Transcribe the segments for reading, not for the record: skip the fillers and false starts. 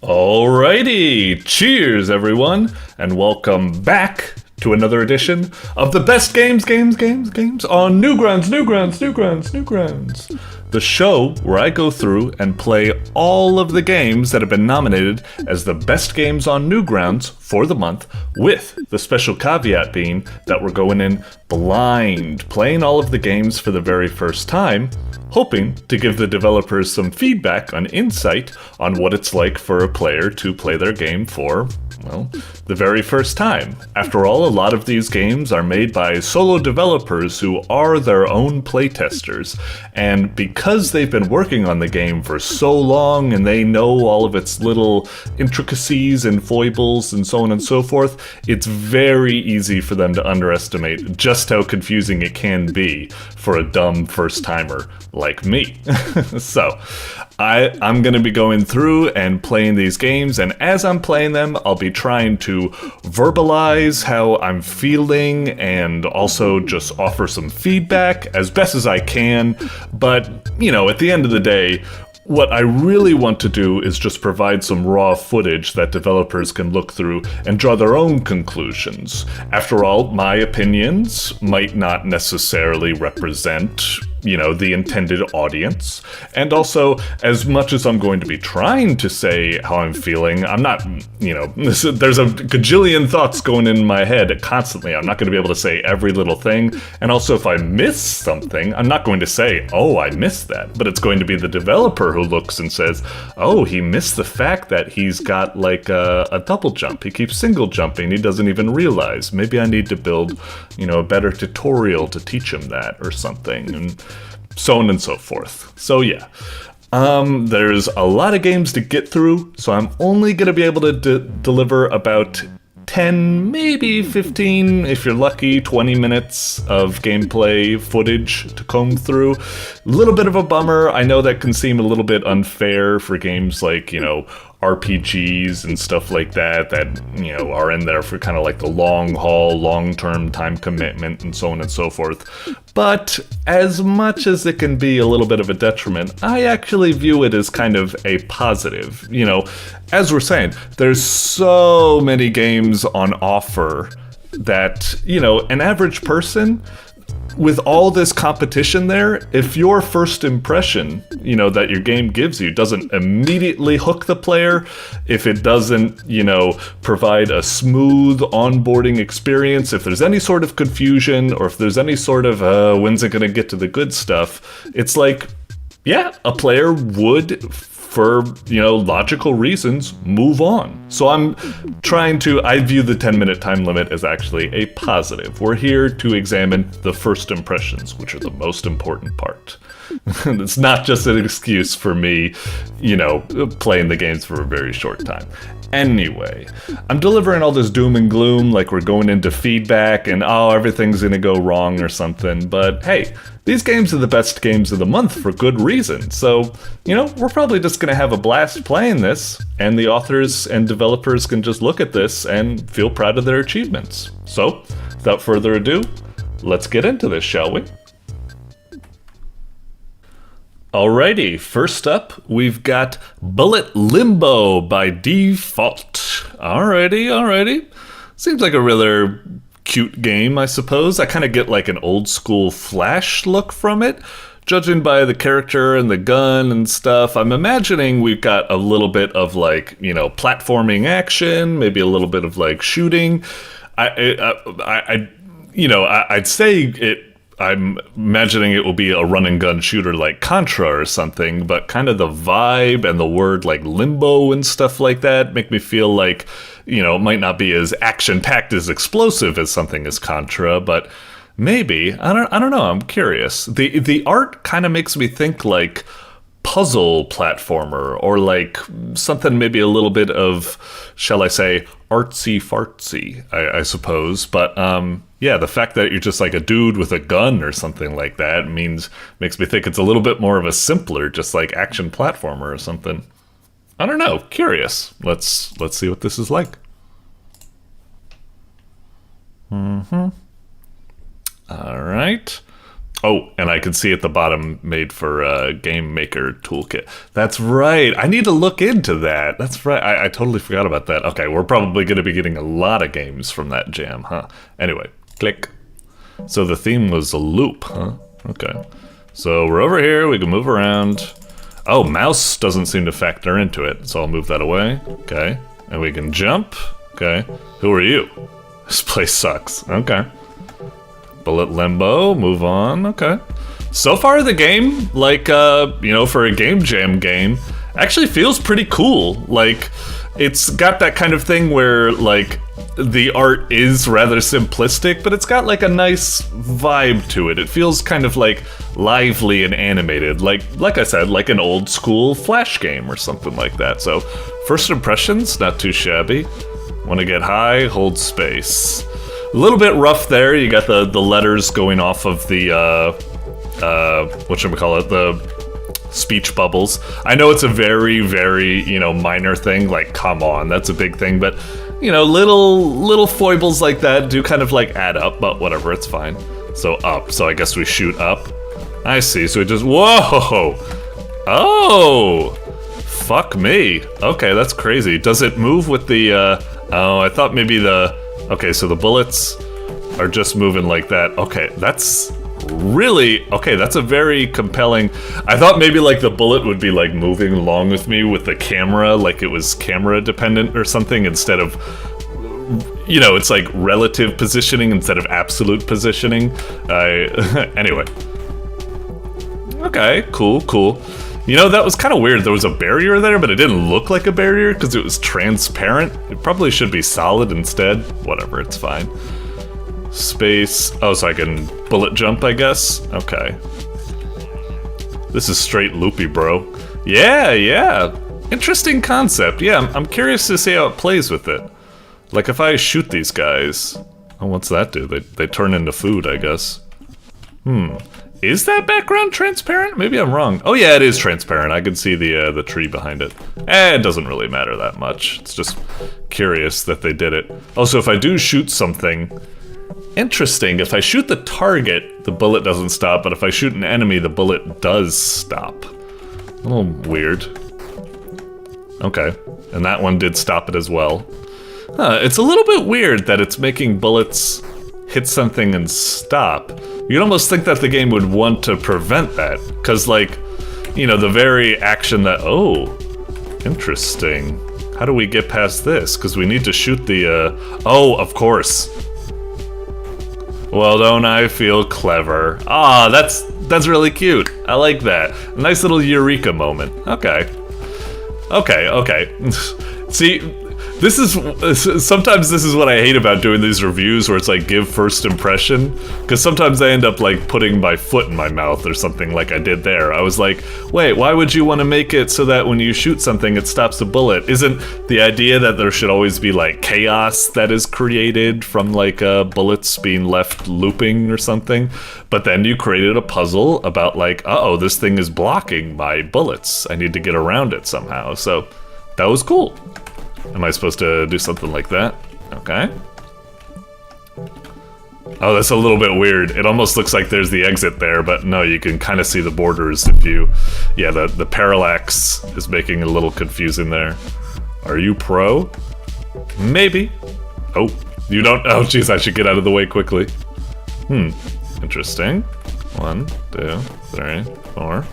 Alrighty, cheers everyone, and welcome back to another edition of the best games on Newgrounds. The show where I go through and play all of the games that have been nominated as the best games on Newgrounds for the month, with the special caveat being that we're going in blind, playing all of the games for the very first time, hoping to give the developers some feedback on insight on what it's like for a player to play their game for, well, the very first time. After all, a lot of these games are made by solo developers who are their own playtesters, and because they've been working on the game for so long and they know all of its little intricacies and foibles and so on and so forth, it's very easy for them to underestimate just how confusing it can be for a dumb first-timer like me. So, I'm going to be going through and playing these games, and as I'm playing them, I'll be trying to verbalize how I'm feeling and also just offer some feedback as best as I can. But, you know, at the end of the day, what I really want to do is just provide some raw footage that developers can look through and draw their own conclusions. After all, my opinions might not necessarily represent, you know, the intended audience. And also, as much as I'm going to be trying to say how I'm feeling, I'm not, you know, there's a gajillion thoughts going in my head constantly. I'm not going to be able to say every little thing. And also, if I miss something, I'm not going to say, oh, I missed that. But it's going to be the developer who looks and says, oh, he missed the fact that he's got like a double jump. He keeps single jumping. He doesn't even realize. Maybe I need to build, you know, a better tutorial to teach him that or something. And so on and so forth. So yeah, there's a lot of games to get through, so I'm only going to be able to deliver about 10, maybe 15, if you're lucky, 20 minutes of gameplay footage to comb through. A little bit of a bummer. I know that can seem a little bit unfair for games like, you know, RPGs and stuff like that, you know, are in there for kind of like the long haul, long-term time commitment and so on and so forth. But as much as it can be a little bit of a detriment, I actually view it as kind of a positive. You know, as we're saying, there's so many games on offer that, you know, an average person, with all this competition there, if your first impression, you know, that your game gives you doesn't immediately hook the player, if it doesn't, you know, provide a smooth onboarding experience, if there's any sort of confusion, or if there's any sort of, when's it gonna get to the good stuff, it's like, yeah, a player would, for, you know, logical reasons, move on. So I view the 10-minute time limit as actually a positive. We're here to examine the first impressions, which are the most important part. It's not just an excuse for me, you know, playing the games for a very short time. Anyway, I'm delivering all this doom and gloom like we're going into feedback and, oh, everything's gonna go wrong or something, but hey, these games are the best games of the month for good reason, so, you know, we're probably just gonna have a blast playing this, and the authors and developers can just look at this and feel proud of their achievements. So, without further ado, let's get into this, shall we? Alrighty, first up, we've got Bullet Limbo by Default. Alrighty. Seems like a rather cute game, I suppose. I kind of get like an old school Flash look from it. Judging by the character and the gun and stuff, I'm imagining we've got a little bit of like, you know, platforming action, maybe a little bit of like shooting. I'd say it. I'm imagining it will be a run and gun shooter like Contra or something, but kind of the vibe and the word like Limbo and stuff like that make me feel like, you know, it might not be as action-packed, as explosive as something as Contra, but maybe. I don't know, I'm curious. The art kind of makes me think like puzzle platformer, or like something maybe a little bit of, shall I say, artsy-fartsy, I suppose, but yeah, the fact that you're just like a dude with a gun or something like that makes me think it's a little bit more of a simpler, just like action platformer or something. I don't know, curious. Let's see what this is like. All right. Oh, and I can see at the bottom, made for Game Maker Toolkit. That's right. I need to look into that. That's right. I totally forgot about that. Okay, we're probably going to be getting a lot of games from that jam, huh? Anyway, click. So the theme was a loop, huh? Okay. So we're over here. We can move around. Oh, mouse doesn't seem to factor into it, so I'll move that away. Okay. And we can jump. Okay. Who are you? This place sucks. Okay. Bullet Limbo, move on, okay. So far the game, like, you know, for a Game Jam game, actually feels pretty cool. Like, it's got that kind of thing where, like, the art is rather simplistic, but it's got, like, a nice vibe to it. It feels kind of, like, lively and animated. Like I said, like an old school Flash game or something like that. So, first impressions, not too shabby. Want to get high, hold space. A little bit rough there. You got the letters going off of the whatchamacallit, the speech bubbles. I know it's a very, very, you know, minor thing, like, come on, that's a big thing, but, you know, little foibles like that do kind of, like, add up, but whatever, it's fine. So up, so I guess we shoot up. I see, so it just, whoa! Oh! Fuck me. Okay, that's crazy. Does it move with the, oh, I thought maybe okay, so the bullets are just moving like that. Okay, that's really... Okay, that's a very compelling... I thought maybe, like, the bullet would be, like, moving along with me with the camera, like it was camera dependent or something, instead of... You know, it's like relative positioning instead of absolute positioning. Anyway. Okay, cool. You know, that was kind of weird. There was a barrier there, but it didn't look like a barrier because it was transparent. It probably should be solid instead. Whatever, it's fine. Space. Oh, so I can bullet jump, I guess? Okay. This is straight loopy, bro. Yeah. Interesting concept. Yeah, I'm curious to see how it plays with it. Like, if I shoot these guys... Oh, what's that do? They turn into food, I guess. Is that background transparent? Maybe I'm wrong. Oh yeah, it is transparent. I can see the tree behind it. It doesn't really matter that much. It's just curious that they did it. Also, if I do shoot something... Interesting, if I shoot the target, the bullet doesn't stop, but if I shoot an enemy, the bullet does stop. A little weird. Okay, and that one did stop it as well. It's a little bit weird that it's making bullets hit something and stop. You'd almost think that the game would want to prevent that, because, like, you know, the very action that... Oh, interesting. How do we get past this? Because we need to shoot the, Oh, of course. Well, don't I feel clever? Ah, that's really cute. I like that. A nice little eureka moment. Okay. See, sometimes this is what I hate about doing these reviews where it's like give first impression, because sometimes I end up like putting my foot in my mouth or something like I did there. I was like, wait, why would you want to make it so that when you shoot something it stops the bullet? Isn't the idea that there should always be like chaos that is created from like bullets being left looping or something? But then you created a puzzle about like, uh-oh, this thing is blocking my bullets. I need to get around it somehow. So that was cool. Am I supposed to do something like that? Okay. Oh, that's a little bit weird. It almost looks like there's the exit there, but no, you can kind of see the borders if you... Yeah, the parallax is making it a little confusing there. Are you pro? Maybe. Oh, you don't... Oh, jeez, I should get out of the way quickly. Interesting. 1, 2, 3, 4.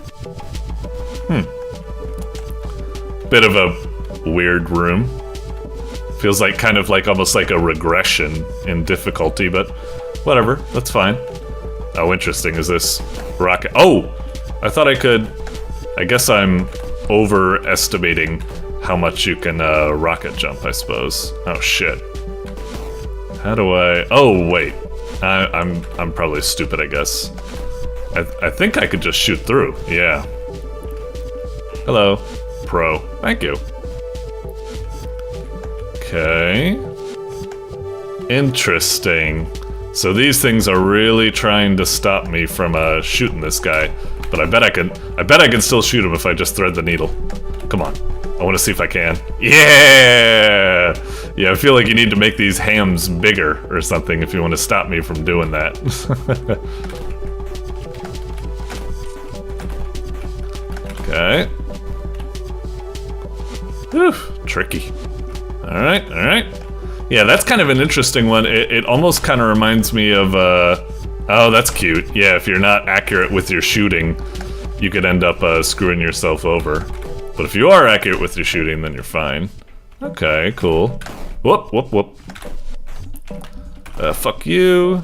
Bit of a weird room. Feels like kind of like almost like a regression in difficulty, but whatever, that's fine. Oh, interesting, is this rocket? Oh! I thought I could... I guess I'm overestimating how much you can rocket jump, I suppose. Oh, shit. How do I... Oh, wait. I'm probably stupid, I guess. I think I could just shoot through, yeah. Hello. Pro. Thank you. Okay. Interesting. So these things are really trying to stop me from shooting this guy. But I bet I can still shoot him if I just thread the needle. Come on. I want to see if I can. Yeah! Yeah, I feel like you need to make these hams bigger or something if you want to stop me from doing that. Okay. Whew, tricky. Alright, alright. Yeah, that's kind of an interesting one. It almost kind of reminds me of, oh, that's cute. Yeah, if you're not accurate with your shooting, you could end up screwing yourself over. But if you are accurate with your shooting, then you're fine. Okay, cool. Whoop, whoop, whoop. Fuck you.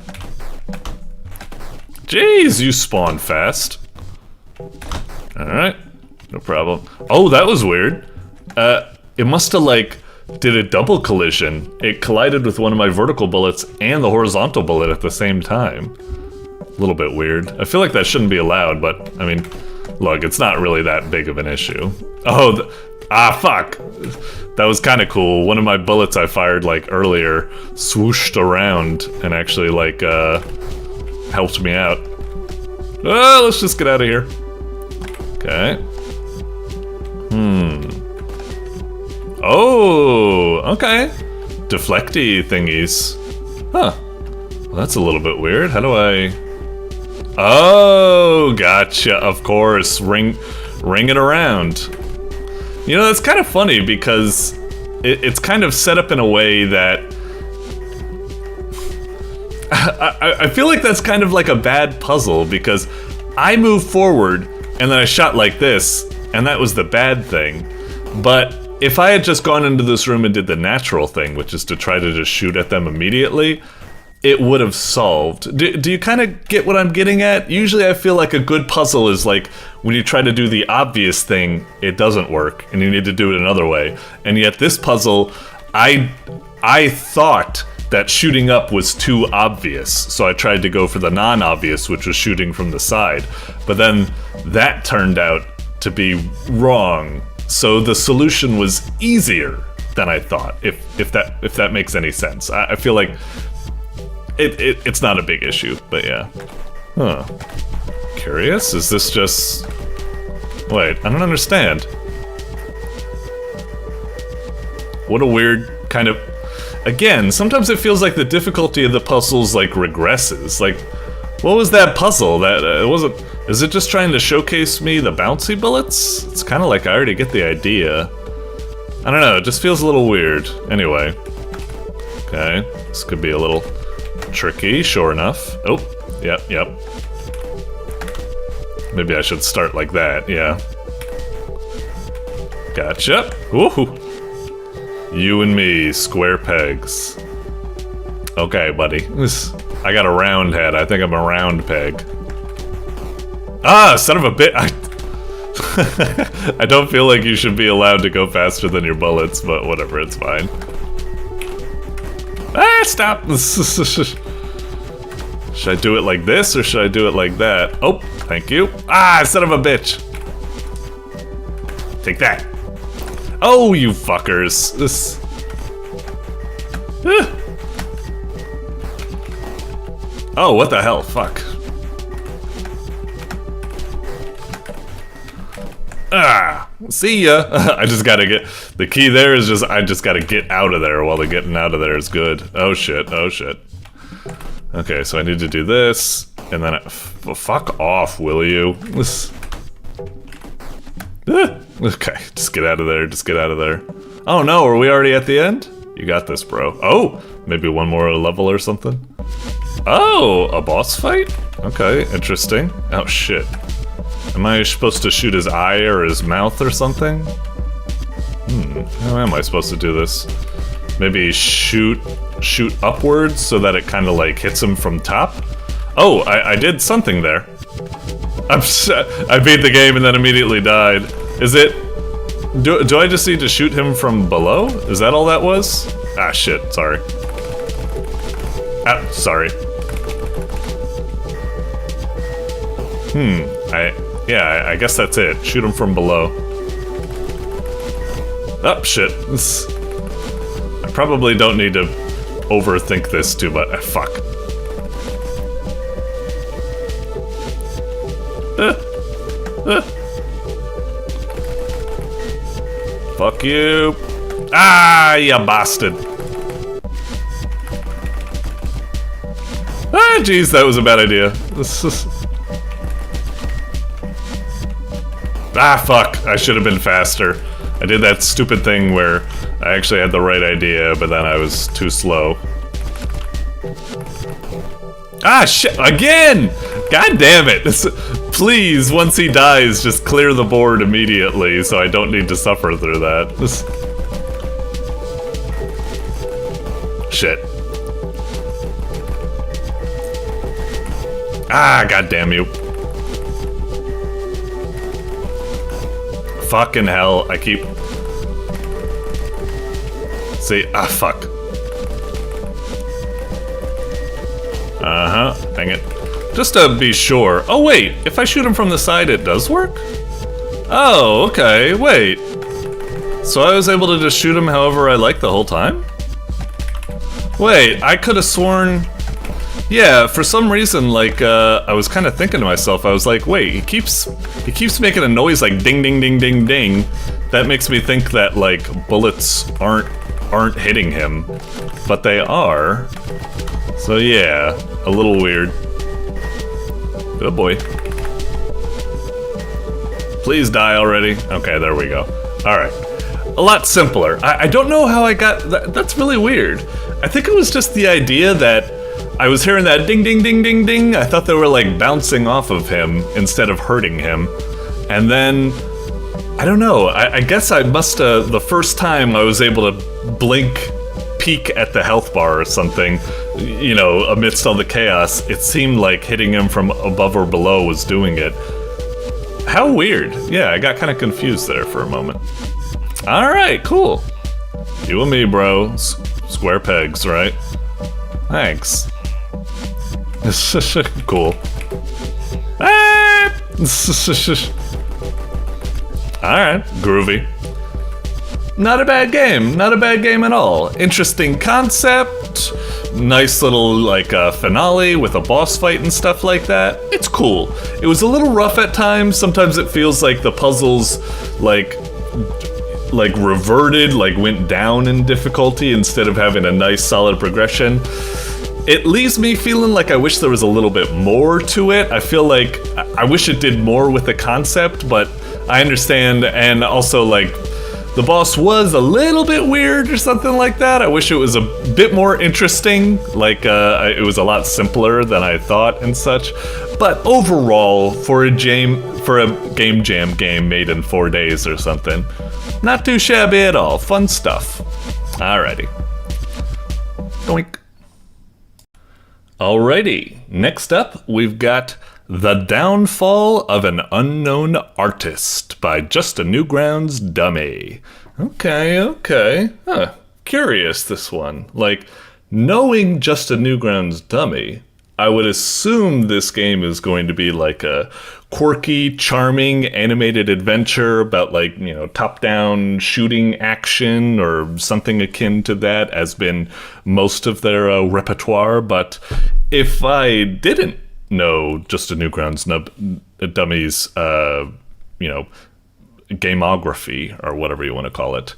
Jeez, you spawn fast. Alright, no problem. Oh, that was weird. It must have, like, did a double collision. It collided with one of my vertical bullets and the horizontal bullet at the same time. A little bit weird. I feel like that shouldn't be allowed, but, I mean, look, it's not really that big of an issue. Oh, fuck. That was kind of cool. One of my bullets I fired, like, earlier swooshed around and actually, like, helped me out. Let's just get out of here. Okay. Oh, okay. Deflecty thingies. Huh. Well, that's a little bit weird. How do I... Oh, gotcha. Of course. Ring it around. You know, that's kind of funny because it's kind of set up in a way that... I feel like that's kind of like a bad puzzle because I moved forward and then I shot like this and that was the bad thing. But if I had just gone into this room and did the natural thing, which is to try to just shoot at them immediately, it would have solved. Do you kind of get what I'm getting at? Usually I feel like a good puzzle is like when you try to do the obvious thing, it doesn't work and you need to do it another way. And yet this puzzle, I thought that shooting up was too obvious, so I tried to go for the non-obvious, which was shooting from the side. But then that turned out to be wrong. So the solution was easier than I thought, if that makes any sense. I feel like it's not a big issue, but yeah. Huh. Curious? Is this just... Wait, I don't understand. What a weird kind of... Again, sometimes it feels like the difficulty of the puzzles, like, regresses. Like, what was that puzzle? That wasn't... Is it just trying to showcase me the bouncy bullets? It's kind of like I already get the idea. I don't know, it just feels a little weird. Anyway. Okay, this could be a little tricky, sure enough. Oh, yep. Maybe I should start like that, yeah. Gotcha. Woohoo! You and me, square pegs. Okay, buddy. I got a round head. I think I'm a round peg. Ah, son of a bit. I don't feel like you should be allowed to go faster than your bullets, but whatever, it's fine. Ah, stop! Should I do it like this, or should I do it like that? Oh, thank you. Ah, son of a bitch! Take that. Oh, you fuckers. This... Oh, what the hell? Fuck. Ah, see ya. I just gotta get... The key there is just... I just gotta get out of there while the getting out of there is good. Oh shit, oh shit. Okay, so I need to do this, and then fuck off, will you? Okay, just get out of there, just get out of there. Oh no, are we already at the end? You got this, bro. Oh, maybe one more level or something? Oh, a boss fight? Okay, interesting. Oh shit. Am I supposed to shoot his eye or his mouth or something? How am I supposed to do this? Maybe shoot upwards so that it kind of like hits him from top? Oh, I did something there. I beat the game and then immediately died. Is it... Do I just need to shoot him from below? Is that all that was? Ah, shit, sorry. Ah, sorry. Yeah, I guess that's it. Shoot him from below. Oh, shit. I probably don't need to overthink this too much. Fuck. Fuck you. Ah, you bastard. Ah, jeez, that was a bad idea. Ah, fuck. I should have been faster. I did that stupid thing where I actually had the right idea, but then I was too slow. Ah, shit. Again! God damn it. Please, once he dies, just clear the board immediately so I don't need to suffer through that. Shit. Ah, god damn you. Fucking hell, I keep... See, ah, fuck. Uh-huh, dang it. Just to be sure. Oh, wait, if I shoot him from the side, it does work? Oh, okay, wait. So I was able to just shoot him however I like the whole time? Wait, I could have sworn... Yeah, for some reason, like, I was kind of thinking to myself, I was like, wait, he keeps making a noise like ding, ding, ding, ding, ding. That makes me think that, like, bullets aren't hitting him, but they are. So yeah, a little weird. Good boy. Please die already. Okay, there we go. Alright. A lot simpler. I don't know how I got... That's really weird. I think it was just the idea that I was hearing that ding, ding, ding, ding, ding. I thought they were like bouncing off of him instead of hurting him. And then, I don't know, I guess I must have, the first time I was able to blink, peek at the health bar or something, you know, amidst all the chaos, it seemed like hitting him from above or below was doing it. How weird. Yeah, I got kind of confused there for a moment. Alright, cool. You and me, bro. Square pegs, right? Thanks. Cool. Ah! Alright, groovy. Not a bad game. Not a bad game at all. Interesting concept. Nice little, like, finale with a boss fight and stuff like that. It's cool. It was a little rough at times. Sometimes it feels like the puzzles, like reverted, like went down in difficulty instead of having a nice solid progression. It leaves me feeling like I wish there was a little bit more to it. I feel like I wish it did more with the concept, but I understand, and also like the boss was a little bit weird or something like that. I wish it was a bit more interesting, like it was a lot simpler than I thought and such. But overall, for a game jam game made in 4 days or something, not too shabby at all. Fun stuff. Alrighty. Doink. Alrighty, next up we've got The Downfall of an Unknown Artist by Just a Newgrounds Dummy. Okay. Huh, curious, this one. Like, knowing Just a Newgrounds Dummy, I would assume this game is going to be like a quirky, charming, animated adventure about, like, you know, top-down shooting action or something akin to that, as been most of their repertoire. But if I didn't know Just a Newgrounds Dummy's, you know, gameography, or whatever you want to call it,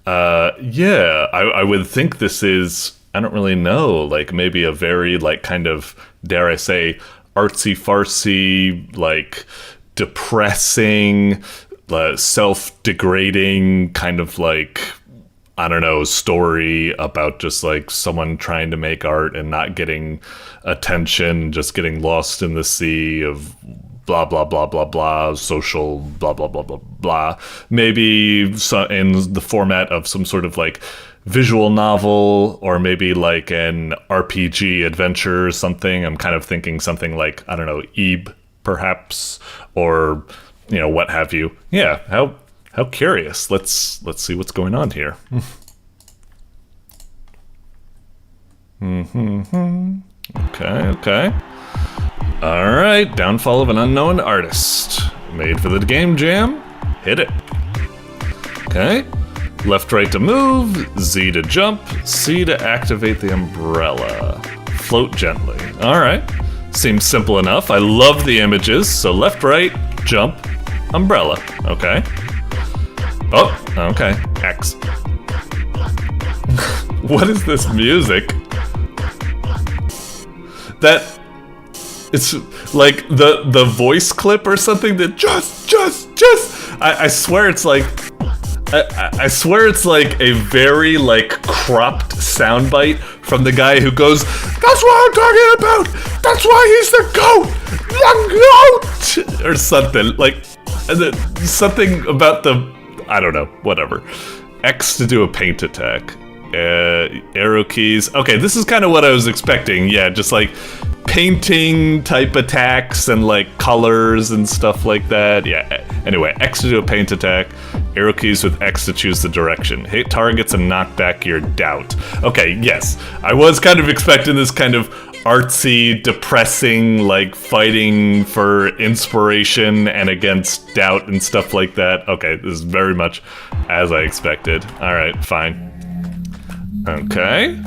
yeah, I would think this is, I don't really know, like maybe a very, like, kind of, dare I say, artsy-fartsy, like, depressing, self-degrading, kind of like, I don't know, story about just like someone trying to make art and not getting attention, just getting lost in the sea of blah, blah, blah, blah, blah, social blah, blah, blah, blah, blah. Maybe in the format of some sort of like visual novel, or maybe like an RPG adventure or something. I'm kind of thinking something like, I don't know, Ebe, perhaps, or, you know, what have you. Yeah, how curious. Let's see what's going on here. Okay. Alright, Downfall of an Unknown Artist. Made for the Game Jam. Hit it. Okay. Left, right to move, Z to jump, C to activate the umbrella. Float gently. Alright. Seems simple enough. I love the images. So left, right, jump, umbrella. Okay. Oh, okay. X. What is this music? That... It's like the voice clip or something that just... I swear it's like... I swear it's like a very, like, cropped soundbite from the guy who goes, "That's what I'm talking about! That's why he's the GOAT! The GOAT!" Or something. Like, something about the... I don't know. Whatever. X to do a paint attack. Arrow keys. Okay, this is kind of what I was expecting. Yeah, just like painting type attacks and like colors and stuff like that. Yeah, anyway, X to do a paint attack. Arrow keys with X to choose the direction. Hit targets and knock back your doubt. Okay, yes. I was kind of expecting this kind of artsy, depressing, like fighting for inspiration and against doubt and stuff like that. Okay, this is very much as I expected. Alright, fine. Okay.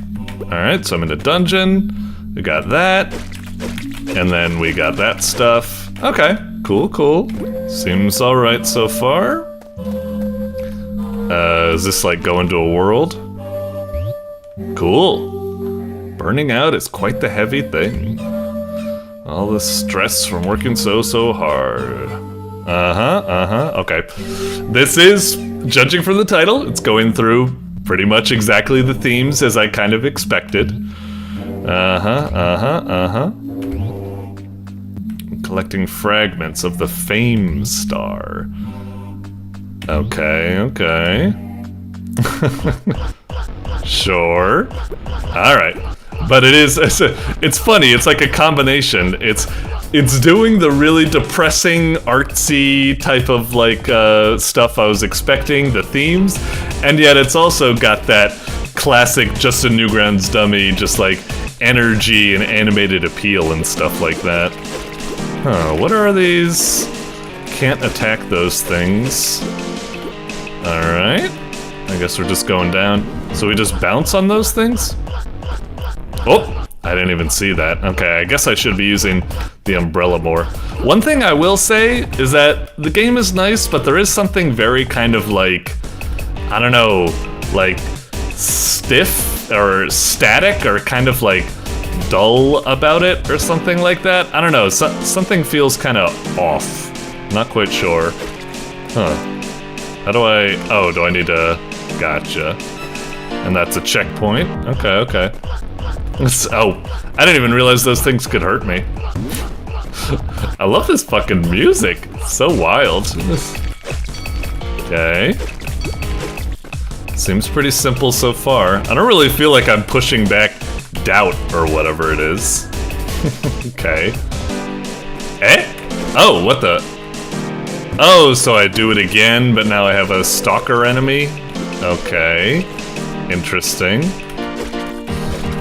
Alright, so I'm in a dungeon. We got that. And then we got that stuff. Okay, cool, cool. Seems alright so far. Is this like going to a world? Cool. Burning out is quite the heavy thing. All the stress from working so hard. Okay. This is, judging from the title, it's going through pretty much exactly the themes as I kind of expected. Collecting fragments of the Fame Star. Okay, okay. Sure. Alright. But it is, it's funny, it's like a combination. It's doing the really depressing, artsy type of like stuff I was expecting, the themes, and yet it's also got that classic Justin Newgrounds dummy, just like energy and animated appeal and stuff like that. Huh, what are these? Can't attack those things. Alright. I guess we're just going down. So we just bounce on those things? Oh, I didn't even see that. Okay, I guess I should be using the umbrella more. One thing I will say is that the game is nice, but there is something very kind of like, I don't know, like stiff or static or kind of like dull about it or something like that. I don't know, something feels kind of off. Not quite sure. Huh. How do I... Oh, do I need to... Gotcha. And that's a checkpoint. Okay, okay. Oh, I didn't even realize those things could hurt me. I love this fucking music. It's so wild. Okay. Seems pretty simple so far. I don't really feel like I'm pushing back doubt or whatever it is. Okay. Eh? Oh, what the... Oh, so I do it again, but now I have a stalker enemy? Okay. Interesting.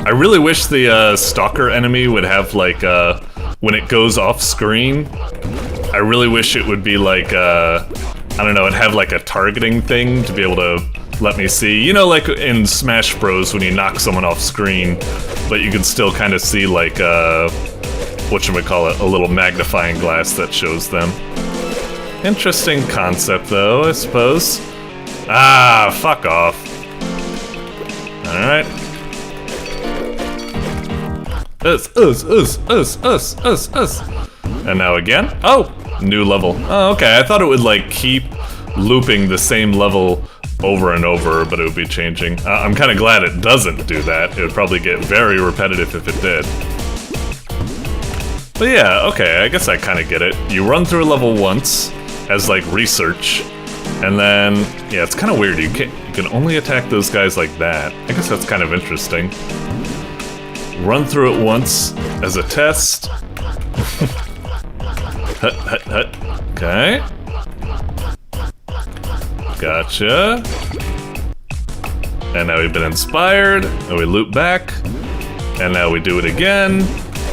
I really wish the stalker enemy would have like, when it goes off screen, I really wish it would be like, I don't know, it'd have like a targeting thing to be able to let me see. You know, like in Smash Bros when you knock someone off screen, but you can still kind of see like, whatchamacallit, a little magnifying glass that shows them. Interesting concept though, I suppose. Ah, fuck off. Alright. Us. And now again. Oh, new level. Oh, okay. I thought it would like keep looping the same level over and over, but it would be changing. I'm kind of glad it doesn't do that. It would probably get very repetitive if it did. But yeah, okay, I guess I kind of get it. You run through a level once as like research, and then yeah, it's kind of weird. You can only attack those guys like that. I guess that's kind of interesting. Run through it once as a test. Hut, hut, hut. Okay. Gotcha. And now we've been inspired, and we loop back, and now we do it again.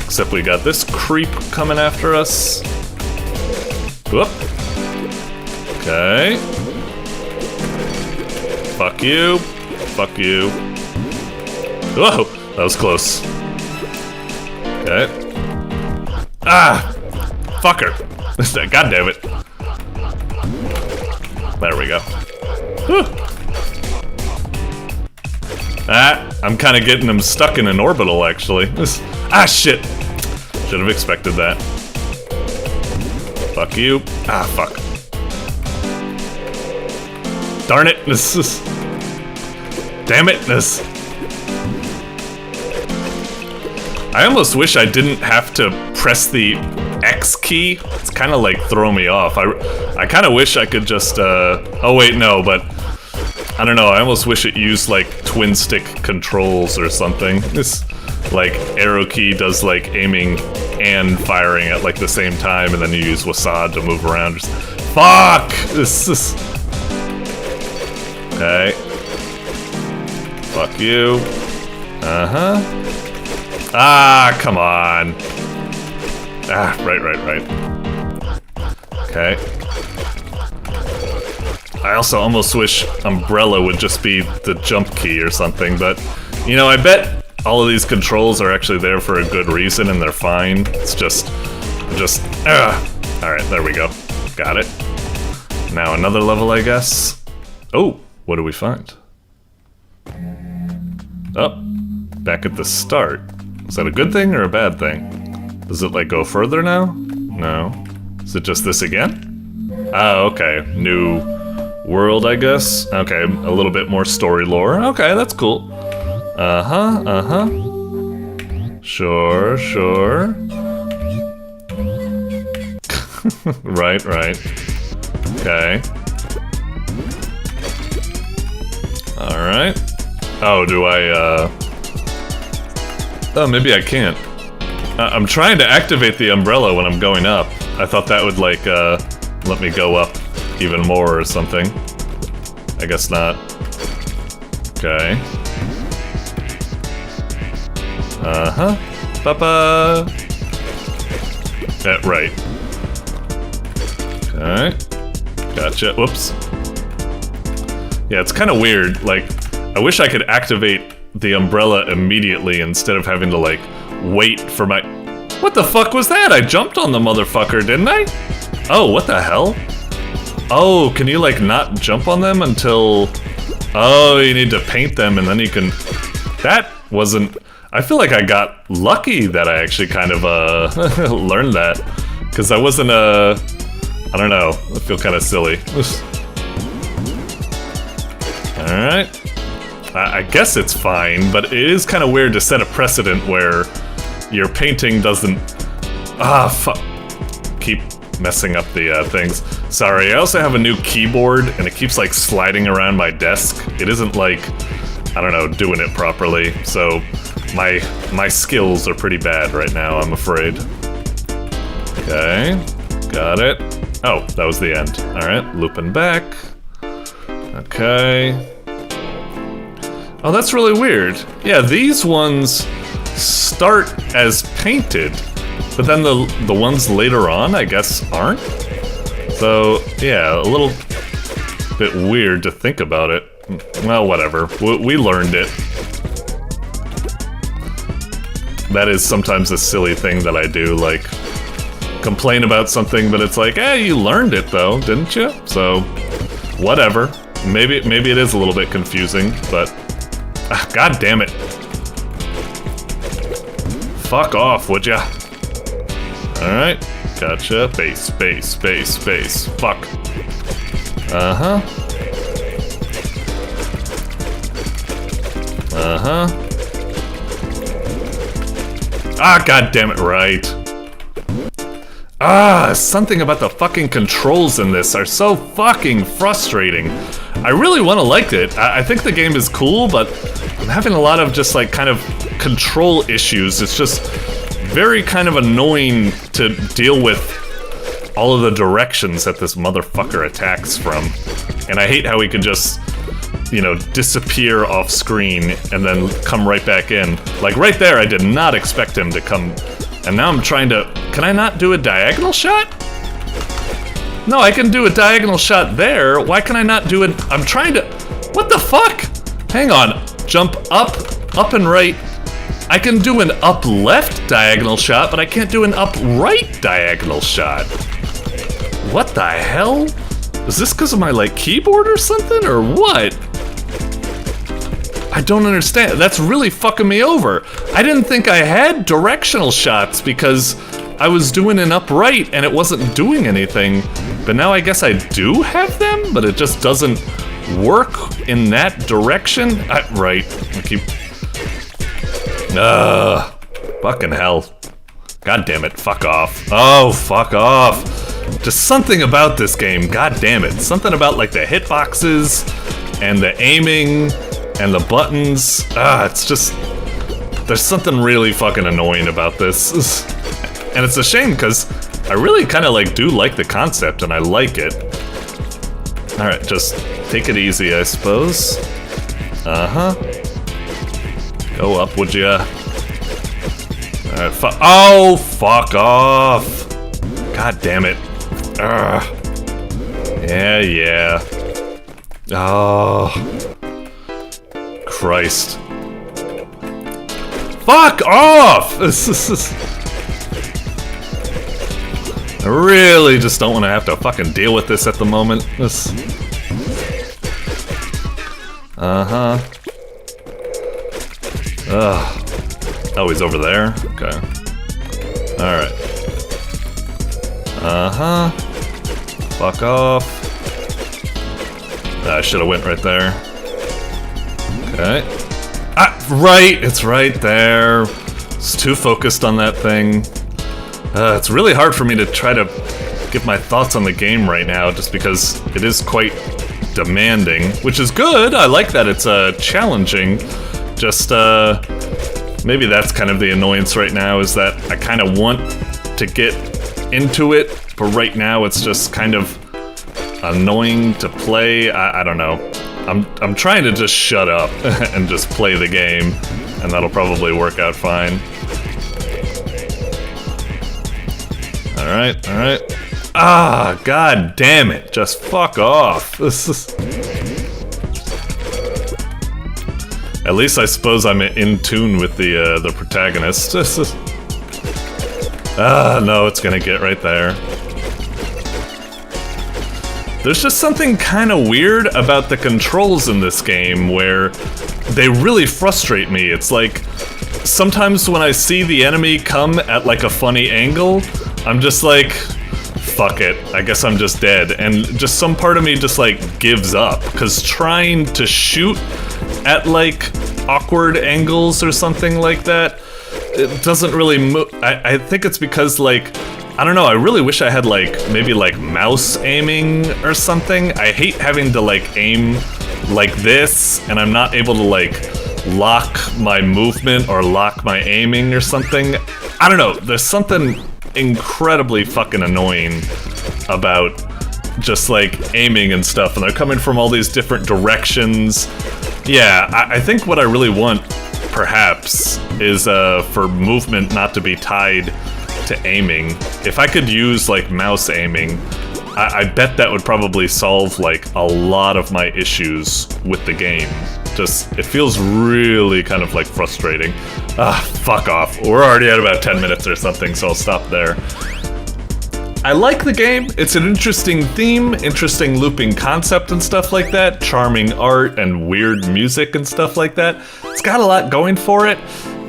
Except we got this creep coming after us. Whoop. Okay. Fuck you. Fuck you. Whoa, that was close. Okay. Ah! Fucker. God damn it. There we go. Whew. Ah, I'm kind of getting him stuck in an orbital, actually. Ah, shit. Should have expected that. Fuck you. Ah, fuck. Darn it! This is... Damn it! This... I almost wish I didn't have to press the X key. It's kind of like throw me off. I kind of wish I could just, oh wait, no, but... I don't know, I almost wish it used, like, twin stick controls or something. This, like, arrow key does, like, aiming and firing at, like, the same time, and then you use WASD to move around. Just, fuck! This is... Okay. Fuck you. Uh-huh. Ah, come on. Ah, right. Okay. I also almost wish umbrella would just be the jump key or something, but, you know, I bet all of these controls are actually there for a good reason and they're fine. It's just, alright, there we go. Got it. Now another level, I guess. Oh, what do we find? Oh, back at the start. Is that a good thing or a bad thing? Does it, like, go further now? No. Is it just this again? Oh, okay. New world, I guess? Okay, a little bit more story lore. Okay, that's cool. Uh-huh. Sure. Right. Okay. Alright. Oh, do I, Oh, maybe I can't. I'm trying to activate the umbrella when I'm going up. I thought that would, like, let me go up even more or something. I guess not. Okay. Uh-huh. Papa. Right. Okay. Gotcha. Whoops. Yeah, it's kind of weird. Like, I wish I could activate the umbrella immediately instead of having to, like, wait for my... What the fuck was that? I jumped on the motherfucker, didn't I? Oh, what the hell? Oh, can you, like, not jump on them until... Oh, you need to paint them and then you can... That wasn't... I feel like I got lucky that I actually kind of, learned that. Because I wasn't, I don't know. I feel kind of silly. Alright. I guess it's fine, but it is kind of weird to set a precedent where your painting doesn't... Ah, fuck. Keep messing up the things. Sorry, I also have a new keyboard, and it keeps, like, sliding around my desk. It isn't, like, I don't know, doing it properly, so my skills are pretty bad right now, I'm afraid. Okay, got it. Oh, that was the end. Alright, looping back. Okay. Oh, that's really weird. Yeah, these ones start as painted, but then the ones later on, I guess, aren't? So, yeah, a little bit weird to think about it. Well, whatever. We learned it. That is sometimes a silly thing that I do, like, complain about something, but it's like, hey, you learned it though, didn't you? So, whatever. Maybe it is a little bit confusing, but... God damn it. Fuck off, would ya? Alright. Gotcha. Base. Fuck. Uh-huh. Uh-huh. Ah, god damn it, right. Ah, something about the fucking controls in this are so fucking frustrating. I really want to like it. I think the game is cool, but I'm having a lot of just, like, kind of control issues. It's just very kind of annoying to deal with all of the directions that this motherfucker attacks from. And I hate how he can just, you know, disappear off screen and then come right back in. Like, right there, I did not expect him to come. And now I'm trying to... Can I not do a diagonal shot? No, I can do a diagonal shot there. Why can I not do it? I'm trying to... What the fuck? Hang on. Jump up and right. I can do an up-left diagonal shot, but I can't do an up-right diagonal shot. What the hell? Is this because of my, like, keyboard or something, or what? I don't understand. That's really fucking me over. I didn't think I had directional shots because I was doing an upright and it wasn't doing anything. But now I guess I do have them, but it just doesn't work in that direction? Right. I keep... fucking hell. God damn it, fuck off. Oh, fuck off. Just something about this game, god damn it. Something about like the hitboxes and the aiming and the buttons. It's just... There's something really fucking annoying about this. And it's a shame because I really kind of like do like the concept and I like it. Alright, just take it easy, I suppose. Go up, would ya? Alright, oh, fuck off! God damn it. Yeah. Oh. Christ. Fuck off! I really just don't want to have to fucking deal with this at the moment. Oh, he's over there? Okay. Alright. Fuck off. I should've went right there. Okay. Right! It's right there. It's too focused on that thing. It's really hard for me to try to get my thoughts on the game right now, just because it is quite demanding, which is good. I like that it's challenging. Just maybe that's kind of the annoyance right now, is that I kind of want to get into it, but right now it's just kind of annoying to play. I don't know. I'm trying to just shut up and just play the game, and that'll probably work out fine. Alright. God damn it. Just fuck off. At least I suppose I'm in tune with the protagonist. No, it's gonna get right there. There's just something kind of weird about the controls in this game where they really frustrate me. It's like, sometimes when I see the enemy come at like a funny angle, I'm just like, fuck it, I guess I'm just dead. And just some part of me just like gives up, because trying to shoot at like awkward angles or something like that, it doesn't really move. I think it's because like, I don't know, I really wish I had like, maybe like mouse aiming or something. I hate having to like aim like this, and I'm not able to like lock my movement or lock my aiming or something. I don't know, there's something incredibly fucking annoying about just like aiming and stuff, and they're coming from all these different directions. Yeah, I think what I really want, perhaps, is for movement not to be tied to aiming. If I could use like mouse aiming, I bet that would probably solve like a lot of my issues with the game. Just, it feels really kind of like frustrating. Fuck off. We're already at about 10 minutes or something, so I'll stop there. I like the game. It's an interesting theme, interesting looping concept and stuff like that, charming art and weird music and stuff like that. It's got a lot going for it.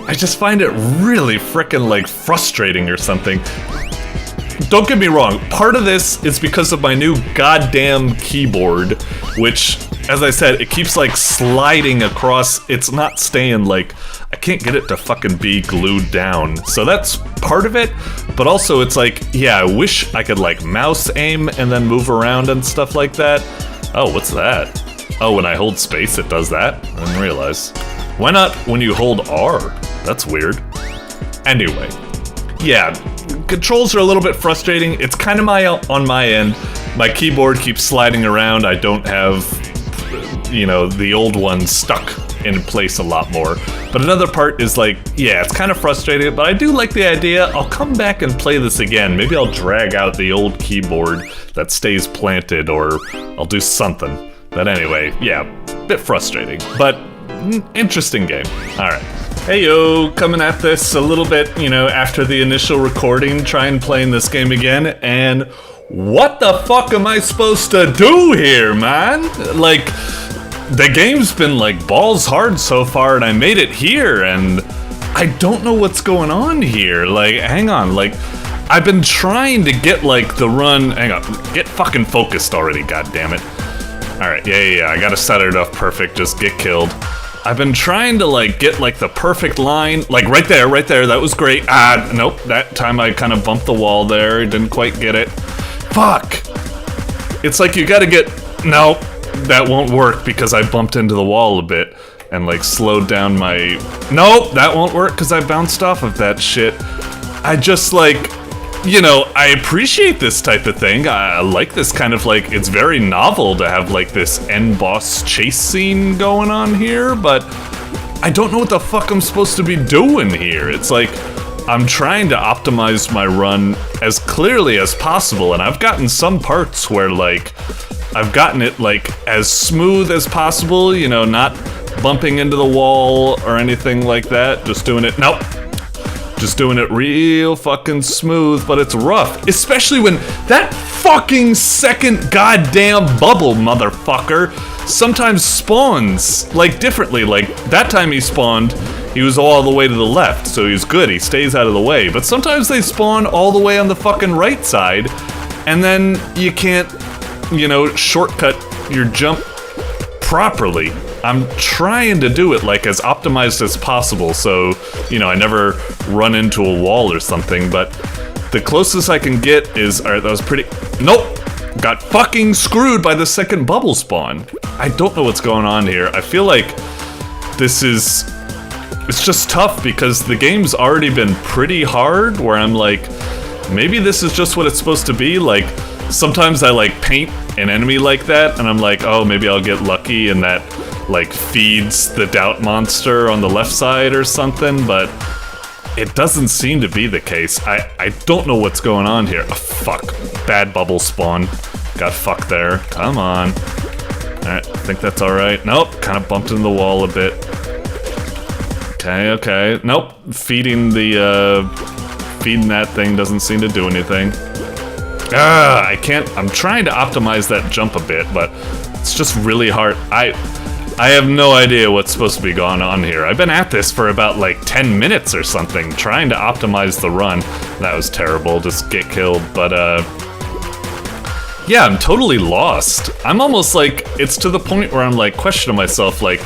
I just find it really frickin' like frustrating or something. Don't get me wrong, part of this is because of my new goddamn keyboard, which, as I said, it keeps like sliding across. It's not staying like, I can't get it to fucking be glued down. So that's part of it, but also it's like, yeah, I wish I could like mouse aim and then move around and stuff like that. Oh, what's that? Oh, when I hold space it does that? I didn't realize. Why not when you hold R? That's weird. Anyway, yeah, controls are a little bit frustrating. It's kind of on my end. My keyboard keeps sliding around. I don't have, you know, the old one stuck in place a lot more. But another part is like, yeah, it's kind of frustrating, but I do like the idea. I'll come back and play this again. Maybe I'll drag out the old keyboard that stays planted, or I'll do something. But anyway, yeah, bit frustrating, but interesting game. All right. Hey yo, coming at this a little bit, you know, after the initial recording, trying playing this game again, and what the fuck am I supposed to do here, man? Like, the game's been like balls hard so far, and I made it here, and I don't know what's going on here. Like, hang on, like, I've been trying to get like the run, hang on, get fucking focused already, goddammit. Alright, yeah, I gotta set it up perfect, just get killed. I've been trying to, like, get, like, the perfect line. Like, right there, that was great. Ah, nope, that time I kind of bumped the wall there, didn't quite get it. Fuck! It's like you gotta get... No, that won't work because I bumped into the wall a bit and, like, slowed down my... Nope, that won't work because I bounced off of that shit. I just, like... You know, I appreciate this type of thing. I like this kind of, like, it's very novel to have, like, this end boss chase scene going on here, but I don't know what the fuck I'm supposed to be doing here. It's like, I'm trying to optimize my run as clearly as possible, and I've gotten some parts where, like, I've gotten it, like, as smooth as possible, you know, not bumping into the wall or anything like that, just doing it, nope. Just doing it real fucking smooth, but it's rough. Especially when that fucking second goddamn bubble, motherfucker, sometimes spawns, like, differently. Like, that time he spawned, he was all the way to the left, so he's good, he stays out of the way. But sometimes they spawn all the way on the fucking right side, and then you can't, you know, shortcut your jump properly. I'm trying to do it, like, as optimized as possible, so, you know, I never run into a wall or something, but the closest I can get is... Alright, that was pretty... Nope! Got fucking screwed by the second bubble spawn. I don't know what's going on here. I feel like this is... It's just tough because the game's already been pretty hard, where I'm like, maybe this is just what it's supposed to be, like... Sometimes I, like, paint an enemy like that, and I'm like, oh, maybe I'll get lucky and that... like, feeds the doubt monster on the left side or something, but it doesn't seem to be the case. I don't know what's going on here. Oh, fuck. Bad bubble spawn. Got fucked there. Come on. Alright, I think that's alright. Nope, kind of bumped into the wall a bit. Okay. Nope, feeding that thing doesn't seem to do anything. I can't... I'm trying to optimize that jump a bit, but it's just really hard. I have no idea what's supposed to be going on here. I've been at this for about, like, 10 minutes or something, trying to optimize the run. That was terrible, just get killed, but, yeah, I'm totally lost. I'm almost like, it's to the point where I'm, like, questioning myself, like,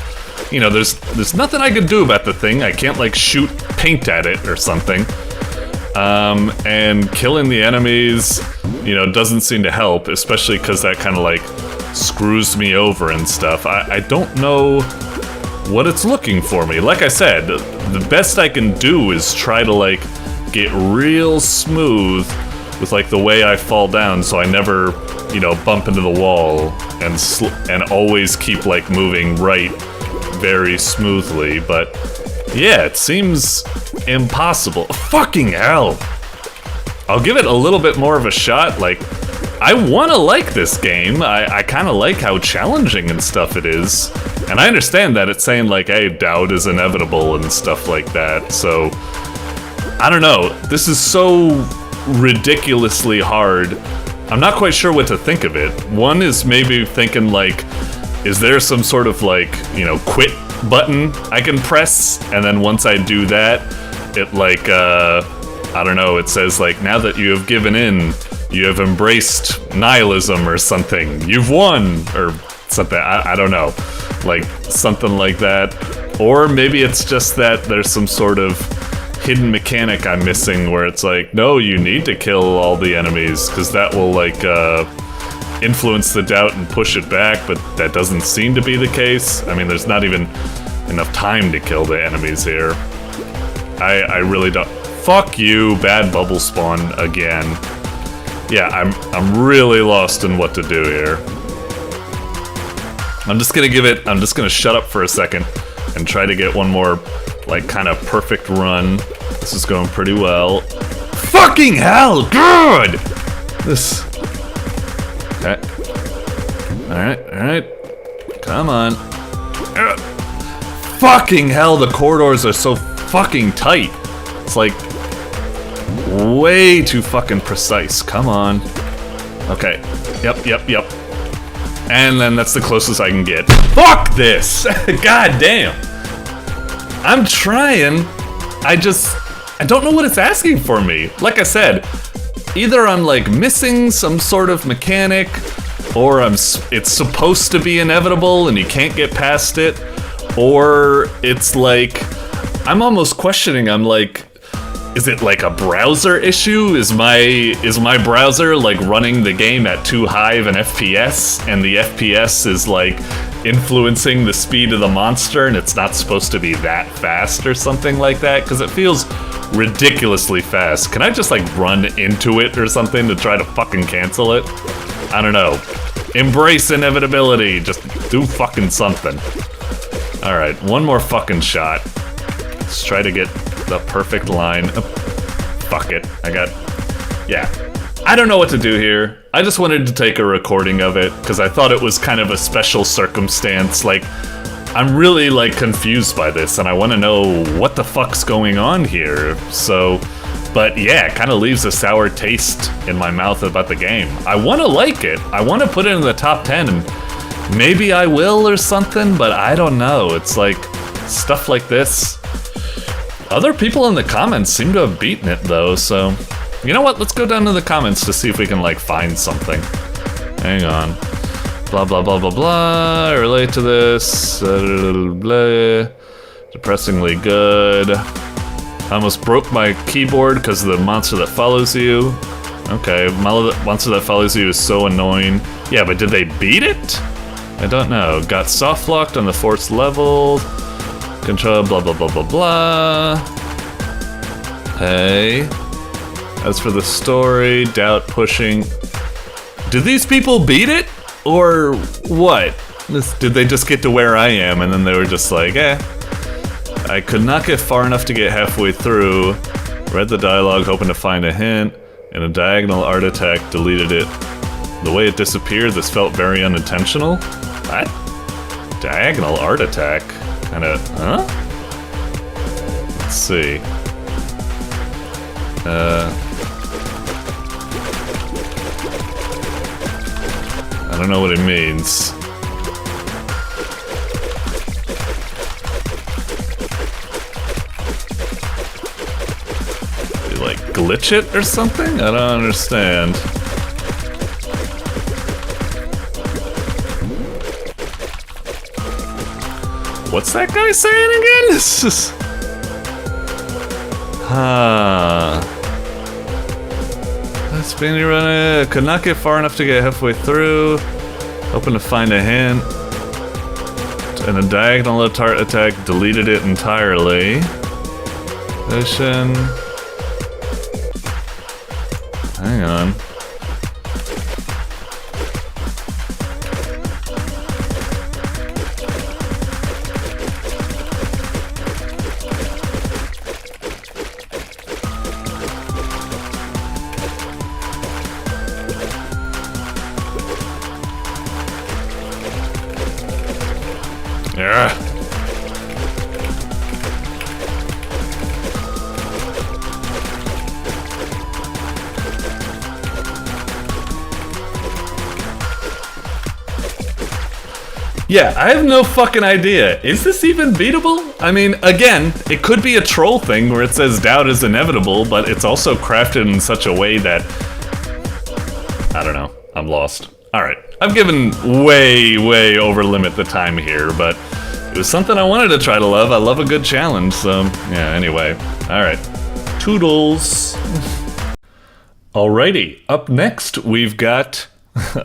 you know, there's nothing I can do about the thing. I can't, like, shoot paint at it or something. And killing the enemies, you know, doesn't seem to help, especially because that kind of, like, screws me over and stuff. I don't know what it's looking for me. Like I said, the best I can do is try to, like, get real smooth with, like, the way I fall down so I never, you know, bump into the wall and always keep, like, moving right very smoothly, but yeah, it seems impossible. Fucking hell! I'll give it a little bit more of a shot, like, I wanna like this game. I kinda like how challenging and stuff it is. And I understand that it's saying, like, hey, doubt is inevitable and stuff like that, so... I don't know, this is so ridiculously hard. I'm not quite sure what to think of it. One is maybe thinking, like, is there some sort of, like, you know, quit button I can press? And then once I do that, it, like, I don't know, it says, like, now that you have given in, you have embraced nihilism or something. You've won, or something. I don't know. Like, something like that. Or maybe it's just that there's some sort of hidden mechanic I'm missing where it's like, no, you need to kill all the enemies, because that will, like, influence the doubt and push it back, but that doesn't seem to be the case. I mean, there's not even enough time to kill the enemies here. I really don't... Fuck you, bad bubble spawn again. Yeah, I'm really lost in what to do here. I'm just gonna shut up for a second and try to get one more, like, kind of perfect run. This is going pretty well. Fucking hell, good! This... Okay. Alright. Come on. Fucking hell, the corridors are so fucking tight. It's like... way too fucking precise. Come on. Okay. Yep. And then that's the closest I can get. Fuck this! God damn! I'm trying. I don't know what it's asking for me. Like I said, either I'm, like, missing some sort of mechanic, or it's supposed to be inevitable and you can't get past it, or it's like, I'm almost questioning, I'm like, is it like a browser issue? Is my browser like running the game at too high of an FPS, and the FPS is like influencing the speed of the monster and it's not supposed to be that fast or something like that? Because it feels ridiculously fast. Can I just like run into it or something to try to fucking cancel it? I don't know. Embrace inevitability. Just do fucking something. Alright, one more fucking shot. Let's try to get the perfect line. Oh, fuck it. Yeah. I don't know what to do here. I just wanted to take a recording of it because I thought it was kind of a special circumstance. Like, I'm really like confused by this and I want to know what the fuck's going on here. So, but yeah, it kind of leaves a sour taste in my mouth about the game. I want to like it. I want to put it in the top 10 and maybe I will or something, but I don't know. It's like stuff like this. Other people in the comments seem to have beaten it though, so you know what? Let's go down to the comments to see if we can like find something. Hang on. Blah blah blah blah blah. Relate to this. Blah. Depressingly good. I almost broke my keyboard because of the monster that follows you. Okay, monster that follows you is so annoying. Yeah, but did they beat it? I don't know. Got soft locked on the 4th level. Control, blah, blah, blah, blah, blah. Hey. As for the story, doubt pushing. Did these people beat it? Or what? Did they just get to where I am and then they were just like, eh. I could not get far enough to get halfway through. Read the dialogue, hoping to find a hint. And a diagonal art attack deleted it. The way it disappeared, this felt very unintentional. What? Diagonal art attack? Kinda, huh? Let's see. I don't know what it means. You like glitch it or something? I don't understand. What's that guy saying again? This is... Speedy running. Could not get far enough to get halfway through. Hoping to find a hint. And a diagonal attack deleted it entirely. Vision. Hang on. Yeah. Yeah, I have no fucking idea. Is this even beatable? I mean, again, it could be a troll thing where it says doubt is inevitable, but it's also crafted in such a way that... I don't know. I'm lost. Alright, I've given way over limit the time here, but it was something I wanted to try to love. I love a good challenge, so yeah, anyway. Alright, toodles. Alrighty, up next we've got,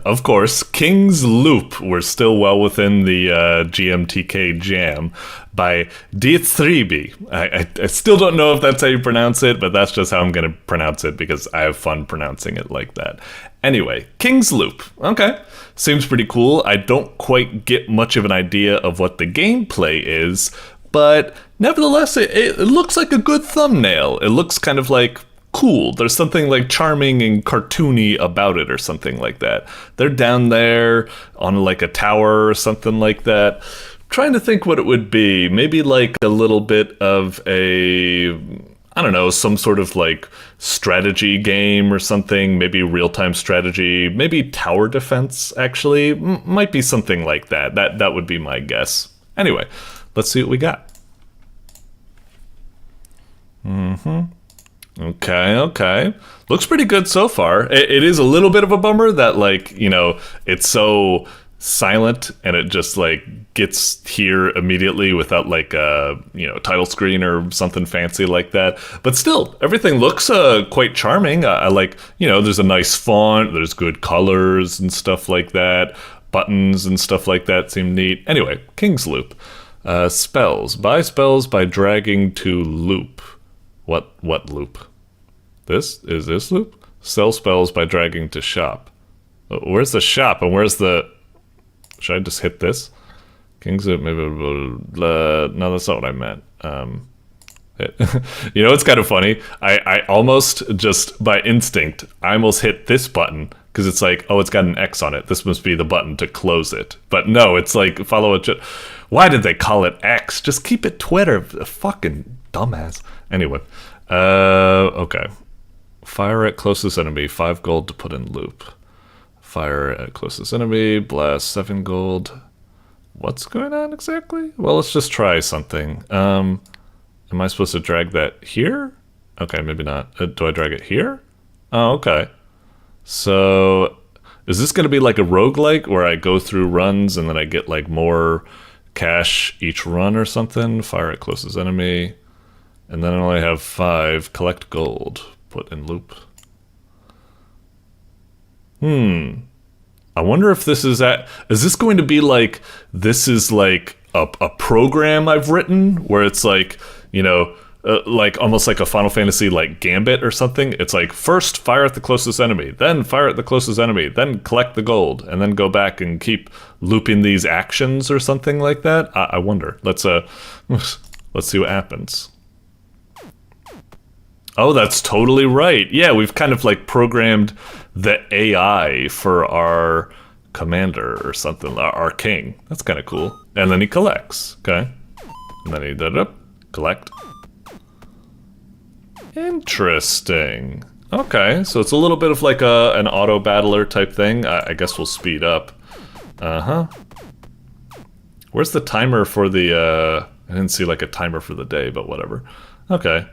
of course, King's Loop. We're still well within the GMTK jam by dietzribi. I still don't know if that's how you pronounce it, but that's just how I'm going to pronounce it because I have fun pronouncing it like that. Anyway, King's Loop. Okay, seems pretty cool. I don't quite get much of an idea of what the gameplay is, but nevertheless, it looks like a good thumbnail. It looks kind of like cool. There's something like charming and cartoony about it or something like that. They're down there on like a tower or something like that. Trying to think what it would be. Maybe like a little bit of a, I don't know, some sort of like strategy game or something. Maybe real-time strategy. Maybe tower defense, actually. Might be something like that. That would be my guess. Anyway, let's see what we got. Okay, okay. Looks pretty good so far. It is a little bit of a bummer that, like, you know, it's so silent and it just, like, gets here immediately without, like, a, you know, title screen or something fancy like that. But still, everything looks quite charming. I like, you know, there's a nice font, there's good colors and stuff like that. Buttons and stuff like that seem neat. Anyway, King's Loop. Spells. Buy spells by dragging to loop. What loop? Is this loop? Sell spells by dragging to shop. Where's the shop and where's the... Should I just hit this? King's Loop, maybe... no, that's not what I meant. You know, it's kind of funny. I almost just, by instinct, I almost hit this button because it's like, oh, it's got an X on it. This must be the button to close it. But no, it's like, follow it. Why did they call it X? Just keep it Twitter. Fucking dumbass. Anyway. Okay. Fire at closest enemy. 5 gold to put in loop. Fire at closest enemy. Blast 7 gold. What's going on exactly? Well, let's just try something. Am I supposed to drag that here? Okay, maybe not. Do I drag it here? Oh, okay. So, is this going to be like a roguelike where I go through runs and then I get like more cash each run or something? Fire at closest enemy. And then I only have 5. Collect gold. Put in loop. I wonder if this is is this going to be like, this is like a program I've written where it's like, you know, like almost like a Final Fantasy like Gambit or something. It's like first fire at the closest enemy, then fire at the closest enemy, then collect the gold, and then go back and keep looping these actions or something like that. I wonder. Let's see what happens. Oh, that's totally right. Yeah, we've kind of like programmed the AI for our commander or something, our king. That's kind of cool. And then he collects, okay? And then he collect. Interesting. Okay, so it's a little bit of like an auto battler type thing. I guess we'll speed up. Where's the timer for the, I didn't see like a timer for the day, but whatever. Okay.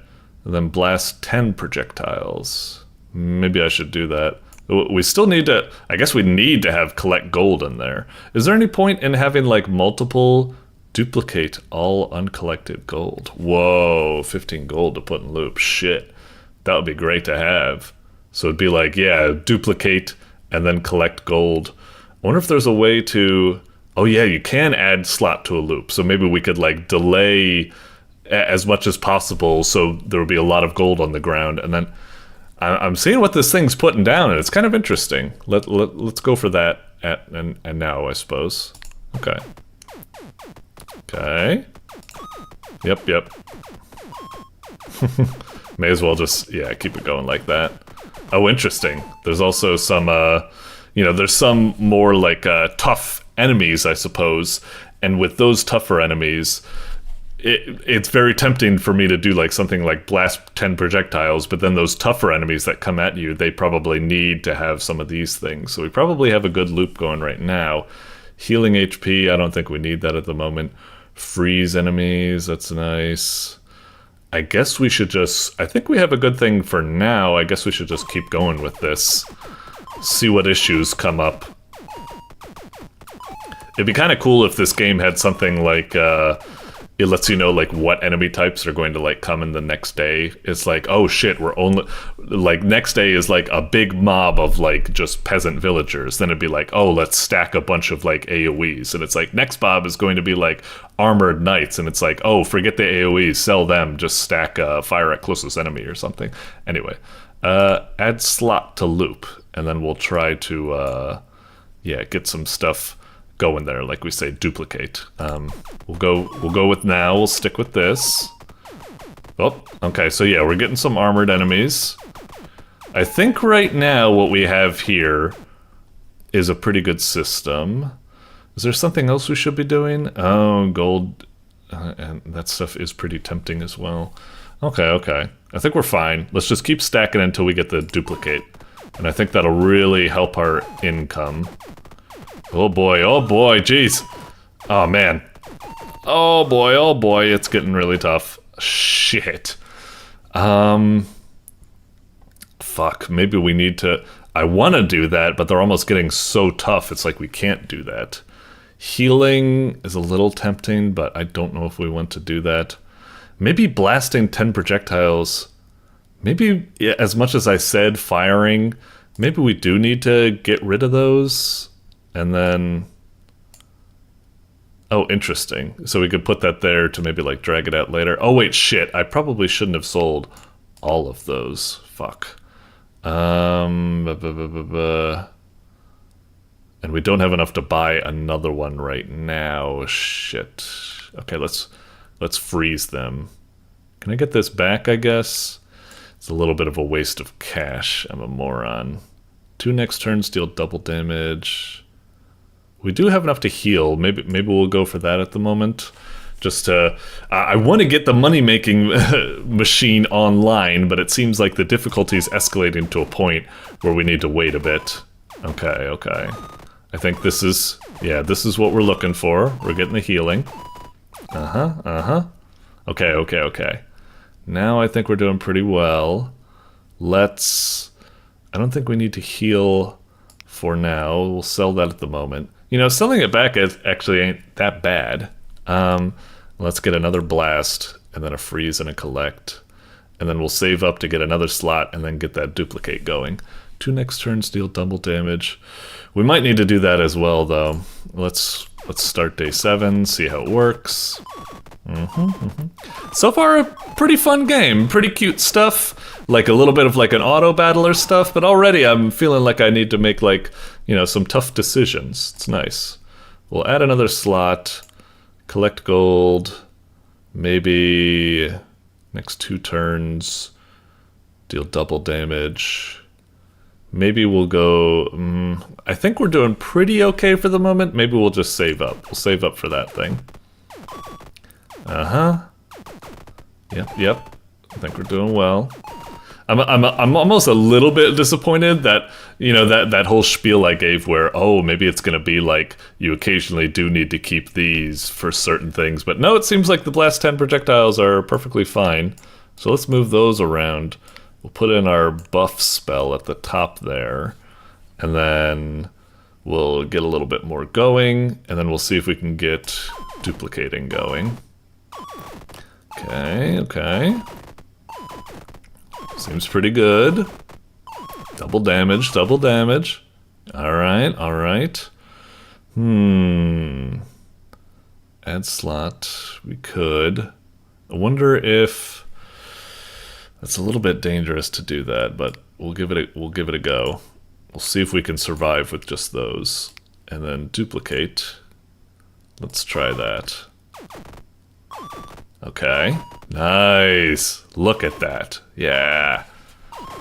And then blast 10 projectiles. Maybe I should do that. We still need to, I guess we need to have collect gold in there. Is there any point in having like multiple duplicate all uncollected gold? Whoa, 15 gold to put in loop. Shit, that would be great to have. So it'd be like, yeah, duplicate and then collect gold. I wonder if there's a way to, oh yeah, you can add slot to a loop. So maybe we could like delay as much as possible so there will be a lot of gold on the ground. And then I'm seeing what this thing's putting down, and it's kind of interesting. Let's go for that and now, I suppose. Okay. Okay. Yep. May as well just, yeah, keep it going like that. Oh, interesting. There's also some, you know, there's some more like tough enemies, I suppose. And with those tougher enemies, it's very tempting for me to do like something like blast 10 projectiles, but then those tougher enemies that come at you, they probably need to have some of these things. So we probably have a good loop going right now. Healing HP, I don't think we need that at the moment. Freeze enemies, that's nice. I guess we should just, I think we have a good thing for now. I guess we should just keep going with this. See what issues come up. It'd be kind of cool if this game had something like, it lets you know like what enemy types are going to like come in the next day. It's like, oh shit, we're only like next day is like a big mob of like just peasant villagers. Then it'd be like, oh, let's stack a bunch of like AoEs. And it's like next mob is going to be like armored knights. And it's like, oh, forget the AoEs, sell them, just stack fire at closest enemy or something. Anyway, add slot to loop, and then we'll try to yeah, get some stuff go in there, like we say, duplicate. We'll go with now. We'll stick with this. Oh, okay. So yeah, we're getting some armored enemies. I think right now what we have here is a pretty good system. Is there something else we should be doing? Oh, gold, and that stuff is pretty tempting as well. Okay. I think we're fine. Let's just keep stacking until we get the duplicate, and I think that'll really help our income. Oh boy, jeez. Oh man. Oh boy, it's getting really tough. Shit. fuck, maybe we need to... I want to do that, but they're almost getting so tough, it's like we can't do that. Healing is a little tempting, but I don't know if we want to do that. Maybe blasting 10 projectiles. Maybe, yeah, as much as I said, firing, maybe we do need to get rid of those. And then... Oh, interesting. So we could put that there to maybe, like, drag it out later. Oh, wait, shit. I probably shouldn't have sold all of those. Fuck. And we don't have enough to buy another one right now. Shit. Okay, let's freeze them. Can I get this back, I guess? It's a little bit of a waste of cash. I'm a moron. 2 next turns deal double damage. We do have enough to heal. Maybe we'll go for that at the moment. Just to... I want to get the money-making machine online, but it seems like the difficulty is escalating to a point where we need to wait a bit. Okay. I think this is... Yeah, this is what we're looking for. We're getting the healing. Okay. Now I think we're doing pretty well. Let's... I don't think we need to heal for now. We'll sell that at the moment. You know, selling it back actually ain't that bad. Let's get another blast, and then a freeze and a collect. And then we'll save up to get another slot, and then get that duplicate going. 2 next turns deal double damage. We might need to do that as well, though. Let's start day 7, see how it works. So far, a pretty fun game. Pretty cute stuff. Like a little bit of like an auto battler stuff, but already I'm feeling like I need to make like, you know, some tough decisions. It's nice. We'll add another slot. Collect gold. Maybe next 2 turns deal double damage. Maybe we'll go... I think we're doing pretty okay for the moment. Maybe we'll just save up. We'll save up for that thing. Yep. I think we're doing well. I'm almost a little bit disappointed that, you know, that whole spiel I gave where, oh, maybe it's going to be like you occasionally do need to keep these for certain things. But no, it seems like the blast 10 projectiles are perfectly fine. So let's move those around. We'll put in our buff spell at the top there. And then we'll get a little bit more going. And then we'll see if we can get duplicating going. Okay. Seems pretty good. Double damage. Alright. Add slot. We could. I wonder if... That's a little bit dangerous to do that, but we'll give it a go. We'll see if we can survive with just those. And then duplicate. Let's try that. Okay. Nice. Look at that. Yeah.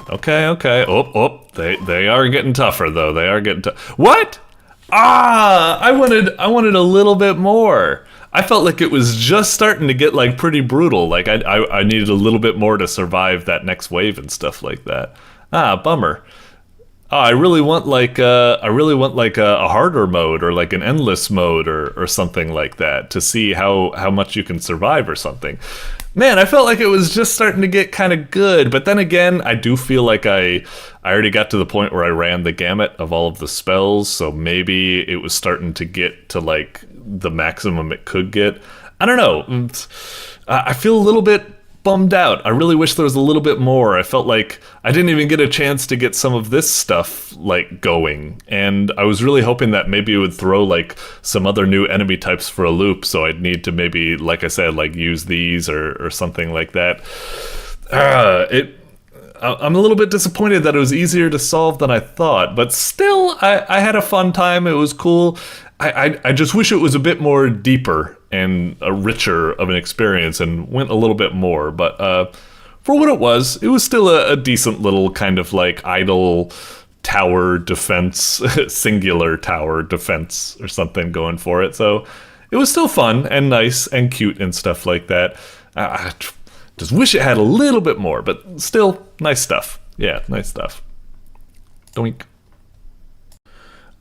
Okay. Oh, they are getting tougher though. They are getting tough. What? I wanted a little bit more. I felt like it was just starting to get like pretty brutal. Like I needed a little bit more to survive that next wave and stuff like that. Bummer. Oh, I really want like a harder mode or like an endless mode or something like that to see how much you can survive or something. Man, I felt like it was just starting to get kind of good, but then again, I do feel like I already got to the point where I ran the gamut of all of the spells, so maybe it was starting to get to like the maximum it could get. I don't know. I feel a little bit bummed out. I really wish there was a little bit more. I felt like I didn't even get a chance to get some of this stuff like going, and I was really hoping that maybe it would throw like some other new enemy types for a loop, so I'd need to maybe, like I said, like use these or something like that. I'm a little bit disappointed that it was easier to solve than I thought, but still, I had a fun time. It was cool. I just wish it was a bit more deeper and richer of an experience and went a little bit more, but for what it was still a decent little kind of like idle tower defense, singular tower defense or something going for it. So it was still fun and nice and cute and stuff like that. I just wish it had a little bit more, but still nice stuff. Yeah, nice stuff. Doink.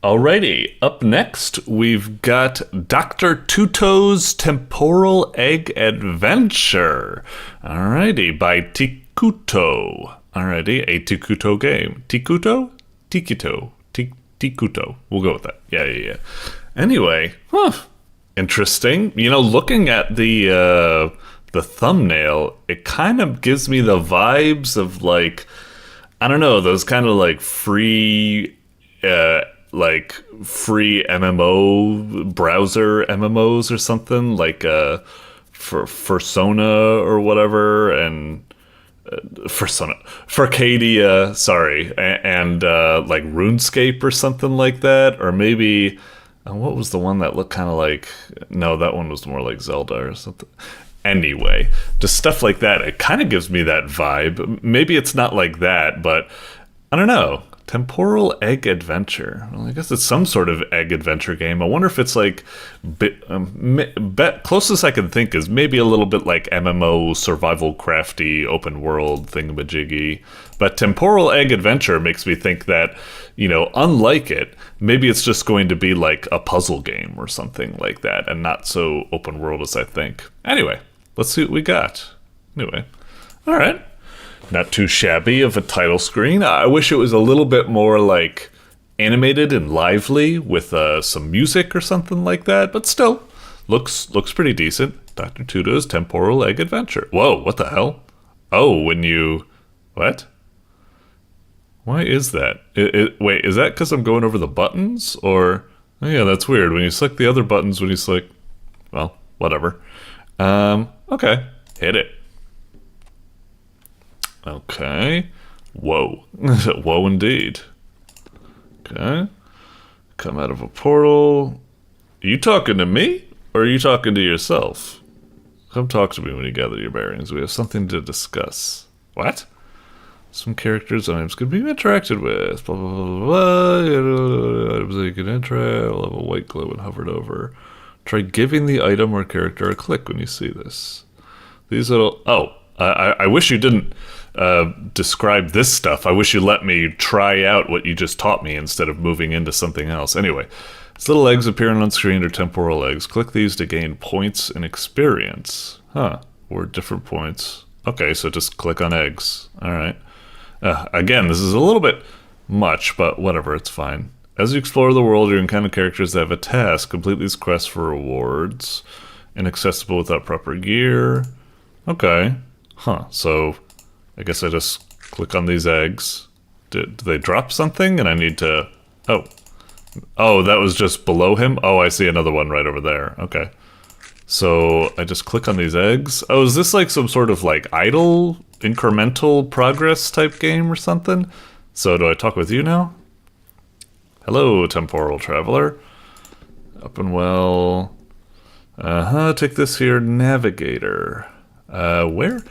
Alrighty, up next we've got Dr. Tuto's Temporal Egg Adventure. Alrighty, by Ticuto. Alrighty, a Ticuto game. Ticuto? Ticuto. Ticuto. We'll go with that. Yeah. Anyway, interesting. You know, looking at the thumbnail, it kind of gives me the vibes of like, I don't know, those kind of like free MMO browser MMOs or something, like for Persona or whatever, and Furcadia, sorry, and like RuneScape or something like that, or maybe what was the one that looked kind of like? No, that one was more like Zelda or something. Anyway, just stuff like that. It kind of gives me that vibe. Maybe it's not like that, but I don't know. Temporal Egg Adventure. Well, I guess it's some sort of egg adventure game. I wonder if it's like closest I can think is maybe a little bit like MMO survival crafty open world thingamajiggy. But Temporal Egg Adventure makes me think that, you know, unlike it, maybe it's just going to be like a puzzle game or something like that, and not so open world as I think. Anyway, let's see what we got. Anyway, all right. Not too shabby of a title screen. I wish it was a little bit more like animated and lively with some music or something like that, but still looks pretty decent. Dr. Tuto's Temporal Egg Adventure. Whoa, what the hell? Oh, when you... What? Why is that? Wait, is that because I'm going over the buttons? Or... Oh yeah, that's weird. When you select the other buttons, when you select... Well, whatever. Okay. Hit it. Okay. Whoa. Whoa indeed. Okay. Come out of a portal. Are you talking to me? Or are you talking to yourself? Come talk to me when you gather your bearings. We have something to discuss. What? Some characters' items could be interacted with. Blah, blah, blah, blah. Items that you can interact will have a white glow when hovered over. Try giving the item or character a click when you see this. These little... Oh. I wish you didn't describe this stuff. I wish you let me try out what you just taught me instead of moving into something else. Anyway, these little eggs appearing on screen are temporal eggs. Click these to gain points and experience. Huh. Or different points. Okay, so just click on eggs. All right. Again, this is a little bit much, but whatever, it's fine. As you explore the world, you encounter characters that have a task. Complete these quests for rewards. Inaccessible without proper gear. Okay. Huh, so I guess I just click on these eggs. Did they drop something and I need to... Oh, that was just below him? Oh, I see another one right over there. Okay. So I just click on these eggs. Oh, is this like some sort of like idle, incremental progress type game or something? So do I talk with you now? Hello, temporal traveler. Up and well. Take this here, navigator. Where?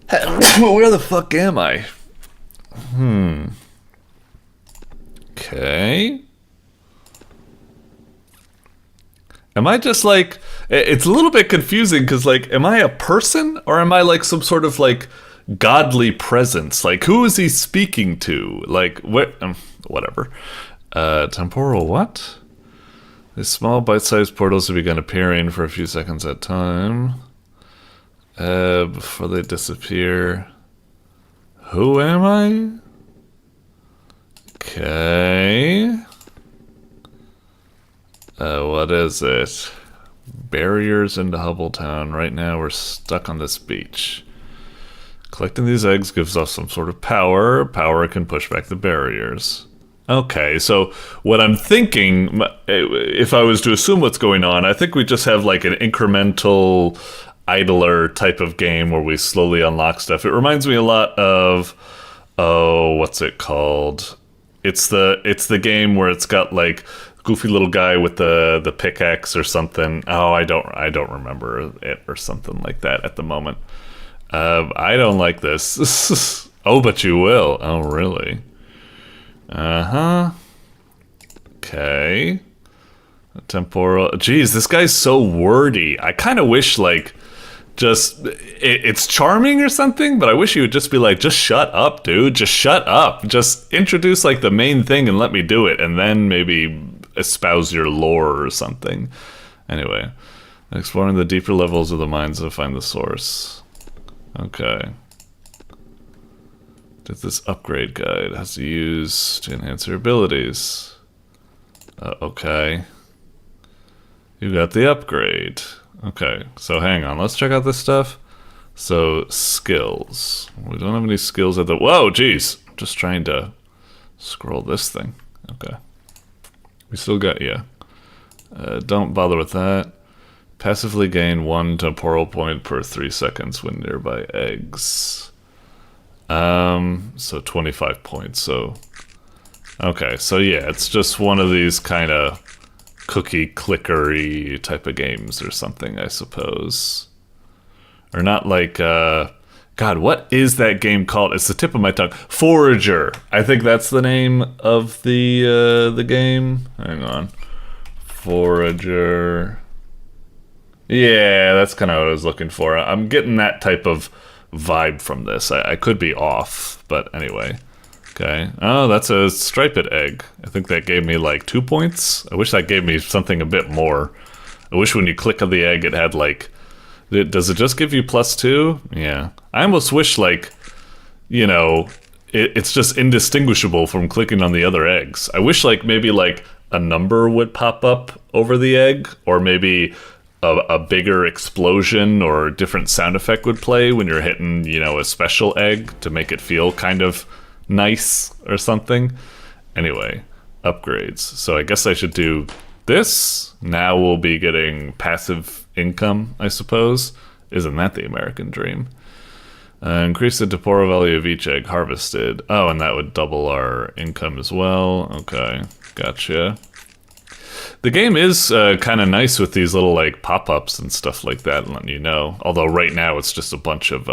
Where the fuck am I? Okay. Am I just like... It's a little bit confusing because, like, am I a person or am I like some sort of like godly presence? Like, who is he speaking to? Like, what? Whatever. Temporal what? These small bite-sized portals have begun appearing for a few seconds at a time. Before they disappear. Who am I? Okay. What is it? Barriers into Hubbletown. Right now we're stuck on this beach. Collecting these eggs gives us some sort of power. Power can push back the barriers. Okay, so what I'm thinking, if I was to assume what's going on, I think we just have like an incremental... idler type of game where we slowly unlock stuff. It reminds me a lot of what's it called? It's the game where it's got like goofy little guy with the pickaxe or something. Oh, I don't remember it or something like that at the moment. I don't like this. Oh, but you will. Oh, really? Okay. Temporal. Geez, this guy's so wordy. I kind of wish like it's charming or something, but I wish you would just be like, just shut up, dude. Just shut up. Just introduce like the main thing and let me do it, and then maybe espouse your lore or something. Anyway, exploring the deeper levels of the mines to find the source. Okay. Does this upgrade guide has to use to enhance your abilities? Okay. You got the upgrade. Okay, so hang on. Let's check out this stuff. So, skills. We don't have any skills at the... Whoa, jeez. I'm just trying to scroll this thing. Okay. We still got... Yeah. Don't bother with that. Passively gain 1 temporal point per 3 seconds when nearby eggs. So 25 points, so... Okay, so yeah, it's just one of these kind of cookie clickery type of games or something, I suppose. Or not like, God, what is that game called? It's the tip of my tongue. Forager. I think that's the name of the game. Hang on. Forager. Yeah, that's kind of what I was looking for. I'm getting that type of vibe from this. I could be off, but anyway. Okay. Oh, that's a striped egg. I think that gave me like 2 points. I wish that gave me something a bit more. I wish when you click on the egg it had like... Does it just give you +2? Yeah. I almost wish like, you know, it's just indistinguishable from clicking on the other eggs. I wish like maybe like a number would pop up over the egg, or maybe a bigger explosion or a different sound effect would play when you're hitting, you know, a special egg to make it feel kind of nice or something. Anyway, upgrades. So I guess I should do this. Now we'll be getting passive income, I suppose. Isn't that the American dream? Increase the temporal value of each egg harvested. Oh, and that would double our income as well. Okay, gotcha. The game is kind of nice with these little like pop-ups and stuff like that, letting you know. Although right now it's just a bunch of,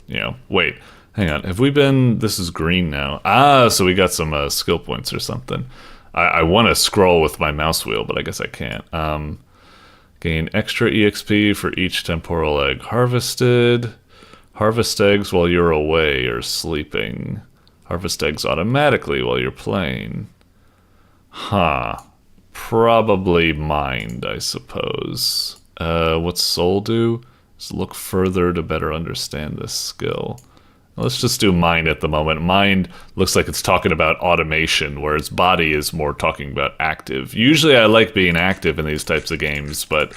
you know, wait, hang on. Have we been, this is green now. Ah, so we got some skill points or something. I want to scroll with my mouse wheel, but I guess I can't. Gain extra EXP for each temporal egg harvested. Harvest eggs while you're away or sleeping. Harvest eggs automatically while you're playing. Huh. Probably mind, I suppose. What's soul do? Just look further to better understand this skill. Let's just do mind at the moment. Mind looks like it's talking about automation, whereas body is more talking about active. Usually I like being active in these types of games, but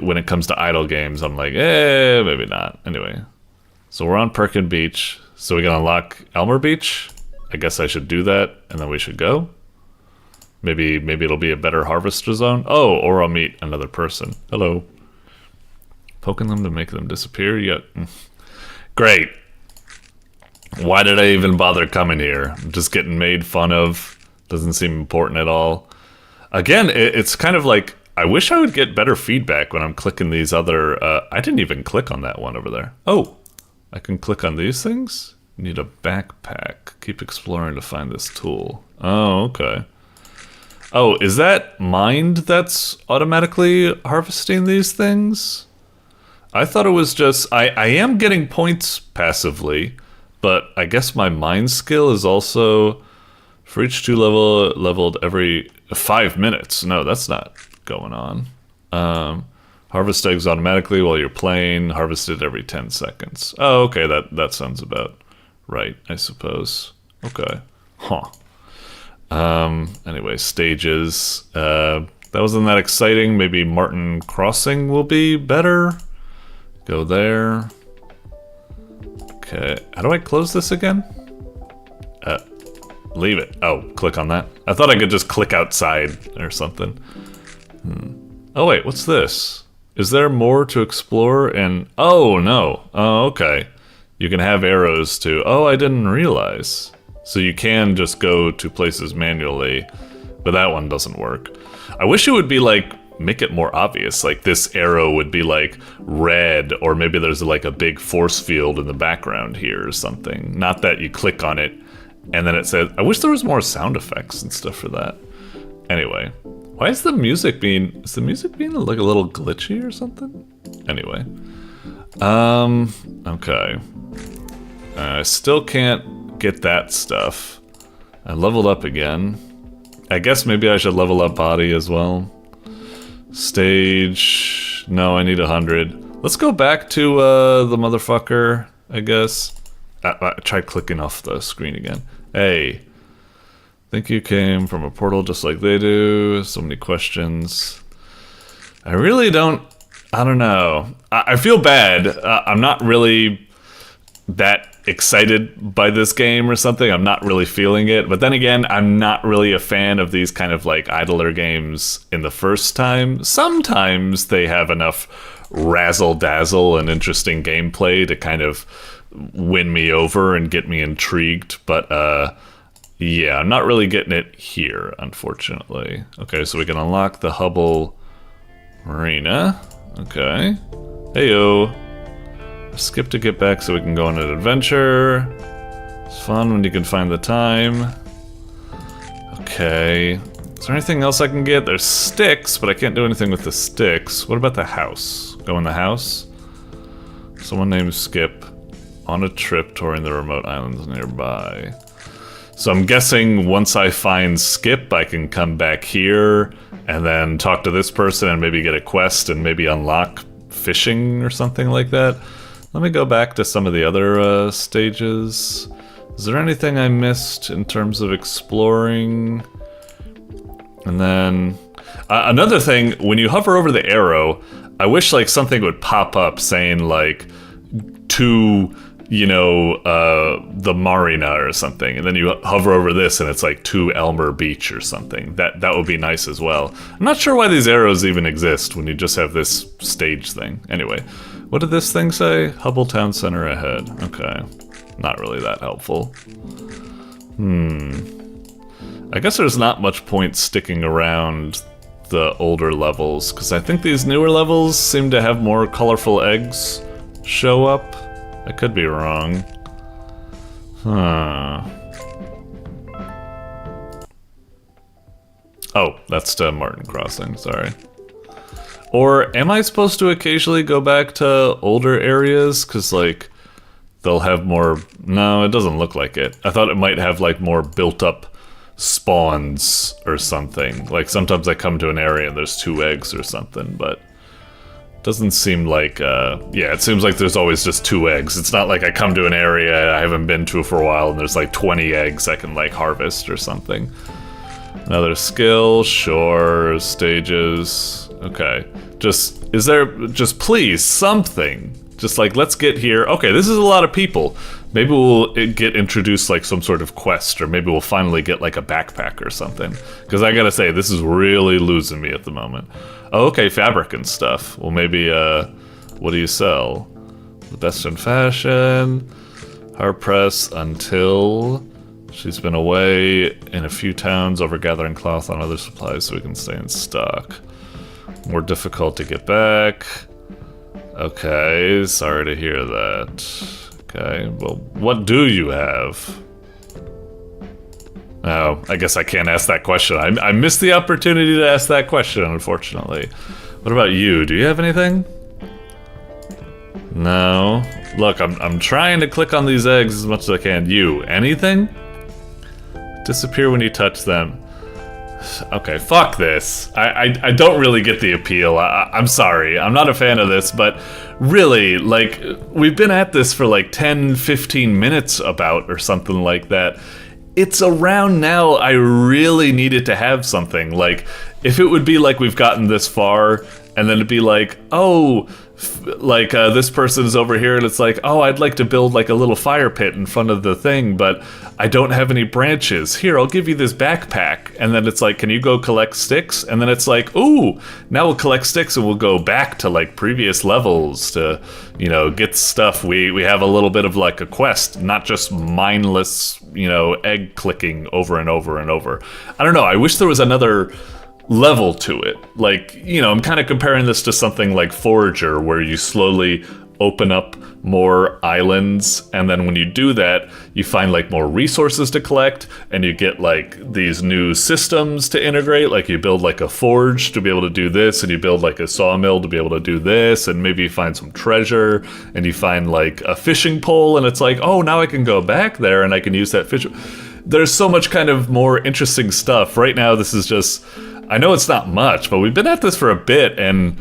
when it comes to idle games, I'm like, maybe not. Anyway, so we're on Perkin Beach. So we can unlock Elmer Beach? I guess I should do that, and then we should go. Maybe it'll be a better harvester zone. Oh, or I'll meet another person. Hello. Poking them to make them disappear? Yeah. Great. Why did I even bother coming here? I'm just getting made fun of. Doesn't seem important at all. Again, it's kind of like, I wish I would get better feedback when I'm clicking these other... I didn't even click on that one over there. Oh, I can click on these things? Need a backpack. Keep exploring to find this tool. Oh, okay. Oh, is that mind that's automatically harvesting these things? I thought it was just... I am getting points passively, but I guess my mind skill is also... For each 2 leveled every 5 minutes. No, that's not going on. Harvest eggs automatically while you're playing. Harvested every 10 seconds. Oh, okay, that sounds about right, I suppose. Okay. Huh. Anyway, stages. That wasn't that exciting. Maybe Martin Crossing will be better. Go there. Okay. How do I close this again? Leave it. Oh, click on that. I thought I could just click outside or something. Oh, wait. What's this? Is there more to explore? And oh, no. Oh, okay. You can have arrows too. Oh, I didn't realize. So you can just go to places manually, but that one doesn't work. I wish it would be like, make it more obvious. Like this arrow would be like red, or maybe there's like a big force field in the background here or something. Not that you click on it and then it says, I wish there was more sound effects and stuff for that. Anyway, why is the music being, like a little glitchy or something? Anyway, okay. I still can't get that stuff. I leveled up again. I guess maybe I should level up body as well. Stage, no, I need 100. Let's go back to the motherfucker, I guess. I tried clicking off the screen again. Hey, think you came from a portal just like they do. So many questions. I really don't. I don't know. I feel bad. I'm not really that excited by this game or something. I'm not really feeling it. But then again, I'm not really a fan of these kind of like idler games in the first time. Sometimes they have enough razzle dazzle and interesting gameplay to kind of win me over and get me intrigued. But yeah, I'm not really getting it here, unfortunately. Okay, so we can unlock the Hubble Marina. Okay. Heyo. Skip to get back so we can go on an adventure. It's fun when you can find the time. Okay. Is there anything else I can get? There's sticks, but I can't do anything with the sticks. What about the house? Go in the house? Someone named Skip on a trip touring the remote islands nearby. So I'm guessing once I find Skip, I can come back here and then talk to this person and maybe get a quest and maybe unlock fishing or something like that. Let me go back to some of the other stages. Is there anything I missed in terms of exploring? And then another thing, when you hover over the arrow, I wish like something would pop up saying like to, you know, the Marina or something, and then you hover over this and it's like to Elmer Beach or something. That would be nice as well. I'm not sure why these arrows even exist when you just have this stage thing. Anyway, what did this thing say? Hubble Town Center ahead. Okay, not really that helpful. I guess there's not much point sticking around the older levels, because I think these newer levels seem to have more colorful eggs show up. I could be wrong. Huh. Oh, that's to Martin Crossing, sorry. Or am I supposed to occasionally go back to older areas? Because, like, they'll have more... No, it doesn't look like it. I thought it might have, like, more built-up spawns or something. Like, sometimes I come to an area and there's 2 eggs or something, but... Doesn't seem like, yeah, it seems like there's always just 2 eggs. It's not like I come to an area I haven't been to for a while and there's like 20 eggs I can like harvest or something. Another skill, sure, stages, okay. Is there, please, something. Just like, let's get here. Okay, this is a lot of people. Maybe we'll get introduced like some sort of quest, or maybe we'll finally get like a backpack or something. Because I gotta say, this is really losing me at the moment. Oh, okay, fabric and stuff. Well, maybe, what do you sell? The best in fashion. Hard press until she's been away in a few towns over gathering cloth on other supplies so we can stay in stock. More difficult to get back. Okay, sorry to hear that. Okay, well, what do you have? Oh, I guess I can't ask that question. I missed the opportunity to ask that question, unfortunately. What about you? Do you have anything? No. Look, I'm trying to click on these eggs as much as I can. You, anything? Disappear when you touch them. Okay, fuck this. I don't really get the appeal. I'm sorry. I'm not a fan of this, but really, like, we've been at this for like 10, 15 minutes about or something like that. It's around now I really needed to have something. Like, if it would be like we've gotten this far, and then it'd be like, oh, this person's over here, and it's like, oh, I'd like to build like a little fire pit in front of the thing, but I don't have any branches. Here, I'll give you this backpack. And then it's like, can you go collect sticks? And then it's like, ooh, now we'll collect sticks and we'll go back to like previous levels to, you know, get stuff. We have a little bit of like a quest, not just mindless, you know, egg clicking over and over and over. I don't know, I wish there was another level to it. Like, you know, I'm kind of comparing this to something like Forager, where you slowly open up more islands, and then when you do that, you find like more resources to collect, and you get like these new systems to integrate. Like, you build like a forge to be able to do this, and you build like a sawmill to be able to do this, and maybe you find some treasure, and you find like a fishing pole, and it's like, oh, now I can go back there and I can use that fish. There's so much kind of more interesting stuff. Right now, this is just, I know it's not much, but we've been at this for a bit, and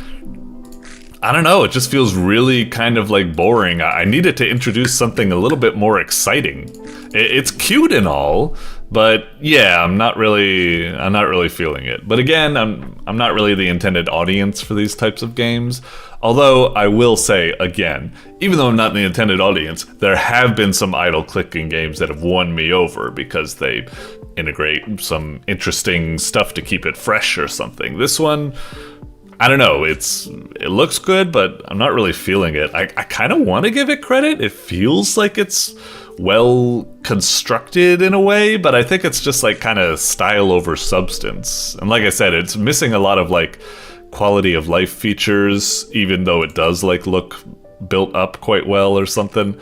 I don't know, it just feels really kind of like boring. I needed to introduce something a little bit more exciting. It's cute and all, but yeah, I'm not really feeling it. But again, I'm not really the intended audience for these types of games. Although I will say again, even though I'm not the intended audience, there have been some idle clicking games that have won me over because they integrate some interesting stuff to keep it fresh or something. This one, I don't know, it looks good, but I'm not really feeling it. I kind of want to give it credit. It feels like it's well constructed in a way, but I think it's just like kind of style over substance. And like I said, it's missing a lot of like quality of life features, even though it does like look built up quite well or something.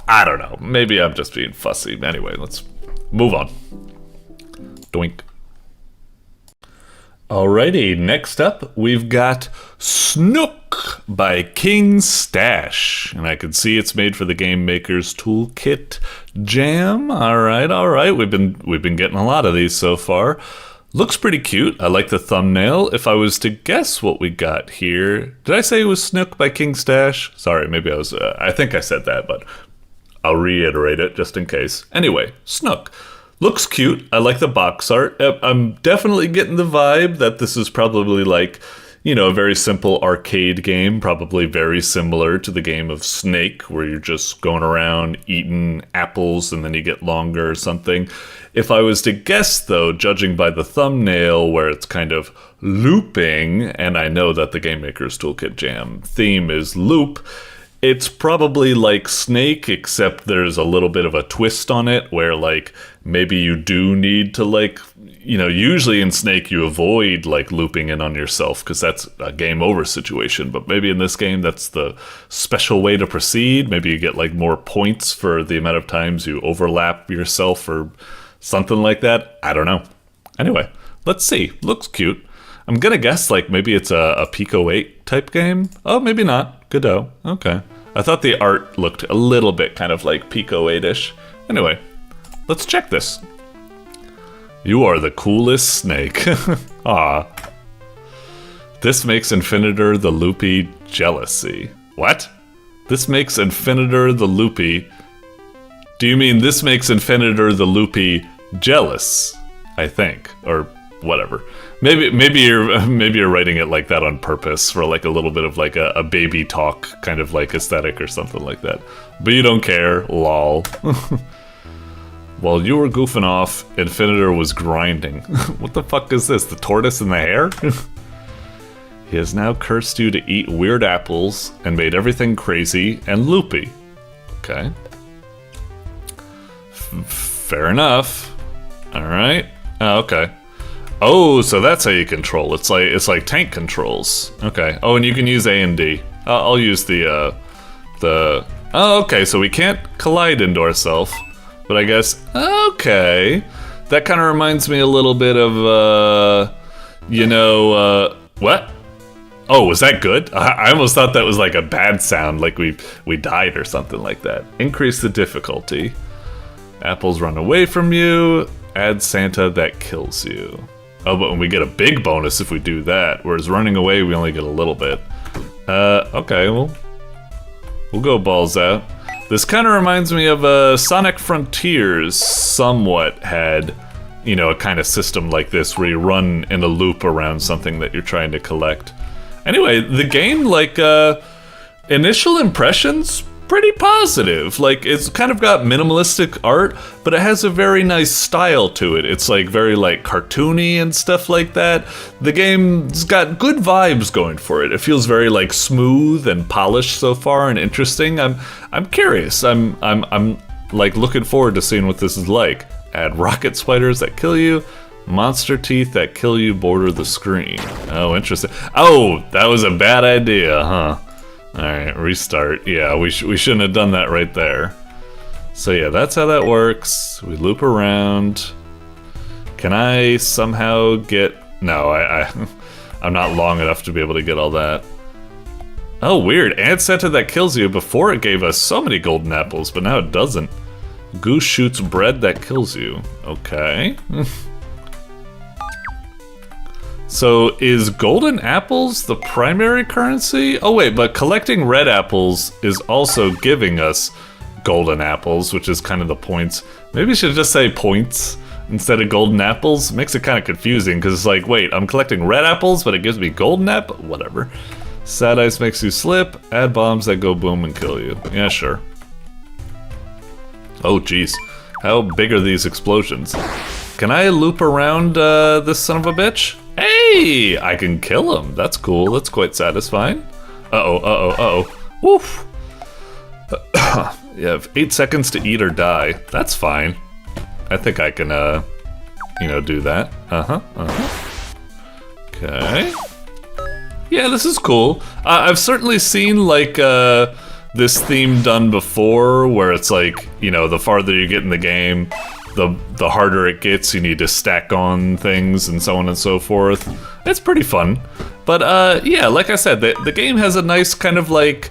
I don't know. Maybe I'm just being fussy. Anyway, let's move on. Doink. Alrighty, next up, we've got Snook by KingStache. And I can see it's made for the Game Maker's Toolkit Jam. Alright, we've been getting a lot of these so far. Looks pretty cute. I like the thumbnail. If I was to guess what we got here, did I say it was Snook by KingStache? Sorry, maybe I was, I think I said that, but I'll reiterate it just in case. Anyway, Snook. Looks cute. I like the box art. I'm definitely getting the vibe that this is probably like, you know, a very simple arcade game, probably very similar to the game of Snake, where you're just going around eating apples and then you get longer or something. If I was to guess, though, judging by the thumbnail where it's kind of looping, and I know that the Game Maker's Toolkit Jam theme is loop, it's probably like Snake, except there's a little bit of a twist on it where like maybe you do need to like, you know, usually in Snake you avoid like looping in on yourself because that's a game over situation. But maybe in this game that's the special way to proceed. Maybe you get like more points for the amount of times you overlap yourself or something like that. I don't know. Anyway, let's see. Looks cute. I'm gonna guess like maybe it's a Pico 8 type game. Oh, maybe not. Godot. Okay. I thought the art looked a little bit kind of like Pico 8-ish. Anyway, let's check this. You are the coolest snake. Aw. This makes Infinitor the Loopy jealousy. What? This makes Infinitor the Loopy... Do you mean this makes Infinitor the Loopy jealous? I think. Or whatever. Maybe you're writing it like that on purpose for like a little bit of like a baby talk kind of like aesthetic or something like that. But you don't care, lol. While you were goofing off, Infinitor was grinding. What the fuck is this? The tortoise and the hare? He has now cursed you to eat weird apples and made everything crazy and loopy. Okay. Fair enough. All right. Oh, okay. Oh, so that's how you control. It's like tank controls. Okay. Oh, and you can use A and D. I'll use the. Oh, okay. So we can't collide into ourselves, but I guess okay. That kind of reminds me a little bit of what? Oh, was that good? I almost thought that was like a bad sound, like we died or something like that. Increase the difficulty. Apples run away from you. Add Santa that kills you. Oh, but we get a big bonus if we do that, whereas running away we only get a little bit. Okay, well, we'll go balls out. This kind of reminds me of Sonic Frontiers somewhat had, you know, a kind of system like this where you run in a loop around something that you're trying to collect. Anyway, the game, like, initial impressions, pretty positive. Like, it's kind of got minimalistic art, but it has a very nice style to it. It's like very like cartoony and stuff like that. The game's got good vibes going for it. It feels very like smooth and polished so far and interesting. I'm curious. I'm like looking forward to seeing what this is like. Add rocket spiders that kill you. Monster teeth that kill you border the screen. Oh, interesting. Oh, that was a bad idea, huh? Alright, restart. Yeah, we shouldn't have done that right there. So yeah, that's how that works. We loop around. Can I somehow get... No, I'm not long enough to be able to get all that. Oh, weird. Ant Santa that kills you. Before it gave us so many golden apples, but now it doesn't. Goose shoots bread that kills you. Okay. So is golden apples the primary currency? Oh wait, but collecting red apples is also giving us golden apples, which is kind of the points. Maybe we should just say points instead of golden apples. Makes it kind of confusing because it's like, wait, I'm collecting red apples, but it gives me golden apple? Whatever. Sad ice makes you slip. Add bombs that go boom and kill you. Yeah, sure. Oh, jeez. How big are these explosions? Can I loop around this son of a bitch? Hey! I can kill him. That's cool. That's quite satisfying. Uh-oh, uh-oh, uh-oh. Woof! You have 8 seconds to eat or die. That's fine. I think I can, you know, do that. Okay. Yeah, this is cool. I've certainly seen, like, this theme done before, where it's like, you know, the farther you get in the game, the harder it gets. You need to stack on things and so on and so forth. It's pretty fun. But yeah, like I said, the game has a nice kind of like,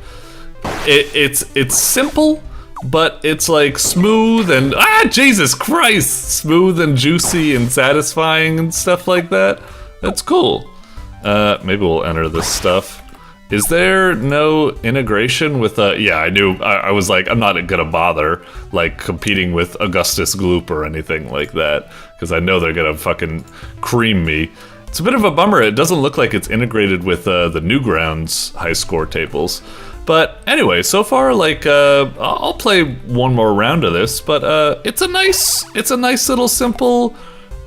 it's simple, but it's like smooth and, Jesus Christ, smooth and juicy and satisfying and stuff like that. That's cool. Maybe we'll enter this stuff. Is there no integration with, yeah, I was like, I'm not gonna bother, like, competing with Augustus Gloop or anything like that, because I know they're gonna fucking cream me. It's a bit of a bummer, it doesn't look like it's integrated with, the Newgrounds high score tables. But anyway, so far, like, I'll play one more round of this, but, it's a nice little simple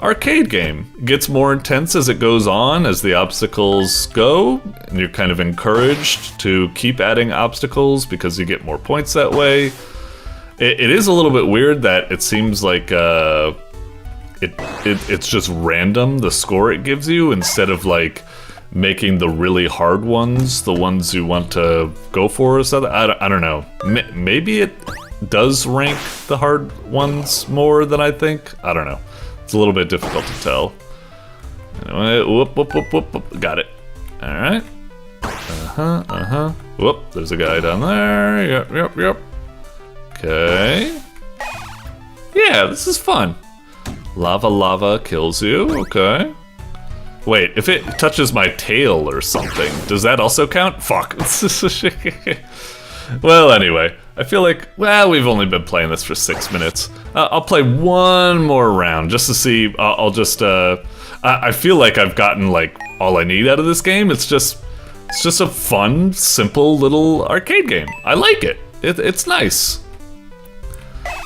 arcade game. It gets more intense as it goes on, as the obstacles go, and you're kind of encouraged to keep adding obstacles because you get more points that way. It is a little bit weird that it seems like it's just random, the score it gives you, instead of like making the really hard ones the ones you want to go for or something. I don't know. Maybe it does rank the hard ones more than I think. I don't know. It's a little bit difficult to tell. Anyway, whoop, whoop, whoop, whoop, whoop. Got it. Alright. Whoop, there's a guy down there. Yep. Okay. Yeah, this is fun. Lava kills you. Okay. Wait, if it touches my tail or something, does that also count? Fuck. Well, anyway, I feel like, well, we've only been playing this for 6 minutes. I'll play one more round just to see. I'll just, I feel like I've gotten like all I need out of this game. It's just a fun, simple little arcade game. I like it. It's nice.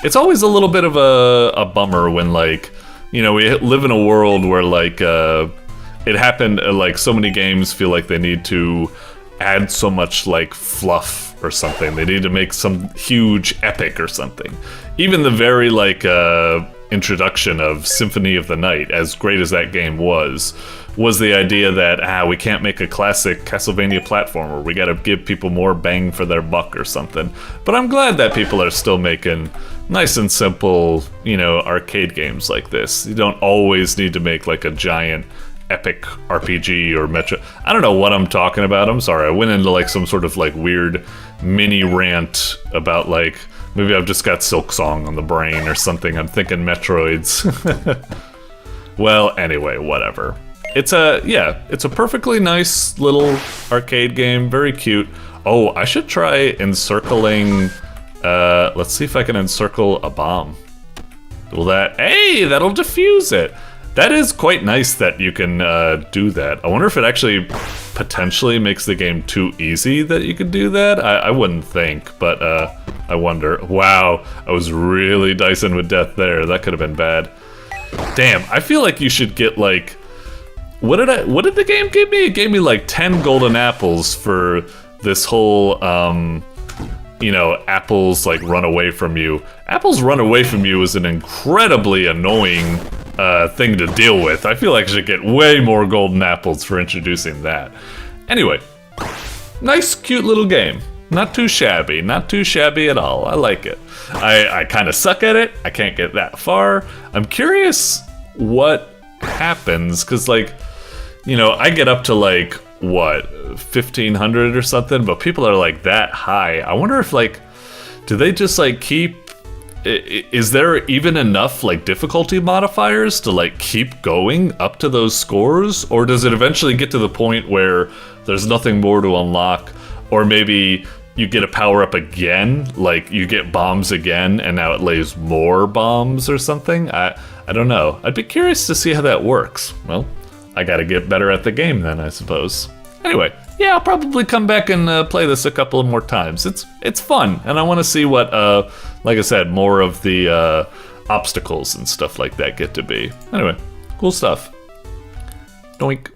It's always a little bit of a bummer when, like, you know, we live in a world where like it happened, like so many games feel like they need to add so much like fluff or something. They need to make some huge epic or something. Even the very like introduction of Symphony of the Night, as great as that game was the idea that we can't make a classic Castlevania platformer. We gotta give people more bang for their buck or something. But I'm glad that people are still making nice and simple, you know, arcade games like this. You don't always need to make like a giant epic RPG or Metro. I don't know what I'm talking about. I'm sorry. I went into like some sort of like weird mini rant about like, maybe I've just got Silk Song on the brain or something. I'm thinking Metroids. Well, anyway, whatever. It's a perfectly nice little arcade game. Very cute. Oh, I should try encircling, let's see if I can encircle a bomb. Will that, hey, that'll defuse it. That is quite nice that you can do that. I wonder if it actually potentially makes the game too easy that you could do that. I wouldn't think, but I wonder. Wow, I was really dicing with death there. That could have been bad. Damn, I feel like you should get like, what did the game give me? It gave me like 10 golden apples for this whole, you know, apples like run away from you. Apples run away from you is an incredibly annoying thing to deal with. I feel like I should get way more golden apples for introducing that. Anyway, nice, cute little game. Not too shabby. Not too shabby at all. I like it. I kind of suck at it. I can't get that far. I'm curious what happens, because, like, you know, I get up to, like, what, 1,500 or something, but people are, like, that high. I wonder if, like, do they just, like, keep is there even enough like difficulty modifiers to like keep going up to those scores, or does it eventually get to the point where there's nothing more to unlock, or maybe you get a power up again, like you get bombs again and now it lays more bombs or something? I don't know. I'd be curious to see how that works. Well, I gotta get better at the game then, I suppose. Anyway, yeah, I'll probably come back and play this a couple of more times. It's fun, and I want to see what, like I said, more of the obstacles and stuff like that get to be. Anyway, cool stuff. Doink.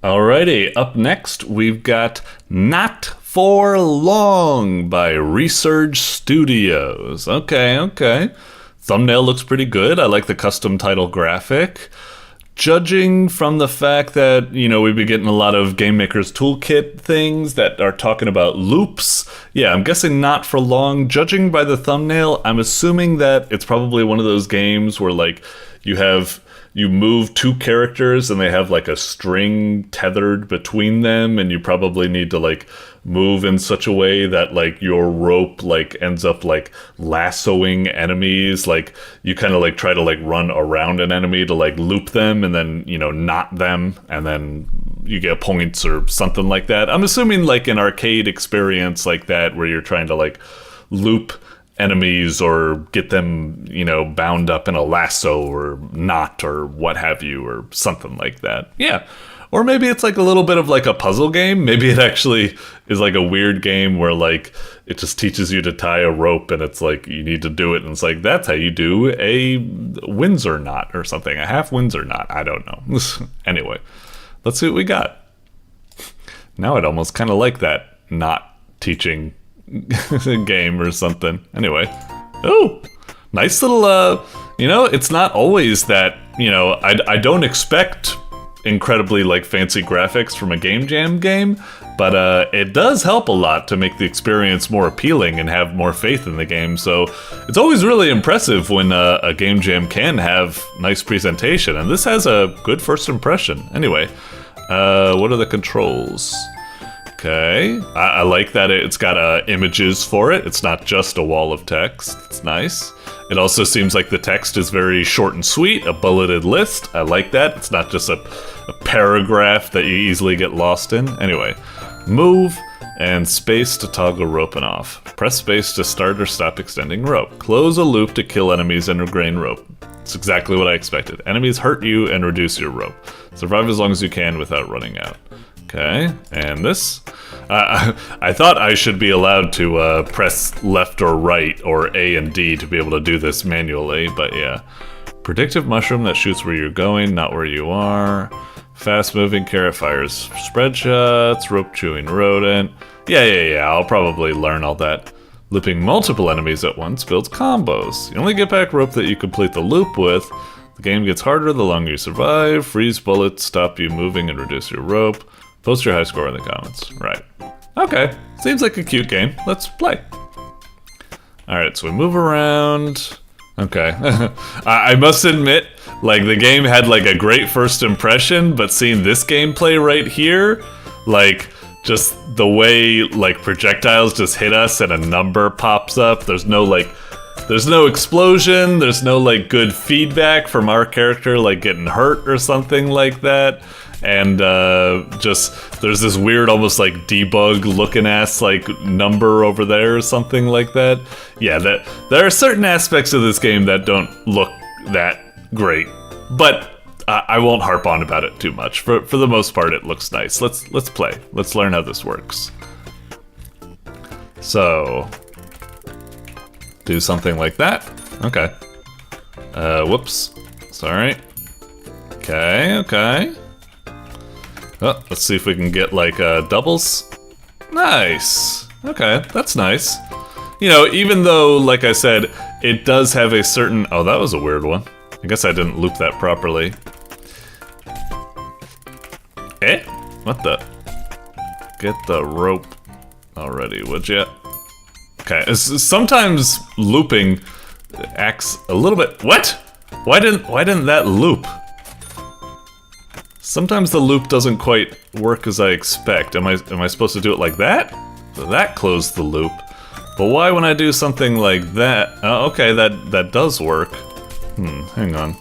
Alrighty, up next we've got Not For Long by resurgestudios. Okay. Thumbnail looks pretty good. I like the custom title graphic. Judging from the fact that, you know, we've been getting a lot of Game Maker's Toolkit things that are talking about loops, yeah, I'm guessing Not For Long. Judging by the thumbnail, I'm assuming that it's probably one of those games where, like, you move two characters and they have, like, a string tethered between them, and you probably need to, like, move in such a way that, like, your rope, like, ends up, like, lassoing enemies. Like, you kind of, like, try to, like, run around an enemy to, like, loop them and then, you know, knot them, and then you get points or something like that. I'm assuming, like, an arcade experience like that where you're trying to, like, loop enemies or get them, you know, bound up in a lasso or knot or what have you, or something like that. Yeah. Or maybe it's like a little bit of like a puzzle game. Maybe it actually is like a weird game where like it just teaches you to tie a rope and it's like you need to do it, and it's like that's how you do a Windsor knot or something, a half Windsor knot. I don't know. Anyway, let's see what we got. Now I'd almost kind of like that knot teaching game or something. Anyway, oh, nice little you know, it's not always that, you know, I don't expect incredibly like fancy graphics from a Game Jam game, but it does help a lot to make the experience more appealing and have more faith in the game. So it's always really impressive when a Game Jam can have nice presentation, and this has a good first impression. Anyway, what are the controls? Okay, I like that it's got images for it. It's not just a wall of text. It's nice. It also seems like the text is very short and sweet, a bulleted list. I like that. It's not just a paragraph that you easily get lost in. Anyway, move and space to toggle rope and off. Press space to start or stop extending rope. Close a loop to kill enemies and regain rope. It's exactly what I expected. Enemies hurt you and reduce your rope. Survive as long as you can without running out. Okay, and this? I thought I should be allowed to press left or right or A and D to be able to do this manually, but yeah. Predictive mushroom that shoots where you're going, not where you are. Fast moving carrot fires spread shots, rope chewing rodent. Yeah, I'll probably learn all that. Looping multiple enemies at once builds combos. You only get back rope that you complete the loop with. The game gets harder the longer you survive. Freeze bullets stop you moving and reduce your rope. Post your high score in the comments. Right. Okay. Seems like a cute game. Let's play. Alright, so we move around. Okay. I must admit, like, the game had, like, a great first impression, but seeing this gameplay right here, like, just the way, like, projectiles just hit us and a number pops up. There's no explosion. There's no, like, good feedback from our character, like, getting hurt or something like that. And just there's this weird almost like debug looking ass like number over there or something like that. Yeah, there are certain aspects of this game that don't look that great, but I won't harp on about it too much. For the most part, it looks nice. Let's play. Let's learn how this works. So do something like that. Okay. Whoops. Sorry. Okay. Oh, let's see if we can get, like, doubles. Nice! Okay, that's nice. You know, even though, like I said, it does have a certain... Oh, that was a weird one. I guess I didn't loop that properly. Eh? What the... Get the rope already, would ya? Okay, sometimes looping acts a little bit... What? Why didn't that loop? Sometimes the loop doesn't quite work as I expect. Am I supposed to do it like that? So that closed the loop. But why when I do something like that? Okay, that does work. Hang on.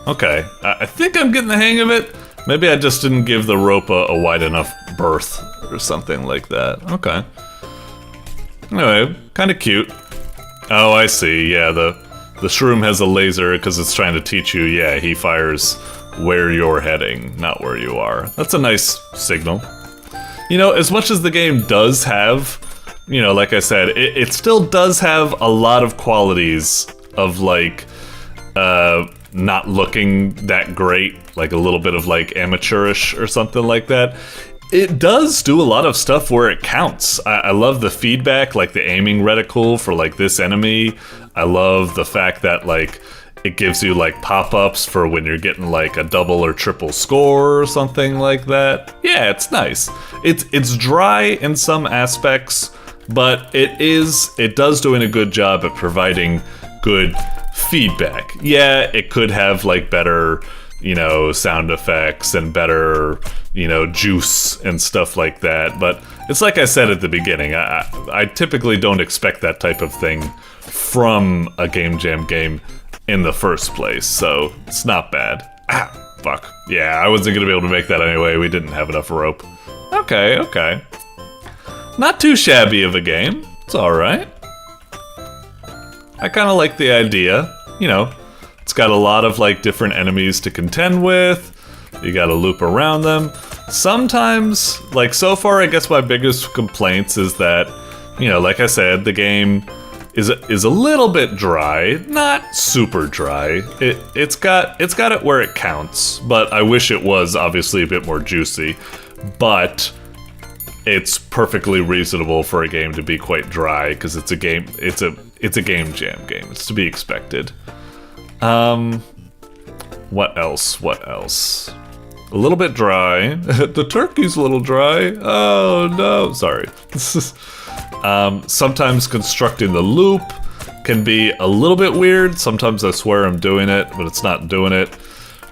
Okay, I think I'm getting the hang of it. Maybe I just didn't give the rope a wide enough berth or something like that. Okay. Anyway, kind of cute. Oh, I see. Yeah, the shroom has a laser because it's trying to teach you, yeah, he fires where you're heading, not where you are. That's a nice signal. You know, as much as the game does have, you know, like I said, it still does have a lot of qualities of, like, not looking that great, like a little bit of, like, amateurish or something like that. It does do a lot of stuff where it counts. I love the feedback, like the aiming reticle for, like, this enemy. I love the fact that, like, it gives you, like, pop-ups for when you're getting, like, a double or triple score or something like that. Yeah, it's nice. It's dry in some aspects, but it does doing a good job at providing good feedback. Yeah, it could have, like, better, you know, sound effects and better, you know, juice and stuff like that, but it's like I said at the beginning, I typically don't expect that type of thing from a Game Jam game in the first place, so it's not bad. Ah, fuck. Yeah, I wasn't gonna be able to make that anyway, we didn't have enough rope. Okay. Not too shabby of a game, it's alright. I kinda like the idea, you know, it's got a lot of, like, different enemies to contend with, you gotta loop around them. Sometimes, like, so far I guess my biggest complaints is that, you know, like I said, the game is a little bit dry, not super dry. It's got it where it counts, but I wish it was obviously a bit more juicy. But it's perfectly reasonable for a game to be quite dry because it's a game. It's a Game Jam game. It's to be expected. What else? A little bit dry. The turkey's a little dry. Oh no, sorry. Sometimes constructing the loop can be a little bit weird. Sometimes I swear I'm doing it, but it's not doing it.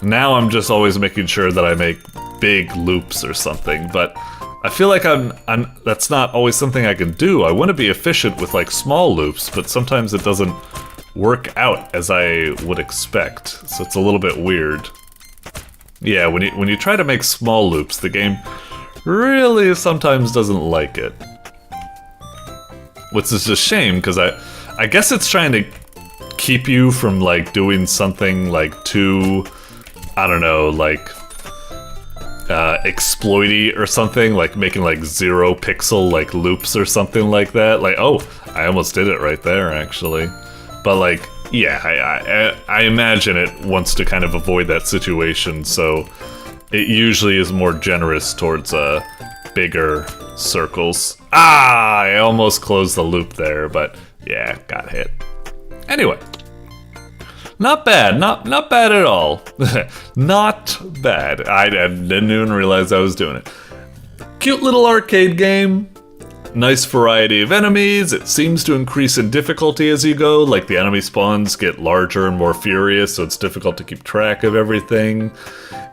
Now I'm just always making sure that I make big loops or something, but I feel like that's not always something I can do. I want to be efficient with, like, small loops, but sometimes it doesn't work out as I would expect, so it's a little bit weird. Yeah, when you try to make small loops, the game really sometimes doesn't like it. Which is a shame, because I guess it's trying to keep you from, like, doing something, like, too, I don't know, like, exploity or something, like making, like, 0 pixel, like, loops or something like that. Like, oh, I almost did it right there, actually. But, like, yeah, I imagine it wants to kind of avoid that situation, so it usually is more generous towards bigger circles. Ah, I almost closed the loop there, but yeah, got hit. Anyway, not bad, not bad at all. Not bad. I didn't even realize I was doing it. Cute little arcade game. Nice variety of enemies. It seems to increase in difficulty as you go, like the enemy spawns get larger and more furious, so it's difficult to keep track of everything.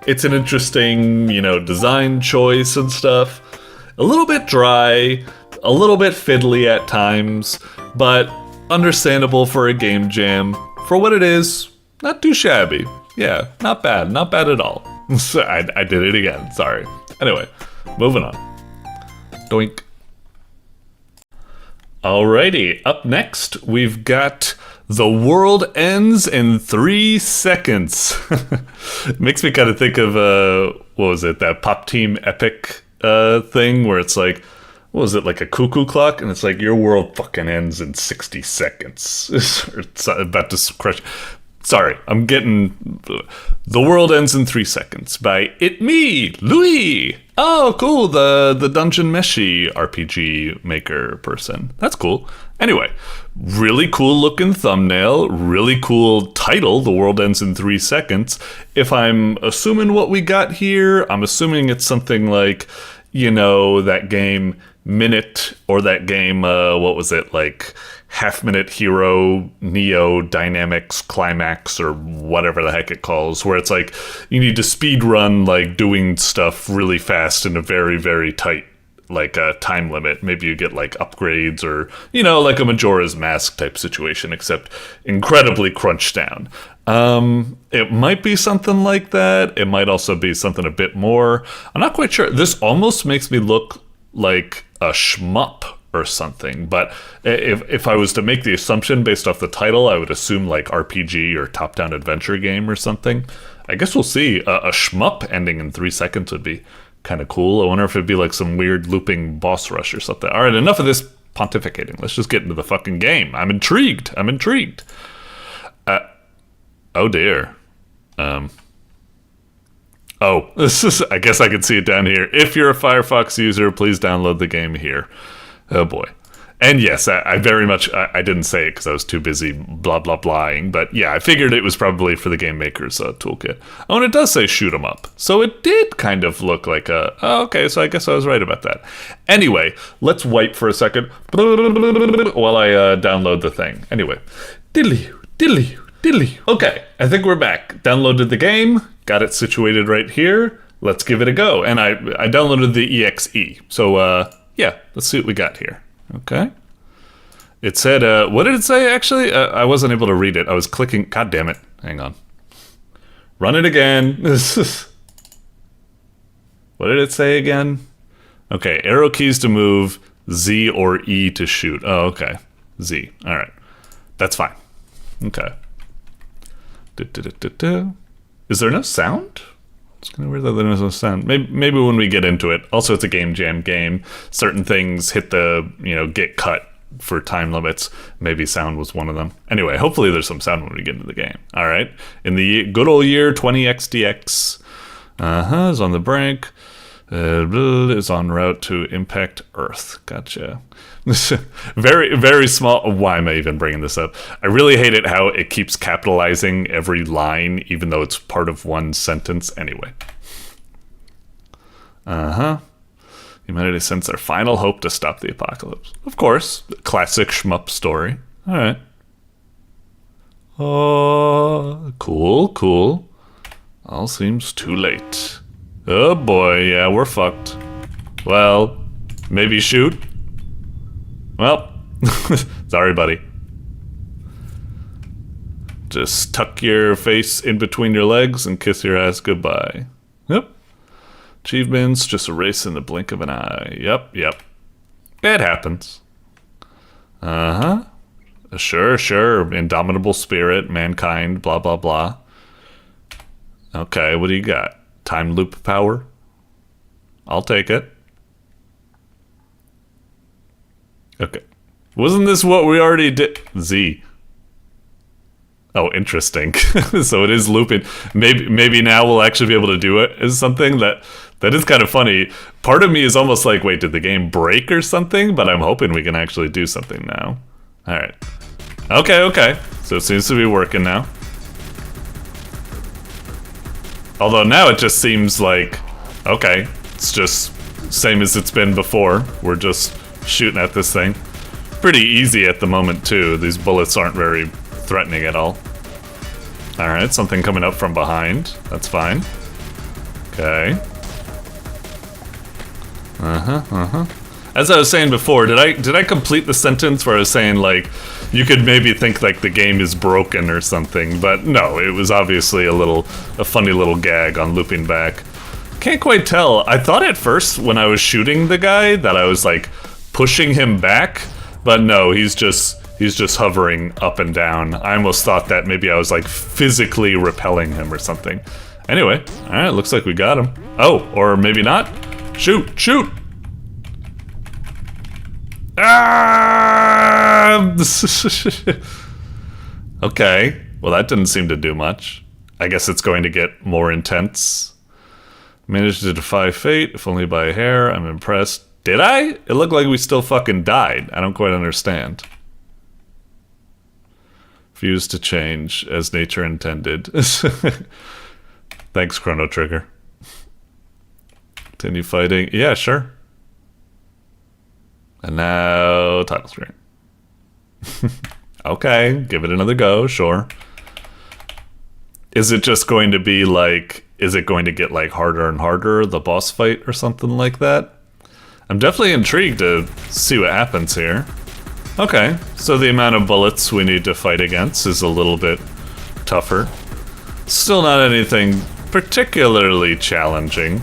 It's an interesting, you know, design choice and stuff. A little bit dry, a little bit fiddly at times, but understandable for a game jam. For what it is, not too shabby. Yeah, not bad at all. I did it again, sorry. Anyway, moving on. Doink. Alrighty, up next, we've got The World Ends in 3 Seconds. Makes me kind of think of, what was it, that Pop Team Epic thing, where it's like, what was it, like a cuckoo clock? And it's like, your world fucking ends in 60 seconds. It's about to crush. Sorry, I'm getting... The World Ends in 3 Seconds by It-me-Lui. Oh, cool, the Dungeon Meshi RPG maker person. That's cool. Anyway, really cool looking thumbnail, really cool title, The World Ends in 3 Seconds. If I'm assuming what we got here, I'm assuming it's something like, you know, that game Minute, or that game, what was it, like Half Minute Hero, Neo Dynamics Climax, or whatever the heck it calls, where it's like you need to speed run, like doing stuff really fast in a very, very tight like a time limit. Maybe you get like upgrades or, you know, like a Majora's Mask type situation, except incredibly crunched down. It might be something like that. It might also be something a bit more. I'm not quite sure. This almost makes me look like a shmup or something, but if I was to make the assumption based off the title, I would assume like RPG or top-down adventure game or something. I guess we'll see. A shmup ending in 3 seconds would be kind of cool. I wonder if it'd be like some weird looping boss rush or something. All right, enough of this pontificating. Let's just get into the fucking game. I'm intrigued. Oh dear. Oh, this is, I guess I can see it down here. If you're a Firefox user, please download the game here. Oh boy. And yes, I very much, I didn't say it because I was too busy blah blah blahing, but yeah, I figured it was probably for the Game Maker's toolkit. Oh, and it does say shoot 'em up. So it did kind of look like a, oh, okay, so I guess I was right about that. Anyway, let's wipe for a second while I download the thing. Anyway, diddly. Okay, I think we're back. Downloaded the game, got it situated right here. Let's give it a go. And I downloaded the EXE. So, yeah, let's see what we got here. Okay. It said, what did it say, actually? I wasn't able to read it. I was clicking. God damn it. Hang on. Run it again. What did it say again? Okay, arrow keys to move, Z or E to shoot. Oh, okay. Z. All right. That's fine. Okay. Is there no sound? It's kind of weird that there's no sound. Maybe when we get into it. Also, it's a game jam game. Certain things hit the, get cut for time limits. Maybe sound was one of them. Anyway, hopefully there's some sound when we get into the game. All right. In the good old year 20XDX, is on the brink. Is en route to impact Earth. Gotcha. Very, very small. Why am I even bringing this up? I really hate it how it keeps capitalizing every line, even though it's part of one sentence. Anyway. Humanity sends their final hope to stop the apocalypse. Of course. Classic shmup story. All right. Oh, cool. All seems too late. Oh boy, yeah, we're fucked. Well, maybe shoot? Well, sorry, buddy. Just tuck your face in between your legs and kiss your ass goodbye. Yep. Achievements, just a race in the blink of an eye. Yep. It happens. Sure. Indomitable spirit, mankind, blah, blah, blah. Okay, what do you got? Time loop power? I'll take it. Okay. Wasn't this what we already did? Z. Oh, interesting. So it is looping. Maybe now we'll actually be able to do it as something that is kind of funny. Part of me is almost like, wait, did the game break or something? But I'm hoping we can actually do something now. All right. Okay. So it seems to be working now. Although now it just seems like, okay, it's just same as it's been before. We're just shooting at this thing. Pretty easy at the moment, too. These bullets aren't very threatening at all. Alright, something coming up from behind. That's fine. Okay. As I was saying before, did I complete the sentence where I was saying, like, you could maybe think, like, the game is broken or something, but no, it was obviously a funny little gag on looping back. Can't quite tell. I thought at first when I was shooting the guy that I was, like, pushing him back, but no, he's just hovering up and down. I almost thought that maybe I was, like, physically repelling him or something. Anyway, alright, looks like we got him. Oh, or maybe not. Shoot! Ah! Okay, well that didn't seem to do much. I guess it's going to get more intense. Managed to defy fate, if only by a hair. I'm impressed. Did I? It looked like we still fucking died. I don't quite understand. Fuse to change, as nature intended. Thanks, Chrono Trigger. Continue fighting. Yeah, sure. And now, title screen. Okay, give it another go, sure. Is it just going to be like, is it going to get like harder and harder, the boss fight or something like that? I'm definitely intrigued to see what happens here. Okay, so the amount of bullets we need to fight against is a little bit tougher. Still not anything particularly challenging.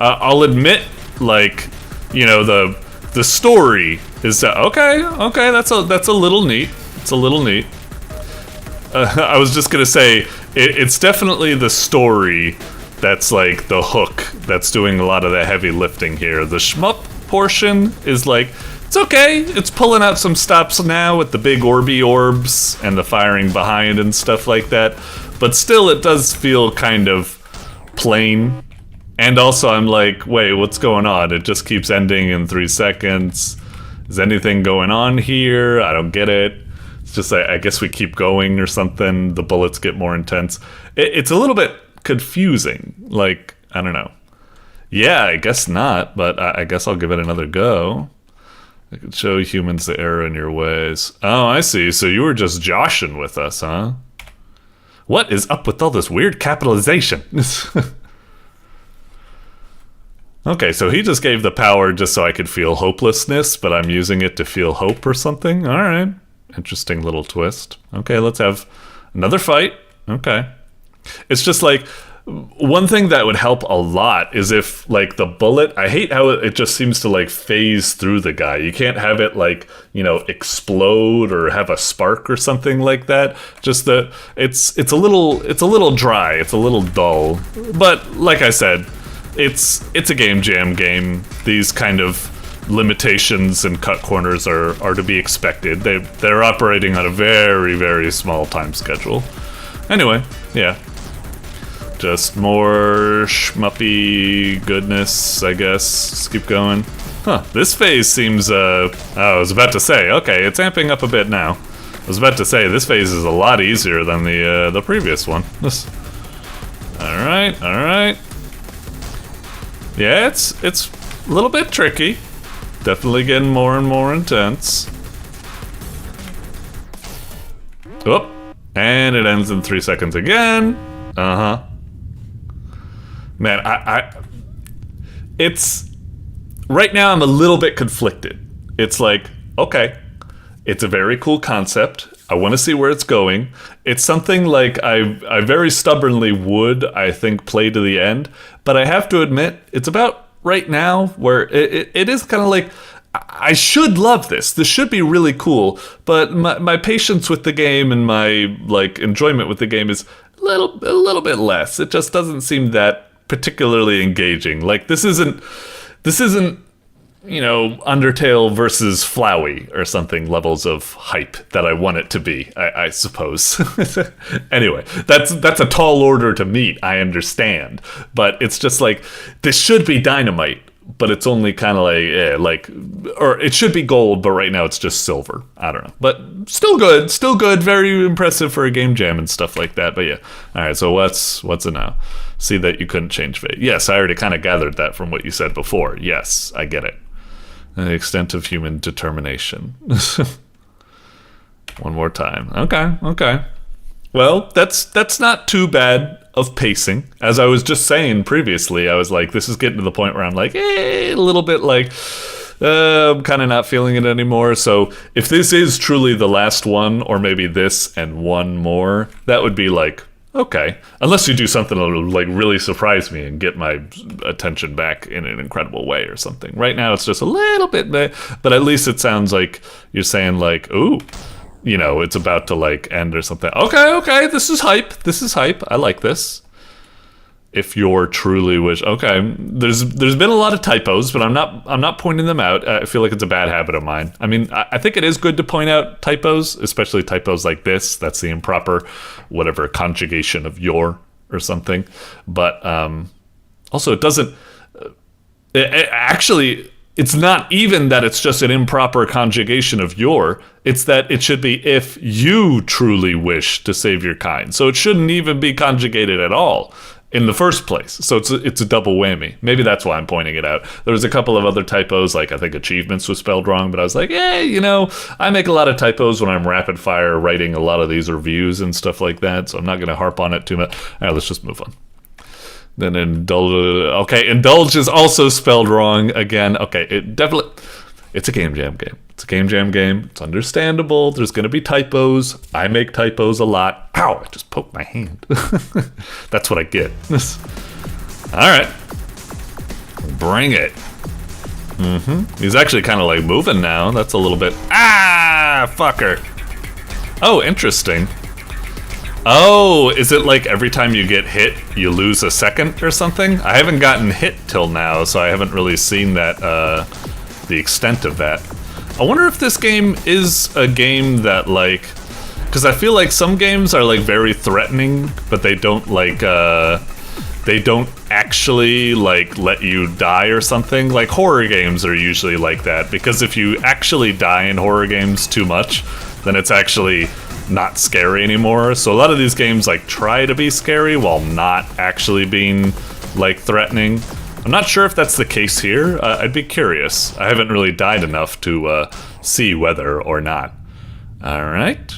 I'll admit, like, you know, the story is okay. That's a little neat. It's a little neat. I was just gonna say it's definitely the story that's like the hook that's doing a lot of the heavy lifting here. The shmup portion is like, it's okay. It's pulling out some stops now with the big orby orbs and the firing behind and stuff like that. But still, it does feel kind of plain. And also, I'm like, wait, what's going on? It just keeps ending in 3 seconds. Is anything going on here? I don't get it. It's just like, I guess we keep going or something. The bullets get more intense. It's a little bit confusing. Like, I don't know. Yeah, I guess not, but I guess I'll give it another go. I could show humans the error in your ways. Oh, I see. So you were just joshing with us, huh? What is up with all this weird capitalization? Okay, so he just gave the power just so I could feel hopelessness, but I'm using it to feel hope or something? All right. Interesting little twist. Okay, let's have another fight. Okay. It's just like, one thing that would help a lot is if, like, the bullet, I hate how it just seems to, like, phase through the guy. You can't have it, like, you know, explode or have a spark or something like that. Just that it's a little dry, it's a little dull. But like I said, it's a game jam game. These kind of limitations and cut corners are to be expected. They're operating on a very, very small time schedule. Anyway, yeah. Just more shmuppy goodness, I guess. Let's keep going. Huh, this phase seems, I was about to say, okay, it's amping up a bit now. I was about to say, this phase is a lot easier than the previous one. Alright. Yeah, it's a little bit tricky. Definitely getting more and more intense. Oop, and it ends in 3 seconds again. Uh-huh. Man, it's, right now I'm a little bit conflicted. It's like, okay, it's a very cool concept. I want to see where it's going. It's something like I very stubbornly would, I think, play to the end. But I have to admit, it's about right now where it is kind of like, I should love this. This should be really cool. But my patience with the game and my, like, enjoyment with the game is a little bit less. It just doesn't seem that particularly engaging. Like, this isn't, you know, Undertale versus Flowey or something levels of hype that I want it to be, I suppose. Anyway, that's a tall order to meet, I understand. But it's just like, this should be dynamite, but it's only kind of like, or it should be gold, but right now it's just silver. I don't know. But still good, very impressive for a game jam and stuff like that. But yeah. All right, so what's it now? See that you couldn't change fate. Yes, I already kind of gathered that from what you said before. Yes, I get it. The extent of human determination. One more time. Okay. Well, that's not too bad of pacing. As I was just saying previously, I was like, this is getting to the point where I'm like, a little bit like, I'm kind of not feeling it anymore. So if this is truly the last one, or maybe this and one more, that would be like, okay. Unless you do something that'll, like, really surprise me and get my attention back in an incredible way or something. Right now it's just a little bit, but at least it sounds like you're saying, like, ooh, you know, it's about to, like, end or something. Okay, this is hype. I like this. If you're truly wish, okay, there's been a lot of typos, but I'm not pointing them out. I feel like it's a bad habit of mine. I mean, I think it is good to point out typos, especially typos like this. That's the improper, whatever, conjugation of your or something. But also, it doesn't. Actually, it's not even that it's just an improper conjugation of your. It's that it should be if you truly wish to save your kind. So it shouldn't even be conjugated at all in the first place. So it's a double whammy. Maybe that's why I'm pointing it out. There was a couple of other typos, like I think achievements was spelled wrong, but I was like, you know, I make a lot of typos when I'm rapid fire writing a lot of these reviews and stuff like that, so I'm not going to harp on it too much. All right, let's just move on. Then indulge. Okay, indulge is also spelled wrong again. Okay, it's a game jam game. It's a game jam game. It's understandable. There's going to be typos. I make typos a lot. Ow, I just poked my hand. That's what I get. All right. Bring it. He's actually kind of like moving now. That's a little bit. Ah, fucker. Oh, interesting. Oh, is it like every time you get hit, you lose a second or something? I haven't gotten hit till now, so I haven't really seen that, the extent of that. I wonder if this game is a game that, like, because I feel like some games are, like, very threatening, but they don't, like, they don't actually, like, let you die or something. Like, horror games are usually like that, because if you actually die in horror games too much, then it's actually not scary anymore. So a lot of these games like try to be scary while not actually being like threatening. I'm not sure if that's the case here. I'd be curious. I haven't really died enough to see whether or not. All right.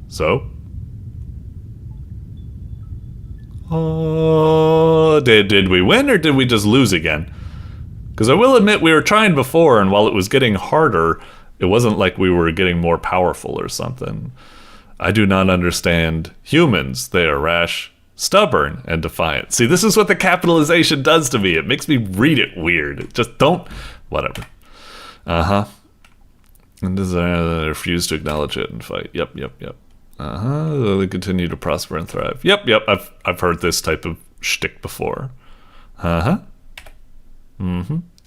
So. Oh, did we win or did we just lose again? Because I will admit we were trying before, and while it was getting harder, it wasn't like we were getting more powerful or something. I do not understand humans. They are rash, stubborn, and defiant. See, this is what the capitalization does to me. It makes me read it weird. Just don't... Whatever. Uh-huh. And desire they refuse to acknowledge it and fight. Yep. Uh-huh. They continue to prosper and thrive. Yep. I've heard this type of shtick before. Uh-huh.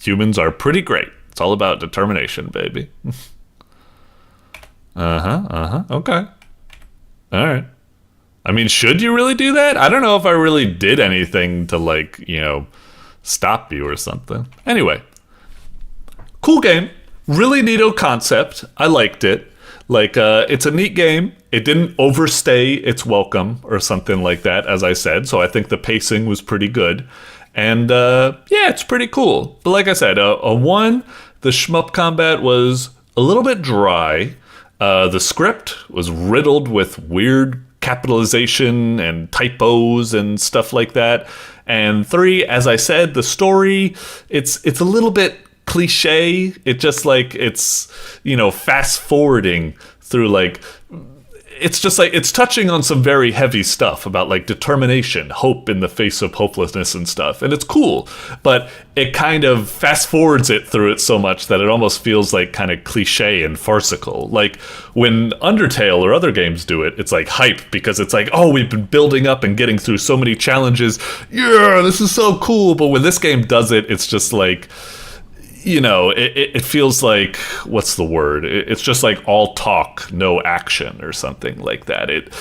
Humans are pretty great. It's all about determination, baby. Okay. All right. I mean, should you really do that? I don't know if I really did anything to, like, you know, stop you or something. Anyway. Cool game. Really neato concept. I liked it. Like, it's a neat game. It didn't overstay its welcome or something like that, as I said. So I think the pacing was pretty good. And, yeah, it's pretty cool. But like I said, a 1, the shmup combat was a little bit dry. The script was riddled with weird capitalization and typos and stuff like that. And 3, as I said, the story, it's a little bit cliche. It just like, it's, you know, fast forwarding through like, it's just like, it's touching on some very heavy stuff about like determination, hope in the face of hopelessness and stuff. And it's cool, but it kind of fast forwards it through it so much that it almost feels like kind of cliche and farcical. Like when Undertale or other games do it, it's like hype because it's like, oh, we've been building up and getting through so many challenges. Yeah, this is so cool. But when this game does it, it's just like, you know, it feels like, what's the word? It's just like all talk, no action or something like that. It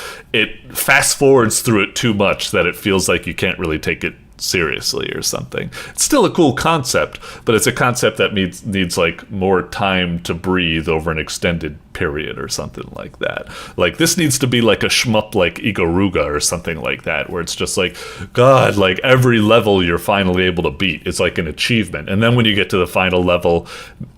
fast forwards through it too much that it feels like you can't really take it seriously or something. It's still a cool concept, but it's a concept that needs like more time to breathe over an extended period or something like that. Like this needs to be like a shmup like Ikaruga or something like that, where it's just like, God, like every level you're finally able to beat is like an achievement. And then when you get to the final level,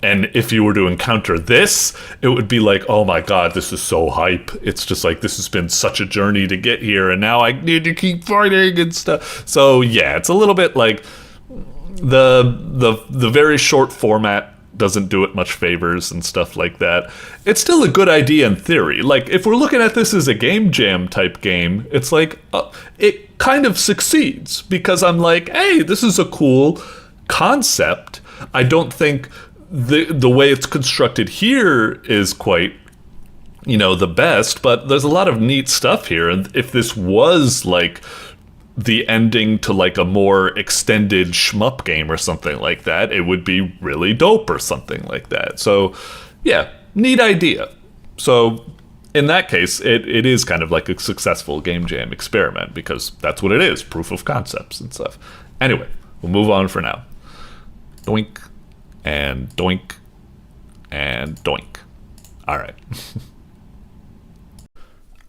and if you were to encounter this, it would be like, oh my God, this is so hype. It's just like, this has been such a journey to get here, and now I need to keep fighting and stuff. So yeah, it's a little bit like the very short format doesn't do it much favors and stuff like that. It's still a good idea in theory. Like, if we're looking at this as a game jam type game, it's like, it kind of succeeds because I'm like, hey, this is a cool concept. I don't think the way it's constructed here is quite, you know, the best, but there's a lot of neat stuff here. And if this was like the ending to like a more extended shmup game or something like that, it would be really dope or something like that. So yeah, neat idea. So in that case, it is kind of like a successful game jam experiment because that's what it is, proof of concepts and stuff. Anyway, we'll move on for now. Doink and doink and doink. All right.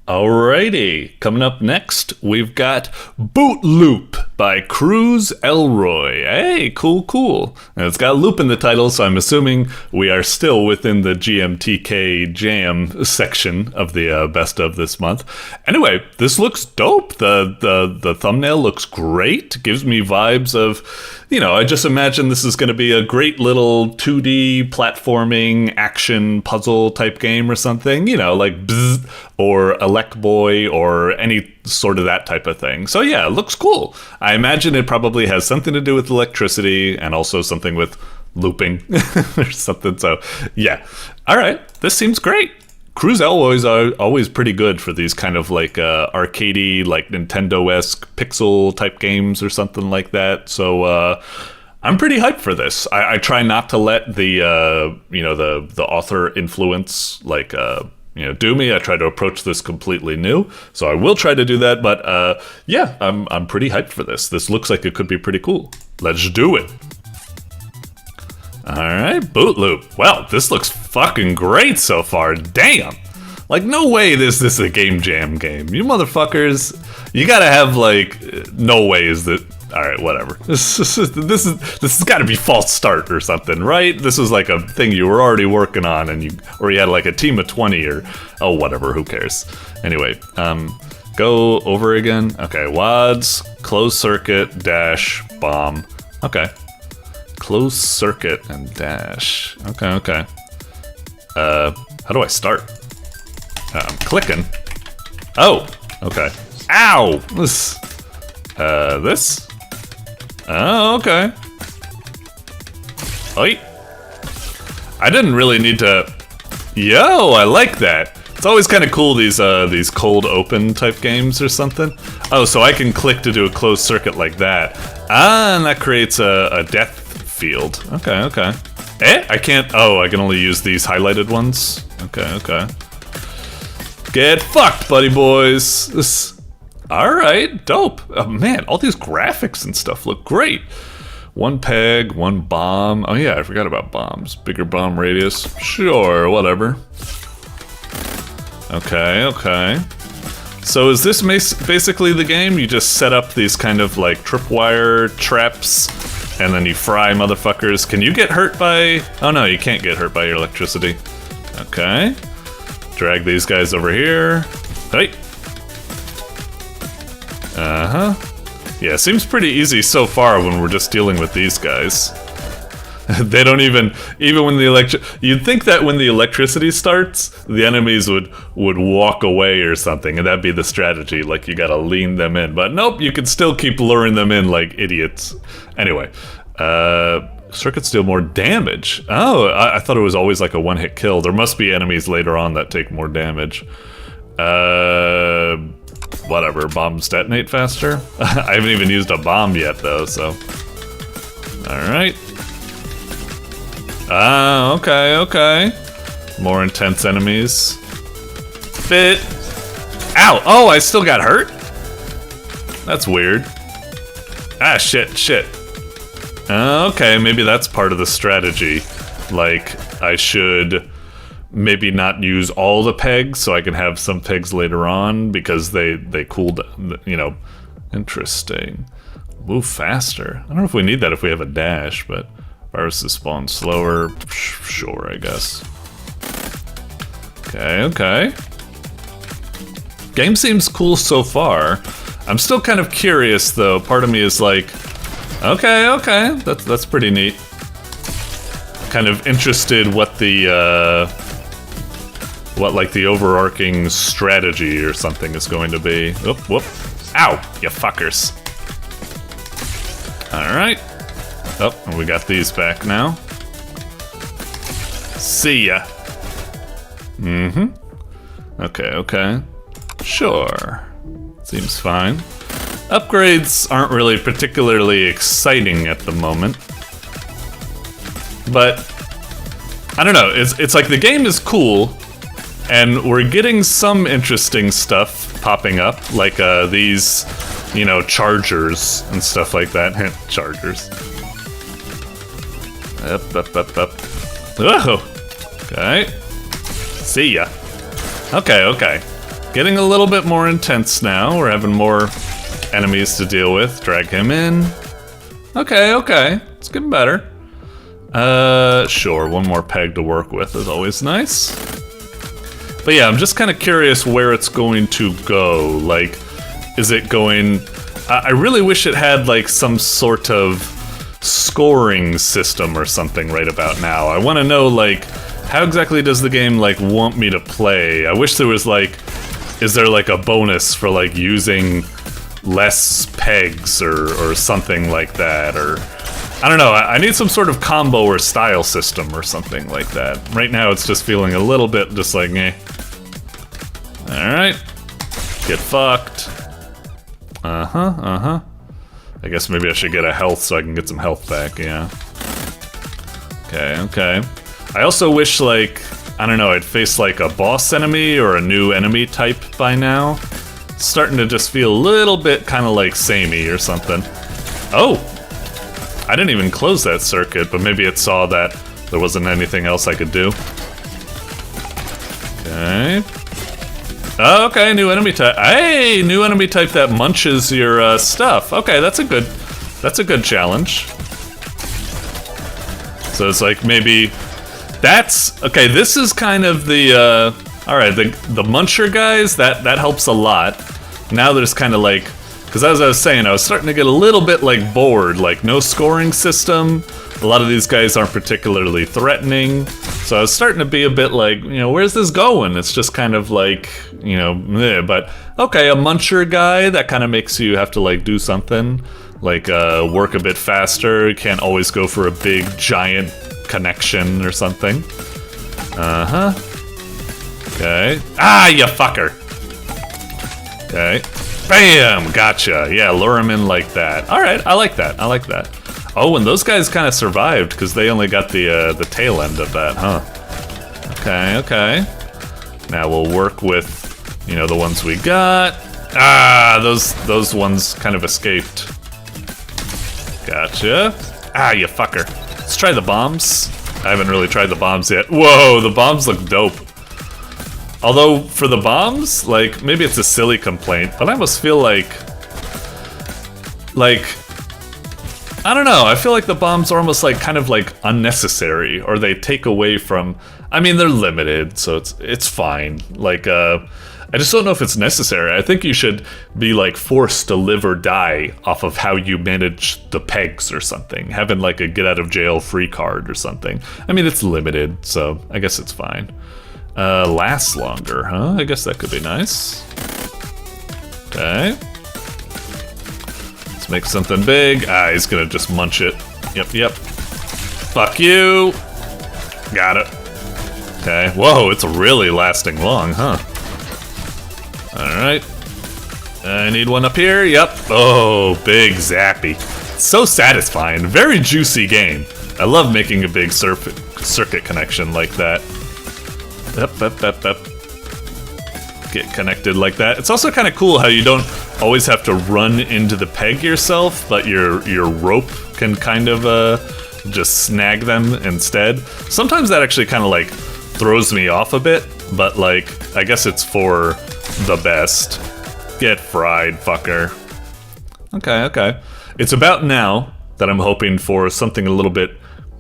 Alrighty, coming up next, we've got BOOTLOOP. by CruiseElroy. Hey, cool. And it's got loop in the title, so I'm assuming we are still within the GMTK Jam section of the best of this month. Anyway, this looks dope. The thumbnail looks great. Gives me vibes of, you know, I just imagine this is going to be a great little 2D platforming action puzzle type game or something, you know, like Bzz or Elec Boy or any sort of that type of thing. So yeah, it looks cool. I imagine it probably has something to do with electricity and also something with looping or something. So yeah, all right, this seems great. CruiseElroys are always pretty good for these kind of like arcadey, like Nintendo-esque pixel type games or something like that. So I'm pretty hyped for this. I try not to let the the author influence like do me. I try to approach this completely new, so I will try to do that. But yeah, I'm pretty hyped for this. This looks like it could be pretty cool. Let's do it. All right, BOOTLOOP. Well, this looks fucking great so far. Damn. Like, no way this is a game jam game. You motherfuckers, you gotta have, like, no way is that... Alright, whatever. This has gotta be false start or something, right? This was like a thing you were already working on, and you had like a team of 20 or... Oh, whatever, who cares? Anyway, go over again. Okay, WADS, closed circuit, dash, bomb. Okay. Close circuit and dash. Okay. How do I start? I'm clicking. Oh, okay. Ow! This. Oh, okay. Oi. I didn't really need to... Yo, I like that. It's always kind of cool, these cold open type games or something. Oh, so I can click to do a closed circuit like that. Ah, and that creates a death field. Okay. I can't... Oh, I can only use these highlighted ones? Okay. Get fucked, buddy boys. Alright, dope. Oh, man, all these graphics and stuff look great. One peg, one bomb. Oh, yeah, I forgot about bombs. Bigger bomb radius. Sure, whatever. Okay. So is this basically the game? You just set up these kind of like tripwire traps and then you fry motherfuckers. Can you get hurt by... Oh no, you can't get hurt by your electricity. Okay. Drag these guys over here. Hey. Yeah, seems pretty easy so far when we're just dealing with these guys. They don't even when the you'd think that when the electricity starts, the enemies would walk away or something, and that'd be the strategy, like you gotta lean them in. But nope, you can still keep luring them in like idiots. Anyway, circuits deal more damage. Oh, I thought it was always like a one-hit kill. There must be enemies later on that take more damage. Whatever, bombs detonate faster? I haven't even used a bomb yet though, so... Alright. Ah, okay. More intense enemies. Fit. Ow! Oh, I still got hurt? That's weird. Ah, shit. Okay, maybe that's part of the strategy. Like, I should maybe not use all the pegs so I can have some pegs later on because they cooled, you know. Interesting. Move faster. I don't know if we need that if we have a dash, but viruses spawn slower. Sure, I guess. Okay. Game seems cool so far. I'm still kind of curious though. Part of me is like, okay. That's pretty neat. Kind of interested what the like the overarching strategy or something is going to be. Whoop. Ow, you fuckers. Alright. Oh, and we got these back now. See ya. Okay. Sure. Seems fine. Upgrades aren't really particularly exciting at the moment. But I don't know, it's like the game is cool, and we're getting some interesting stuff popping up, like these, you know, chargers and stuff like that. Chargers. Up. Whoa! Okay. See ya. Okay. Getting a little bit more intense now. We're having more enemies to deal with. Drag him in. Okay, okay. It's getting better. Sure, one more peg to work with is always nice. But yeah, I'm just kind of curious where it's going to go. Like, is it going... I really wish it had, like, some sort of scoring system or something right about now. I want to know, like, how exactly does the game, like, want me to play? I wish there was, like... Is there, like, a bonus for, like, using less pegs or something like that? Or... I don't know, I need some sort of combo or style system or something like that. Right now it's just feeling a little bit just like, eh. Alright. Get fucked. I guess maybe I should get a health so I can get some health back, yeah. Okay, okay. I also wish, like, I don't know, I'd face like a boss enemy or a new enemy type by now. It's starting to just feel a little bit kind of like samey or something. Oh! I didn't even close that circuit, but maybe it saw that there wasn't anything else I could do. Okay. Oh, okay, new enemy type. Hey, new enemy type that munches your stuff. Okay, that's a good challenge. So it's like maybe that's okay. This is kind of the all right. The muncher guys that helps a lot. Now there's kind of like. Because as I was saying, I was starting to get a little bit, like, bored. Like, no scoring system. A lot of these guys aren't particularly threatening. So I was starting to be a bit like, you know, where's this going? It's just kind of like, you know, meh. But, okay, a muncher guy, that kind of makes you have to, like, do something. Like, work a bit faster. You can't always go for a big, giant connection or something. Okay. Ah, you fucker! Okay. Bam! Gotcha. Yeah, lure him in like that. Alright, I like that. I like that. Oh, and those guys kind of survived because they only got the tail end of that, huh? Okay, okay. Now we'll work with, you know, the ones we got. Ah, those ones kind of escaped. Gotcha. Ah, you fucker. Let's try the bombs. I haven't really tried the bombs yet. Whoa, the bombs look dope. Although, for the bombs, like, maybe it's a silly complaint, but I almost feel like, I don't know, I feel like the bombs are almost like, kind of like, unnecessary, or they take away from, I mean, they're limited, so it's fine. Like, I just don't know if it's necessary. I think you should be, like, forced to live or die off of how you manage the pegs or something. Having, like, a get-out-of-jail-free card or something. I mean, it's limited, so I guess it's fine. Lasts longer, huh? I guess that could be nice. Okay. Let's make something big. Ah, he's gonna just munch it. Yep, yep. Fuck you! Got it. Okay. Whoa, it's really lasting long, huh? Alright. I need one up here. Yep. Oh, big zappy. So satisfying. Very juicy game. I love making a big circuit connection like that. Yep. Get connected like that. It's also kind of cool how you don't always have to run into the peg yourself, but your rope can kind of just snag them instead. Sometimes that actually kind of like throws me off a bit, but like I guess it's for the best. Get fried, fucker. Okay, okay. It's about now that I'm hoping for something a little bit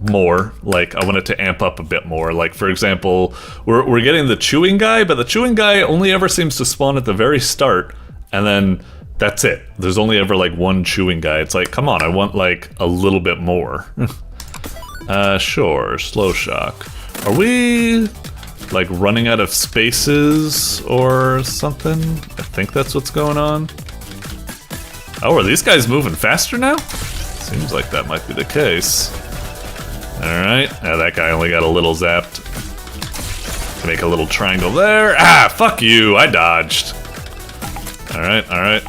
more. Like, I want it to amp up a bit more. Like, for example, we're getting the chewing guy, but the chewing guy only ever seems to spawn at the very start, and then that's it. There's only ever, like, one chewing guy. It's like, come on, I want, like, a little bit more. Sure, slow shock. Are we, like, running out of spaces or something? I think that's what's going on. Oh, are these guys moving faster now? Seems like that might be the case. Alright, now that guy only got a little zapped. Make a little triangle there. Ah, fuck you, I dodged. Alright, alright.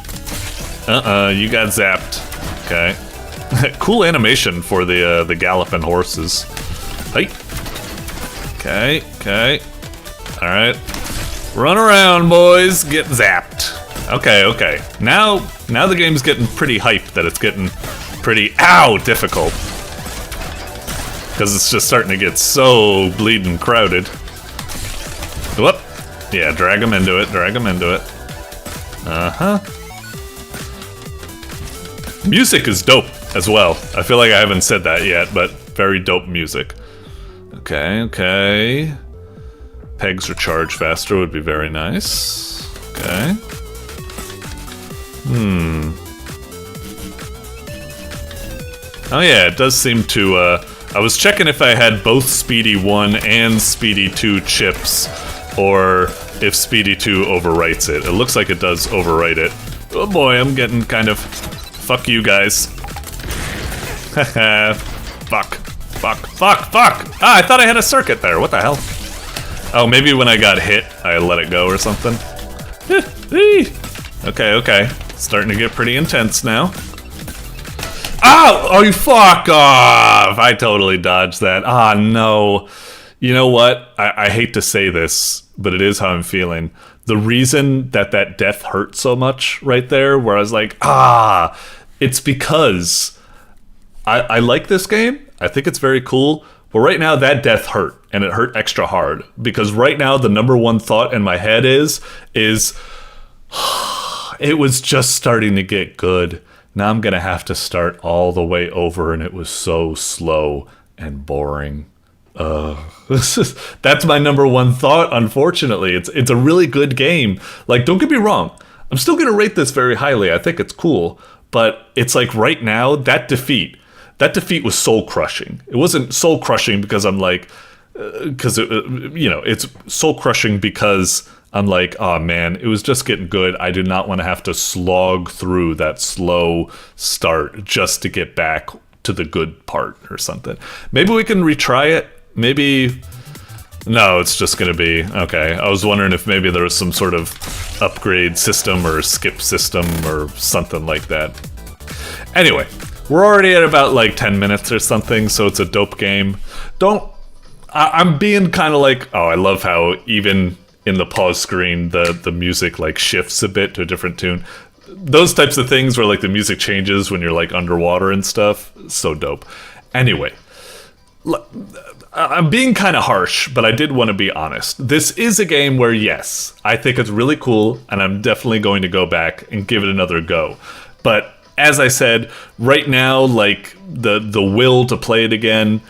You got zapped. Okay. Cool animation for the galloping horses. Hey. Okay, okay. Alright. Run around, boys, get zapped. Okay, okay. Now the game's getting pretty hyped that it's getting pretty, ow, difficult. Because it's just starting to get so bleeding crowded. Whoop. Yeah, drag him into it, drag him into it. Uh-huh. Music is dope as well. I feel like I haven't said that yet, but very dope music. Okay, okay. Pegs recharge faster would be very nice. Okay. Oh yeah, it does seem to, I was checking if I had both Speedy 1 and Speedy 2 chips, or if Speedy 2 overwrites it. It looks like it does overwrite it. Oh boy, I'm getting kind of... Fuck you guys. Haha. Fuck. Fuck. Fuck. Fuck! Ah, I thought I had a circuit there. What the hell? Oh, maybe when I got hit, I let it go or something. Okay, okay. Starting to get pretty intense now. Ow! Oh, you fuck off! I totally dodged that. Ah, no. You know what? I hate to say this, but it is how I'm feeling. The reason that death hurt so much right there, where I was like, ah, it's because I like this game. I think it's very cool. But right now, that death hurt, and it hurt extra hard. Because right now, the number one thought in my head is it was just starting to get good. Now I'm gonna have to start all the way over, and it was so slow and boring. That's my number one thought, unfortunately. It's a really good game. Like, don't get me wrong, I'm still gonna rate this very highly. I think it's cool, but it's like right now, that defeat was soul crushing. It wasn't soul crushing because I'm like, it's soul crushing because I'm like, oh man, it was just getting good. I did not want to have to slog through that slow start just to get back to the good part or something. Maybe we can retry it. Maybe... No, it's just gonna be... Okay, I was wondering if maybe there was some sort of upgrade system or skip system or something like that. Anyway, we're already at about like 10 minutes or something, so it's a dope game. I'm being kind of like... Oh, I love how even in the pause screen, the music like shifts a bit to a different tune. Those types of things where like the music changes when you're like underwater and stuff. So dope. Anyway, I'm being kind of harsh, but I did want to be honest. This is a game where, yes, I think it's really cool, and I'm definitely going to go back and give it another go. But as I said, right now, like the will to play it again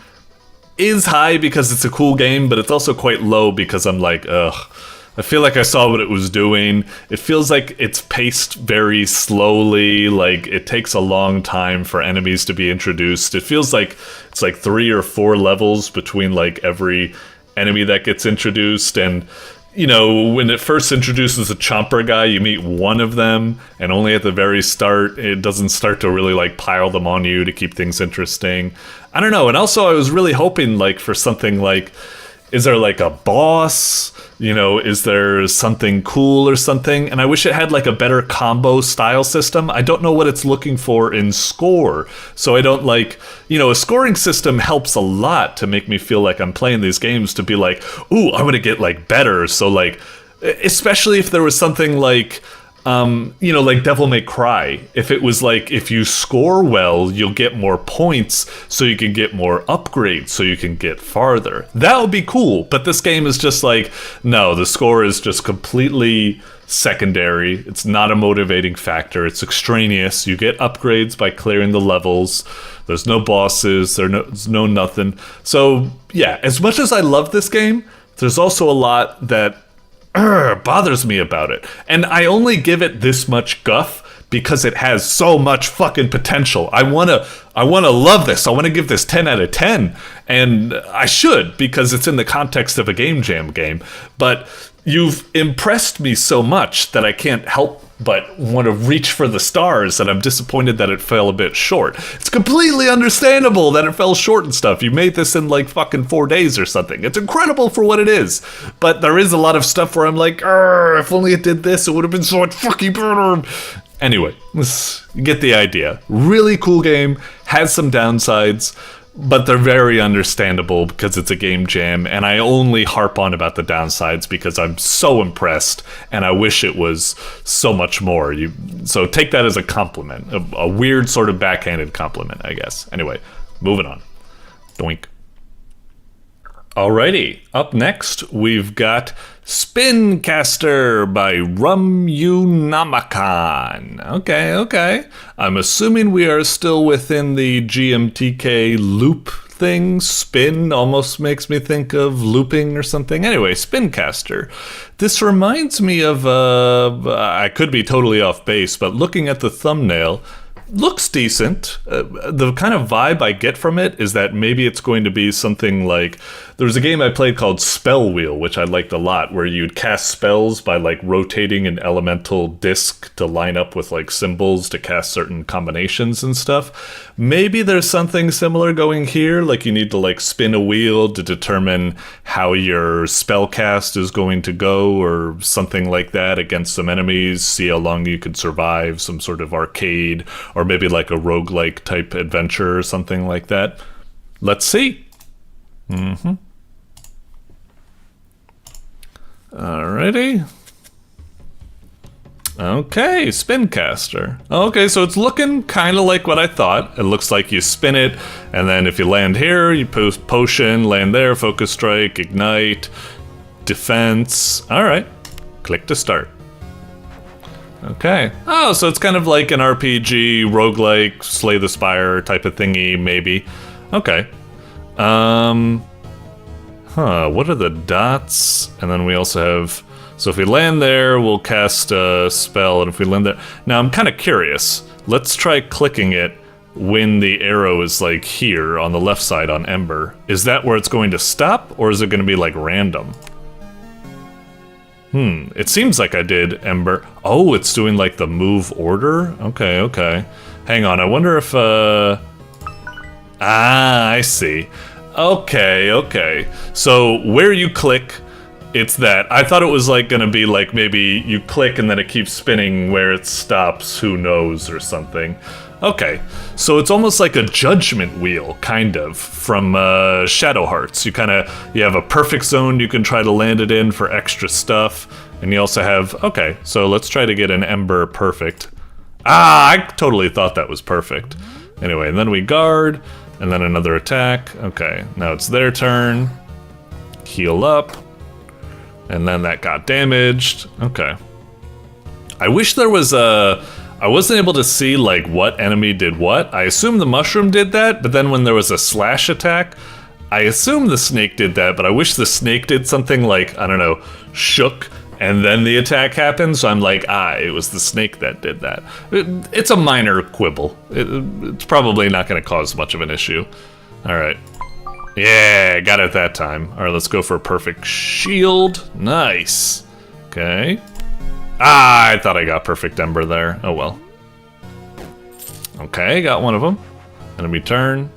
is high because it's a cool game, but it's also quite low because I'm like, ugh. I feel like I saw what it was doing. It feels like it's paced very slowly, like it takes a long time for enemies to be introduced. It feels like it's like 3 or 4 levels between like every enemy that gets introduced, and you know, when it first introduces a chomper guy, you meet one of them, and only at the very start, it doesn't start to really like pile them on you to keep things interesting. I don't know, and also I was really hoping like for something like, is there like a boss? You know, is there something cool or something? And I wish it had like a better combo style system. I don't know what it's looking for in score. So I don't like, you know, a scoring system helps a lot to make me feel like I'm playing these games to be like, ooh, I want to get like better. So like, especially if there was something like, you know, like Devil May Cry. If it was like, if you score well, you'll get more points, so you can get more upgrades, so you can get farther. That would be cool, but this game is just like, no, the score is just completely secondary. It's not a motivating factor. It's extraneous. You get upgrades by clearing the levels. There's no bosses. There's no nothing. So, yeah, as much as I love this game, there's also a lot that bothers me about it. And I only give it this much guff because it has so much fucking potential. I wanna love this. I wanna give this 10 out of 10. And I should, because it's in the context of a Game Jam game. But you've impressed me so much that I can't help but want to reach for the stars, and I'm disappointed that it fell a bit short. It's completely understandable that it fell short and stuff. You made this in like fucking 4 days or something. It's incredible for what it is. But there is a lot of stuff where I'm like, if only it did this, it would have been so much fucking better. Anyway, you get the idea. Really cool game, has some downsides, but they're very understandable because it's a game jam, and I only harp on about the downsides because I'm so impressed, and I wish it was so much more. So take that as a compliment, a weird sort of backhanded compliment, I guess. Anyway, moving on. Doink. Alrighty, up next we've got Spincaster by rumyoonomicon. Okay. I'm assuming we are still within the GMTK loop thing. Spin almost makes me think of looping or something. Anyway, Spincaster. This reminds me of, I could be totally off base, but looking at the thumbnail, looks decent. The kind of vibe I get from it is that maybe it's going to be something like, there was a game I played called Spell Wheel, which I liked a lot, where you'd cast spells by like rotating an elemental disc to line up with like symbols to cast certain combinations and stuff. Maybe there's something similar going here, like you need to like spin a wheel to determine how your spell cast is going to go or something like that against some enemies, see how long you can survive, some sort of arcade, or maybe like a roguelike type adventure or something like that. Let's see. Alrighty. Okay, Spincaster. Okay, so it's looking kind of like what I thought. It looks like you spin it, and then if you land here, you post potion, land there, focus strike, ignite, defense. Alright, click to start. Okay. Oh, so it's kind of like an RPG, roguelike, Slay the Spire type of thingy, maybe. Okay. What are the dots? And then we also have... So if we land there, we'll cast a spell, and if we land there... Now, I'm kind of curious. Let's try clicking it when the arrow is, like, here on the left side on Ember. Is that where it's going to stop, or is it going to be, like, random? It seems like I did Ember. Oh, it's doing, like, the move order? Okay. Hang on, I wonder if, I see. Okay. So where you click, it's that. I thought it was like gonna be like maybe you click and then it keeps spinning where it stops, who knows, or something. Okay, so it's almost like a judgment wheel, kind of, from Shadow Hearts. You have a perfect zone you can try to land it in for extra stuff, and you also have, okay, so let's try to get an Ember perfect. I totally thought that was perfect. Anyway, and then we guard, and then another attack. Okay, now it's their turn. Heal up. And then that got damaged. Okay. I wish there was a... I wasn't able to see, like, what enemy did what. I assume the mushroom did that, but then when there was a slash attack, I assume the snake did that, but I wish the snake did something like, I don't know, shook, and then the attack happened, so I'm like, it was the snake that did that. It's a minor quibble. It's probably not going to cause much of an issue. Alright. Yeah, got it that time. Alright, let's go for a perfect shield. Nice. Okay. I thought I got perfect Ember there. Oh well. Okay, got one of them. Enemy turn.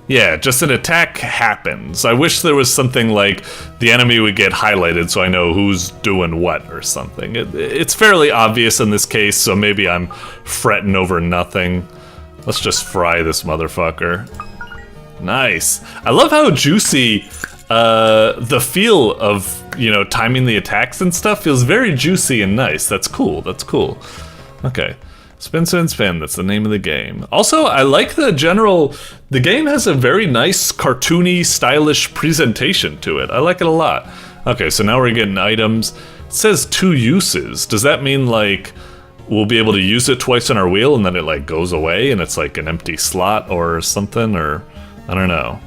Yeah, just an attack happens. I wish there was something like the enemy would get highlighted so I know who's doing what or something. It's fairly obvious in this case, so maybe I'm fretting over nothing. Let's just fry this motherfucker. Nice. I love how juicy the feel of, you know, timing the attacks and stuff feels very juicy and nice. That's cool. Okay. Spin, that's the name of the game. Also, I like the game has a very nice, cartoony, stylish presentation to it. I like it a lot. Okay, so now we're getting items. It says 2 uses. Does that mean, like, we'll be able to use it twice on our wheel and then it, like, goes away and it's, like, an empty slot or something? Or, I don't know.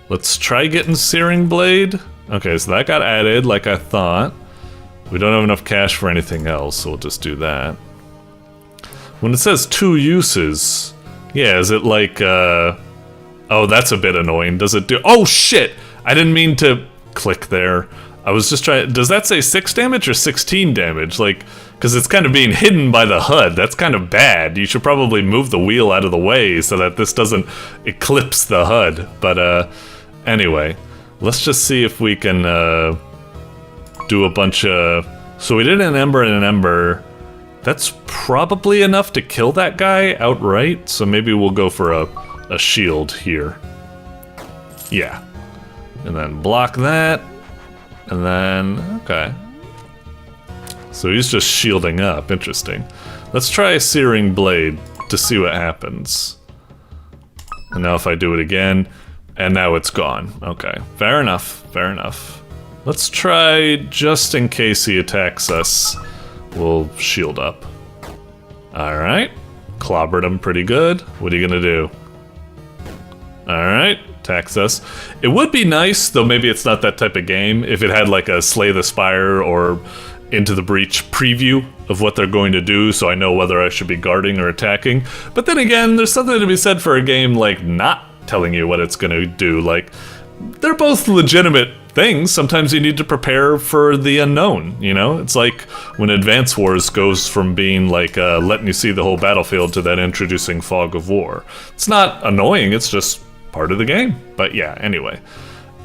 Let's try getting Searing Blade. Okay, so that got added like I thought. We don't have enough cash for anything else, so we'll just do that. When it says 2 uses, yeah, is it like, oh, that's a bit annoying. Does it do... Oh, shit! I didn't mean to click there. I was just trying... Does that say 6 damage or 16 damage? Like, because it's kind of being hidden by the HUD. That's kind of bad. You should probably move the wheel out of the way so that this doesn't eclipse the HUD. But, anyway, let's just see if we can, do a bunch of... So we did an Ember and an Ember... That's probably enough to kill that guy outright, so maybe we'll go for a shield here. Yeah. And then block that. And then, okay. So he's just shielding up, interesting. Let's try a Searing Blade to see what happens. And now if I do it again, And now it's gone. Okay, fair enough, fair enough. Let's try, just in case he attacks us, we'll shield up. Alright, clobbered him pretty good. What are you gonna do? Alright, attacks us. It would be nice, though maybe it's not that type of game, if it had like a Slay the Spire or Into the Breach preview of what they're going to do, so I know whether I should be guarding or attacking. But then again, there's something to be said for a game like not telling you what it's gonna do. Like, they're both legitimate things. Sometimes you need to prepare for the unknown, you know? It's like when Advance Wars goes from being like letting you see the whole battlefield to then introducing Fog of War. It's not annoying, it's just part of the game. But yeah, anyway.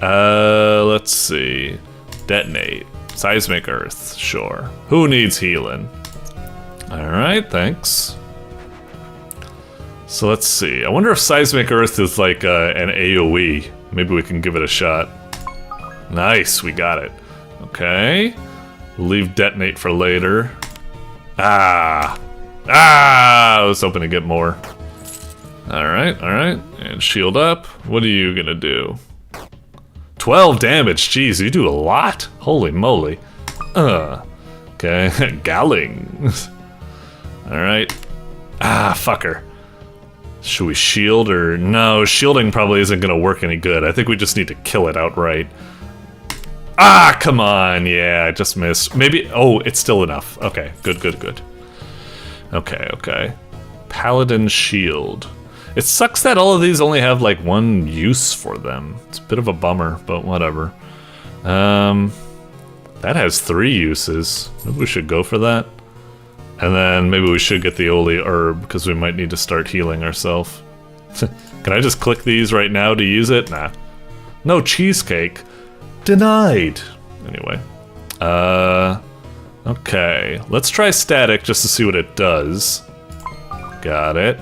Let's see. Detonate. Seismic Earth, sure. Who needs healing? Alright, thanks. So let's see. I wonder if Seismic Earth is like an AoE. Maybe we can give it a shot. Nice, we got it. Okay. We'll leave Detonate for later. I was hoping to get more. Alright, alright. And shield up. What are you gonna do? 12 damage, jeez, you do a lot. Holy moly. Okay, Galling. Alright. Fucker. Should we shield or... No, shielding probably isn't gonna work any good. I think we just need to kill it outright. Come on, yeah, I just missed. Maybe... Oh, it's still enough. Okay, good, good, good. Okay, okay. Paladin Shield. It sucks that all of these only have like one use for them. It's a bit of a bummer, but whatever. That has 3 uses. Maybe we should go for that. And then maybe we should get the Holy Herb, because we might need to start healing ourselves. Can I just click these right now to use it? Nah. No cheesecake. Denied. Anyway. Okay. Let's try static just to see what it does. Got it.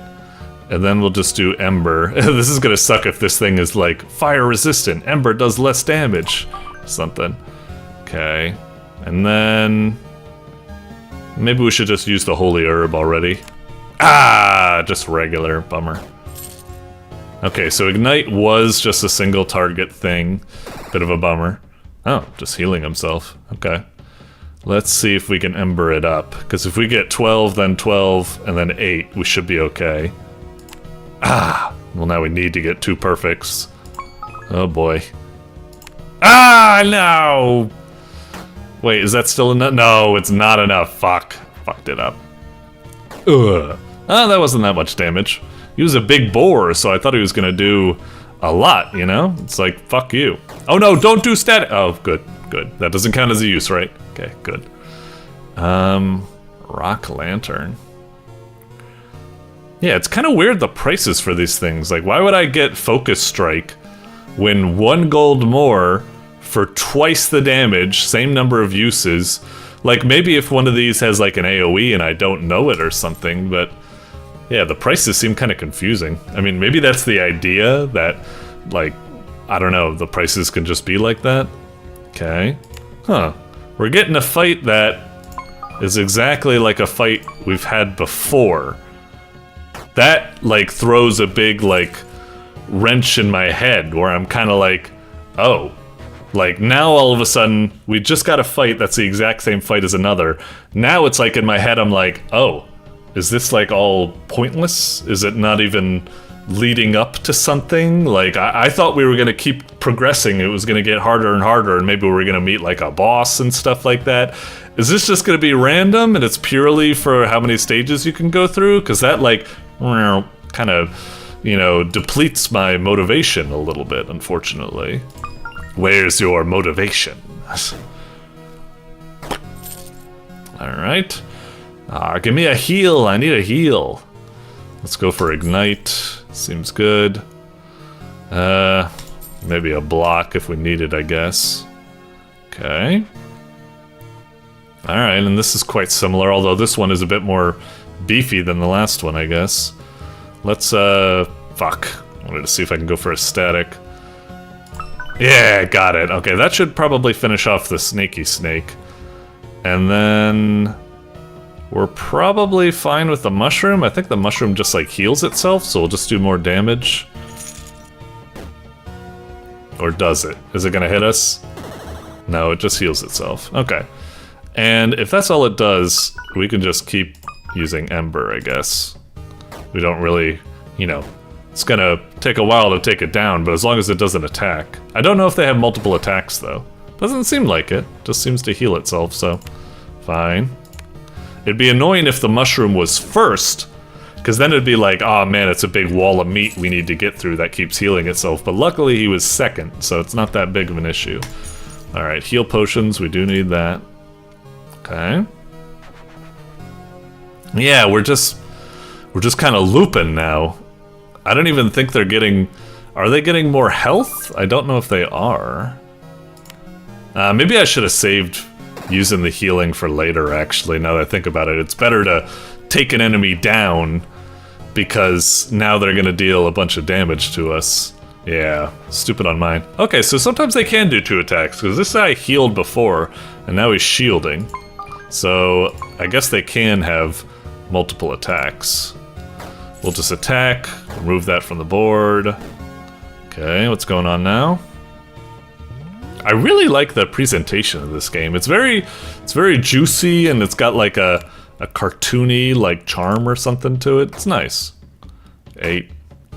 And then we'll just do Ember. This is gonna suck if this thing is like fire resistant. Ember does less damage. Something. Okay. And then... maybe we should just use the Holy Herb already. Just regular. Bummer. Okay, so Ignite was just a single target thing. Bit of a bummer. Oh, just healing himself. Okay. Let's see if we can Ember it up. Because if we get 12, then 12, and then 8, we should be okay. Well now we need to get 2 perfects. Oh boy. No! Wait, is that still enough? No, it's not enough. Fuck. Fucked it up. Ugh. That wasn't that much damage. He was a big boar, so I thought he was gonna do a lot, you know? It's like, fuck you. Oh no, don't do static. Oh, good, good. That doesn't count as a use, right? Okay, good. Rock Lantern. Yeah, it's kind of weird the prices for these things. Like, why would I get Focus Strike when 1 gold more for twice the damage, same number of uses? Like, maybe if one of these has like an AoE and I don't know it or something, but yeah, the prices seem kind of confusing. I mean, maybe that's the idea that, like, I don't know, the prices can just be like that? Okay. Huh. We're getting a fight that is exactly like a fight we've had before. That, like, throws a big, like, wrench in my head where I'm kind of like, oh. Like, now all of a sudden, we just got a fight that's the exact same fight as another. Now it's like in my head, I'm like, oh, is this like all pointless? Is it not even leading up to something? Like, I thought we were gonna keep progressing. It was gonna get harder and harder, and maybe we were gonna meet like a boss and stuff like that. Is this just gonna be random and it's purely for how many stages you can go through? Because that, like, kind of, you know, depletes my motivation a little bit, unfortunately. Where's your motivation? Alright. Give me a heal. I need a heal. Let's go for Ignite. Seems good. Maybe a block if we need it, I guess. Okay. Alright, and this is quite similar, although this one is a bit more beefy than the last one, I guess. Let's, fuck. I wanted to see if I can go for a static. Yeah, got it. Okay, that should probably finish off the snaky snake. And then... we're probably fine with the mushroom. I think the mushroom just, like, heals itself, so we'll just do more damage. Or does it? Is it gonna hit us? No, it just heals itself. Okay. And if that's all it does, we can just keep using Ember, I guess. We don't really, you know, it's gonna take a while to take it down, but as long as it doesn't attack. I don't know if they have multiple attacks, though. Doesn't seem like it. Just seems to heal itself, so fine. It'd be annoying if the mushroom was first, because then it'd be like, oh man, it's a big wall of meat we need to get through that keeps healing itself. But luckily he was second, so it's not that big of an issue. Alright, heal potions, we do need that. Okay. Yeah, we're just kind of looping now. I don't even think they're getting... Are they getting more health? I don't know if they are. Maybe I should have saved using the healing for later, actually, now that I think about it. It's better to take an enemy down, because now they're gonna deal a bunch of damage to us. Yeah, stupid on mine. Okay, so sometimes they can do 2 attacks, because this guy healed before, and now he's shielding. So, I guess they can have multiple attacks. We'll just attack, remove that from the board. Okay, what's going on now? I really like the presentation of this game. It's very juicy, and it's got like a cartoony like charm or something to it. It's nice. 8,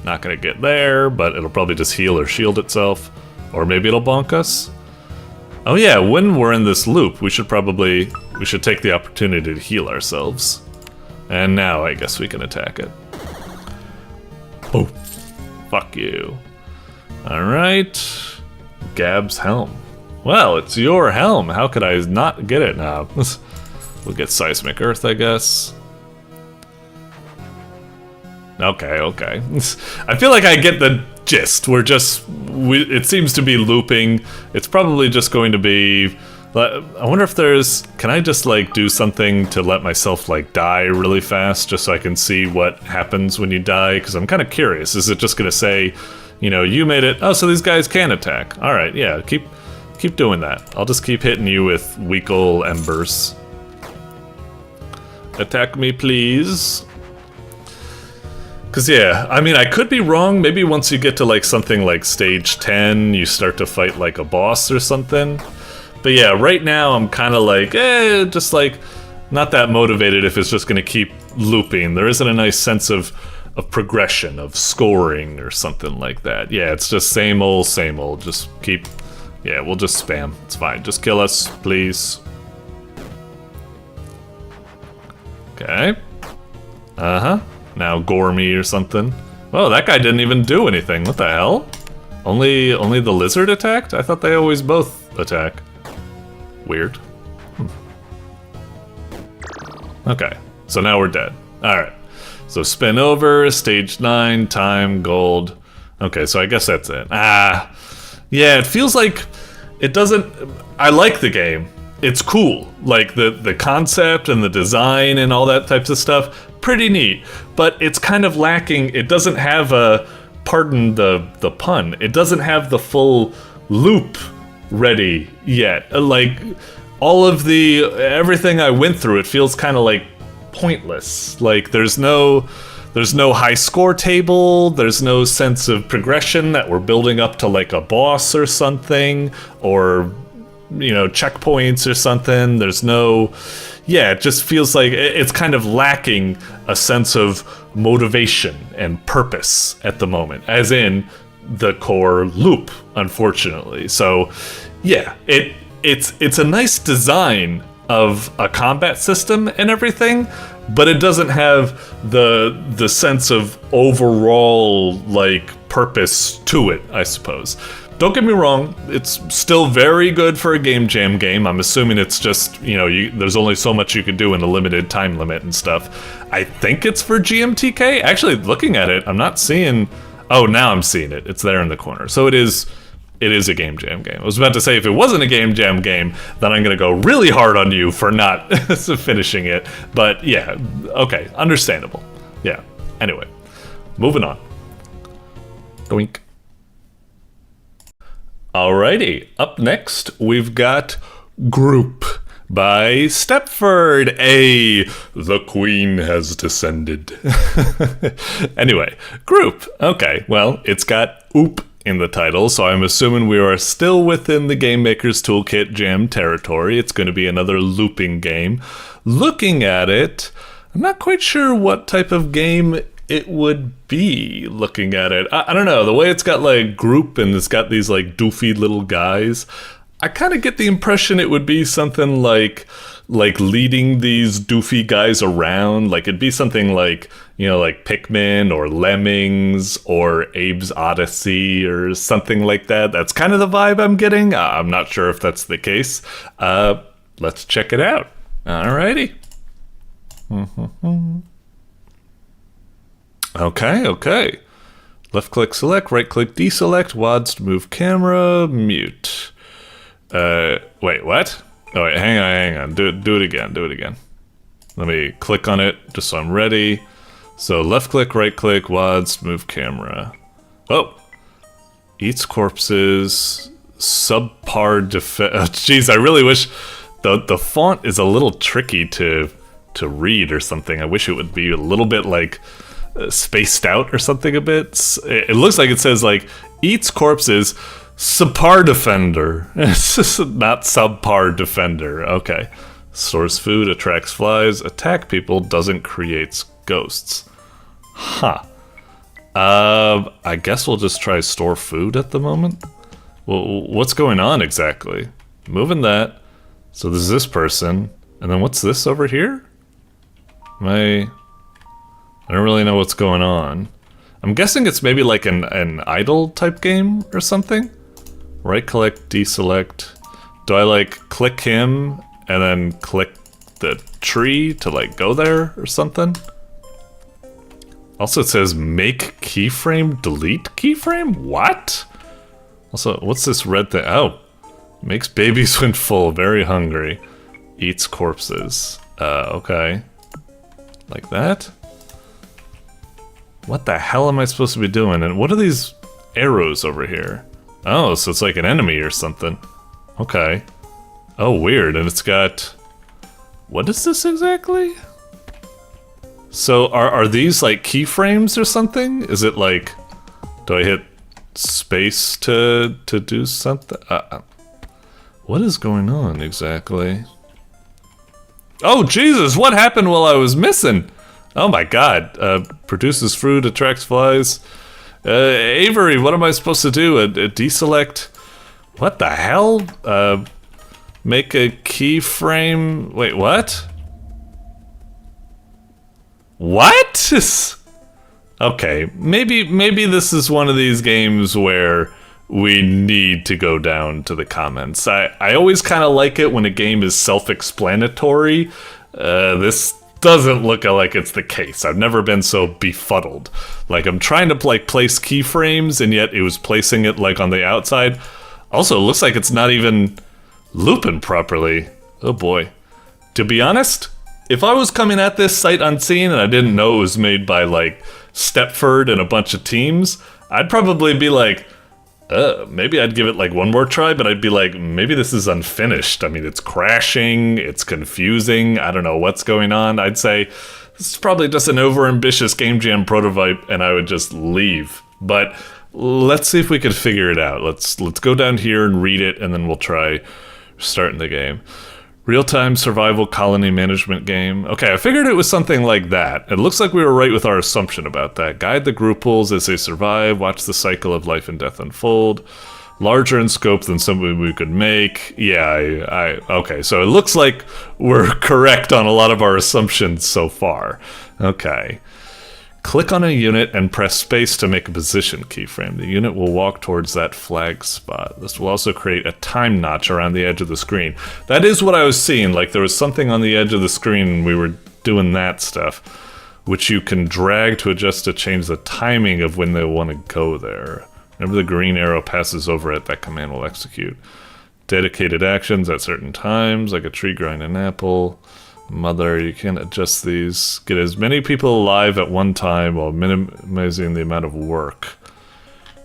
not gonna get there, but it'll probably just heal or shield itself, or maybe it'll bonk us. Oh yeah, when we're in this loop, we should take the opportunity to heal ourselves. And now I guess we can attack it. Oh, fuck you. Alright. Gab's helm. Well, it's your helm. How could I not get it now? We'll get Seismic Earth, I guess. Okay. I feel like I get the gist. It seems to be looping. It's probably just going to be... I wonder if there's... Can I just, like, do something to let myself, like, die really fast, just so I can see what happens when you die? Because I'm kind of curious. Is it just going to say, you know, you made it... Oh, so these guys can attack. Alright, yeah, keep doing that. I'll just keep hitting you with weakle embers. Attack me, please. Because, yeah, I mean, I could be wrong. Maybe once you get to, like, something like stage 10, you start to fight, like, a boss or something. But yeah, right now I'm kind of like, just like, not that motivated if it's just going to keep looping. There isn't a nice sense of progression, of scoring or something like that. Yeah, it's just same old, just keep, yeah, we'll just spam. It's fine, just kill us, please. Okay. Now gore me or something. Oh, that guy didn't even do anything, what the hell? Only the lizard attacked? I thought they always both attack. Weird. Okay, so now we're dead. Alright. So spin over, stage 9, time, gold. Okay, so I guess that's it. Yeah, it feels like it doesn't... I like the game. It's cool. Like, the concept and the design and all that types of stuff, pretty neat. But it's kind of lacking. It doesn't have a... Pardon the pun. It doesn't have the full loop ready yet. Like, all of everything I went through, it feels kind of like pointless. Like, there's no high score table, there's no sense of progression that we're building up to like a boss or something, or, you know, checkpoints or something. There's no... Yeah, it just feels like it's kind of lacking a sense of motivation and purpose at the moment, as in the core loop, unfortunately. So, yeah, it's a nice design of a combat system and everything, but it doesn't have the sense of overall, like, purpose to it, I suppose. Don't get me wrong, it's still very good for a game jam game. I'm assuming it's just, you know, there's only so much you can do in a limited time limit and stuff. I think it's for GMTK. Actually, looking at it, I'm not seeing... Oh, now I'm seeing it. It's there in the corner. So it is a game jam game. I was about to say, if it wasn't a game jam game, then I'm going to go really hard on you for not finishing it. But yeah, okay, understandable. Yeah, anyway, moving on. Doink. Alrighty, up next, we've got Groop by Stepford. The queen has descended. Anyway, Groop. Okay, well, it's got oop in the title, so I'm assuming we are still within the Game Maker's Toolkit Jam territory. It's going to be another looping game. Looking at it, I'm not quite sure what type of game it would be. Looking at it, I don't know, the way it's got like group and it's got these like doofy little guys, I kind of get the impression it would be something like leading these doofy guys around. Like it'd be something like, you know, like Pikmin or Lemmings or Abe's Odyssey or something like that. That's kind of the vibe I'm getting. I'm not sure if that's the case. Let's check it out. Alrighty. Okay. Left click select, right click deselect, WADs to move camera, mute. Wait, what? Oh wait, hang on. Do it again. Let me click on it just so I'm ready. So left click, right click, WADs, move camera. Oh, eats corpses, subpar defense. Oh, jeez, I really wish the font is a little tricky to read or something. I wish it would be a little bit like spaced out or something a bit. It looks like it says like eats corpses. Subpar defender. It's just not subpar defender. Okay. Stores food, attracts flies, attack people, doesn't create ghosts. Huh. I guess we'll just try store food at the moment. Well, what's going on exactly? Moving that. So there's this person. And then what's this over here? I don't really know what's going on. I'm guessing it's maybe like an idle type game or something. Right click, deselect. Do I like click him and then click the tree to like go there or something? Also it says make keyframe, delete keyframe? What? Also, what's this red thing? Oh, makes babies when full, very hungry. Eats corpses. Okay. Like that? What the hell am I supposed to be doing? And what are these arrows over here? Oh, so it's like an enemy or something. Okay. Oh, weird. And it's got... What is this exactly? So are these like keyframes or something? Is it like... Do I hit space to do something? What is going on exactly? Oh, Jesus! What happened while I was missing? Oh my god. Produces fruit, attracts flies... Avery, what am I supposed to do? A deselect? What the hell? Make a keyframe. Wait, what? What? Okay, maybe this is one of these games where we need to go down to the comments. I always kind of like it when a game is self-explanatory. This doesn't look like it's the case. I've never been so befuddled. Like, I'm trying to like place keyframes, and yet it was placing it like on the outside. Also, it looks like it's not even looping properly. Oh boy. To be honest, if I was coming at this sight unseen and I didn't know it was made by like Stepford and a bunch of teams, I'd probably be like, maybe I'd give it like one more try, but I'd be like, maybe this is unfinished. I mean, it's crashing, it's confusing, I don't know what's going on. I'd say this is probably just an overambitious Game Jam prototype, and I would just leave. But let's see if we could figure it out. Let's go down here and read it, and then we'll try starting the game. Real-time survival colony management game. Okay, I figured it was something like that. It looks like we were right with our assumption about that. Guide the grouples as they survive. Watch the cycle of life and death unfold. Larger in scope than something we could make. Yeah, okay, so it looks like we're correct on a lot of our assumptions so far. Okay. Click on a unit and press space to make a position keyframe. The unit will walk towards that flag spot. This will also create a time notch around the edge of the screen. That is what I was seeing, like there was something on the edge of the screen and we were doing that stuff, which you can drag to adjust to change the timing of when they want to go there. Whenever the green arrow passes over it, that command will execute. Dedicated actions at certain times, like a tree growing an apple. Mother, you can adjust these. Get as many people alive at one time while minimizing the amount of work.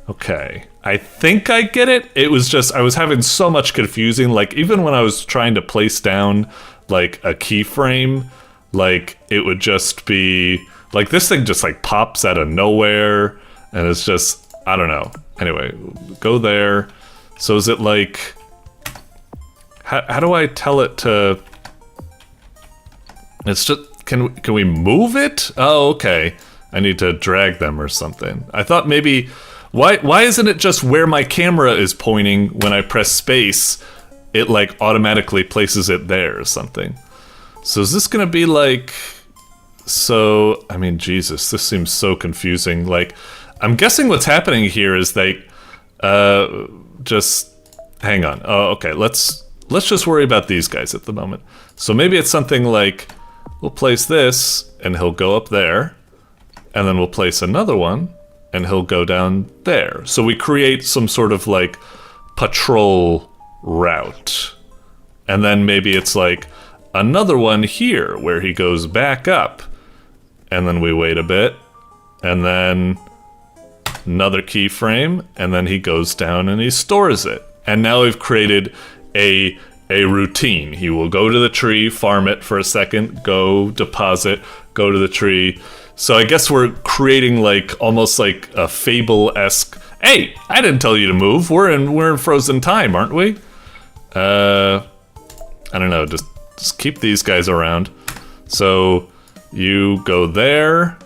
Okay. I think I get it. It was just, I was having so much confusing. Like, even when I was trying to place down, like, a keyframe, like, it would just be, like, this thing just, like, pops out of nowhere. And it's just, I don't know. Anyway, go there. So is it like... How do I tell it to... It's just... Can we move it? Oh, okay. I need to drag them or something. I thought maybe... Why isn't it just where my camera is pointing when I press space, it like automatically places it there or something? So is this gonna be like... So, I mean, Jesus, this seems so confusing. Like, I'm guessing what's happening here is they... just... Hang on. Oh, okay, let's just worry about these guys at the moment. So maybe it's something like, we'll place this, and he'll go up there, and then we'll place another one, and he'll go down there. So we create some sort of like patrol route. And then maybe it's like another one here where he goes back up. And then we wait a bit. And then another keyframe. And then he goes down and he stores it. And now we've created a routine. He will go to the tree, farm it for a second, go deposit, go to the tree. So I guess we're creating like almost like a Fable-esque. Hey, I didn't tell you to move. We're in frozen time, aren't we? I don't know. Just keep these guys around. So you go there,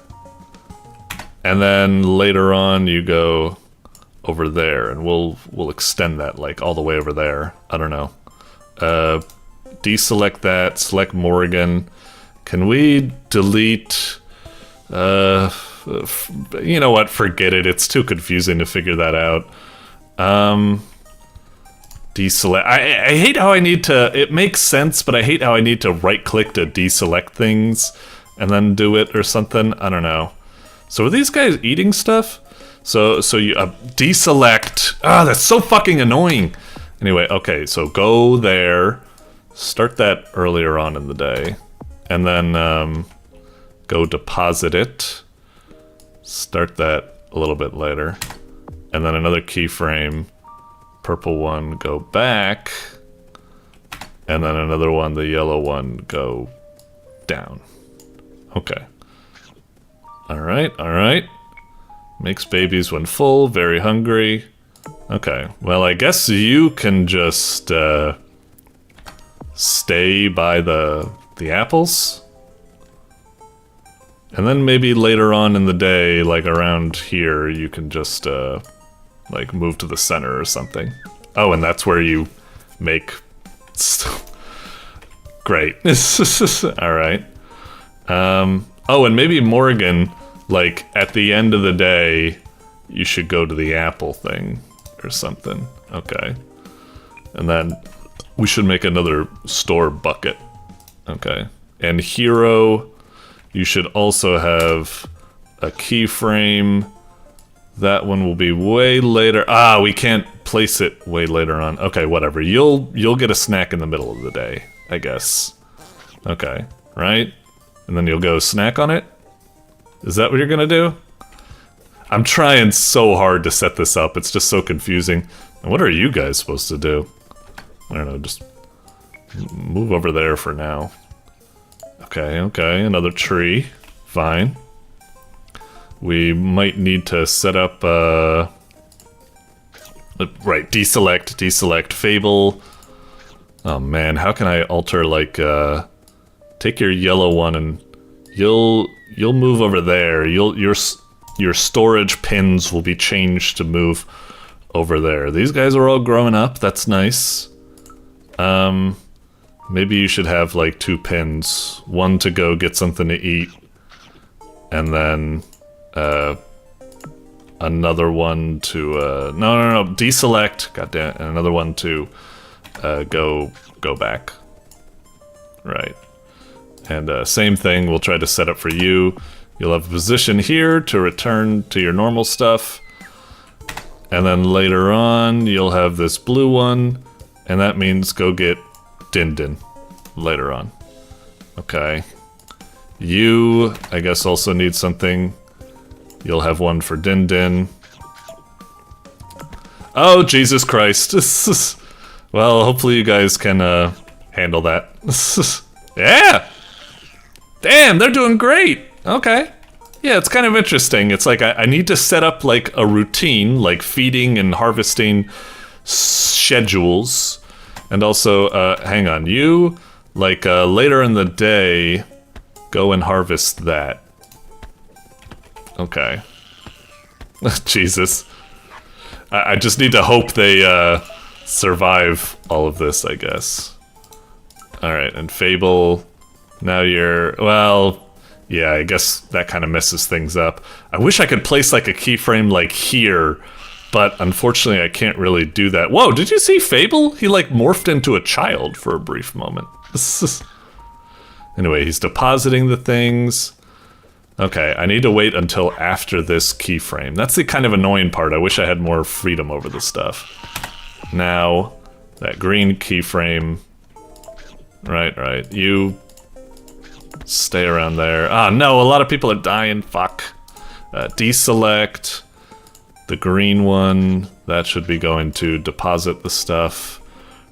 and then later on you go over there, and we'll extend that like all the way over there. I don't know. Deselect that. Select Morgan. Can we delete? You know what? Forget it. It's too confusing to figure that out. Deselect. I hate how I need to... It makes sense, but I hate how I need to right-click to deselect things and then do it or something. I don't know. So are these guys eating stuff? So you deselect. Ah, that's so fucking annoying. Anyway, okay, so go there. Start that earlier on in the day. And then, go deposit it. Start that a little bit later. And then another keyframe. Purple one, go back. And then another one, the yellow one, go down. Okay. Alright, alright. Makes babies when full, very hungry. Okay, well I guess you can just stay by the apples. And then maybe later on in the day, like around here, you can just like move to the center or something. Oh, and that's where you make... Great. Alright. Oh, and maybe Morgan, like, at the end of the day, you should go to the apple thing or something. Okay. And then we should make another store bucket. Okay. And hero, you should also have a keyframe. That one will be way later. Ah, we can't place it way later on. Okay, whatever. You'll get a snack in the middle of the day, I guess. Okay, right? And then you'll go snack on it? Is that what you're gonna do? I'm trying so hard to set this up. It's just so confusing. And what are you guys supposed to do? I don't know, just move over there for now. Okay, okay, another tree. Fine. We might need to set up, right, deselect Fable. Oh man, how can I alter, like, take your yellow one and you'll move over there. Your storage pins will be changed to move over there. These guys are all growing up, that's nice. Maybe you should have, like, 2 pins. One to go get something to eat, and then, another one to, no, deselect, goddamn, and another one to, go back. Right. And, same thing, we'll try to set up for you. You'll have a position here to return to your normal stuff. And then later on, you'll have this blue one, and that means go get Din later on. Okay. You, I guess, also need something. You'll have one for Din. Oh, Jesus Christ. Well, hopefully you guys can handle that. Yeah! Damn, they're doing great! Okay. Yeah, it's kind of interesting. It's like I need to set up like a routine, like feeding and harvesting schedules. And also, hang on, you, like later in the day, go and harvest that. Okay. Jesus. I just need to hope they survive all of this, I guess. Alright, and Fable, now you're, well, yeah, I guess that kind of messes things up. I wish I could place like a keyframe like here, but unfortunately I can't really do that. Whoa, did you see Fable? He like morphed into a child for a brief moment. Anyway, he's depositing the things. Okay, I need to wait until after this keyframe. That's the kind of annoying part. I wish I had more freedom over the stuff. Now, that green keyframe. Right. You stay around there. Ah, no, a lot of people are dying. Fuck. Deselect. The green one. That should be going to deposit the stuff.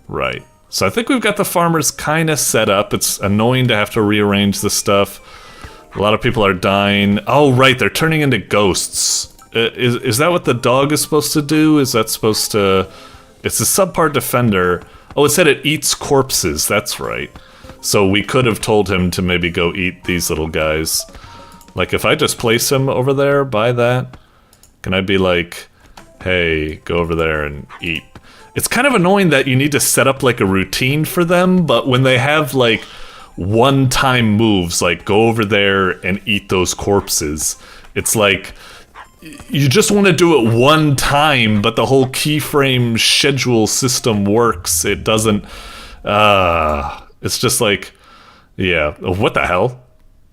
Right. So I think we've got the farmers kind of set up. It's annoying to have to rearrange the stuff. A lot of people are dying. Oh, right, they're turning into ghosts. Is that what the dog is supposed to do? Is that supposed to... It's a subpar defender. Oh, it said it eats corpses. That's right. So we could have told him to maybe go eat these little guys. Like, if I just place him over there by that, can I be like, hey, go over there and eat? It's kind of annoying that you need to set up, like, a routine for them, but when they have, like, one-time moves, like go over there and eat those corpses, it's like you just want to do it one time, but the whole keyframe schedule system works. It doesn't, it's just like, yeah, what the hell?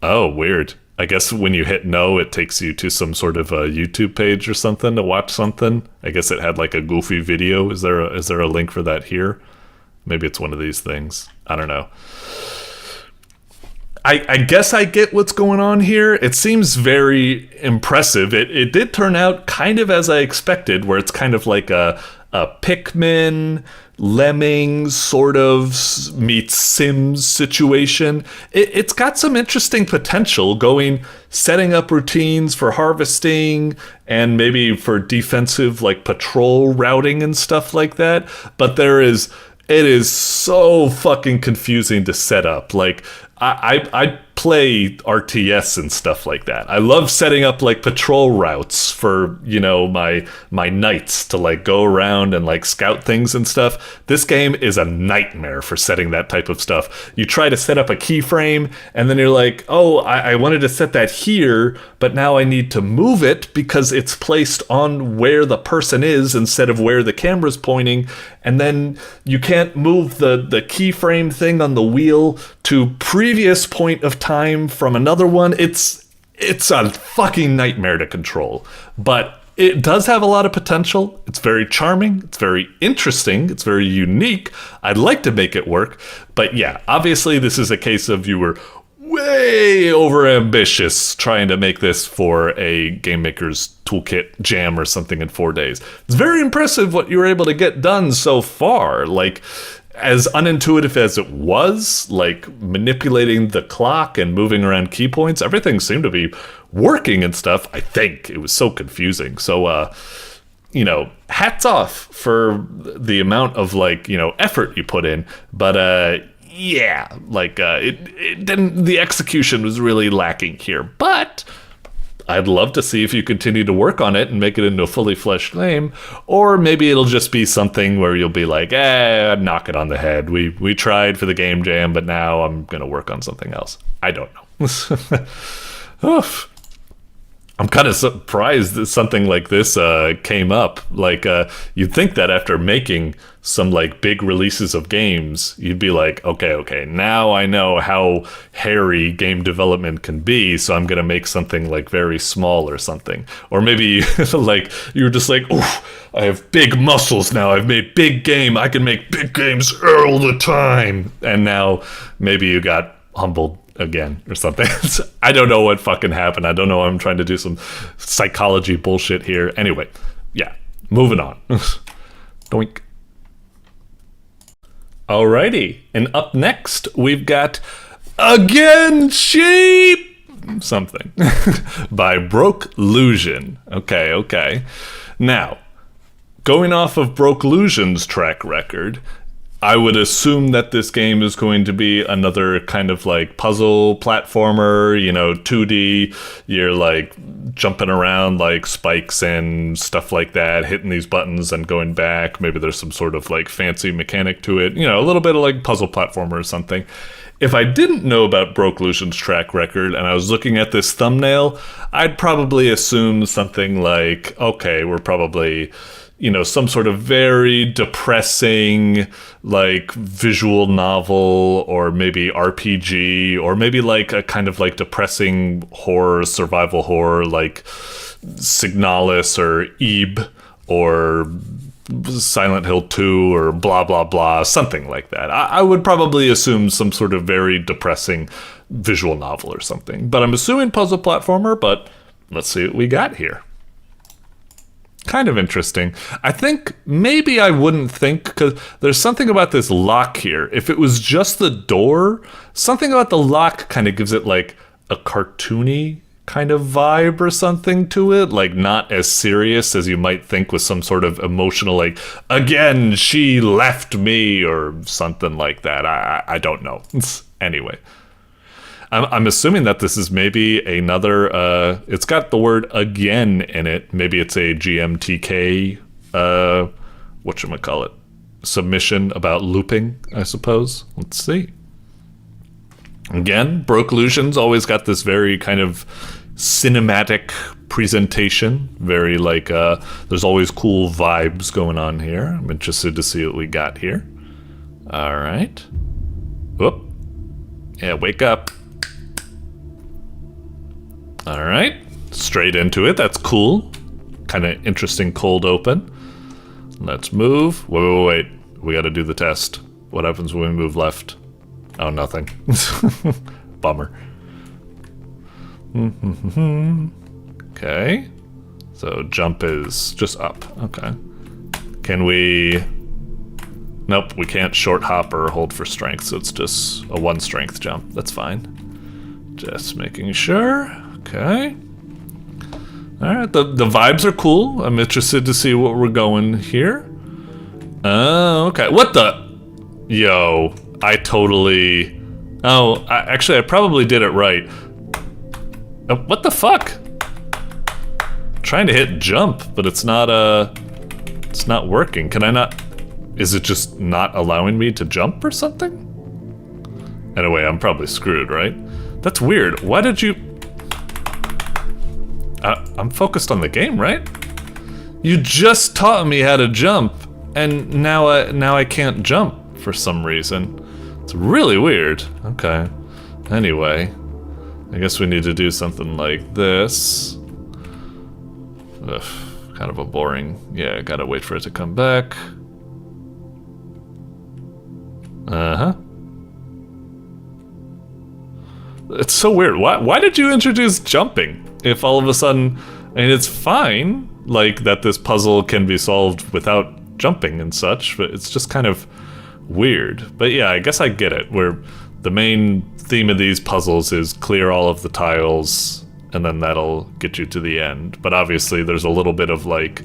Oh, weird. I guess when you hit no, it takes you to some sort of a YouTube page or something to watch something. I guess it had like a goofy video. Is there a link for that here? Maybe it's one of these things. I don't know. I guess I get what's going on here. It seems very impressive. It did turn out kind of as I expected, where it's kind of like a Pikmin, Lemmings sort of meets Sims situation. It's got some interesting potential setting up routines for harvesting and maybe for defensive like patrol routing and stuff like that. But it is so fucking confusing to set up. Like, I play RTS and stuff like that. I love setting up like patrol routes for, you know, my knights to like go around and like scout things and stuff. This game is a nightmare for setting that type of stuff. You try to set up a keyframe and then you're like, oh, I wanted to set that here, but now I need to move it because it's placed on where the person is instead of where the camera's pointing. And then you can't move the keyframe thing on the wheel to previous point of time from another one. It's a fucking nightmare to control, but it does have a lot of potential. It's very charming. It's very interesting. It's very unique. I'd like to make it work, but yeah, obviously this is a case of you were way over ambitious trying to make this for a Game Maker's Toolkit jam or something in 4 days. It's very impressive what you were able to get done so far. Like, as unintuitive as it was, like manipulating the clock and moving around key points, everything seemed to be working and stuff. I think it was so confusing. So, you know, hats off for the amount of like, you know, effort you put in. But, yeah, like it didn't. The execution was really lacking here, but I'd love to see if you continue to work on it and make it into a fully fleshed game, or maybe it'll just be something where you'll be like, knock it on the head. We tried for the game jam, but now I'm gonna work on something else. I don't know. Oof. I'm kind of surprised that something like this came up. Like, you'd think that after making some like big releases of games, you'd be like, okay, now I know how hairy game development can be, so I'm gonna make something like very small or something. Or maybe like you're just like, oof, I have big muscles now. I've made big game. I can make big games all the time. And now maybe you got humbled again or something. I don't know what fucking happened. I don't know. I'm trying to do some psychology bullshit here. Anyway, yeah, moving on. Doink. Alrighty, and up next we've got again sheep. something by brokellusion. Okay. Now, going off of brokellusion's track record, I would assume that this game is going to be another kind of like puzzle platformer, 2D. You're like jumping around like spikes and stuff like that, hitting these buttons and going back. Maybe there's some sort of like fancy mechanic to it, a little bit of like puzzle platformer or something. If I didn't know about brokellusion's track record and I was looking at this thumbnail, I'd probably assume something like, okay, we're probably some sort of very depressing, like, visual novel, or maybe RPG, or maybe, like, a kind of, like, depressing horror, survival horror, like Signalis, or Ebe, or Silent Hill 2, or blah, blah, blah, something like that. I would probably assume some sort of very depressing visual novel or something. But I'm assuming puzzle platformer, but let's see what we got here. Kind of interesting. I think maybe I wouldn't think, because there's something about this lock here. If it was just the door, something about the lock kind of gives it like a cartoony kind of vibe or something to it, like not as serious as you might think with some sort of emotional, like, again, she left me, or something like that. I don't know. Anyway. I'm assuming that this is maybe another, it's got the word again in it. Maybe it's a GMTK, whatchamacallit, submission about looping, I suppose. Let's see. Again, brokellusion's always got this very kind of cinematic presentation. Very like, there's always cool vibes going on here. I'm interested to see what we got here. All right. Whoop. Yeah, wake up. All right, straight into it. That's cool. Kind of interesting cold open. Let's move. Wait. We got to do the test. What happens when we move left? Oh, nothing. Bummer. Okay. So jump is just up. Okay. Can we... Nope, we can't short hop or hold for strength, so it's just a 1 strength jump. That's fine. Just making sure. Okay. Alright, the vibes are cool. I'm interested to see what we're going here. Okay. What the? Yo, I totally... Oh, actually, I probably did it right. What the fuck? I'm trying to hit jump, but it's not working. Can I not... Is it just not allowing me to jump or something? Anyway, I'm probably screwed, right? That's weird. Why did you... I'm focused on the game, right? You just taught me how to jump, and now I can't jump for some reason. It's really weird. Okay. Anyway, I guess we need to do something like this. Ugh, kind of a boring... Yeah, gotta wait for it to come back. Uh-huh. It's so weird. Why did you introduce jumping? If all of a sudden... I mean, it's fine, like, that this puzzle can be solved without jumping and such, but it's just kind of weird. But yeah, I guess I get it, where the main theme of these puzzles is clear all of the tiles, and then that'll get you to the end. But obviously there's a little bit of, like,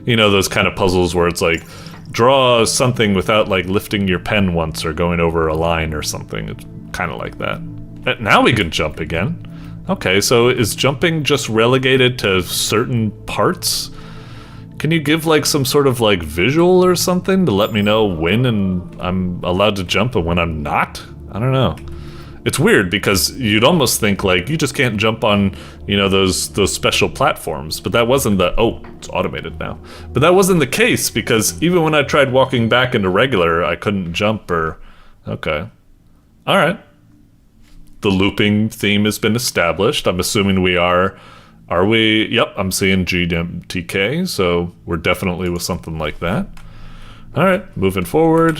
those kind of puzzles where it's like, draw something without, like, lifting your pen once or going over a line or something. It's kind of like that. Now we can jump again. Okay, so is jumping just relegated to certain parts? Can you give, like, some sort of, like, visual or something to let me know when I'm allowed to jump and when I'm not? I don't know. It's weird because you'd almost think, like, you just can't jump on, those special platforms. But that wasn't the... Oh, it's automated now. But that wasn't the case because even when I tried walking back into regular, I couldn't jump or... Okay. All right. The looping theme has been established. I'm assuming we are... Are we? Yep, I'm seeing GMTK, so we're definitely with something like that. All right, moving forward.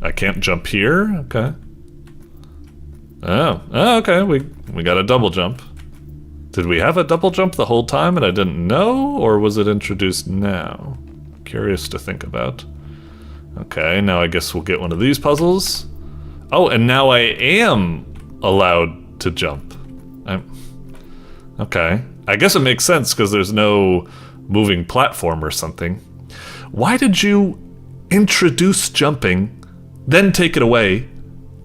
I can't jump here. Okay. Oh, okay. We got a double jump. Did we have a double jump the whole time and I didn't know, or was it introduced now? Curious to think about. Okay, now I guess we'll get one of these puzzles. Oh, and now I am allowed to jump. Okay. I guess it makes sense because there's no moving platform or something. Why did you introduce jumping, then take it away,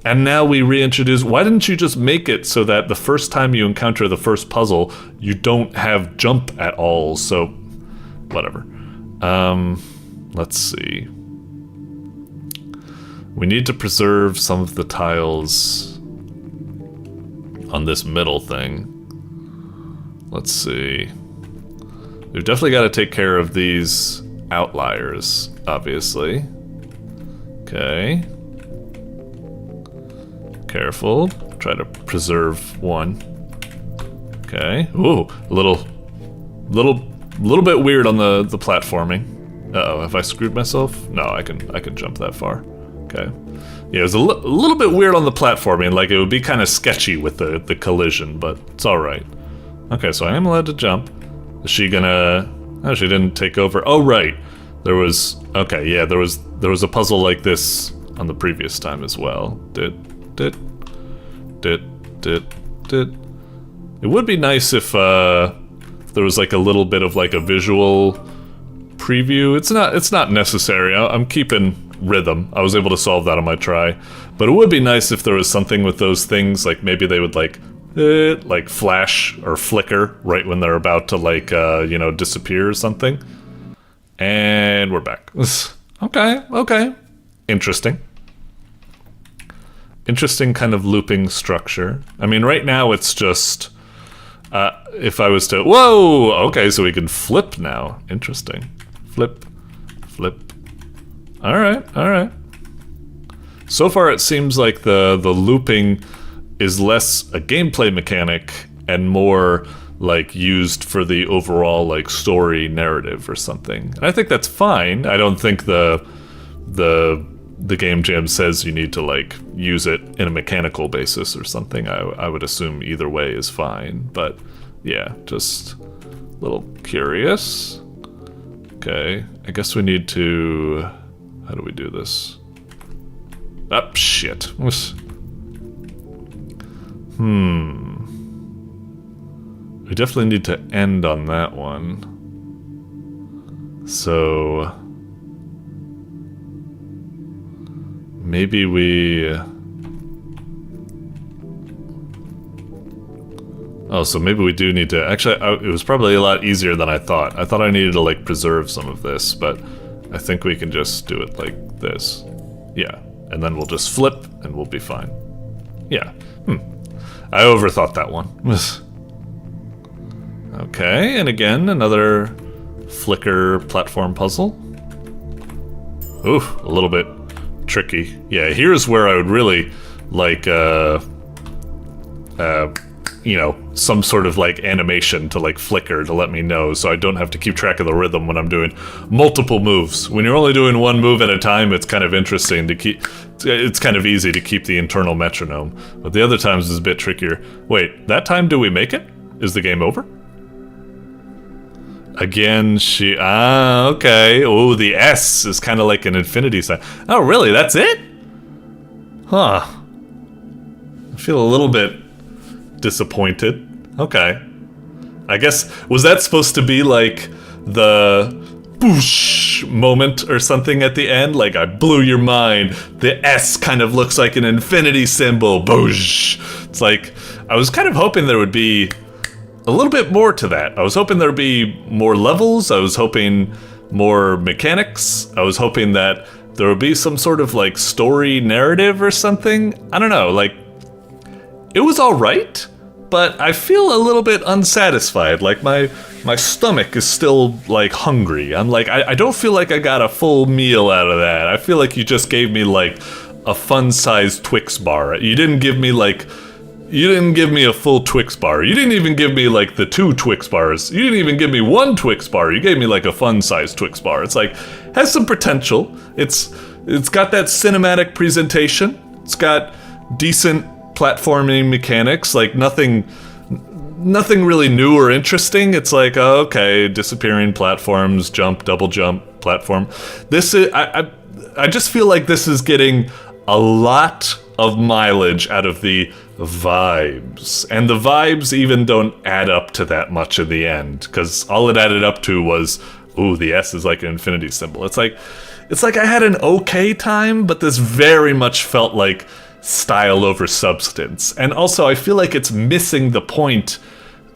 and now we reintroduce... Why didn't you just make it so that the first time you encounter the first puzzle, you don't have jump at all? So, whatever. Let's see. We need to preserve some of the tiles on this middle thing. Let's see. We've definitely got to take care of these outliers, obviously. Okay. Careful. Try to preserve one. Okay. Ooh, a little bit weird on the platforming. Uh-oh, have I screwed myself? No, I can jump that far. Okay. Yeah, it was a little bit weird on the platforming, like it would be kind of sketchy with the collision, but it's alright. Okay, so I am allowed to jump. Is she gonna... Oh, she didn't take over. Oh, right. There was... Okay, yeah, there was a puzzle like this on the previous time as well. It would be nice if there was like a little bit of like a visual preview. It's not necessary. I'm keeping rhythm. I was able to solve that on my try. But it would be nice if there was something with those things, like maybe they would like flash or flicker right when they're about to like, you know, disappear or something. And we're back. Okay. Interesting. Interesting kind of looping structure. I mean, right now it's just, if I was to, whoa, okay, so we can flip now. Interesting. Flip. All right. So far it seems like the looping is less a gameplay mechanic and more like used for the overall like story narrative or something. And I think that's fine. I don't think the game jam says you need to like use it in a mechanical basis or something. I would assume either way is fine, but yeah, just a little curious. Okay, I guess we need to... How do we do this? Oh, shit. We definitely need to end on that one. So... Maybe we... Oh, so maybe we do need to... Actually, it was probably a lot easier than I thought. I thought I needed to, like, preserve some of this, but I think we can just do it like this. Yeah, and then we'll just flip, and we'll be fine. Yeah. I overthought that one. Okay, and again, another flicker platform puzzle. Ooh, a little bit tricky. Yeah, here's where I would really like, you know, some sort of like animation to like flicker to let me know so I don't have to keep track of the rhythm when I'm doing multiple moves. When you're only doing one move at a time, it's kind of interesting to keep, it's kind of easy to keep the internal metronome, but the other times is a bit trickier. Wait, that time do we make it? Is the game over? Again, okay. Oh, the S is kind of like an infinity sign. Oh, really? That's it? Huh. I feel a little bit disappointed. Okay. I guess, was that supposed to be like the boosh moment or something at the end? Like, I blew your mind. The S kind of looks like an infinity symbol. Boosh. It's like, I was kind of hoping there would be a little bit more to that. I was hoping there'd be more levels. I was hoping more mechanics. I was hoping that there would be some sort of like story narrative or something. I don't know, like, it was alright, but I feel a little bit unsatisfied. Like my stomach is still like hungry. I'm like, I don't feel like I got a full meal out of that. I feel like you just gave me like a fun-sized Twix bar. You didn't give me a full Twix bar. You didn't even give me like the 2 Twix bars. You didn't even give me 1 Twix bar. You gave me like a fun-sized Twix bar. It's like, has some potential. It's got that cinematic presentation. It's got decent platforming mechanics, like nothing really new or interesting. It's like, oh, okay, disappearing platforms, jump, double jump, platform. This is, I just feel like this is getting a lot of mileage out of the vibes. And the vibes even don't add up to that much in the end, because all it added up to was, ooh, the S is like an infinity symbol. It's like I had an okay time, but this very much felt like style over substance. And also, I feel like it's missing the point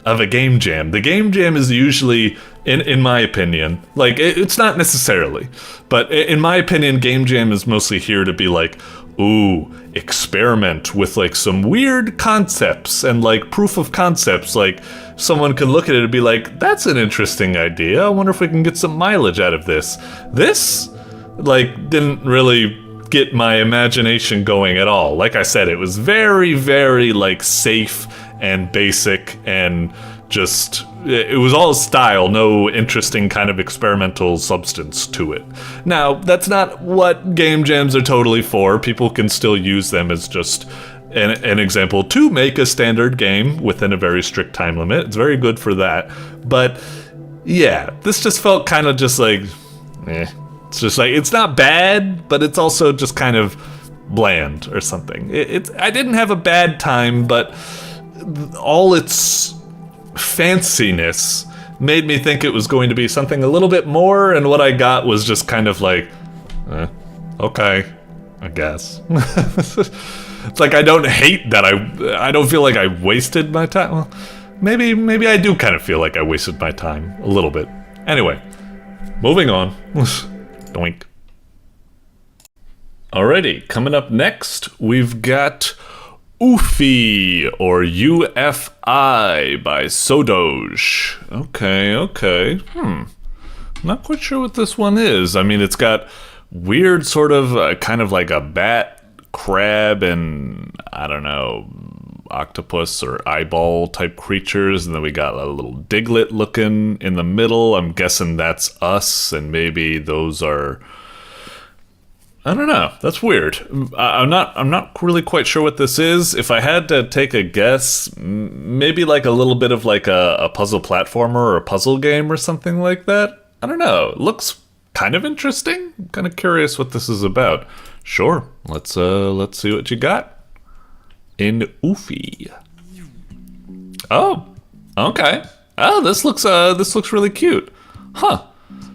of a game jam. The game jam is usually, in my opinion, like, it's not necessarily, but in my opinion, game jam is mostly here to be like, ooh, experiment with like some weird concepts and like proof of concepts. Like, someone can look at it and be like, that's an interesting idea. I wonder if we can get some mileage out of this. This, like, didn't really get my imagination going at all. Like I said, it was very, very like safe and basic, and just, it was all style, no interesting kind of experimental substance to it. Now, that's not what game jams are totally for. People can still use them as just an example to make a standard game within a very strict time limit. It's very good for that. But yeah, this just felt kind of just like, It's just like, it's not bad, but it's also just kind of bland or something. I didn't have a bad time, but all its fanciness made me think it was going to be something a little bit more, and what I got was just kind of like, okay, I guess. It's like, I don't hate that I don't feel like I wasted my time. Well, maybe I do kind of feel like I wasted my time a little bit. Anyway, moving on. Doink. Alrighty, coming up next, we've got UFI, or UFI, by Sodoj. Okay. Not quite sure what this one is. I mean, it's got weird sort of, kind of like a bat, crab, and, I don't know, octopus or eyeball type creatures, and then we got a little diglet looking in the middle. I'm guessing that's us, and maybe those are, I don't know. That's weird. I'm not really quite sure what this is. If I had to take a guess, maybe like a little bit of like a puzzle platformer or a puzzle game or something like that. I don't know. It looks kind of interesting. I'm kind of curious what this is about. Sure. Let's see what you got in UFI. Oh, okay. Oh, this looks really cute. Huh.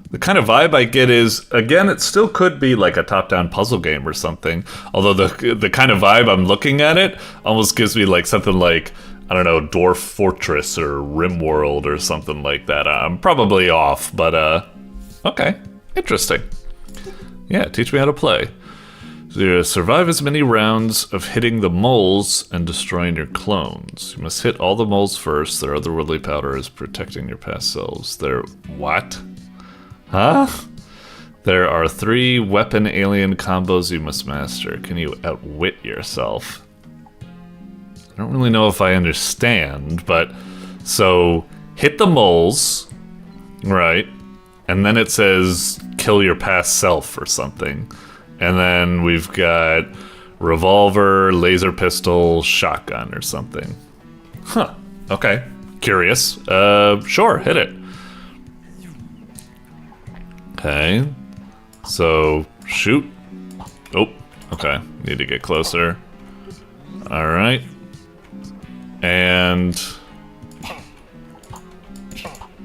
The kind of vibe I get is, again, it still could be like a top-down puzzle game or something. Although the kind of vibe I'm looking at it almost gives me like something like, I don't know, Dwarf Fortress or RimWorld or something like that. I'm probably off, but okay, interesting. Yeah, teach me how to play. So you survive as many rounds of hitting the moles and destroying your clones. You must hit all the moles first. Their otherworldly powder is protecting your past selves. What? Huh? There are 3 weapon alien combos you must master. Can you outwit yourself? I don't really know if I understand, but so hit the moles, right? And then it says kill your past self or something. And then we've got revolver, laser pistol, shotgun or something. Huh. Okay. Curious. Sure, hit it. Okay, so shoot. Oh, okay, need to get closer. All right, and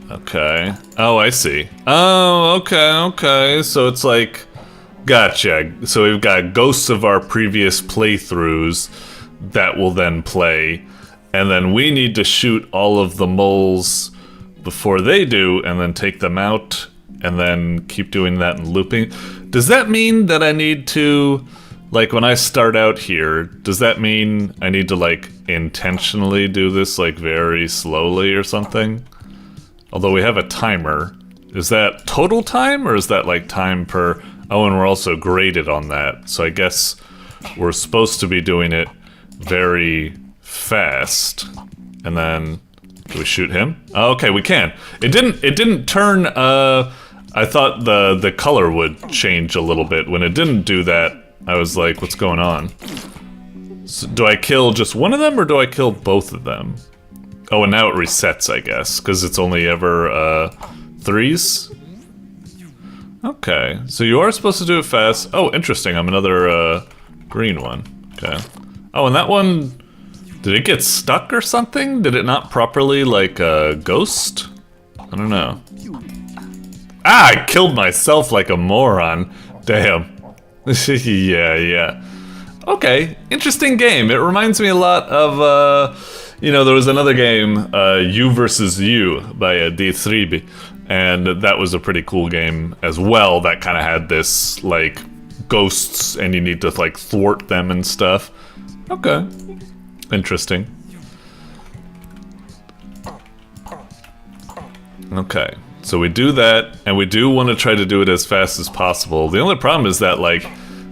okay. Oh, I see. Oh, okay. So it's like, gotcha. So we've got ghosts of our previous playthroughs that will then play, and then we need to shoot all of the moles before they do, and then take them out. And then keep doing that and looping. Does that mean that I need to, like, when I start out here, does that mean I need to, like, intentionally do this, like, very slowly or something? Although we have a timer. Is that total time, or is that, like, time per... Oh, and we're also graded on that. So I guess we're supposed to be doing it very fast. And then... Do we shoot him? Oh, okay, we can. It didn't turn, I thought the color would change a little bit. When it didn't do that, I was like, what's going on? So do I kill just one of them, or do I kill both of them? Oh, and now it resets, I guess, because it's only ever, 3s? Okay, so you are supposed to do it fast. Oh, interesting, I'm another, green one. Okay. Oh, and that one Did it get stuck or something? Did it not properly, like, ghost? I don't know. Ah, I killed myself like a moron. Damn. Yeah. Okay, interesting game. It reminds me a lot of, you know, there was another game, You versus You by dietzribi, and that was a pretty cool game as well that kind of had this, like, ghosts and you need to, like, thwart them and stuff. Okay. Interesting. Okay, so we do that, and we do want to try to do it as fast as possible. The only problem is that, like,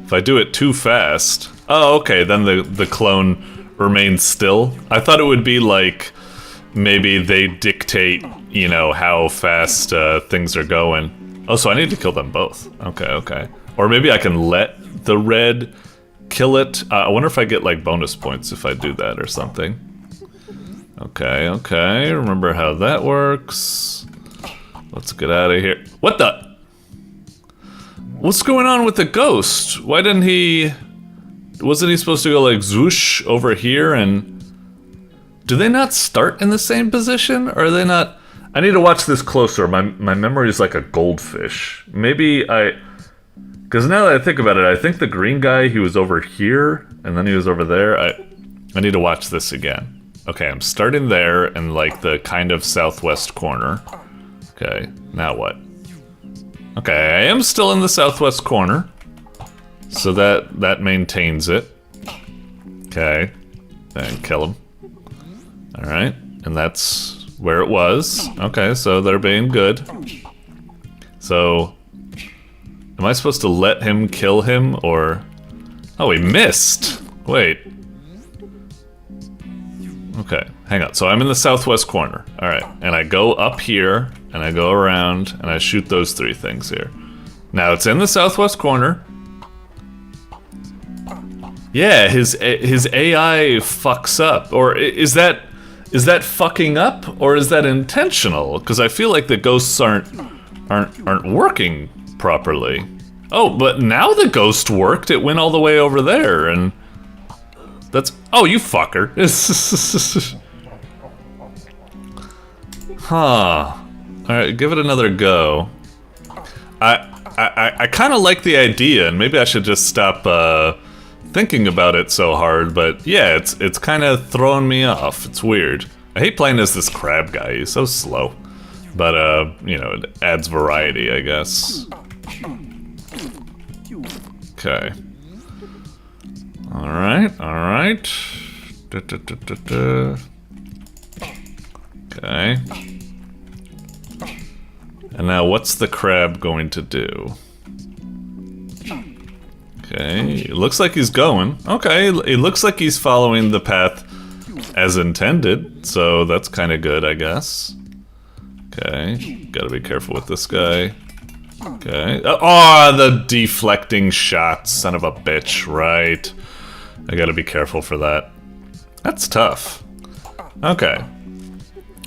if I do it too fast... Oh, okay, then the clone remains still. I thought it would be like, maybe they dictate, you know, how fast things are going. Oh, so I need to kill them both. Okay. Or maybe I can let the red kill it. I wonder if I get, like, bonus points if I do that or something. Okay. Remember how that works. Let's get out of here. What the? What's going on with the ghost? Why didn't he... Wasn't he supposed to go, like, zwoosh over here and... Do they not start in the same position? Or are they not... I need to watch this closer. My memory is like a goldfish. Maybe I... Because now that I think about it, I think the green guy, he was over here, and then he was over there. I need to watch this again. Okay, I'm starting there in, like, the kind of southwest corner. Okay, now what? Okay, I am still in the southwest corner. So that maintains it. Okay, and kill him. Alright, and that's where it was. Okay, so they're being good. So... Am I supposed to let him kill him, or... Oh, he missed! Wait. Okay, hang on. So I'm in the southwest corner. Alright, and I go up here, and I go around, and I shoot those three things here. Now, it's in the southwest corner. Yeah, his AI fucks up. Or is that fucking up, or is that intentional? Because I feel like the ghosts aren't working properly. Oh, but now the ghost worked. It went all the way over there, and that's... Oh, you fucker. Huh. Alright, give it another go. I kind of like the idea, and maybe I should just stop thinking about it so hard, but yeah, it's kind of throwing me off. It's weird. I hate playing as this crab guy. He's so slow. But, you know, it adds variety, I guess. Okay. Alright. Okay. And now what's the crab going to do? Okay, it looks like he's going. Okay, it looks like he's following the path as intended, so that's kind of good, I guess. Okay, gotta be careful with this guy. Okay. Oh, the deflecting shot, son of a bitch, right. I gotta be careful for that. That's tough. Okay.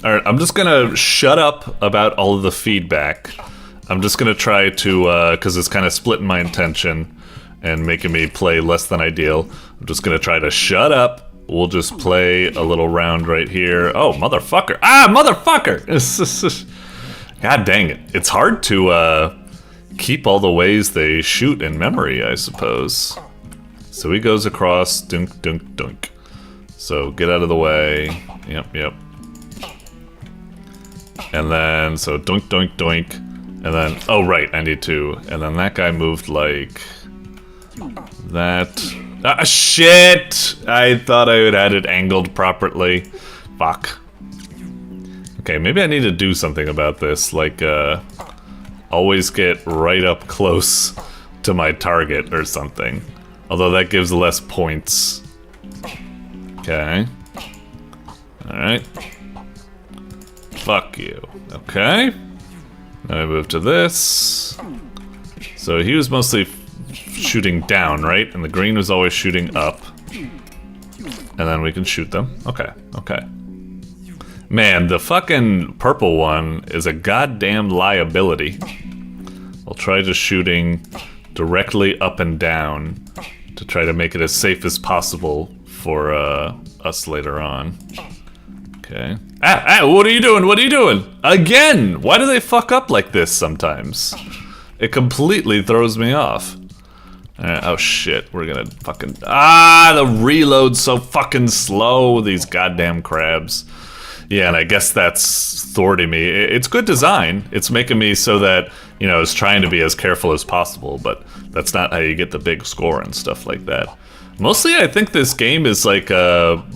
Alright, I'm just gonna shut up about all of the feedback. I'm just gonna try to, because it's kind of splitting my attention and making me play less than ideal. I'm just gonna try to shut up. We'll just play a little round right here. Oh, motherfucker. Ah, motherfucker! God dang it. It's hard to, keep all the ways they shoot in memory, I suppose. So he goes across, dunk, dunk, dunk. So get out of the way. Yep. And then, so doink, doink, doink. And then, oh right, I need to. And then that guy moved like... that. Ah, shit! I thought I had it angled properly. Fuck. Okay, maybe I need to do something about this, like, always get right up close to my target or something. Although that gives less points. Okay. Alright. Fuck you. Okay. Now I move to this. So he was mostly shooting down, right? And the green was always shooting up. And then we can shoot them. Okay. Man, the fucking purple one is a goddamn liability. I'll try just shooting directly up and down to try to make it as safe as possible for us later on. Okay. What are you doing? What are you doing? Again! Why do they fuck up like this sometimes? It completely throws me off. Alright, oh shit, we're gonna fucking... the reload's so fucking slow, these goddamn crabs. Yeah, and I guess that's thwarting me. It's good design. It's making me so that, you know, I was trying to be as careful as possible, but that's not how you get the big score and stuff like that. Mostly, I think this game is like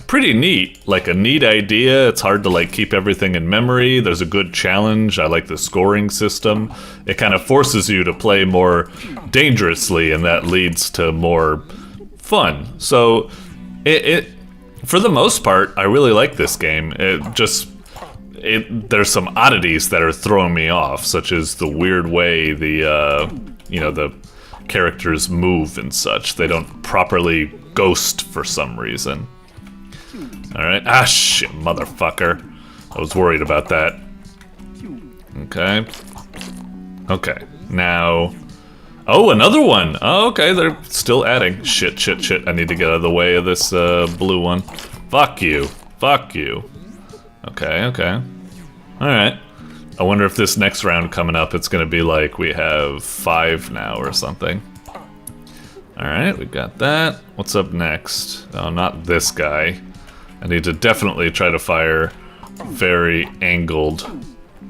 pretty neat, like a neat idea. It's hard to like keep everything in memory. There's a good challenge. I like the scoring system. It kind of forces you to play more dangerously, and that leads to more fun. So, for the most part, I really like this game. There's some oddities that are throwing me off, such as the weird way the characters move and such. They don't properly ghost for some reason. Alright. Shit, motherfucker. I was worried about that. Okay. Okay. Now... Oh, another one! Oh, okay, they're still adding. Shit. I need to get out of the way of this blue one. Fuck you. Fuck you. Okay. Alright. I wonder if this next round coming up, it's gonna be like we have 5 now or something. Alright, we got that. What's up next? Oh, not this guy. I need to definitely try to fire very angled,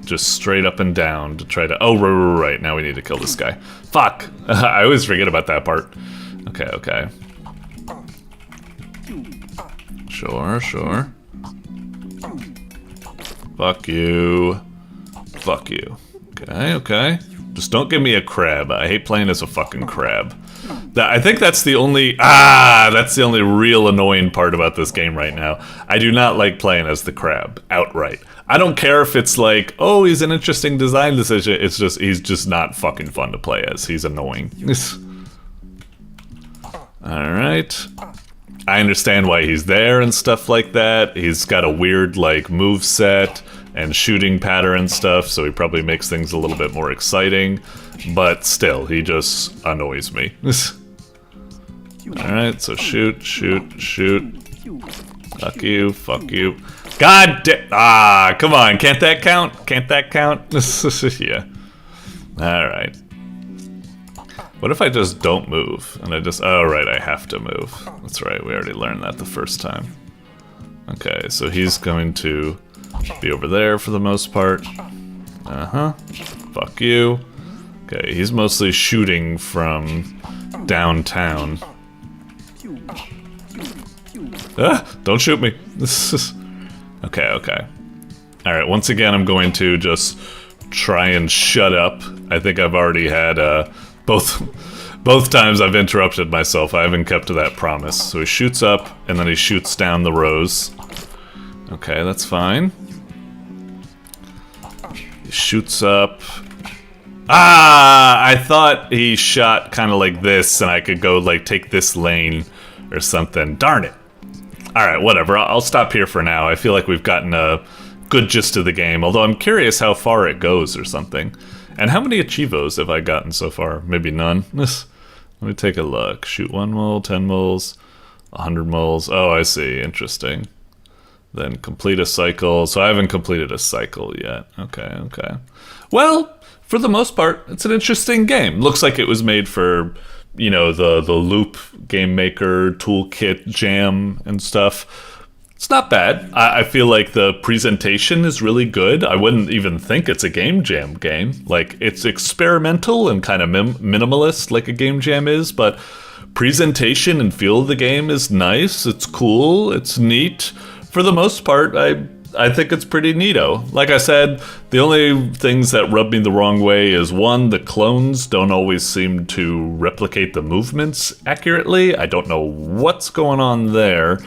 just straight up and down to try to... Oh, right. Now we need to kill this guy. Fuck! I always forget about that part. Okay. Sure. Fuck you. Okay. Just don't give me a crab. I hate playing as a fucking crab. I think that's the only... that's the only real annoying part about this game right now. I do not like playing as the crab, outright. I don't care if it's like, oh, he's an interesting design decision. It's just, he's just not fucking fun to play as. He's annoying. Alright. I understand why he's there and stuff like that. He's got a weird, like, move set and shooting pattern and stuff, so he probably makes things a little bit more exciting. But still, he just annoys me. Alright, so shoot. Fuck you. God damn. Come on, can't that count? Yeah. Alright. What if I just don't move? And oh right, I have to move. That's right, we already learned that the first time. Okay, so he's going to be over there for the most part. Fuck you. Okay, he's mostly shooting from downtown. Don't shoot me. Okay. Alright, once again I'm going to just try and shut up. I think I've already had both times I've interrupted myself. I haven't kept to that promise. So he shoots up and then he shoots down the rows. Okay, that's fine. He shoots up. I thought he shot kind of like this and I could go like take this lane or something. Darn it. Alright, whatever. I'll stop here for now. I feel like we've gotten a good gist of the game, although I'm curious how far it goes or something. And how many achievos have I gotten so far? Maybe none? Let me take a look. Shoot 1 mole, 10 moles, 100 moles. Oh, I see. Interesting. Then complete a cycle. So I haven't completed a cycle yet. Okay. Well, for the most part, it's an interesting game. Looks like it was made for, you know, the Loop Game Maker toolkit jam and stuff. It's not bad. I feel like the presentation is really good. I wouldn't even think it's a game jam game. Like, it's experimental and kind of minimalist like a game jam is, but presentation and feel of the game is nice. It's cool. It's neat. For the most part, I think it's pretty neato. Like I said, the only things that rub me the wrong way is, one, the clones don't always seem to replicate the movements accurately. I don't know what's going on there.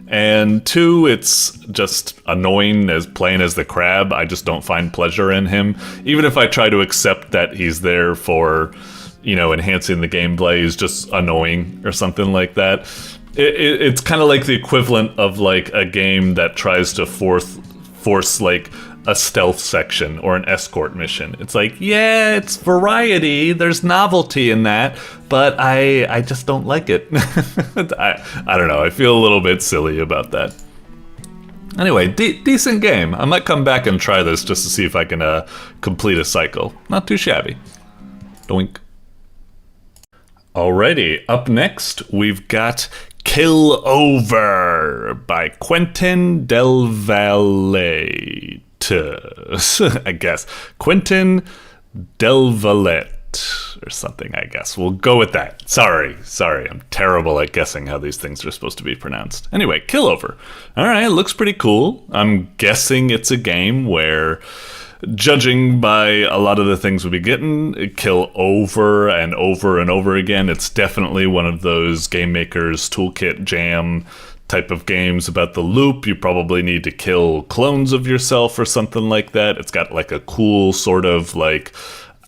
And 2, it's just annoying as playing as the crab. I just don't find pleasure in him. Even if I try to accept that he's there for, you know, enhancing the gameplay, he's just annoying or something like that. It's kind of like the equivalent of like a game that tries to force like a stealth section or an escort mission. It's like, yeah, it's variety, there's novelty in that, but I just don't like it. I don't know, I feel a little bit silly about that. Anyway, decent game. I might come back and try this just to see if I can complete a cycle. Not too shabby. Doink. Alrighty, up next we've got KILLOVER by QuentinDelvallet. I guess. QuentinDelvallet or something, I guess. We'll go with that. Sorry, I'm terrible at guessing how these things are supposed to be pronounced. Anyway, KILLOVER. Alright, looks pretty cool. I'm guessing it's a game where, judging by a lot of the things we'll be getting, kill over and over and over again. It's definitely one of those Game Maker's Toolkit Jam type of games about the loop. You probably need to kill clones of yourself or something like that. It's got like a cool sort of like,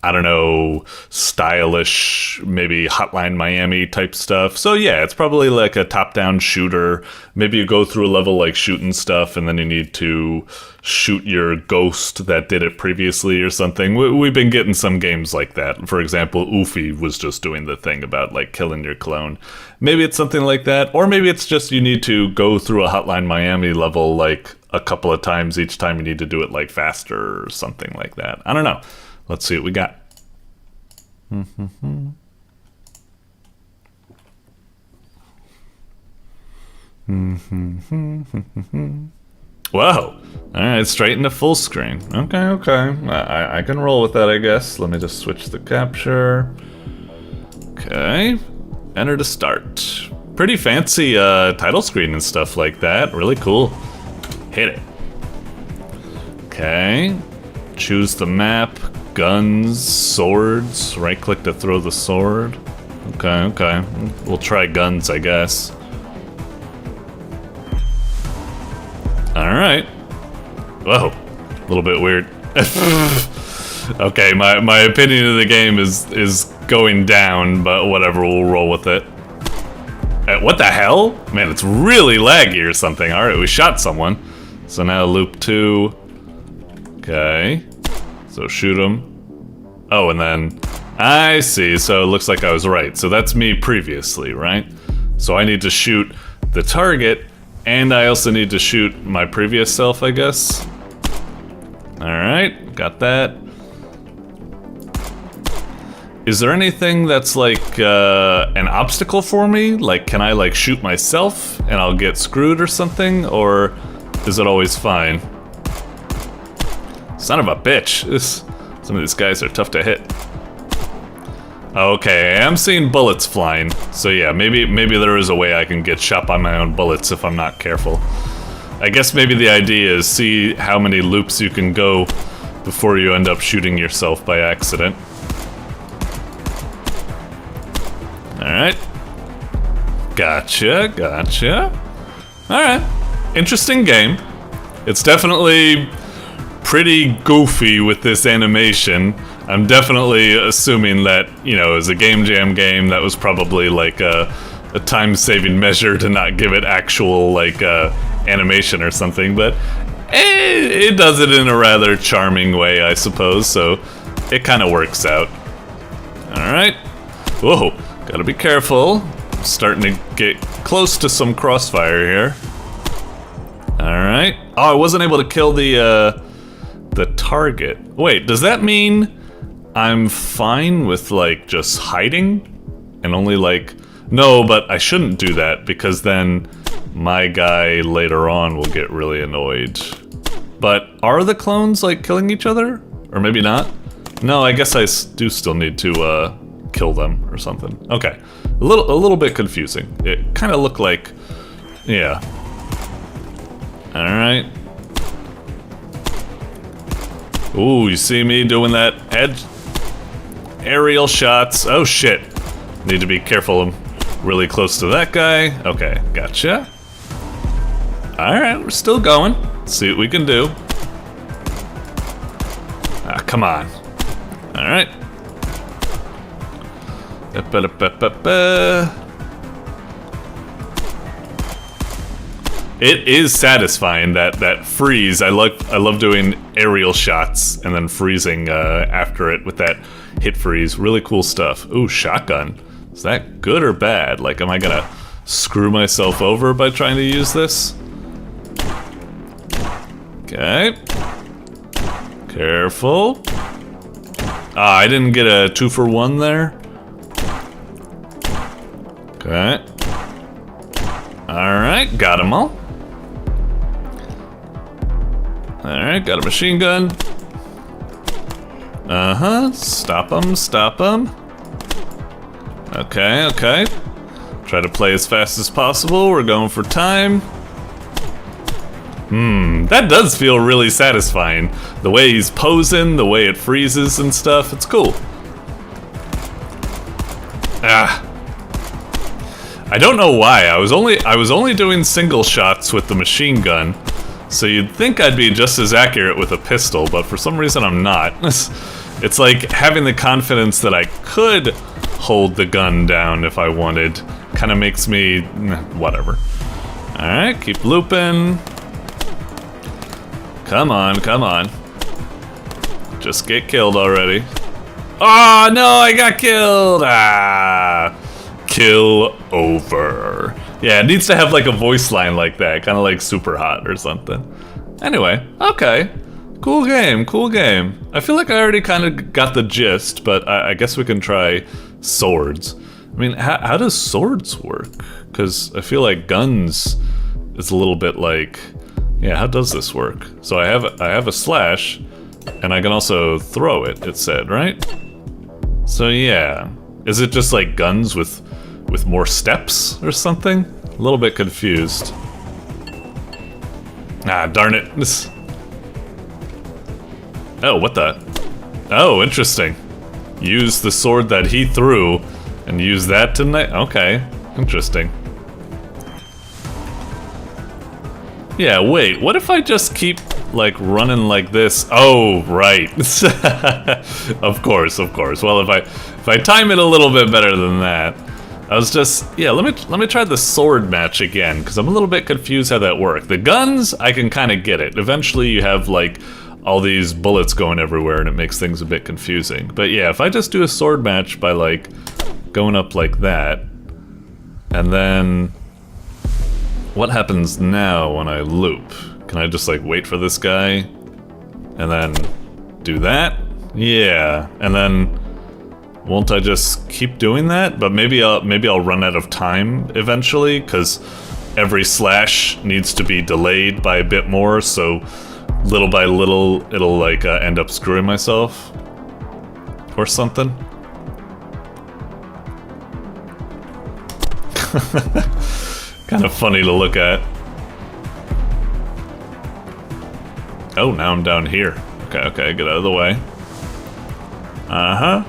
I don't know, stylish, maybe Hotline Miami type stuff. So yeah, it's probably like a top-down shooter. Maybe you go through a level like shooting stuff and then you need to shoot your ghost that did it previously or something. We've been getting some games like that. For example, Oofy was just doing the thing about like killing your clone. Maybe it's something like that, or maybe it's just you need to go through a Hotline Miami level like a couple of times each time you need to do it like faster or something like that. I don't know. Let's see what we got. Whoa! Alright, straight into full screen. Okay. I can roll with that, I guess. Let me just switch the capture. Okay. Enter to start. Pretty fancy title screen and stuff like that. Really cool. Hit it. Okay. Choose the map. Guns, swords, right click to throw the sword. Okay. We'll try guns, I guess. Alright. Whoa. A little bit weird. Okay, my opinion of the game is going down, but whatever, we'll roll with it. What the hell? Man, it's really laggy or something. Alright, we shot someone. So now loop 2. Okay. So shoot him. Oh, and then I see. So it looks like I was right. So that's me previously, right? So I need to shoot the target, and I also need to shoot my previous self, I guess. Alright, got that. Is there anything that's like an obstacle for me? Like, can I like shoot myself and I'll get screwed or something? Or is it always fine? Son of a bitch. Some of these guys are tough to hit. Okay, I'm seeing bullets flying. So yeah, maybe there is a way I can get shot by my own bullets if I'm not careful. I guess maybe the idea is see how many loops you can go before you end up shooting yourself by accident. Alright. Gotcha. Alright. Interesting game. It's definitely pretty goofy with this animation. I'm definitely assuming that, you know, as a Game Jam game, that was probably like a time-saving measure to not give it actual, like, animation or something, but it does it in a rather charming way, I suppose, so it kind of works out. Alright. Whoa, gotta be careful. I'm starting to get close to some crossfire here. Alright. Oh, I wasn't able to kill the target. Wait, does that mean I'm fine with, like, just hiding? And only, like... No, but I shouldn't do that, because then my guy later on will get really annoyed. But are the clones, like, killing each other? Or maybe not? No, I guess I do still need to, kill them or something. Okay. A little bit confusing. It kind of looked like... Yeah. Alright. Ooh, you see me doing that aerial shots. Oh shit. Need to be careful. I'm really close to that guy. Okay, gotcha. Alright, we're still going. Let's see what we can do. Ah, come on. Alright. It is satisfying, that freeze. I love doing aerial shots and then freezing after it with that hit freeze. Really cool stuff. Ooh, shotgun. Is that good or bad? Like, am I gonna screw myself over by trying to use this? Okay. Careful. Ah, I didn't get a 2-for-1 there. Okay. Alright, got them all. Alright, got a machine gun. Uh-huh, stop them, stop them. Okay, okay. Try to play as fast as possible, we're going for time. That does feel really satisfying. The way he's posing, the way it freezes and stuff, it's cool. Ah. I don't know why, I was only doing single shots with the machine gun. So you'd think I'd be just as accurate with a pistol, but for some reason I'm not. It's like having the confidence that I could hold the gun down if I wanted. Kind of makes me, whatever. Alright, keep looping. Come on, come on. Just get killed already. Oh no, I got killed! Ah! Kill over. Yeah, it needs to have like a voice line like that, kind of like Super Hot or something. Anyway, okay. Cool game, cool game. I feel like I already kind of got the gist, but I guess we can try swords. I mean, how does swords work? Because I feel like guns is a little bit like, yeah, how does this work? So I have a slash, and I can also throw it, it said, right? So yeah, is it just like guns with more steps or something? A little bit confused. Ah, darn it. Oh, what the? Oh, interesting. Use the sword that he threw and use that tonight? Okay, interesting. Yeah, wait, what if I just keep, like, running like this? Oh, right. Of course, of course. Well, if I time it a little bit better than that. I was just, yeah, let me try the sword match again, because I'm a little bit confused how that worked. The guns, I can kind of get it. Eventually you have, like, all these bullets going everywhere, and it makes things a bit confusing. But yeah, if I just do a sword match by, like, going up like that, and then what happens now when I loop? Can I just, like, wait for this guy, and then do that? Yeah, and then won't I just keep doing that? But maybe I'll run out of time eventually, because every slash needs to be delayed by a bit more, so little by little it'll like end up screwing myself or something. Kind of funny to look at. Oh, now I'm down here. Okay, okay, get out of the way. Uh-huh.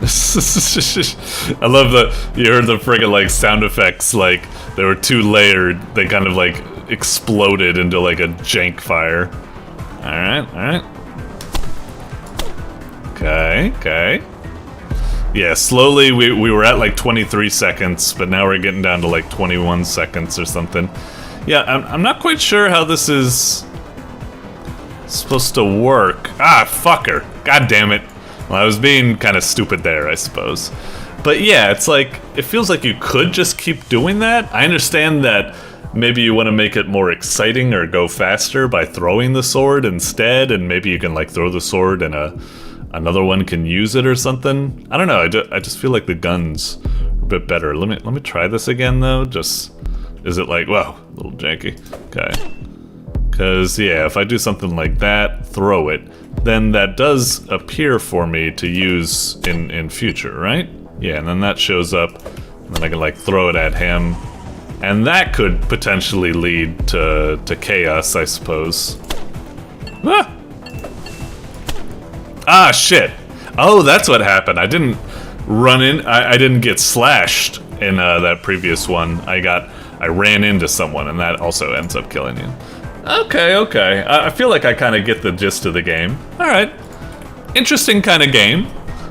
I love that you heard the friggin' like sound effects, like they were too layered, they kind of like exploded into like a jank fire. Alright, alright. Okay, okay. Yeah, slowly we were at like 23 seconds, but now we're getting down to like 21 seconds or something. Yeah, I'm not quite sure how this is supposed to work. Ah, fucker. God damn it. Well, I was being kind of stupid there, I suppose. But yeah, it's like, it feels like you could just keep doing that. I understand that maybe you want to make it more exciting or go faster by throwing the sword instead, and maybe you can like throw the sword and another one can use it or something. I don't know, I just feel like the gun's a bit better. Let me try this again though, just, is it like, whoa, a little janky. Okay. Because, yeah, if I do something like that, throw it, then that does appear for me to use in future, right? Yeah, and then that shows up, and then I can, like, throw it at him, and that could potentially lead to chaos, I suppose. Ah! Ah, shit! Oh, that's what happened. I didn't run in, I didn't get slashed in that previous one. I ran into someone, and that also ends up killing you. Okay, okay. I feel like I kind of get the gist of the game. Alright. Interesting kind of game.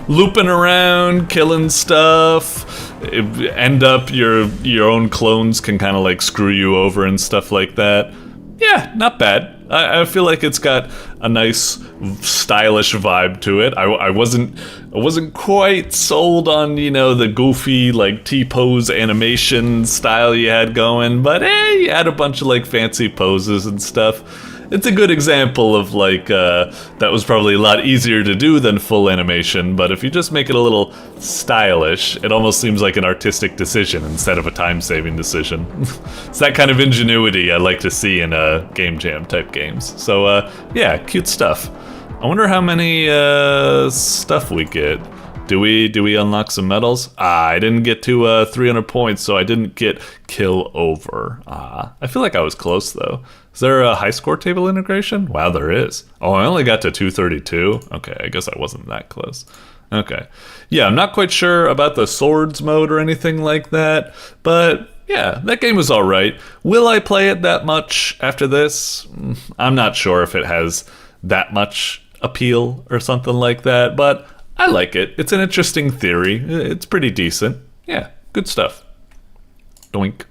Looping around, killing stuff, end up your own clones can kind of like screw you over and stuff like that. Yeah, not bad. I feel like it's got a nice, stylish vibe to it. I wasn't quite sold on, you know, the goofy like T-pose animation style you had going, but hey, you had a bunch of like fancy poses and stuff. It's a good example of like that was probably a lot easier to do than full animation, but if you just make it a little stylish, it almost seems like an artistic decision instead of a time-saving decision. It's that kind of ingenuity I like to see in game jam type games. So yeah, cute stuff. I wonder how many stuff we get. Do we unlock some medals? I didn't get to 300 points, so I didn't get kill over. I feel like I was close though. Is there a high score table integration? Wow, there is. Oh, I only got to 232. Okay, I guess I wasn't that close. Okay. Yeah, I'm not quite sure about the swords mode or anything like that, but yeah, that game was alright. Will I play it that much after this? I'm not sure if it has that much appeal or something like that, but I like it. It's an interesting theory. It's pretty decent. Yeah, good stuff. Doink.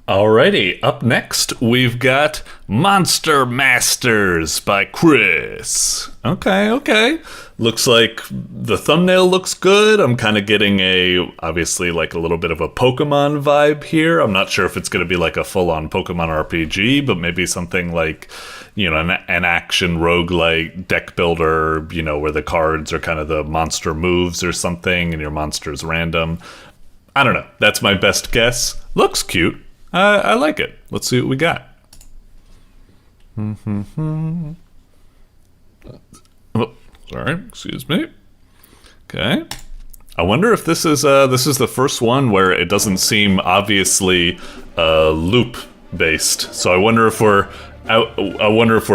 Alrighty, up next we've got Monster Masters by Chris. Okay. Looks like the thumbnail looks good. I'm kind of getting obviously like a little bit of a Pokemon vibe here. I'm not sure if it's going to be like a full-on Pokemon RPG, but maybe something like, you know, an action roguelike deck builder, you know, where the cards are kind of the monster moves or something and your monster's random. I don't know. That's my best guess. Looks cute. I like it. Let's see what we got. Oh, sorry, excuse me. Okay. I wonder if this is the first one where it doesn't seem obviously loop based. So I wonder if we're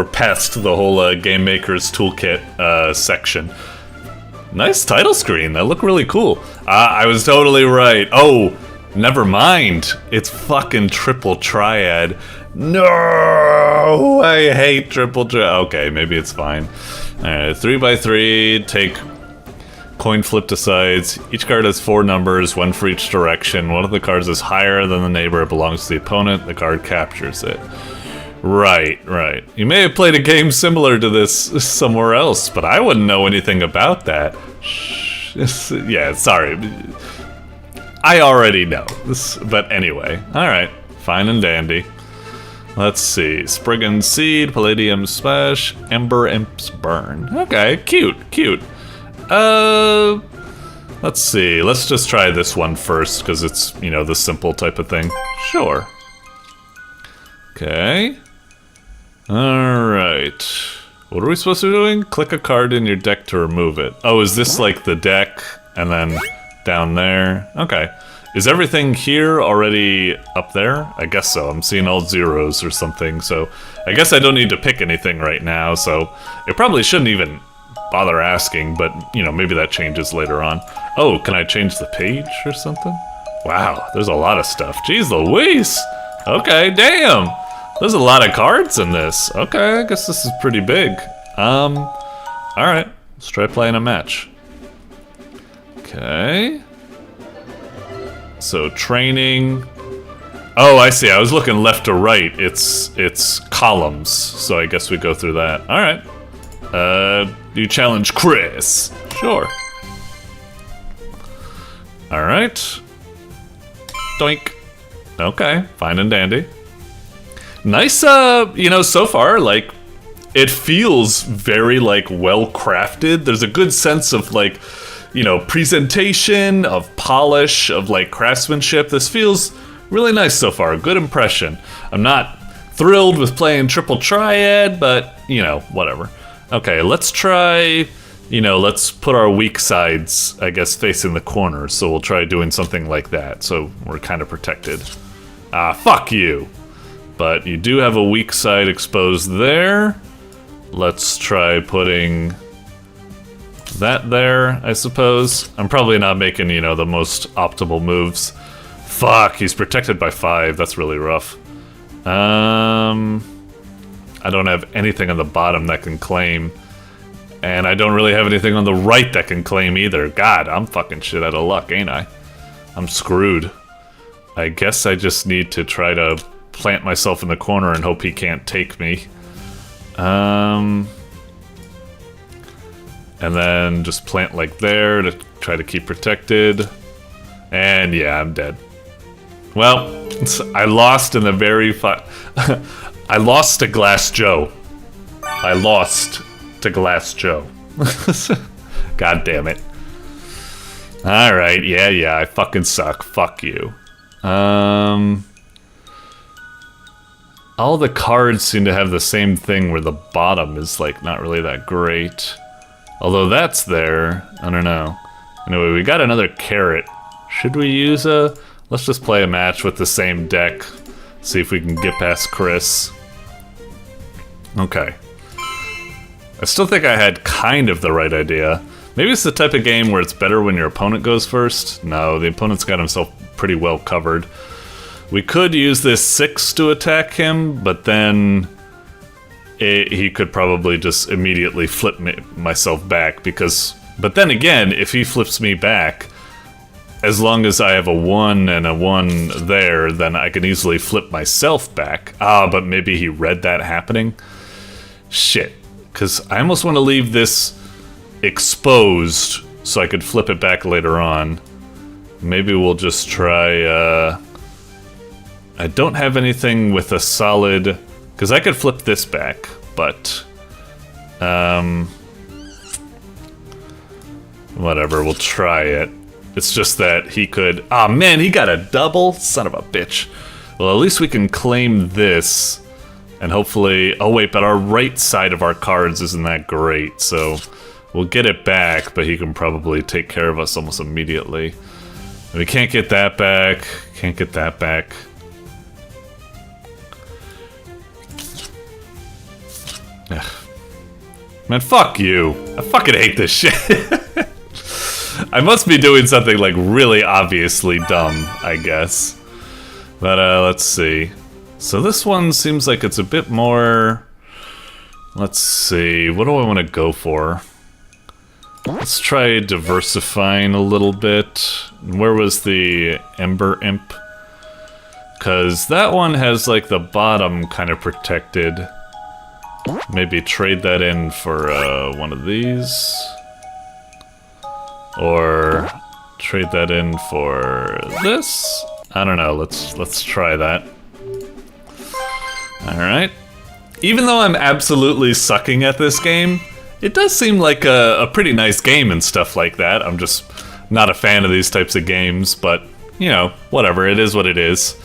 past the whole Game Maker's Toolkit section. Nice title screen. That looked really cool. I was totally right. Oh. Never mind. It's fucking Triple Triad. No, I hate Triple Triad. Okay, maybe it's fine. Alright, 3x3, take coin flip to sides. Each card has 4 numbers, 1 for each direction. One of the cards is higher than the neighbor. It belongs to the opponent. The card captures it. Right. You may have played a game similar to this somewhere else, but I wouldn't know anything about that. Shh. Yeah, sorry. I already know this, but anyway. Alright, fine and dandy. Let's see. Spriggan Seed, Palladium Smash, Ember Imp's Burn. Okay, cute. Let's see. Let's just try this one first, because it's, you know, the simple type of thing. Sure. Okay. Alright. What are we supposed to be doing? Click a card in your deck to remove it. Oh, is this like the deck, and then down there? Okay. Is everything here already up there? I guess so. I'm seeing all zeros or something, so I guess I don't need to pick anything right now, so it probably shouldn't even bother asking, but, you know, maybe that changes later on. Oh, can I change the page or something? Wow, there's a lot of stuff. Jeez Louise! Okay, damn! There's a lot of cards in this. Okay, I guess this is pretty big. Alright, let's try playing a match. Okay. So training. Oh, I see. I was looking left to right. It's columns. So I guess we go through that. All right. You challenge Chris. Sure. All right. Doink. Okay, fine and dandy. Nice. You know, so far, like, it feels very like well crafted. There's a good sense of like, you know, presentation, of polish, of like craftsmanship. This feels really nice so far. Good impression. I'm not thrilled with playing Triple Triad, but, you know, whatever. Okay, let's try, you know, let's put our weak sides, I guess, facing the corners. So we'll try doing something like that. So we're kind of protected. Fuck you. But you do have a weak side exposed there. Let's try putting that there, I suppose. I'm probably not making, you know, the most optimal moves. Fuck, he's protected by 5. That's really rough. I don't have anything on the bottom that can claim. And I don't really have anything on the right that can claim either. God, I'm fucking shit out of luck, ain't I? I'm screwed. I guess I just need to try to plant myself in the corner and hope he can't take me. And then just plant like there to try to keep protected. And yeah, I'm dead. Well, I lost in the very I lost to Glass Joe. I lost to Glass Joe. God damn it. Alright, yeah, I fucking suck. Fuck you. All the cards seem to have the same thing where the bottom is, like, not really that great. Although that's there. I don't know. Anyway, we got another carrot. Should we use a... Let's just play a match with the same deck. See if we can get past Chris. Okay. I still think I had kind of the right idea. Maybe it's the type of game where it's better when your opponent goes first. No, the opponent's got himself pretty well covered. We could use this 6 to attack him, but then he could probably just immediately flip myself back because... But then again, if he flips me back, as long as I have a 1 and a 1 there, then I can easily flip myself back. Ah, but maybe he read that happening? Shit. Because I almost want to leave this exposed so I could flip it back later on. Maybe we'll just try, I don't have anything with a solid... Because I could flip this back, but... Whatever, we'll try it. It's just that he could... Ah, man, he got a double? Son of a bitch. Well, at least we can claim this. And hopefully... Oh, wait, but our right side of our cards isn't that great, so... We'll get it back, but he can probably take care of us almost immediately. And we can't get that back. Can't get that back. Ugh. Man, fuck you. I fucking hate this shit. I must be doing something, like, really obviously dumb, I guess. But, let's see. So this one seems like it's a bit more... Let's see, what do I want to go for? Let's try diversifying a little bit. Where was the Ember Imp? Because that one has, like, the bottom kind of protected. Maybe trade that in for, one of these. Or trade that in for this? I don't know, let's try that. Alright. Even though I'm absolutely sucking at this game, it does seem like a pretty nice game and stuff like that. I'm just not a fan of these types of games, but, you know, whatever, it is what it is.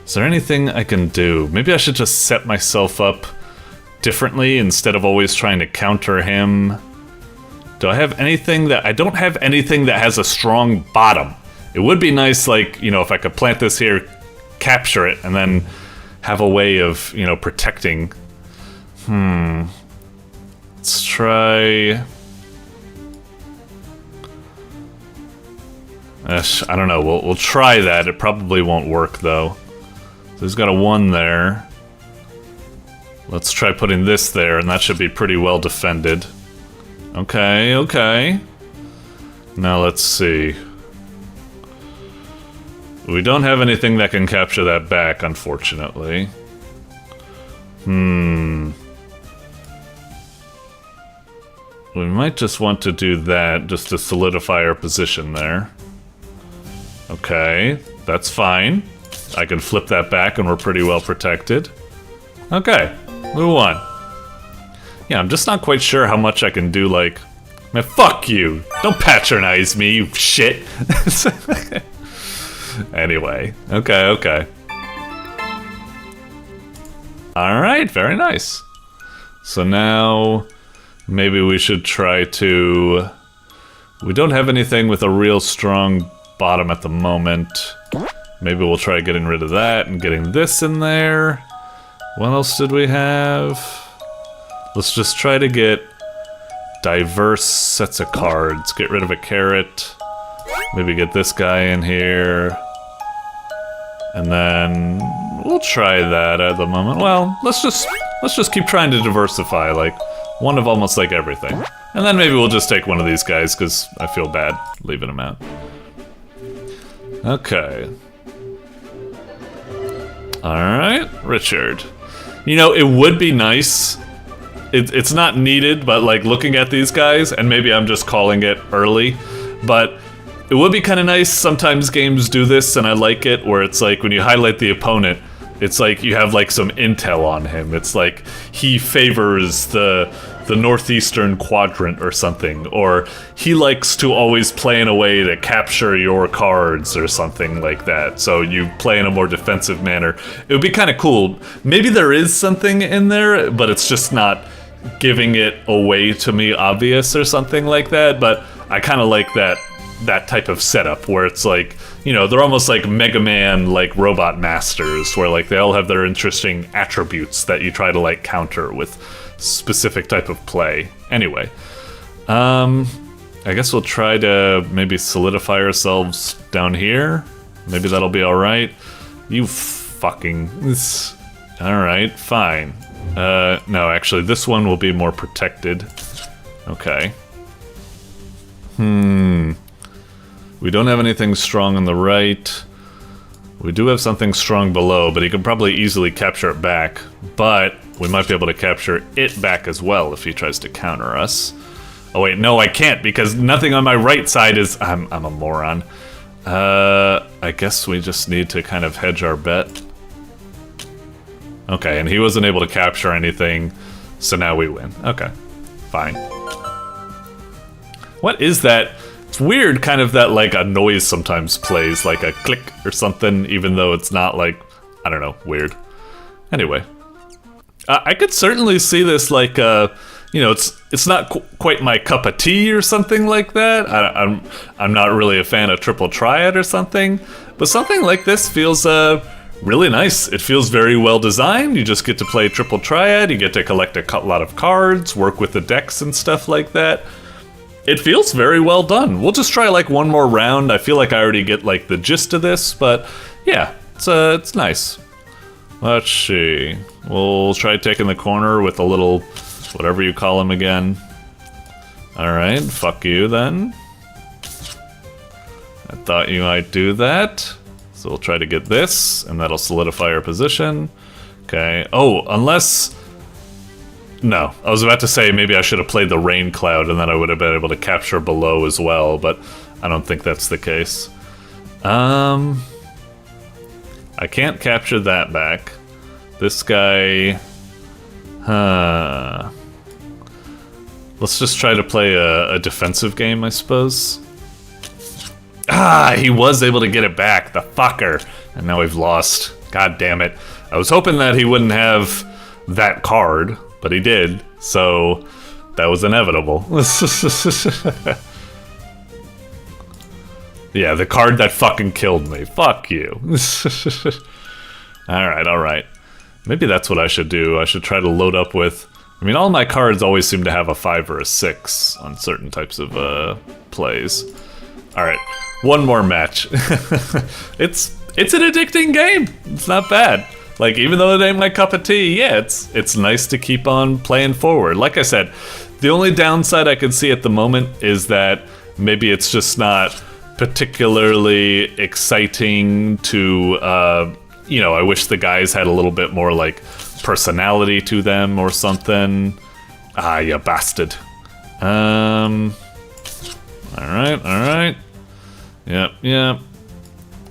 Is there anything I can do? Maybe I should just set myself up differently instead of always trying to counter him. Do I have anything that... I don't have anything that has a strong bottom. It would be nice, like, you know, if I could plant this here, capture it, and then have a way of, you know, protecting. Let's try... I don't know, we'll try that. It probably won't work, though. So he's got a 1 there. Let's try putting this there, and that should be pretty well defended. Okay, okay. Now let's see. We don't have anything that can capture that back, unfortunately. We might just want to do that, just to solidify our position there. Okay, that's fine. I can flip that back and we're pretty well protected. Okay, move on. Yeah, I'm just not quite sure how much I can do, like... Man, fuck you! Don't patronize me, you shit! Anyway, okay, okay. Alright, very nice. So now... Maybe we should try to... We don't have anything with a real strong bottom at the moment. Maybe we'll try getting rid of that and getting this in there. What else did we have? Let's just try to get diverse sets of cards. Get rid of a carrot. Maybe get this guy in here. And then we'll try that at the moment. Well, let's just keep trying to diversify, like one of almost like everything. And then maybe we'll just take one of these guys, because I feel bad leaving them out. Okay. Alright, Richard. You know, it would be nice. It's not needed, but like looking at these guys, and maybe I'm just calling it early, but it would be kind of nice. Sometimes games do this, and I like it, where it's like when you highlight the opponent, it's like you have like some intel on him. It's like he favors the northeastern quadrant or something, or he likes to always play in a way to capture your cards or something like that, so you play in a more defensive manner. It would be kind of cool. Maybe there is something in there, but it's just not giving it away to me obvious or something like that, but I kind of like that type of setup where it's like, you know, they're almost like Mega Man, like robot masters, where like they all have their interesting attributes that you try to like counter with specific type of play. Anyway, I guess we'll try to maybe solidify ourselves down here. Maybe that'll be all right. You fucking... All right, fine. No, actually, this one will be more protected. Okay. We don't have anything strong on the right. We do have something strong below, but he can probably easily capture it back. But we might be able to capture it back as well if he tries to counter us. Oh wait, no, I can't, because nothing on my right side is... I'm a moron. I guess we just need to kind of hedge our bet. Okay, and he wasn't able to capture anything, so now we win. Okay, fine. What is that? It's weird, kind of that, like, a noise sometimes plays, like a click or something, even though it's not, like, I don't know, weird. Anyway. I could certainly see this, like, you know, it's not quite my cup of tea or something like that. I'm not really a fan of Triple Triad or something, but something like this feels, really nice. It feels very well designed. You just get to play Triple Triad, you get to collect a lot of cards, work with the decks and stuff like that. It feels very well done. We'll just try like one more round. I feel like I already get like the gist of this, but yeah, it's nice. Let's see. We'll try taking the corner with a little, whatever you call him again. Alright, fuck you then. I thought you might do that. So we'll try to get this, and that'll solidify our position. Okay. Oh, unless... No, I was about to say maybe I should have played the rain cloud, and then I would have been able to capture below as well, but I don't think that's the case. I can't capture that back. This guy... Let's just try to play a defensive game, I suppose. Ah, he was able to get it back, the fucker. And now we've lost. God damn it. I was hoping that he wouldn't have that card, but he did, so that was inevitable. Yeah, the card that fucking killed me. Fuck you. Alright, alright. Maybe that's what I should do. I should try to load up with... I mean, all my cards always seem to have a 5 or a 6 on certain types of plays. Alright. One more match. It's an addicting game. It's not bad. Like, even though it ain't my cup of tea, yeah, it's nice to keep on playing forward. Like I said, the only downside I can see at the moment is that maybe it's just not particularly exciting to, you know, I wish the guys had a little bit more, like, personality to them or something. Ah, you bastard. Alright, alright. Yep, yep.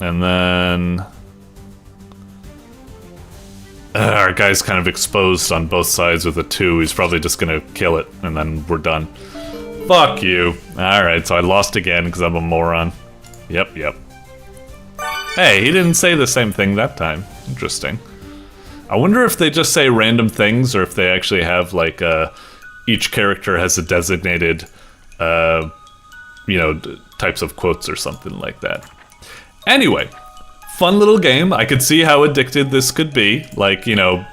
And then... our guy's kind of exposed on both sides with a 2. He's probably just gonna kill it, and then we're done. Fuck you. Alright, so I lost again because I'm a moron. Yep, yep. Hey, he didn't say the same thing that time. Interesting. I wonder if they just say random things, or if they actually have, like, each character has a designated, you know, types of quotes or something like that. Anyway, fun little game. I could see how addicted this could be. Like, you know,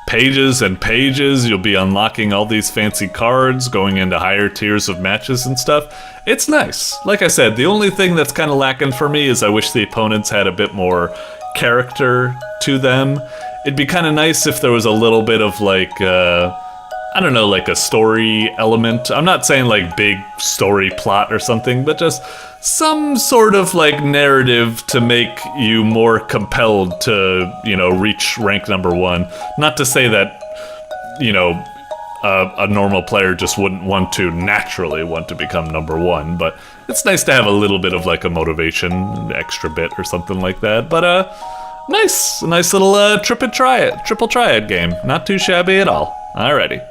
pages and pages, you'll be unlocking all these fancy cards, going into higher tiers of matches and stuff. It's nice. Like I said, the only thing that's kind of lacking for me is I wish the opponents had a bit more character to them. It'd be kind of nice if there was a little bit of, like, I don't know, like a story element. I'm not saying like big story plot or something, but just some sort of like narrative to make you more compelled to, you know, reach rank number 1. Not to say that, you know, a normal player just wouldn't naturally want to become number 1, but it's nice to have a little bit of like a motivation, an extra bit or something like that. But nice little triple triad game. Not too shabby at all. Alrighty.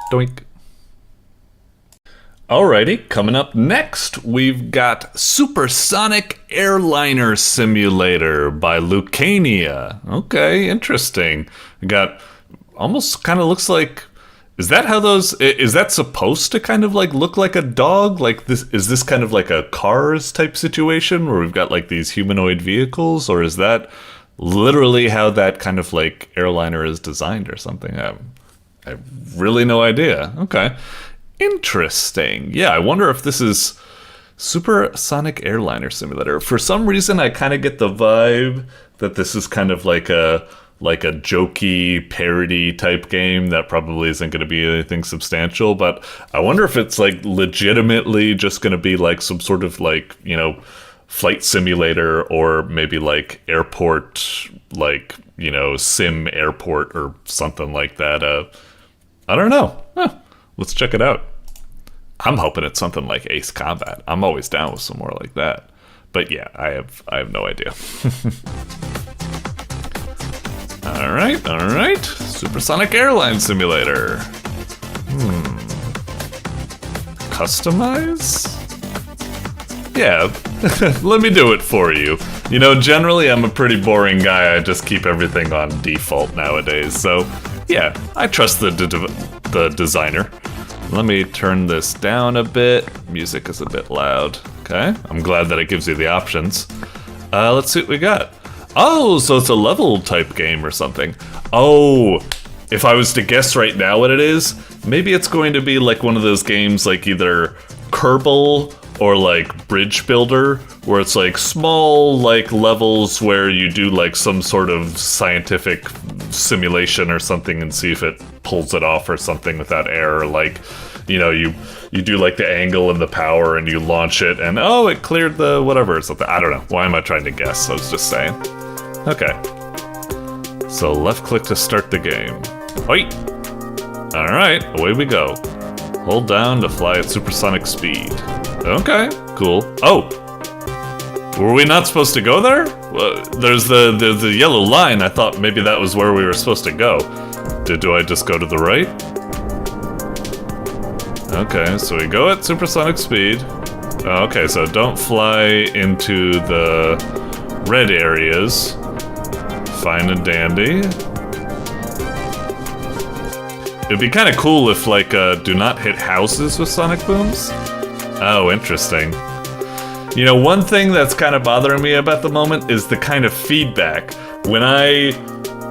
Doink. Alrighty, coming up next, we've got Supersonic Airliner Simulator by Lucania. Okay, interesting. We got almost kind of looks like, is that supposed to kind of like look like a dog? Like this, is this kind of like a Cars type situation where we've got like these humanoid vehicles, or is that literally how that kind of like airliner is designed or something? I have really no idea. Okay. Interesting. Yeah, I wonder if this is Supersonic Airliner Simulator. For some reason, I kind of get the vibe that this is kind of like a jokey parody type game that probably isn't going to be anything substantial, but I wonder if it's like legitimately just going to be like some sort of like, you know, flight simulator, or maybe like airport, like, you know, sim airport or something like that. I don't know. Let's check it out. I'm hoping it's something like Ace Combat. I'm always down with some more like that. But yeah, I have no idea. All right. Supersonic Airline Simulator. Customize? Yeah, let me do it for you. You know, generally I'm a pretty boring guy. I just keep everything on default nowadays. So yeah, I trust the designer. Let me turn this down a bit. Music is a bit loud. Okay, I'm glad that it gives you the options. Let's see what we got. Oh, so it's a level type game or something. Oh, if I was to guess right now what it is, maybe it's going to be like one of those games like either Kerbal or like Bridge Builder, where it's like small like levels where you do like some sort of scientific simulation or something and see if it pulls it off or something without error. Like, you know, you do like the angle and the power and you launch it and oh, it cleared the whatever or something. I don't know. Why am I trying to guess? I was just saying. Okay. So left click to start the game. Wait. All right, away we go. Hold down to fly at supersonic speed. Okay, cool. Oh, were we not supposed to go there? Well, there's the yellow line. I thought maybe that was where we were supposed to go. Do I just go to the right? Okay, so we go at supersonic speed. Okay, so don't fly into the red areas. Fine and dandy. It'd be kind of cool if, like, do not hit houses with sonic booms. Oh, interesting. You know, one thing that's kind of bothering me about the moment is the kind of feedback. When I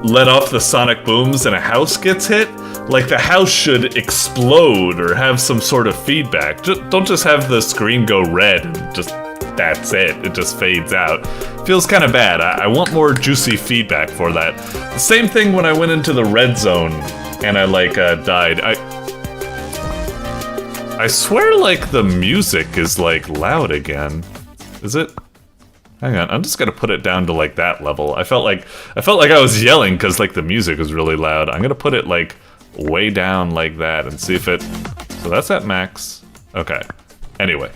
let off the sonic booms and a house gets hit, like the house should explode or have some sort of feedback. Don't just have the screen go red and just that's it. It just fades out. Feels kind of bad. I want more juicy feedback for that. The same thing when I went into the red zone and I like died. I swear like the music is like loud again. Is it? Hang on, I'm just gonna put it down to like that level. I felt like I was yelling because like the music was really loud. I'm gonna put it like way down like that and see if it. So that's at max. Okay. Anyway,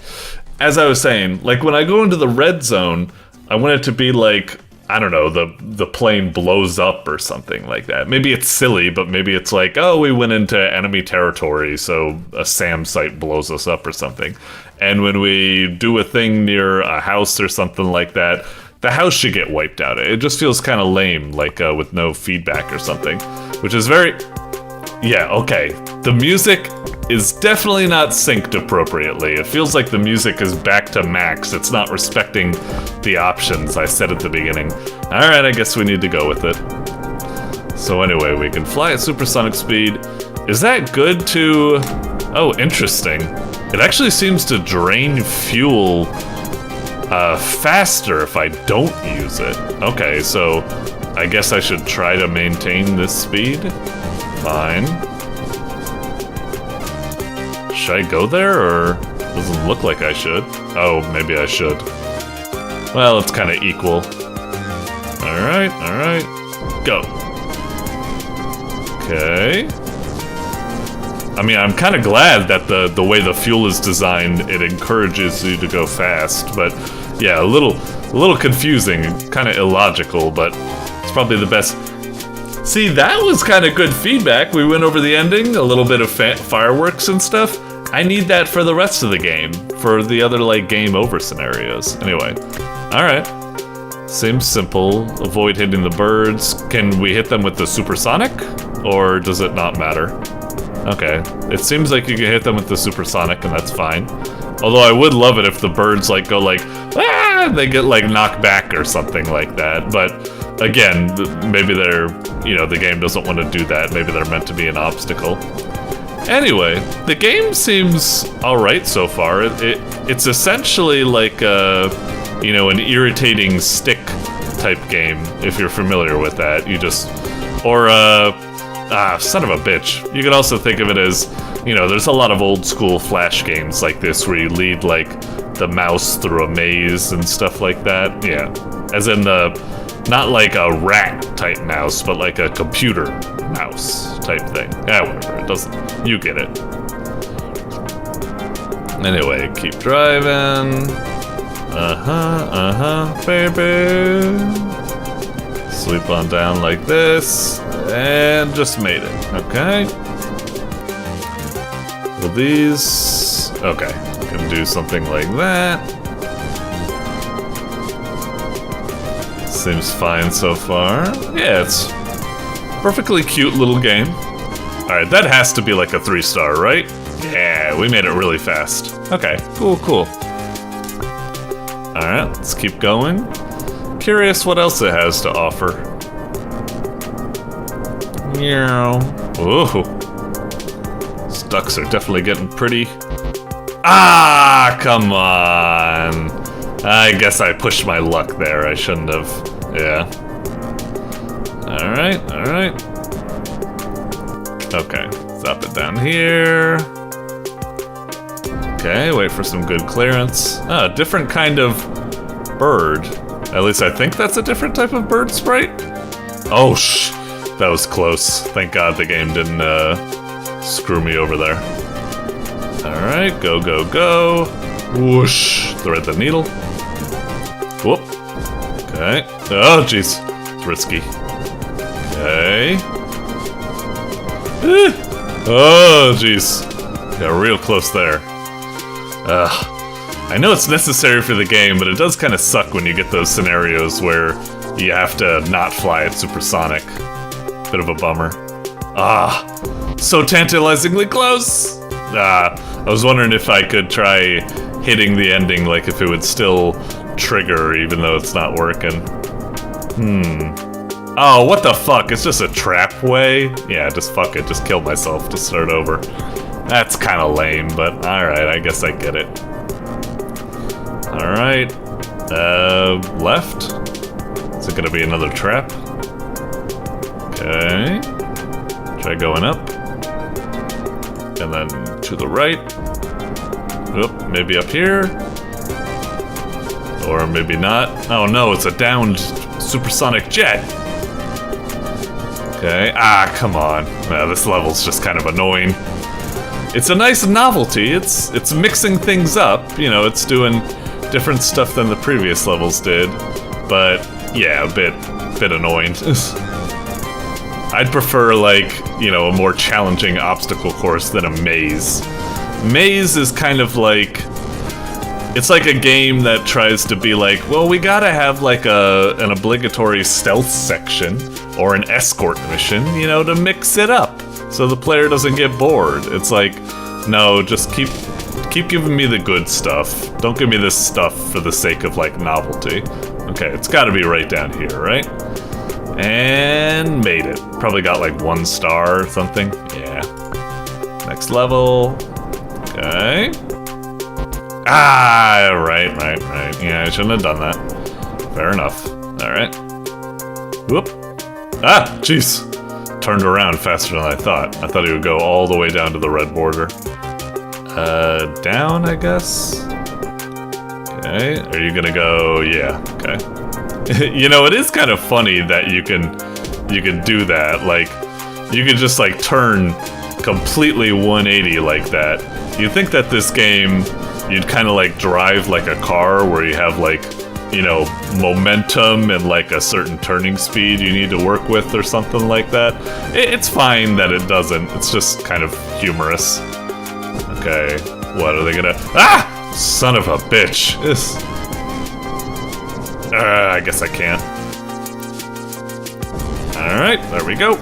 as I was saying, like when I go into the red zone, I want it to be like, I don't know, the plane blows up or something like that. Maybe it's silly, but maybe it's like, oh, we went into enemy territory, so a SAM site blows us up or something. And when we do a thing near a house or something like that, the house should get wiped out. It just feels kind of lame, like with no feedback or something, which is very... Yeah, okay. The music is definitely not synced appropriately. It feels like the music is back to max. It's not respecting the options I said at the beginning. Alright, I guess we need to go with it. So anyway, we can fly at supersonic speed. Is that good to... Oh, interesting. It actually seems to drain fuel faster if I don't use it. Okay, so I guess I should try to maintain this speed. Fine. Should I go there, or doesn't look like I should? Oh, maybe I should. Well, it's kind of equal. Alright, alright. Go. Okay. I mean, I'm kind of glad that the way the fuel is designed, it encourages you to go fast, but yeah, a little confusing, kind of illogical, but it's probably the best. See, that was kind of good feedback. We went over the ending, a little bit of fireworks and stuff. I need that for the rest of the game, for the other, like, game over scenarios. Anyway, alright. Seems simple. Avoid hitting the birds. Can we hit them with the Supersonic? Or does it not matter? Okay, it seems like you can hit them with the Supersonic, and that's fine. Although I would love it if the birds, like, go like, ah, they get, like, knocked back or something like that. But, again, maybe they're, you know, the game doesn't want to do that. Maybe they're meant to be an obstacle. Anyway, the game seems alright so far. It's essentially like, you know, an irritating stick type game, if you're familiar with that. You just, or, son of a bitch. You could also think of it as, you know, there's a lot of old school Flash games like this where you lead, like, the mouse through a maze and stuff like that. Yeah. As in not like a rat type mouse, but like a computer mouse type thing. Yeah, whatever. It doesn't, you get it. Anyway, keep driving. Baby. Sweep on down like this. And just made it, okay? Well, these... Okay, can do something like that. Seems fine so far. Yeah, it's perfectly cute little game. Alright, that has to be like a 3-star, right? Yeah, we made it really fast. Okay, cool, cool. Alright, let's keep going. Curious what else it has to offer. Ooh. These ducks are definitely getting pretty. Ah, come on. I guess I pushed my luck there. I shouldn't have. Yeah. Alright, alright. Okay, stop it down here. Okay, wait for some good clearance. Ah, different kind of bird. At least I think that's a different type of bird sprite. Oh, that was close. Thank God the game didn't screw me over there. Alright, go, go, go. Whoosh. Thread the needle. Whoop. Okay. Oh, jeez. It's risky. Okay. Oh, jeez. Got real close there. I know it's necessary for the game, but it does kind of suck when you get those scenarios where you have to not fly at supersonic. Bit of a bummer. So tantalizingly close! I was wondering if I could try hitting the ending, like if it would still trigger even though it's not working. Oh, what the fuck? It's just a trap way? Yeah, just fuck it. Just kill myself to start over. That's kind of lame, but alright, I guess I get it. Alright. Left? Is it gonna be another trap? Okay. Try going up. And then to the right. Oop, maybe up here. Or maybe not. Oh no, it's a downed supersonic jet. Okay. Ah, come on. This level's just kind of annoying. It's a nice novelty. It's mixing things up. You know, it's doing different stuff than the previous levels did. But yeah, a bit annoying. I'd prefer, like, you know, a more challenging obstacle course than a maze. Maze is kind of like... It's like a game that tries to be like, well, we gotta have, like, an obligatory stealth section or an escort mission, you know, to mix it up so the player doesn't get bored. It's like, no, just keep giving me the good stuff. Don't give me this stuff for the sake of, like, novelty. Okay, it's gotta be right down here, right? And made it. Probably got like 1 star or something. Yeah. Next level. Okay. Ah, right. Yeah, I shouldn't have done that. Fair enough. Alright. Whoop. Ah, jeez. Turned around faster than I thought. I thought he would go all the way down to the red border. Down, I guess? Okay, are you gonna go? Yeah, okay. You know, it is kind of funny that you can do that. Like, you can just like turn completely 180 like that. You'd think that this game, you'd kind of like drive like a car where you have like, you know, momentum and like a certain turning speed you need to work with or something like that. It's fine that it doesn't. It's just kind of humorous. Okay, what are they gonna... Ah! Son of a bitch. I guess I can't. Alright, there we go.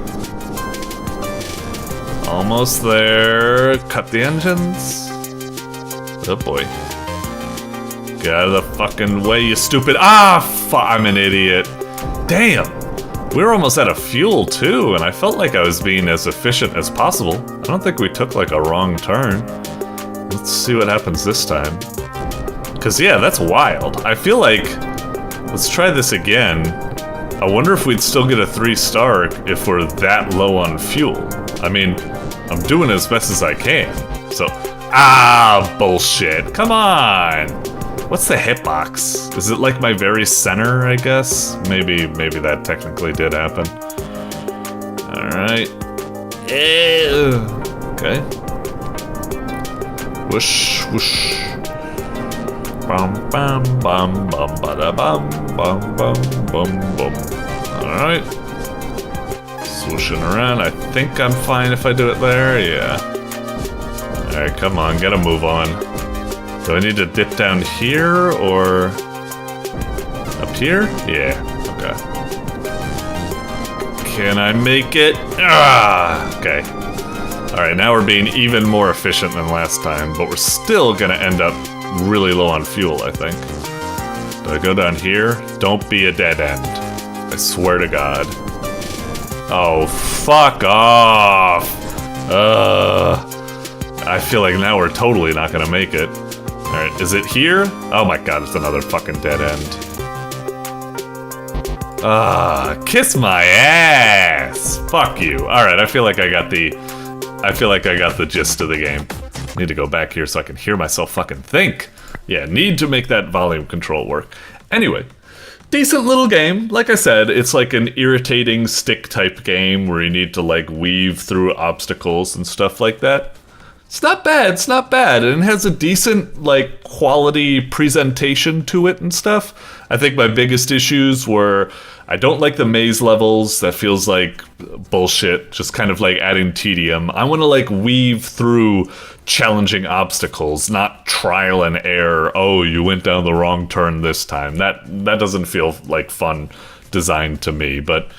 Almost there. Cut the engines. Oh boy. Get out of the fucking way, you stupid... Ah! I'm an idiot. Damn! We were almost out of fuel, too, and I felt like I was being as efficient as possible. I don't think we took, like, a wrong turn. Let's see what happens this time. Because, yeah, that's wild. I feel like... Let's try this again. I wonder if we'd still get a 3-star if we're that low on fuel. I mean, I'm doing as best as I can. So... Ah, bullshit. Come on! What's the hitbox? Is it like my very center, I guess? Maybe that technically did happen. Alright. Okay. Whoosh, whoosh. Bum, bum, bum, bum, bada, bum, bum, bum, bum, bum. Alright. Swooshing around. I think I'm fine if I do it there. Yeah. Alright, come on. Get a move on. Do I need to dip down here, or... up here? Yeah, okay. Can I make it? Ah, okay. Alright, now we're being even more efficient than last time, but we're still gonna end up really low on fuel, I think. Do I go down here? Don't be a dead end. I swear to God. Oh, fuck off! I feel like now we're totally not gonna make it. Alright, is it here? Oh my god, it's another fucking dead end. Kiss my ass! Fuck you. Alright, I feel like I got the gist of the game. Need to go back here so I can hear myself fucking think. Yeah, need to make that volume control work. Anyway, decent little game. Like I said, it's like an irritating stick type game where you need to like weave through obstacles and stuff like that. It's not bad, and it has a decent, like, quality presentation to it and stuff. I think my biggest issues were, I don't like the maze levels. That feels like bullshit, just kind of like adding tedium. I want to like weave through challenging obstacles, not trial and error. Oh, you went down the wrong turn this time. That doesn't feel like fun design to me, but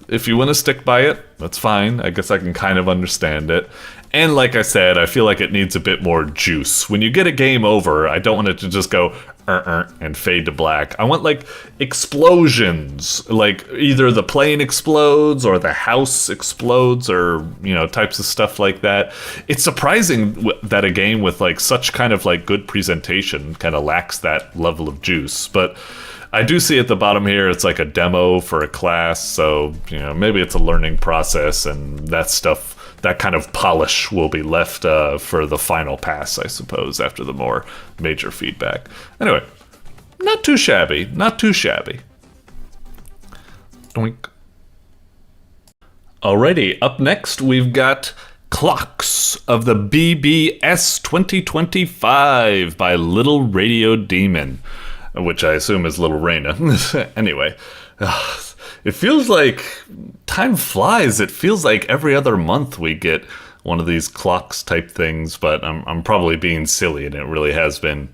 if you want to stick by it, that's fine. I guess I can kind of understand it. And like I said, I feel like it needs a bit more juice. When you get a game over, I don't want it to just go and fade to black. I want like explosions, like either the plane explodes or the house explodes, or you know, types of stuff like that. It's surprising that a game with like such kind of like good presentation kind of lacks that level of juice. But I do see at the bottom here, it's like a demo for a class, so you know, maybe it's a learning process, and that stuff, that kind of polish will be left for the final pass, I suppose, after the more major feedback. Anyway, not too shabby, not too shabby. Doink. Alrighty, up next we've got Clocks of the BBS 2025 by Little-Radiodemon, which I assume is Little Raina. Anyway, it feels like time flies. It feels like every other month we get one of these clocks type things, but I'm probably being silly, and it really has been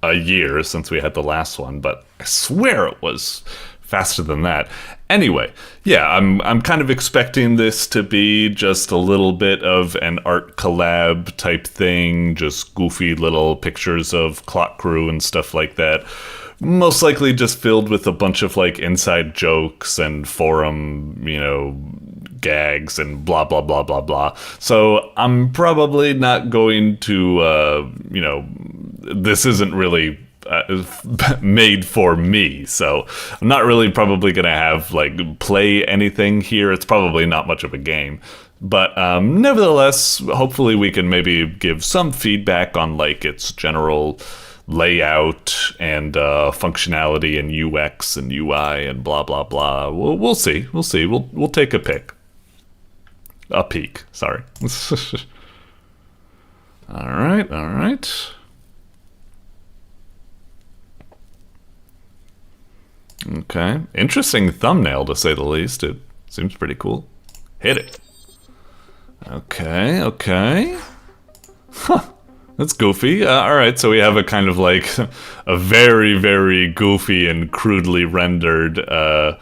a year since we had the last one, but I swear it was faster than that. Anyway, yeah, I'm kind of expecting this to be just a little bit of an art collab type thing, just goofy little pictures of Clock Crew and stuff like that. Most likely just filled with a bunch of like inside jokes and forum, you know, gags and blah, blah, blah, blah, blah. So I'm probably not going to, you know, this isn't really made for me. So I'm not really probably gonna have like play anything here. It's probably not much of a game. But nevertheless, hopefully we can maybe give some feedback on like its general layout and functionality and UX and UI and blah blah blah. We'll see. We'll see. We'll take a peek. Sorry. All right. Okay, interesting thumbnail to say the least. It seems pretty cool. Hit it. Okay. Huh, that's goofy. All right, so we have a kind of like a very, very goofy and crudely rendered, you know,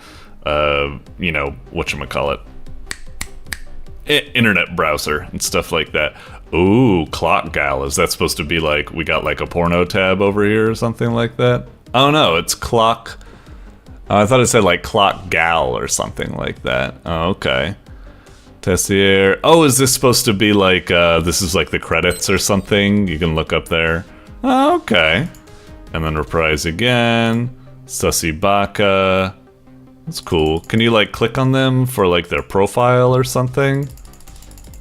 whatchamacallit, internet browser and stuff like that. Ooh, clock gal. Is that supposed to be like, we got like a porno tab over here or something like that? Oh no, it's clock. I thought it said like clock gal or something like that. Oh, okay. Tessier. Oh, is this supposed to be like, this is like the credits or something? You can look up there. Oh, okay. And then reprise again. Sussy Baka. That's cool. Can you like click on them for like their profile or something?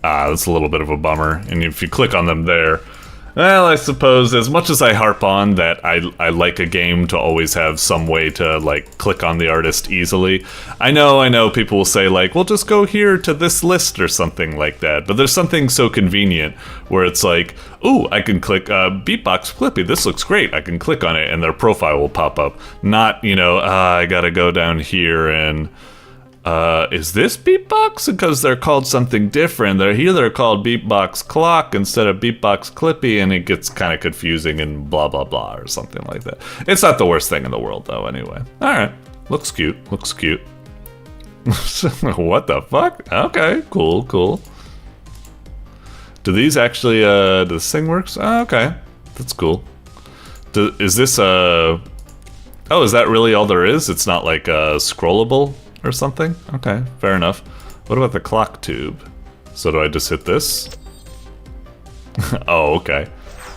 Ah, that's a little bit of a bummer. And if you click on them there, well, I suppose as much as I harp on that I like a game to always have some way to like click on the artist easily, I know people will say like, well, just go here to this list or something like that. But there's something so convenient where it's like, ooh, I can click Beatbox Clippy, this looks great, I can click on it and their profile will pop up. Not, you know, I gotta go down here and is this Beatbox? Because they're called something different. They're called Beatbox Clock instead of Beatbox Clippy, and it gets kind of confusing and blah blah blah or something like that. It's not the worst thing in the world though, anyway. Alright. Looks cute. What the fuck? Okay, cool. Do these actually, does this thing works? Oh, okay. That's cool. Is this, oh, is that really all there is? It's not like, scrollable? Or something? Okay, fair enough. What about the clock tube? So do I just hit this? Oh, okay.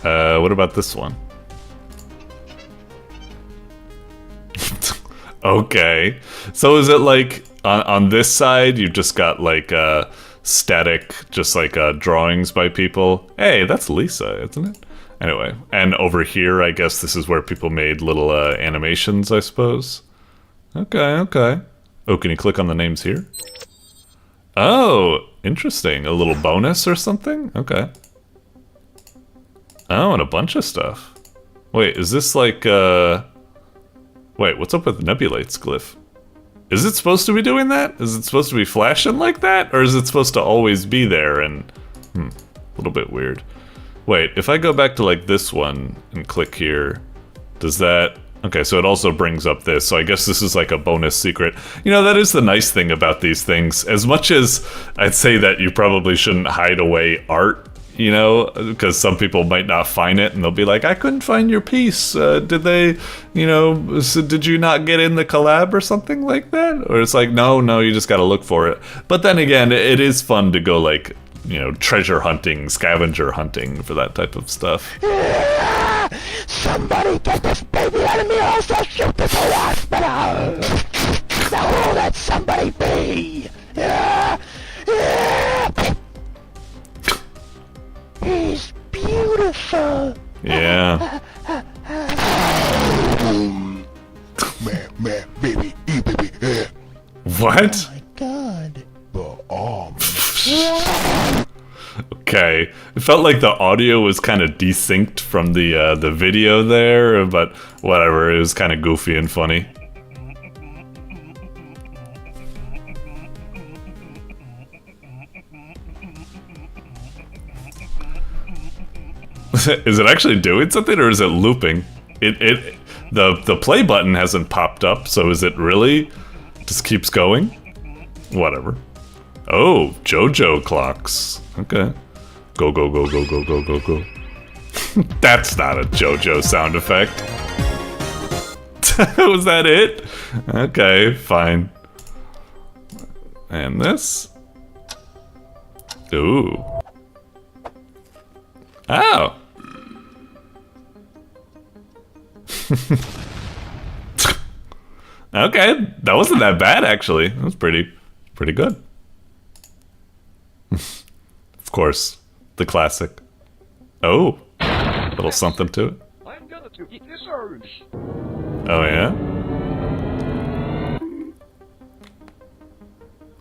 What about this one? Okay. So is it like, on this side, you've just got like, static, just like, drawings by people? Hey, that's Lisa, isn't it? Anyway, and over here, I guess this is where people made little, animations, I suppose? Okay. Oh, can you click on the names here? Oh, interesting. A little bonus or something? Okay. Oh, and a bunch of stuff. Wait, is this like, wait, what's up with Nebulate's glyph? Is it supposed to be doing that? Is it supposed to be flashing like that? Or is it supposed to always be there and... a little bit weird. Wait, if I go back to like this one and click here, does that... Okay, so it also brings up this, so I guess this is like a bonus secret. You know, that is the nice thing about these things. As much as I'd say that you probably shouldn't hide away art, you know, because some people might not find it and they'll be like, I couldn't find your piece. Did they, you know, so did you not get in the collab or something like that? Or it's like, no, you just gotta look for it. But then again, it is fun to go like, you know, treasure hunting, scavenger hunting for that type of stuff. Somebody get this baby out of me, or else I'll shoot this whole hospital! Now who will that somebody be? He's beautiful! Yeah. Man, baby, baby. What? Oh my god. The arms. Okay, it felt like the audio was kind of desynced from the video there, but whatever, it was kind of goofy and funny. Is it actually doing something, or is it looping? The play button hasn't popped up, so is it really just keeps going? Whatever. Oh, JoJo clocks. Okay. Go. That's not a JoJo sound effect. Was that it? Okay, fine. And this? Ooh. Oh. Okay, that wasn't that bad actually. That was pretty good. Of course, the classic. Oh, little something to it. I'm gonna to eat this orange. Oh yeah?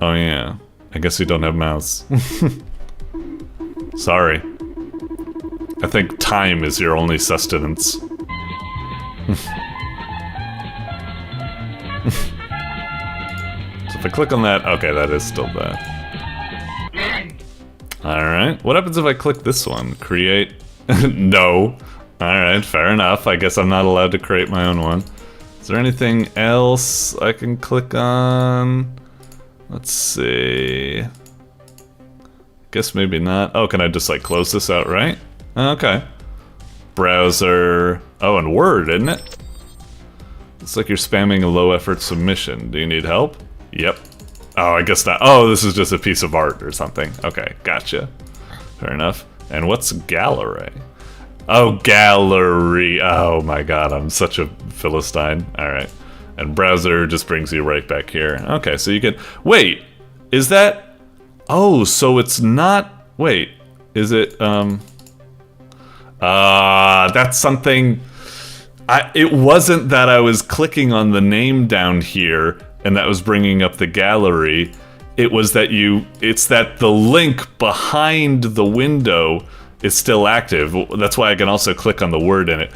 Oh yeah. I guess you don't have mouse. Sorry. I think time is your only sustenance. So if I click on that, okay, that is still that. Alright, what happens if I click this one? Create? No. Alright, fair enough. I guess I'm not allowed to create my own one. Is there anything else I can click on? Let's see. Guess maybe not. Oh, can I just like close this out, right? Okay. Browser. Oh, and Word, isn't it? Looks like you're spamming a low effort submission. Do you need help? Yep. Oh, I guess not. Oh, this is just a piece of art or something. Okay, gotcha. Fair enough. And what's gallery? Oh, gallery. Oh my god, I'm such a Philistine. Alright. And browser just brings you right back here. Okay, so you can... Wait, is that... Oh, so it's not... Wait, is it, that's something... It wasn't that I was clicking on the name down here and that was bringing up the gallery. It was that it's that the link behind the window is still active. That's why I can also click on the word in it.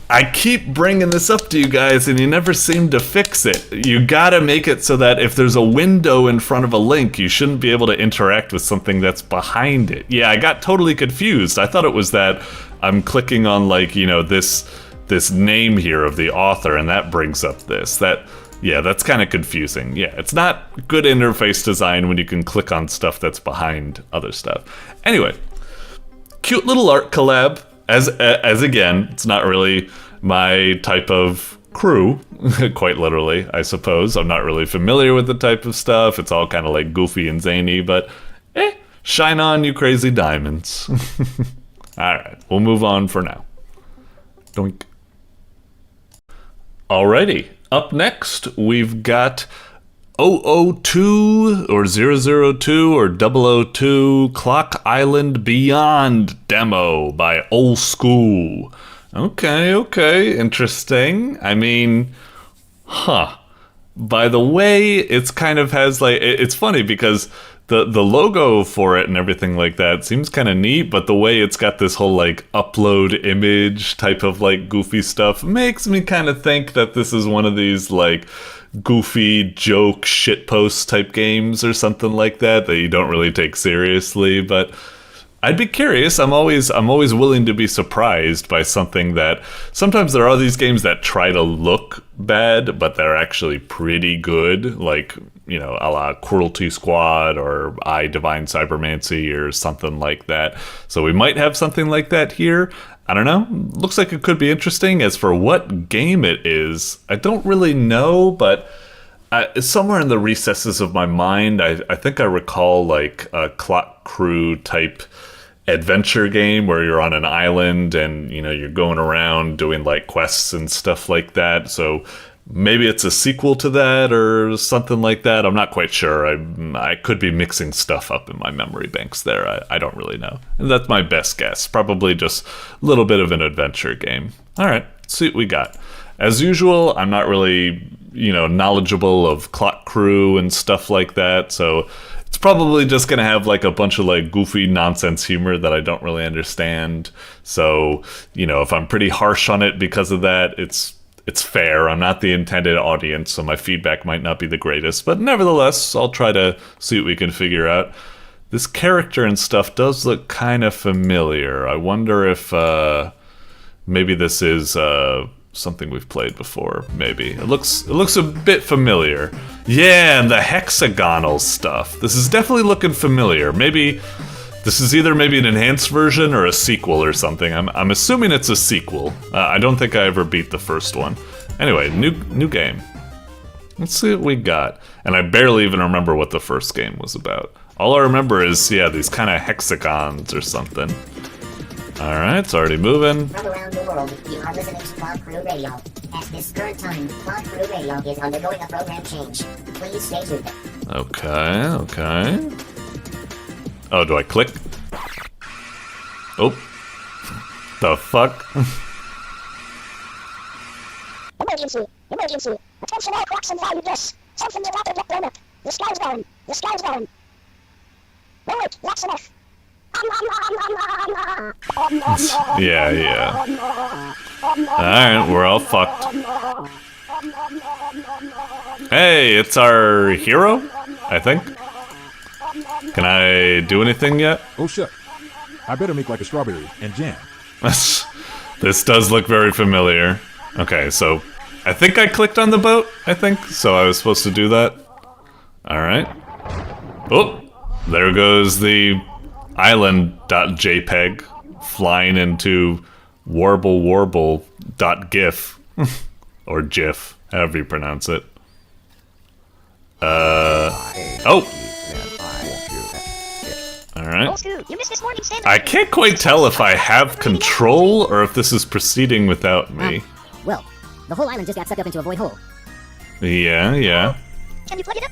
I keep bringing this up to you guys and you never seem to fix it. You gotta make it so that if there's a window in front of a link, you shouldn't be able to interact with something that's behind it. Yeah, I got totally confused. I thought it was that I'm clicking on, like, you know, this name here of the author and that brings up this. Yeah, that's kind of confusing. Yeah, it's not good interface design when you can click on stuff that's behind other stuff. Anyway, cute little art collab. As again, it's not really my type of crew, quite literally, I suppose. I'm not really familiar with the type of stuff. It's all kind of like goofy and zany, but shine on, you crazy diamonds. Alright, we'll move on for now. Doink. Alrighty, up next, we've got 002 or 002 or 002 Clock Island Beyond demo by Old School. Okay, interesting. I mean, by the way, it's kind of has like, it's funny because the logo for it and everything like that seems kind of neat, but the way it's got this whole like upload image type of like goofy stuff makes me kind of think that this is one of these like goofy joke shitpost type games or something like that you don't really take seriously. But I'd be curious. I'm always willing to be surprised by something that sometimes there are these games that try to look bad, but they're actually pretty good, like, you know, a la Cruelty Squad or I Divine Cybermancy or something like that. So we might have something like that here. I don't know. Looks like it could be interesting. As for what game it is, I don't really know, but somewhere in the recesses of my mind, I think I recall like a Clock Crew type adventure game where you're on an island and, you know, you're going around doing like quests and stuff like that. So maybe it's a sequel to that or something like that. I'm not quite sure. I could be mixing stuff up in my memory banks there. I don't really know. And that's my best guess. Probably just a little bit of an adventure game. All right, let's see what we got. As usual, I'm not really, you know, knowledgeable of Clock Crew and stuff like that. So it's probably just going to have like a bunch of like goofy nonsense humor that I don't really understand. So, you know, if I'm pretty harsh on it because of that, it's fair. I'm not the intended audience, so my feedback might not be the greatest, but nevertheless, I'll try to see what we can figure out. This character and stuff does look kind of familiar. I wonder if maybe this is something we've played before. Maybe it looks a bit familiar. Yeah, and the hexagonal stuff. This is definitely looking familiar. Maybe this is either maybe an enhanced version or a sequel or something. I'm assuming it's a sequel. I don't think I ever beat the first one. Anyway, new game. Let's see what we got. And I barely even remember what the first game was about. All I remember is, yeah, these kind of hexagons or something. Alright, it's already moving. From around the world, you are listening to Cloud Crew Radio. At this current time, Cloud Crew Radio is undergoing a program change. Please stay tuned. Okay. Oh, do I click? Oh. The fuck? Emergency! Attention all clocks and value this! Something's about to get blown up! The sky's going! No wait, that's enough! Yeah. Alright, we're all fucked. Hey, it's our hero, I think. Can I do anything yet? Oh shit. I better make like a strawberry and jam. This does look very familiar. Okay, so I think I clicked on the boat, so I was supposed to do that. Alright. Oh, there goes the island.jpg flying into warble.gif or gif, however you pronounce it. Oh. Alright. I can't quite tell if I have control or if this is proceeding without me. Well, the whole island just got sucked up into a void hole. Yeah. Can you plug it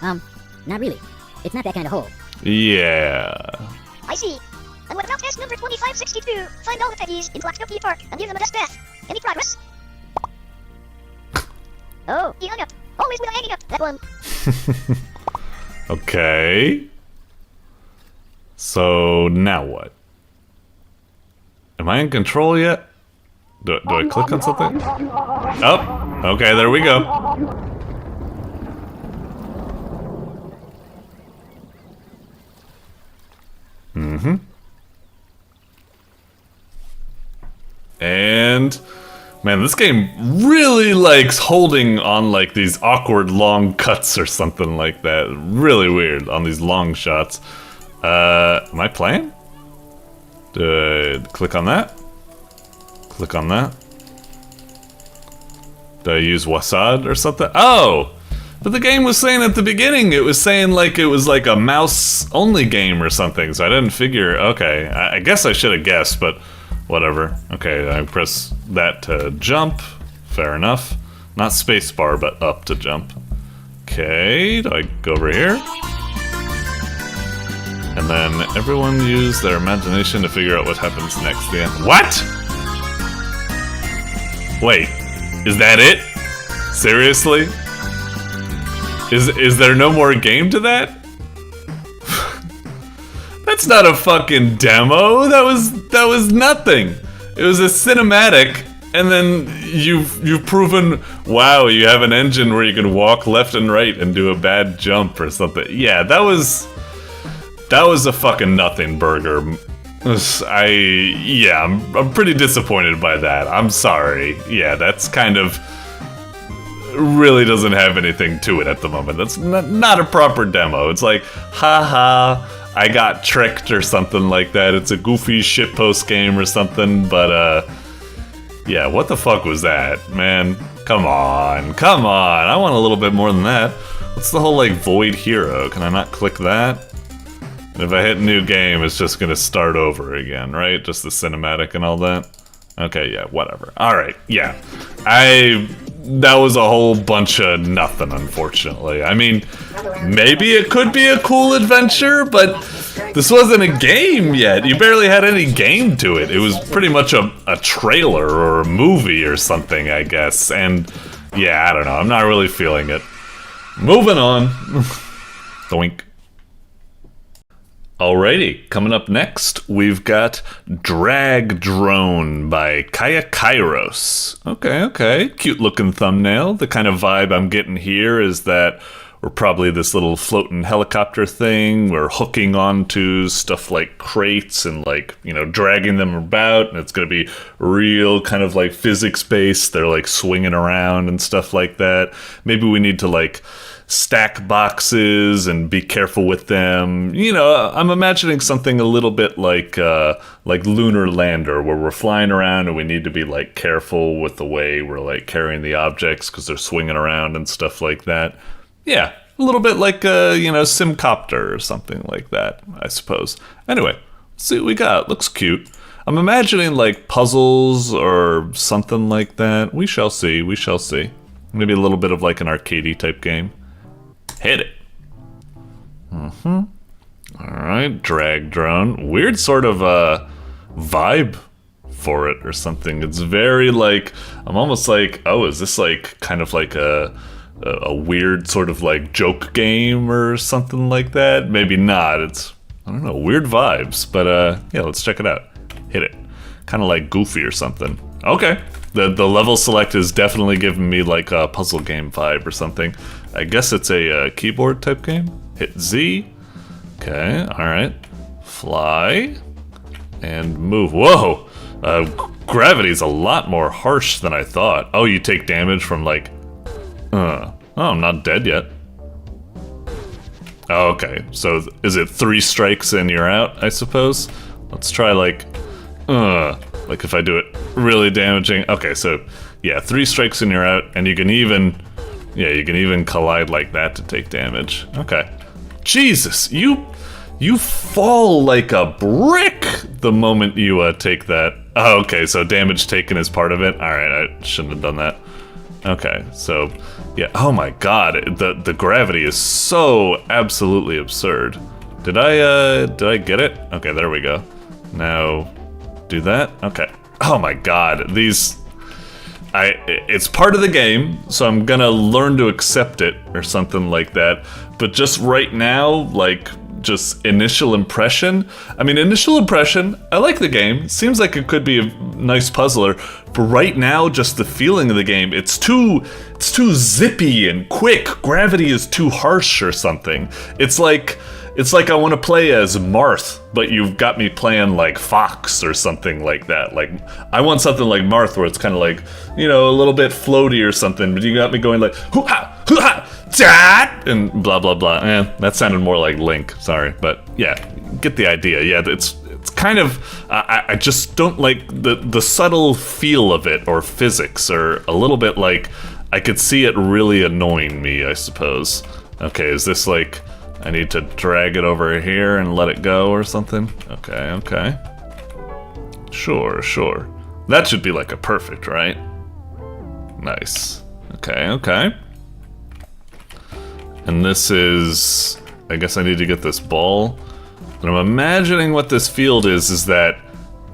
up? Not really. It's not that kind of hole. Yeah. I see. And what about test number 2562? Find all the Peggies in Blackstone Park and give them a dust bath. Any progress? Oh, he hung up. Always with a hanging up. That one. Okay. So now what? Am I in control yet? Do I click on something? Oh, okay, there we go. And man, this game really likes holding on like these awkward long cuts or something like that. Really weird on these long shots. Am I playing? Do I click on that? Click on that? Do I use Wasad or something? Oh! But the game was saying at the beginning, it was saying like it was like a mouse-only game or something, so I didn't figure, okay, I guess I should have guessed, but whatever. Okay, I press that to jump, fair enough. Not spacebar, but up to jump. Okay, do I go over here? And then everyone use their imagination to figure out what happens next. The end. What? Wait, is that it? Seriously? Is there no more game to that? That's not a fucking demo. That was nothing. It was a cinematic, and then you've proven, wow, you have an engine where you can walk left and right and do a bad jump or something. Yeah, that was a fucking nothing burger. I'm pretty disappointed by that. I'm sorry. Yeah, that's kind of really doesn't have anything to it at the moment. That's not a proper demo. It's like, haha, I got tricked or something like that. It's a goofy shitpost game or something, but yeah, what the fuck was that, man? Come on. I want a little bit more than that. What's the whole like void hero? Can I not click that? And if I hit new game, it's just gonna start over again, right? Just the cinematic and all that. Okay, yeah, whatever. Alright, yeah. That was a whole bunch of nothing, unfortunately. I mean, maybe it could be a cool adventure, but this wasn't a game yet. You barely had any game to it. It was pretty much a trailer or a movie or something, I guess. And yeah, I don't know. I'm not really feeling it. Moving on. Doink. Alrighty, coming up next, we've got Drag Drone by kaiakairos. Okay, cute looking thumbnail. The kind of vibe I'm getting here is that we're probably this little floating helicopter thing. We're hooking onto stuff like crates and like, you know, dragging them about, and it's gonna be real kind of like physics-based. They're like swinging around and stuff like that. Maybe we need to like stack boxes and be careful with them. You know, I'm imagining something a little bit like Lunar Lander, where we're flying around and we need to be like careful with the way we're like carrying the objects because they're swinging around and stuff like that. Yeah, a little bit like Simcopter or something like that, I suppose. Anyway, see what we got. Looks cute. I'm imagining like puzzles or something like that. We shall see. We shall see. Maybe a little bit of like an arcadey type game. Hit it. Alright, drag drone. Weird sort of vibe for it or something. It's very like, I'm almost like, oh, is this like kind of like a weird sort of like joke game or something like that? Maybe not. It's, I don't know, weird vibes. But yeah, let's check it out. Hit it. Kind of like Goofy or something. Okay. The level select is definitely giving me like a puzzle game vibe or something. I guess it's a keyboard type game. Hit Z. Okay, alright. Fly. And move. Whoa! Gravity's a lot more harsh than I thought. Oh, you take damage from like... Oh, I'm not dead yet. Oh, okay, so is it 3 strikes and you're out, I suppose? Let's try like if I do it really damaging. Okay, so yeah, 3 strikes and you're out, and you can even... Yeah, you can even collide like that to take damage. Okay. Jesus, you fall like a brick the moment you take that. Oh, okay, so damage taken is part of it. All right, I shouldn't have done that. Okay, so yeah. Oh my God, the gravity is so absolutely absurd. Did I get it? Okay, there we go. Now, do that. Okay. Oh my God, these. It's part of the game, so I'm gonna learn to accept it or something like that. But just right now, like, just initial impression. I mean, initial impression, I like the game. Seems like it could be a nice puzzler. But right now, just the feeling of the game, it's too zippy and quick. Gravity is too harsh or something. It's like I want to play as Marth, but you've got me playing like Fox or something like that. Like, I want something like Marth where it's kind of like, you know, a little bit floaty or something, but you got me going like, hoo-ha, hoo-ha, dad, and blah, blah, blah. That sounded more like Link, sorry. But yeah, get the idea. Yeah, it's kind of, I just don't like the subtle feel of it or physics, or a little bit like, I could see it really annoying me, I suppose. Okay, is this like... I need to drag it over here and let it go or something? Okay. Sure. That should be like a perfect, right? Nice. Okay. And this is... I guess I need to get this ball. And I'm imagining what this field is that...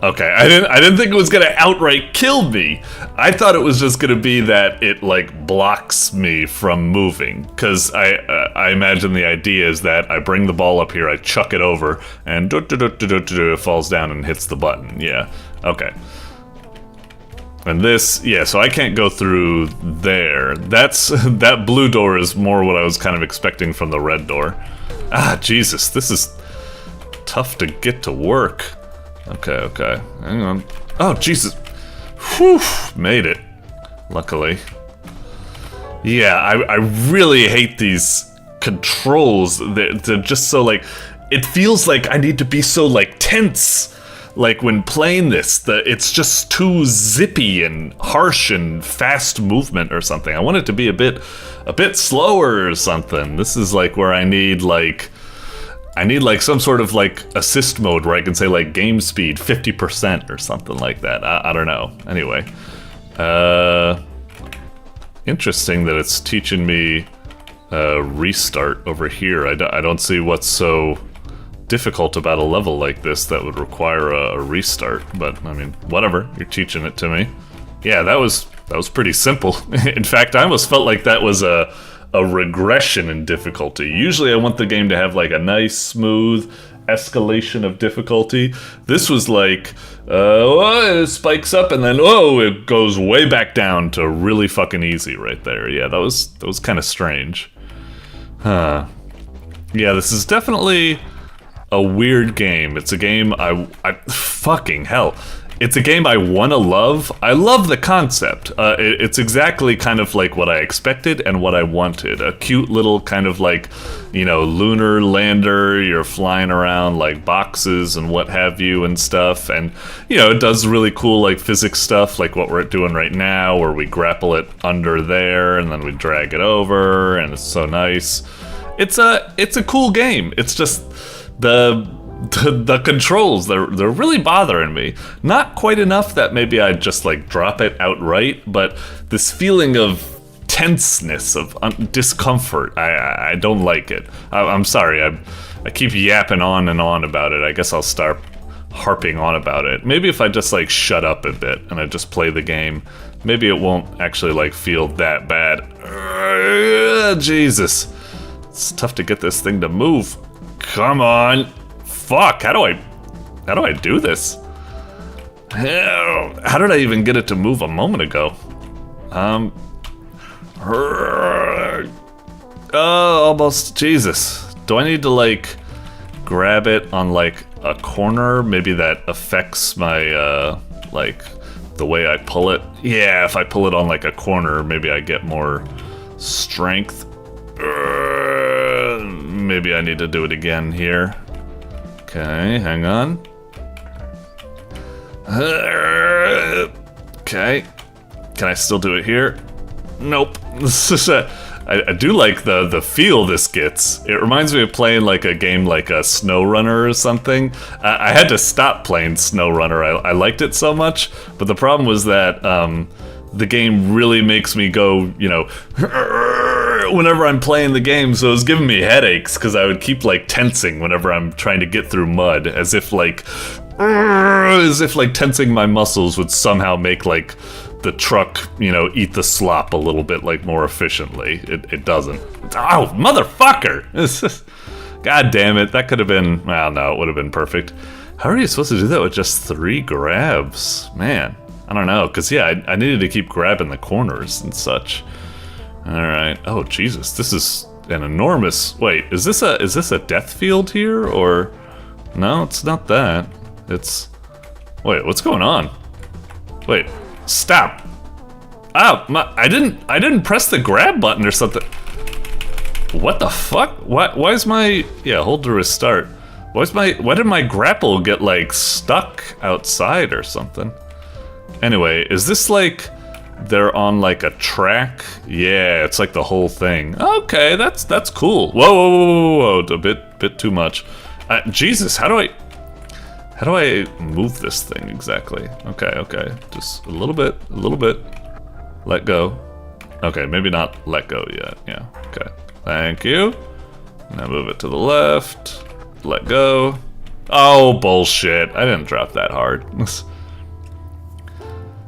Okay, I didn't think it was gonna outright kill me. I thought it was just gonna be that it like blocks me from moving. Cause I imagine the idea is that I bring the ball up here, I chuck it over, and it falls down and hits the button. Yeah, okay. And this, yeah, so I can't go through there. That blue door is more what I was kind of expecting from the red door. Ah, Jesus, this is tough to get to work. Okay. Hang on. Oh, Jesus. Whew. Made it. Luckily. Yeah, I really hate these controls. They're just so, like... It feels like I need to be so, like, tense. Like, when playing this. It's just too zippy and harsh and fast movement or something. I want it to be a bit slower or something. This is, like, where I need, like... some sort of, like, assist mode where I can say, like, game speed 50% or something like that. I don't know. Anyway. Interesting that it's teaching me restart over here. I don't see what's so difficult about a level like this that would require a restart. But, I mean, whatever. You're teaching it to me. Yeah, that was pretty simple. In fact, I almost felt like that was a regression in difficulty. Usually I want the game to have like a nice, smooth escalation of difficulty. This was like, it spikes up and then, it goes way back down to really fucking easy right there. Yeah, that was kind of strange. Huh. Yeah, this is definitely a weird game. It's a game I fucking hell. It's a game I want to love. I love the concept. It's exactly kind of like what I expected and what I wanted. A cute little kind of like, you know, lunar lander. You're flying around like boxes and what have you and stuff. And, you know, it does really cool like physics stuff like what we're doing right now, where we grapple it under there and then we drag it over, and it's so nice. It's a cool game. It's just the controls, they're really bothering me. Not quite enough that maybe I'd just like drop it outright, but this feeling of tenseness, of discomfort, I don't like it. I'm sorry, I keep yapping on and on about it. I guess I'll start harping on about it. Maybe if I just like shut up a bit and I just play the game, maybe it won't actually like feel that bad. Jesus, it's tough to get this thing to move. Come on. Fuck, how do I do this? How did I even get it to move a moment ago? Almost, Jesus. Do I need to like grab it on like a corner? Maybe that affects my like the way I pull it. Yeah, if I pull it on like a corner, maybe I get more strength. Maybe I need to do it again here. Okay, hang on. Okay. Can I still do it here? Nope. I do like the feel this gets. It reminds me of playing like a game like a SnowRunner or something. I had to stop playing SnowRunner. I liked it so much, but the problem was that the game really makes me go, you know, whenever I'm playing the game, so it was giving me headaches because I would keep like tensing whenever I'm trying to get through mud, as if like tensing my muscles would somehow make like the truck, you know, eat the slop a little bit like more efficiently. It doesn't. Oh, motherfucker! God damn it, that could have been, well, no, it would have been perfect. How are you supposed to do that with just 3 grabs? Man, I don't know, because yeah, I needed to keep grabbing the corners and such. Alright, oh Jesus, this is an enormous, wait, is this a death field here, or? No, it's not that. It's, wait, what's going on? Wait, stop. Oh, I didn't press the grab button or something. What the fuck? Why is my, yeah, hold to restart. Why did my grapple get like stuck outside or something? Anyway, is this like, they're on like a track? Yeah, it's like the whole thing. Okay, that's cool. Whoa, a bit too much. Jesus, how do I move this thing exactly? Okay, just a little bit. Let go. Okay, maybe not let go yet. Yeah, okay. Thank you. Now move it to the left. Let go. Oh, bullshit. I didn't drop that hard.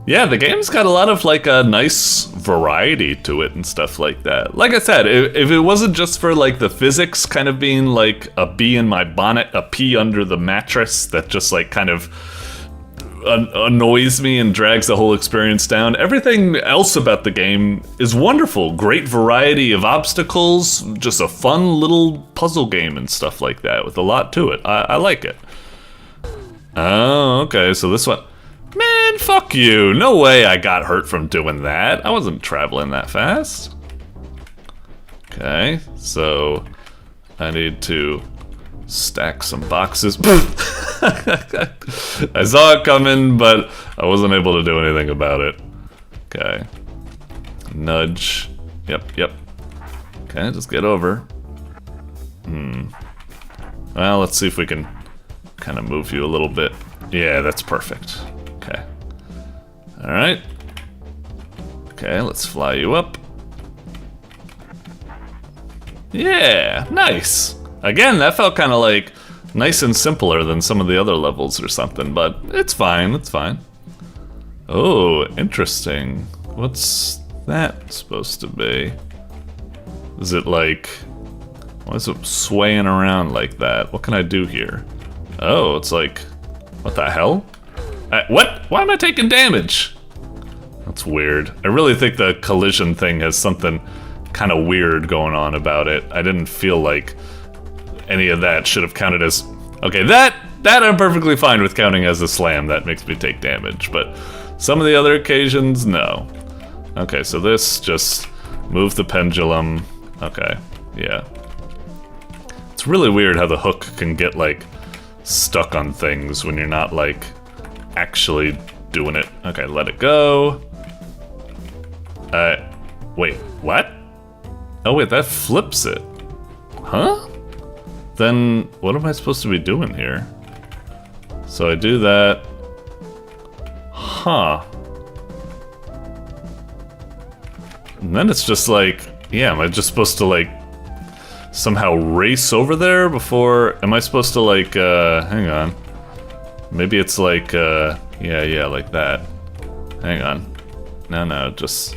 Yeah, the game's got a lot of like a nice variety to it and stuff like that. Like I said, if it wasn't just for like the physics kind of being like a bee in my bonnet, a pea under the mattress that just like kind of annoys me and drags the whole experience down, everything else about the game is wonderful. Great variety of obstacles, just a fun little puzzle game and stuff like that with a lot to it. I like it. Oh, okay, so this one... Man, fuck you. No way I got hurt from doing that. I wasn't traveling that fast. Okay, so I need to stack some boxes. I saw it coming, but I wasn't able to do anything about it. Okay. Nudge. Yep. Okay, just get over. Well, let's see if we can kind of move you a little bit. Yeah, that's perfect. Okay. Alright. Okay, let's fly you up. Yeah, nice. Again, that felt kind of like nice and simpler than some of the other levels or something, but it's fine, Oh, interesting. What's that supposed to be? Is it like... Why is it swaying around like that? What can I do here? Oh, it's like... What the hell? What? Why am I taking damage? That's weird. I really think the collision thing has something kind of weird going on about it. I didn't feel like any of that should have counted as... Okay, that I'm perfectly fine with counting as a slam. That makes me take damage, but some of the other occasions, no. Okay, so this, just move the pendulum. Okay, yeah. It's really weird how the hook can get, like, stuck on things when you're not, like, actually doing it. Okay, let it go. Wait, what? Oh wait, that flips it. Huh? then what am I supposed to be doing here? So I do that. Huh. And then it's just like, yeah, am I just supposed to like somehow race over there before? Am I supposed to like, hang on. Maybe it's like, yeah, like that. Hang on. No, just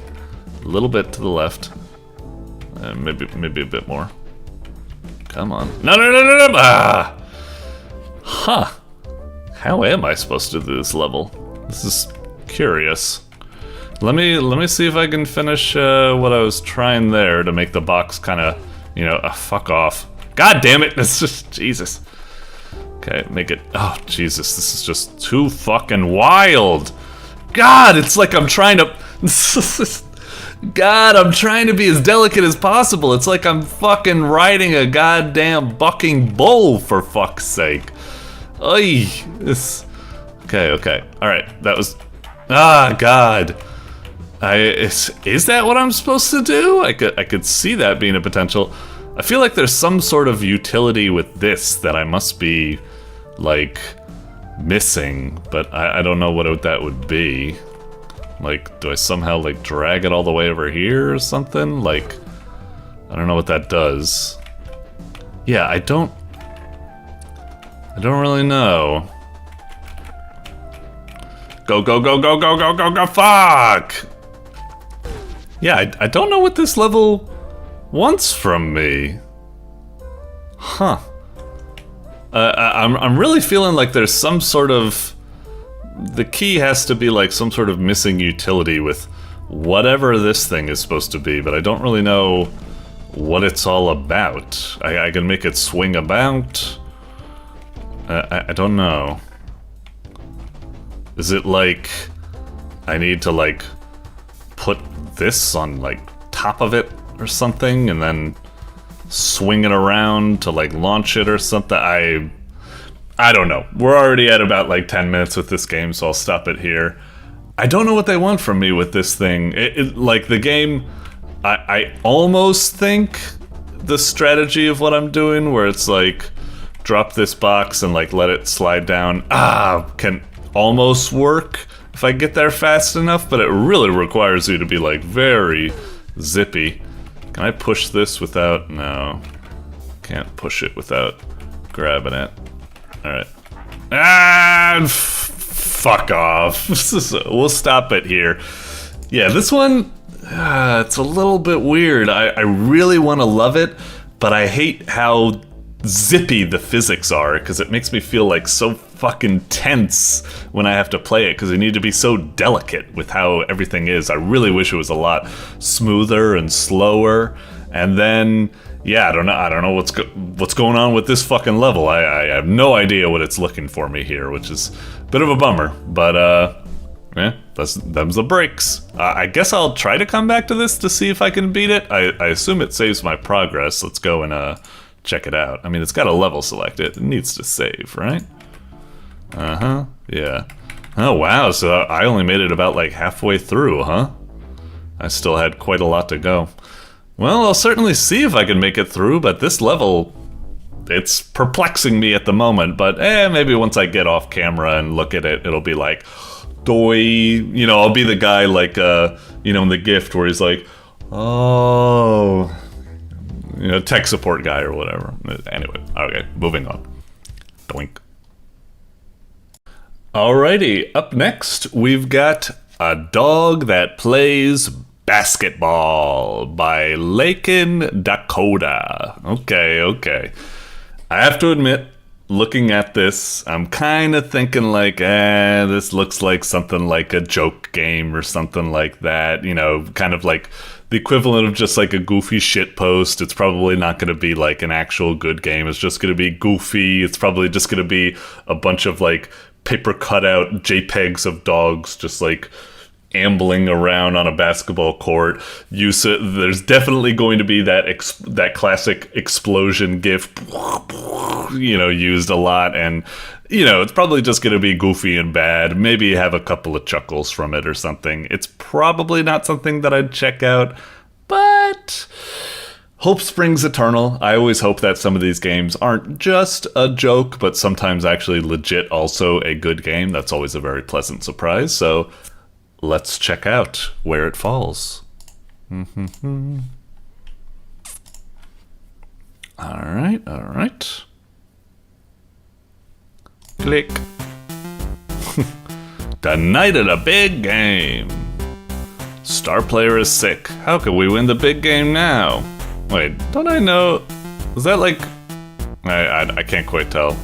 a little bit to the left. Maybe a bit more. Come on. No. Ah! Huh. How am I supposed to do this level? This is curious. Let me see if I can finish what I was trying there to make the box kind of, you know, fuck off. God damn it! It's just Jesus. Okay, make it. Oh Jesus, this is just too fucking wild. God, it's like I'm trying to. God, I'm trying to be as delicate as possible. It's like I'm fucking riding a goddamn bucking bull, for fuck's sake. Oy, this. Okay. All right, that was. Ah, God. Is that what I'm supposed to do? I could see that being a potential. I feel like there's some sort of utility with this that I must be, like, missing, but I don't know what that would be. Like, do I somehow, like, drag it all the way over here or something? Like, I don't know what that does. Yeah, I don't really know. Go, fuck! Yeah, I don't know what this level wants from me. Huh. I'm really feeling like there's some sort of... The key has to be like some sort of missing utility with whatever this thing is supposed to be, but I don't really know what it's all about. I can make it swing about. I don't know. Is it like I need to like put this on like top of it or something and then swing it around to like launch it or something? I don't know. We're already at about like 10 minutes with this game, so I'll stop it here. I don't know what they want from me with this thing. Like the game, I almost think the strategy of what I'm doing, where it's like drop this box and like let it slide down, can almost work if I get there fast enough, but it really requires you to be like very zippy. Can I push this without? No. Can't push it without grabbing it. Alright. Fuck off. We'll stop it here. Yeah, this one, it's a little bit weird. I really want to love it, but I hate how zippy the physics are, because it makes me feel like so fucking tense when I have to play it, because I need to be so delicate with how everything is. I really wish it was a lot smoother and slower. And then, yeah, I don't know what's going on with this fucking level. I have no idea what it's looking for me here, which is a bit of a bummer. But them's the breaks. I guess I'll try to come back to this to see if I can beat it. I assume it saves my progress. Let's go and check it out. I mean, it's got a level selected. It needs to save, right? Yeah. Oh wow, so I only made it about like halfway through, huh? I still had quite a lot to go. Well, I'll certainly see if I can make it through, but this level, it's perplexing me at the moment, but maybe once I get off camera and look at it, it'll be like, doy, you know, I'll be the guy like, you know, in The Gift where he's like, oh, you know, tech support guy or whatever. Anyway, okay, moving on. Doink. Alrighty, up next, we've got A Dog That Plays Basketball by LakenDaCoda. Okay. I have to admit, looking at this, I'm kind of thinking like, this looks like something like a joke game or something like that. You know, kind of like the equivalent of just like a goofy shit post. It's probably not going to be like an actual good game. It's just going to be goofy. It's probably just going to be a bunch of like paper cutout JPEGs of dogs just like ambling around on a basketball court. There's definitely going to be that classic explosion gif, you know, used a lot, and you know, it's probably just going to be goofy and bad. Maybe have a couple of chuckles from it or something. It's probably not something that I'd check out, but Hope springs eternal. I always hope that some of these games aren't just a joke, but sometimes actually legit also a good game. That's always a very pleasant surprise. So let's check out where it falls. Alright, alright. Click. Tonight at a big game. Star player is sick. How can we win the big game now? Wait, don't I know? Is that like... I can't quite tell.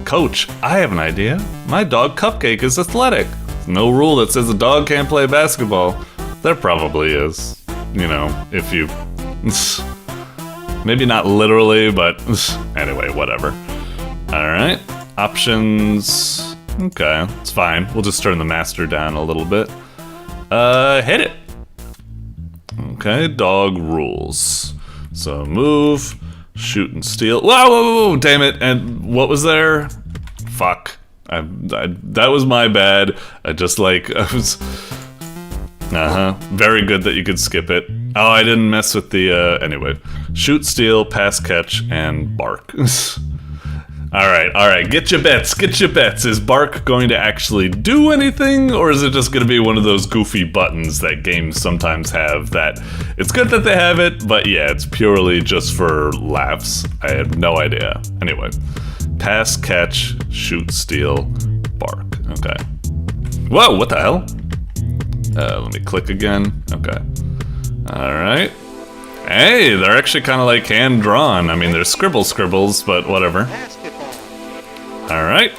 Coach, I have an idea. My dog Cupcake is athletic. There's no rule that says a dog can't play basketball. There probably is. You know, if you... Maybe not literally, but anyway, whatever. Alright, options... Okay, it's fine. We'll just turn the master down a little bit. Hit it! Okay, dog rules. So move, shoot and steal. Whoa, whoa, whoa, damn it! And what was there? Fuck. That was my bad. I just like, I was... Very good that you could skip it. Oh, I didn't mess with the, anyway. Shoot, steal, pass, catch, and bark. Alright, get your bets, Is bark going to actually do anything, or is it just gonna be one of those goofy buttons that games sometimes have that it's good that they have it, but yeah, it's purely just for laughs. I have no idea. Anyway, pass, catch, shoot, steal, bark. Okay. Whoa, what the hell? Let me click again. Okay. Alright. Hey, they're actually kind of like hand-drawn. I mean, they're scribbles, but whatever. Alright.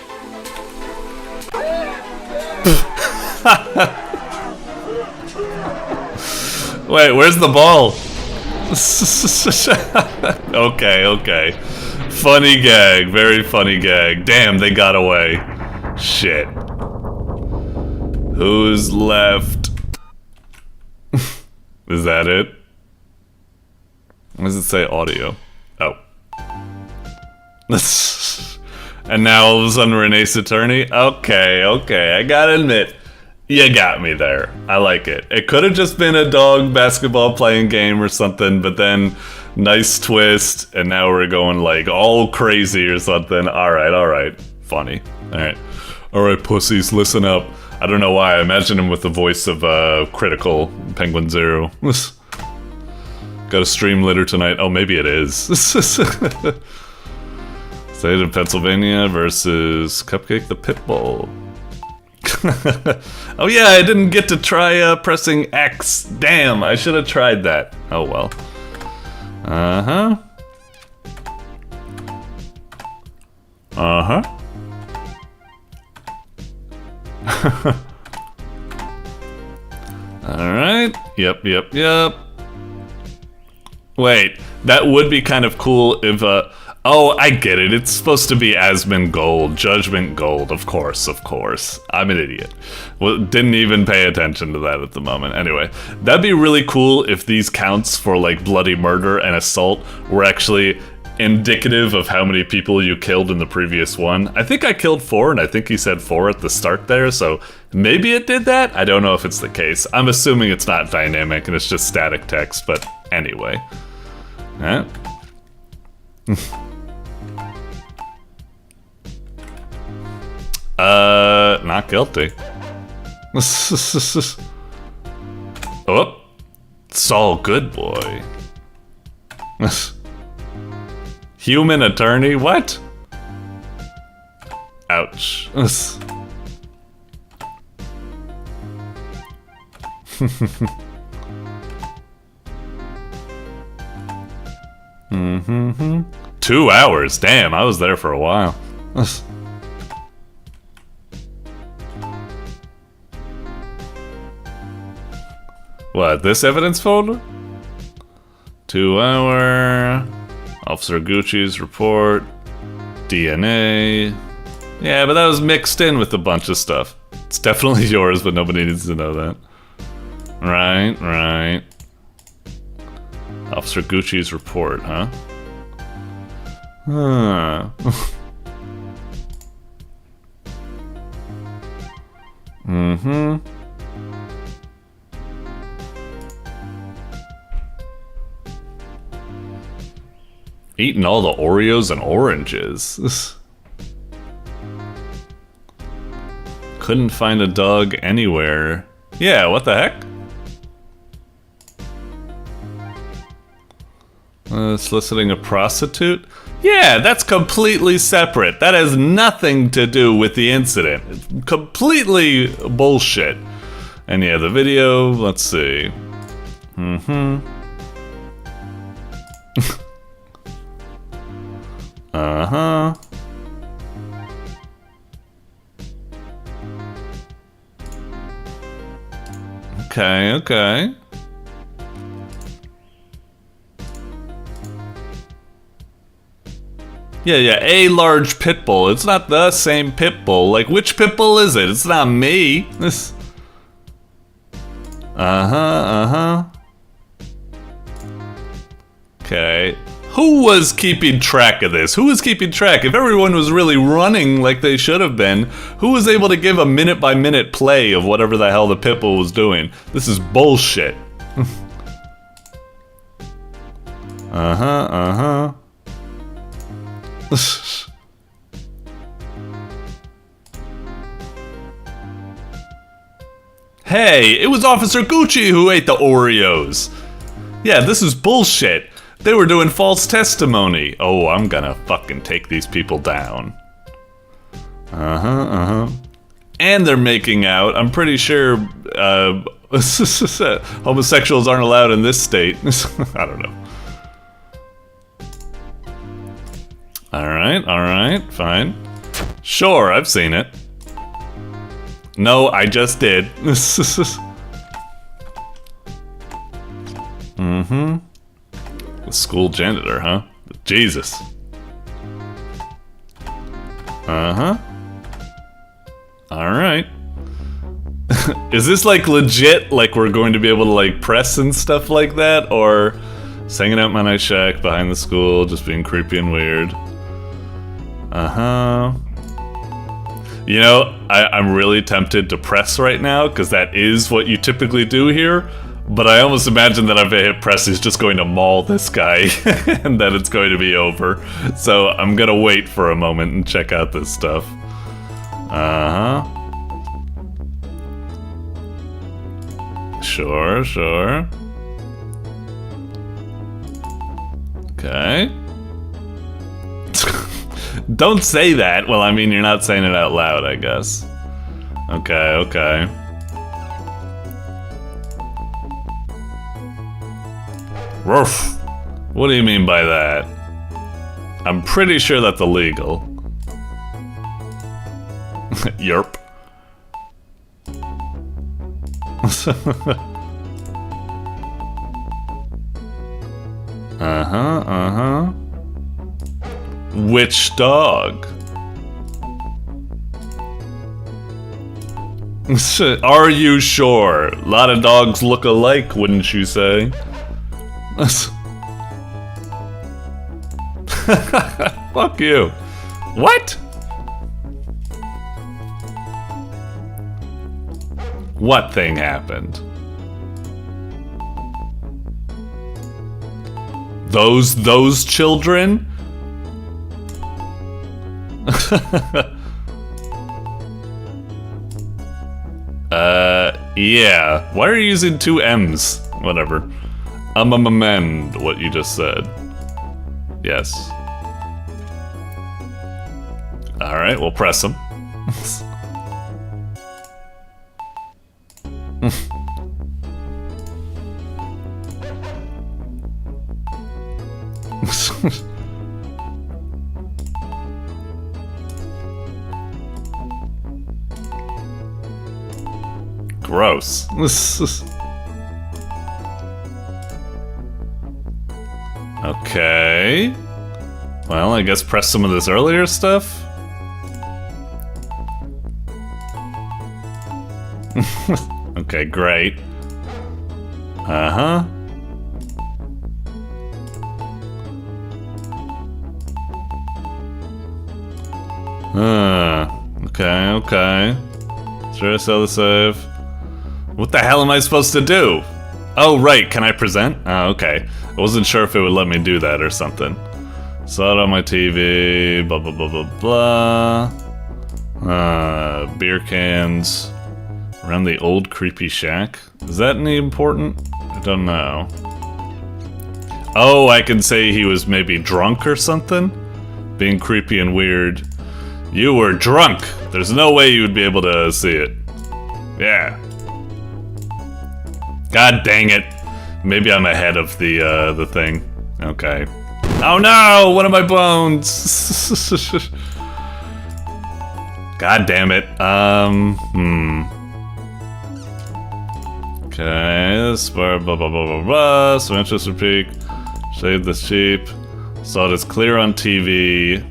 Wait, where's the ball? Okay. Funny gag, very funny gag. Damn, they got away. Shit. Who's left? Is that it? What does it say audio? Oh. And now all of a sudden we're an Ace Attorney? Okay, I gotta admit, you got me there. I like it. It could have just been a dog basketball playing game or something, but then nice twist, and now we're going like all crazy or something. Alright. Funny. Alright, pussies, listen up. I don't know why, I imagine him with the voice of Critical Penguin Zero. Got a stream later tonight. Oh, maybe it is. State of Pennsylvania versus Cupcake the Pitbull. Oh yeah, I didn't get to try pressing X. Damn, I should have tried that. Oh well. Alright. Yep. Wait, that would be kind of cool if, oh, I get it. It's supposed to be Asmon Gold, Judgment Gold, of course. I'm an idiot. Well, didn't even pay attention to that at the moment. Anyway, that'd be really cool if these counts for, like, bloody murder and assault were actually indicative of how many people you killed in the previous one. I think I killed 4, and I think he said 4 at the start there, so maybe it did that? I don't know if it's the case. I'm assuming it's not dynamic and it's just static text, but anyway. Huh? Not guilty. Oh, Saul Goodboy. Human attorney? What? Ouch. Mm-hmm. 2 hours, damn, I was there for a while. What, this evidence folder? 2 hour... Officer Gucci's report... DNA... Yeah, but that was mixed in with a bunch of stuff. It's definitely yours, but nobody needs to know that. Right. Officer Gucci's report, huh? Mm-hmm. Eating all the Oreos and oranges. Couldn't find a dog anywhere. Yeah, what the heck? Soliciting a prostitute? Yeah, that's completely separate. That has nothing to do with the incident. It's completely bullshit. And yeah, the video, let's see. Uh-huh. Okay, okay. Yeah, a large pit bull. It's not the same pit bull. Like, which pit bull is it? It's not me. This. Okay. Who was keeping track of this? Who was keeping track? If everyone was really running like they should have been, who was able to give a minute-by-minute play of whatever the hell the pit bull was doing? This is bullshit. Hey, it was Officer Gucci who ate the Oreos. Yeah, this is bullshit. They were doing false testimony. Oh, I'm gonna fucking take these people down. And they're making out. I'm pretty sure homosexuals aren't allowed in this state. I don't know. Alright, fine. Sure, I've seen it. No, I just did. The school janitor, huh? Jesus. Alright. Is this like legit? Like we're going to be able to like press and stuff like that? Or just hanging out in my nice shack behind the school, just being creepy and weird? You know, I'm really tempted to press right now, because that is what you typically do here. But I almost imagine that if I hit press, he's just going to maul this guy, and then it's going to be over. So I'm gonna wait for a moment and check out this stuff. Sure. Okay. Don't say that. Well, I mean, you're not saying it out loud, I guess. Okay. Ruff. What do you mean by that? I'm pretty sure that's illegal. Yerp. Which dog? Are you sure? A lot of dogs look alike, wouldn't you say? Fuck you. What? What thing happened? Those children? Yeah. Why are you using two M's? Whatever. Amend what you just said. Yes. Alright, we'll press him. Gross. Okay. Well, I guess press some of this earlier stuff. Okay, great. Okay. Sure, sell the save. What the hell am I supposed to do? Oh, right, can I present? Oh, okay. I wasn't sure if it would let me do that or something. Saw it on my TV, blah blah blah blah blah. Beer cans. Around the old creepy shack. Is that any important? I don't know. Oh, I can say he was maybe drunk or something? Being creepy and weird. You were drunk! There's no way you would be able to see it. Yeah. God dang it. Maybe I'm ahead of the thing. Okay. Oh no! One of my bones! God damn it. Okay, blah blah blah blah blah. So Manchester Peak. Save this cheap. Saw it as clear on TV.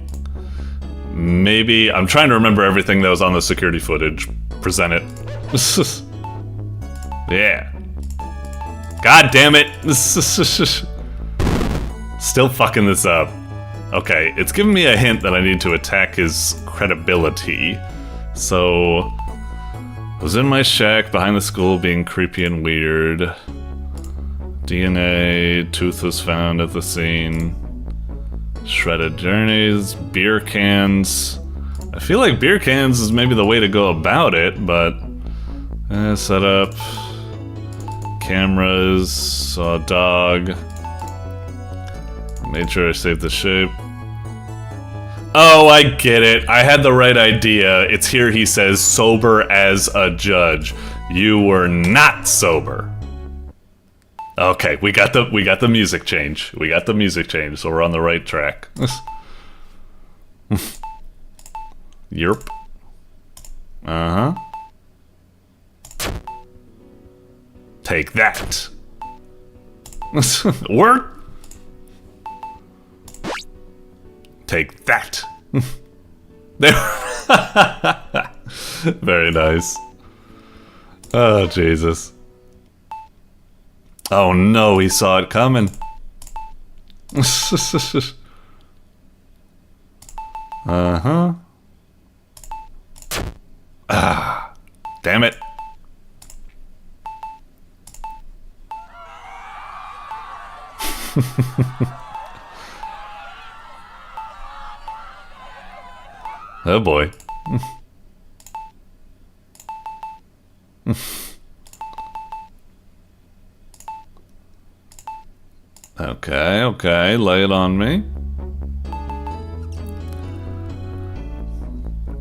Maybe I'm trying to remember everything that was on the security footage. Present it. Yeah. God damn it. Still fucking this up. Okay, it's giving me a hint that I need to attack his credibility. So, I was in my shack behind the school being creepy and weird. DNA, tooth was found at the scene. Shredded journeys, beer cans. I feel like beer cans is maybe the way to go about it, but... set up. Cameras, saw a dog. Made sure I saved the shape. Oh, I get it. I had the right idea. It's here he says, sober as a judge. You were not sober. Okay, we got the music change. We got the music change, so we're on the right track. Yerp. Uh-huh. Take that. Work. Take that. There. Very nice. Oh, Jesus. Oh no, he saw it coming. Uh-huh. Ah, damn it. Oh boy. Okay, okay, lay it on me.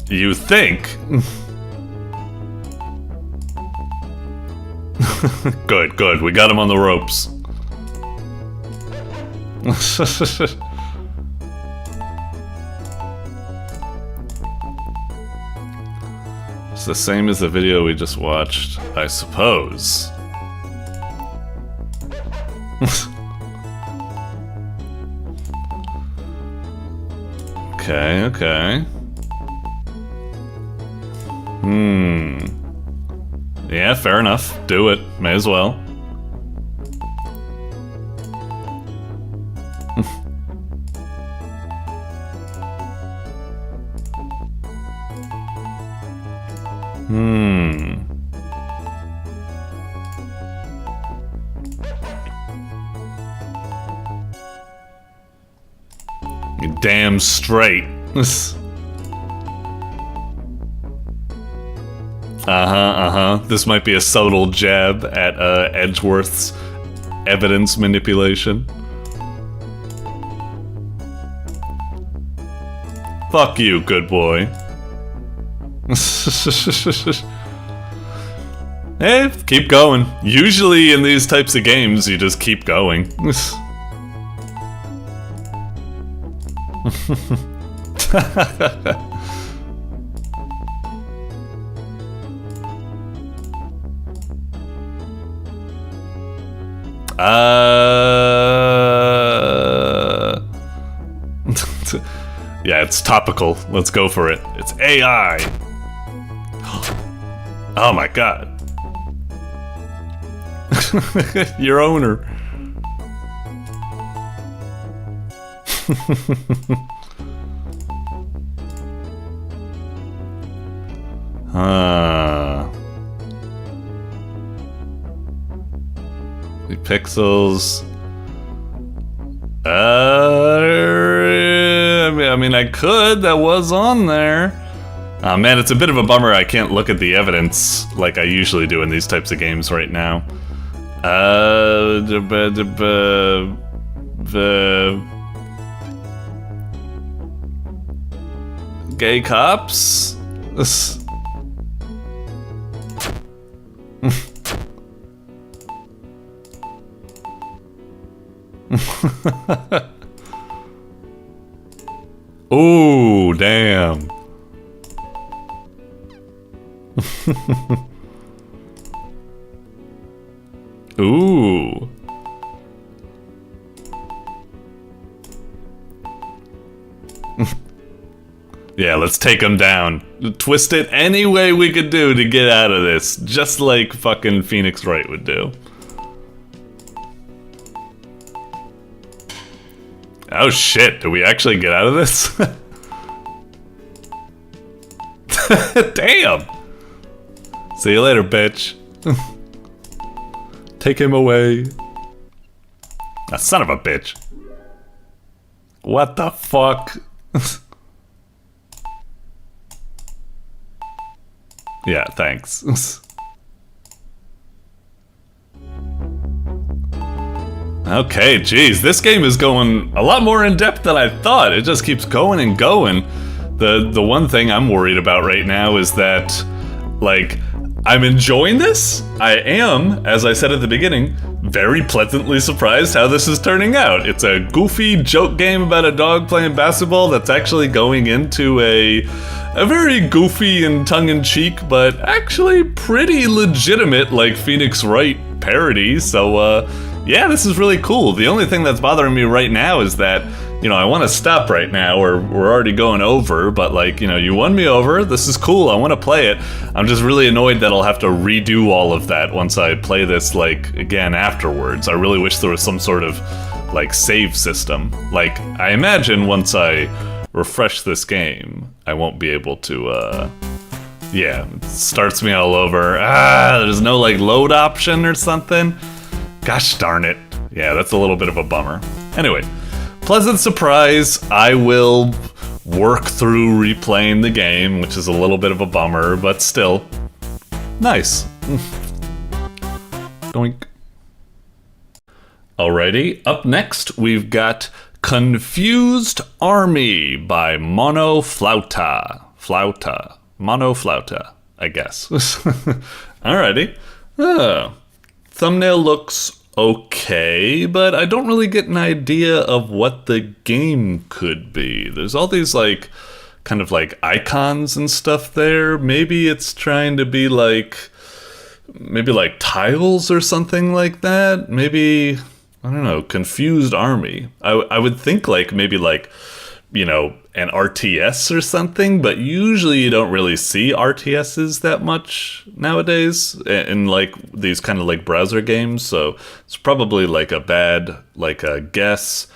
You think? Good, good, we got him on the ropes. It's the same as the video we just watched, I suppose. Okay, okay. Yeah, fair enough. Do it. May as well. You damn straight. This might be a subtle jab at Edgeworth's evidence manipulation. Fuck you, good boy. Hey, keep going. Usually in these types of games, you just keep going. Yeah, it's topical. Let's go for it. It's AI. Oh my god. Your owner. The pixels. mean, I could. That was on there. Man, it's a bit of a bummer I can't look at the evidence like I usually do in these types of games right now. The gay cops? Ooh, damn. Ooh. Yeah, let's take him down. Twist it any way we could do to get out of this, just like fucking Phoenix Wright would do. Oh shit, do we actually get out of this? Damn! See you later, bitch. Take him away. Ah, son of a bitch. What the fuck? Yeah, thanks. Okay, geez, this game is going a lot more in depth than I thought. It just keeps going and going. The one thing I'm worried about right now is that, like, I'm enjoying this. I am, as I said at the beginning, very pleasantly surprised how this is turning out. It's a goofy joke game about a dog playing basketball that's actually going into a very goofy and tongue-in-cheek, but actually pretty legitimate, like, Phoenix Wright parody. So, yeah, this is really cool. The only thing that's bothering me right now is that, you know, I want to stop right now, or we're already going over, but, like, you know, you won me over. This is cool. I want to play it. I'm just really annoyed that I'll have to redo all of that once I play this, like, again afterwards. I really wish there was some sort of, like, save system. Like, I imagine once I refresh this game, I won't be able to, yeah, it starts me all over. There's no, like, load option or something. Gosh darn it. Yeah, that's a little bit of a bummer. Anyway, pleasant surprise. I will work through replaying the game, which is a little bit of a bummer, but still, nice. Doink. Alrighty, up next we've got Confused Army by MonoFlauta. MonoFlauta, I guess. Alrighty. Thumbnail looks okay, but I don't really get an idea of what the game could be. There's all these, like, kind of like icons and stuff there. Maybe it's trying to be like, maybe like tiles or something like that. Maybe, I don't know, Confused Army. I would think like maybe like, you know, an RTS or something, but usually you don't really see RTSs that much nowadays in like these kind of like browser games, so it's probably like a bad, like a guess.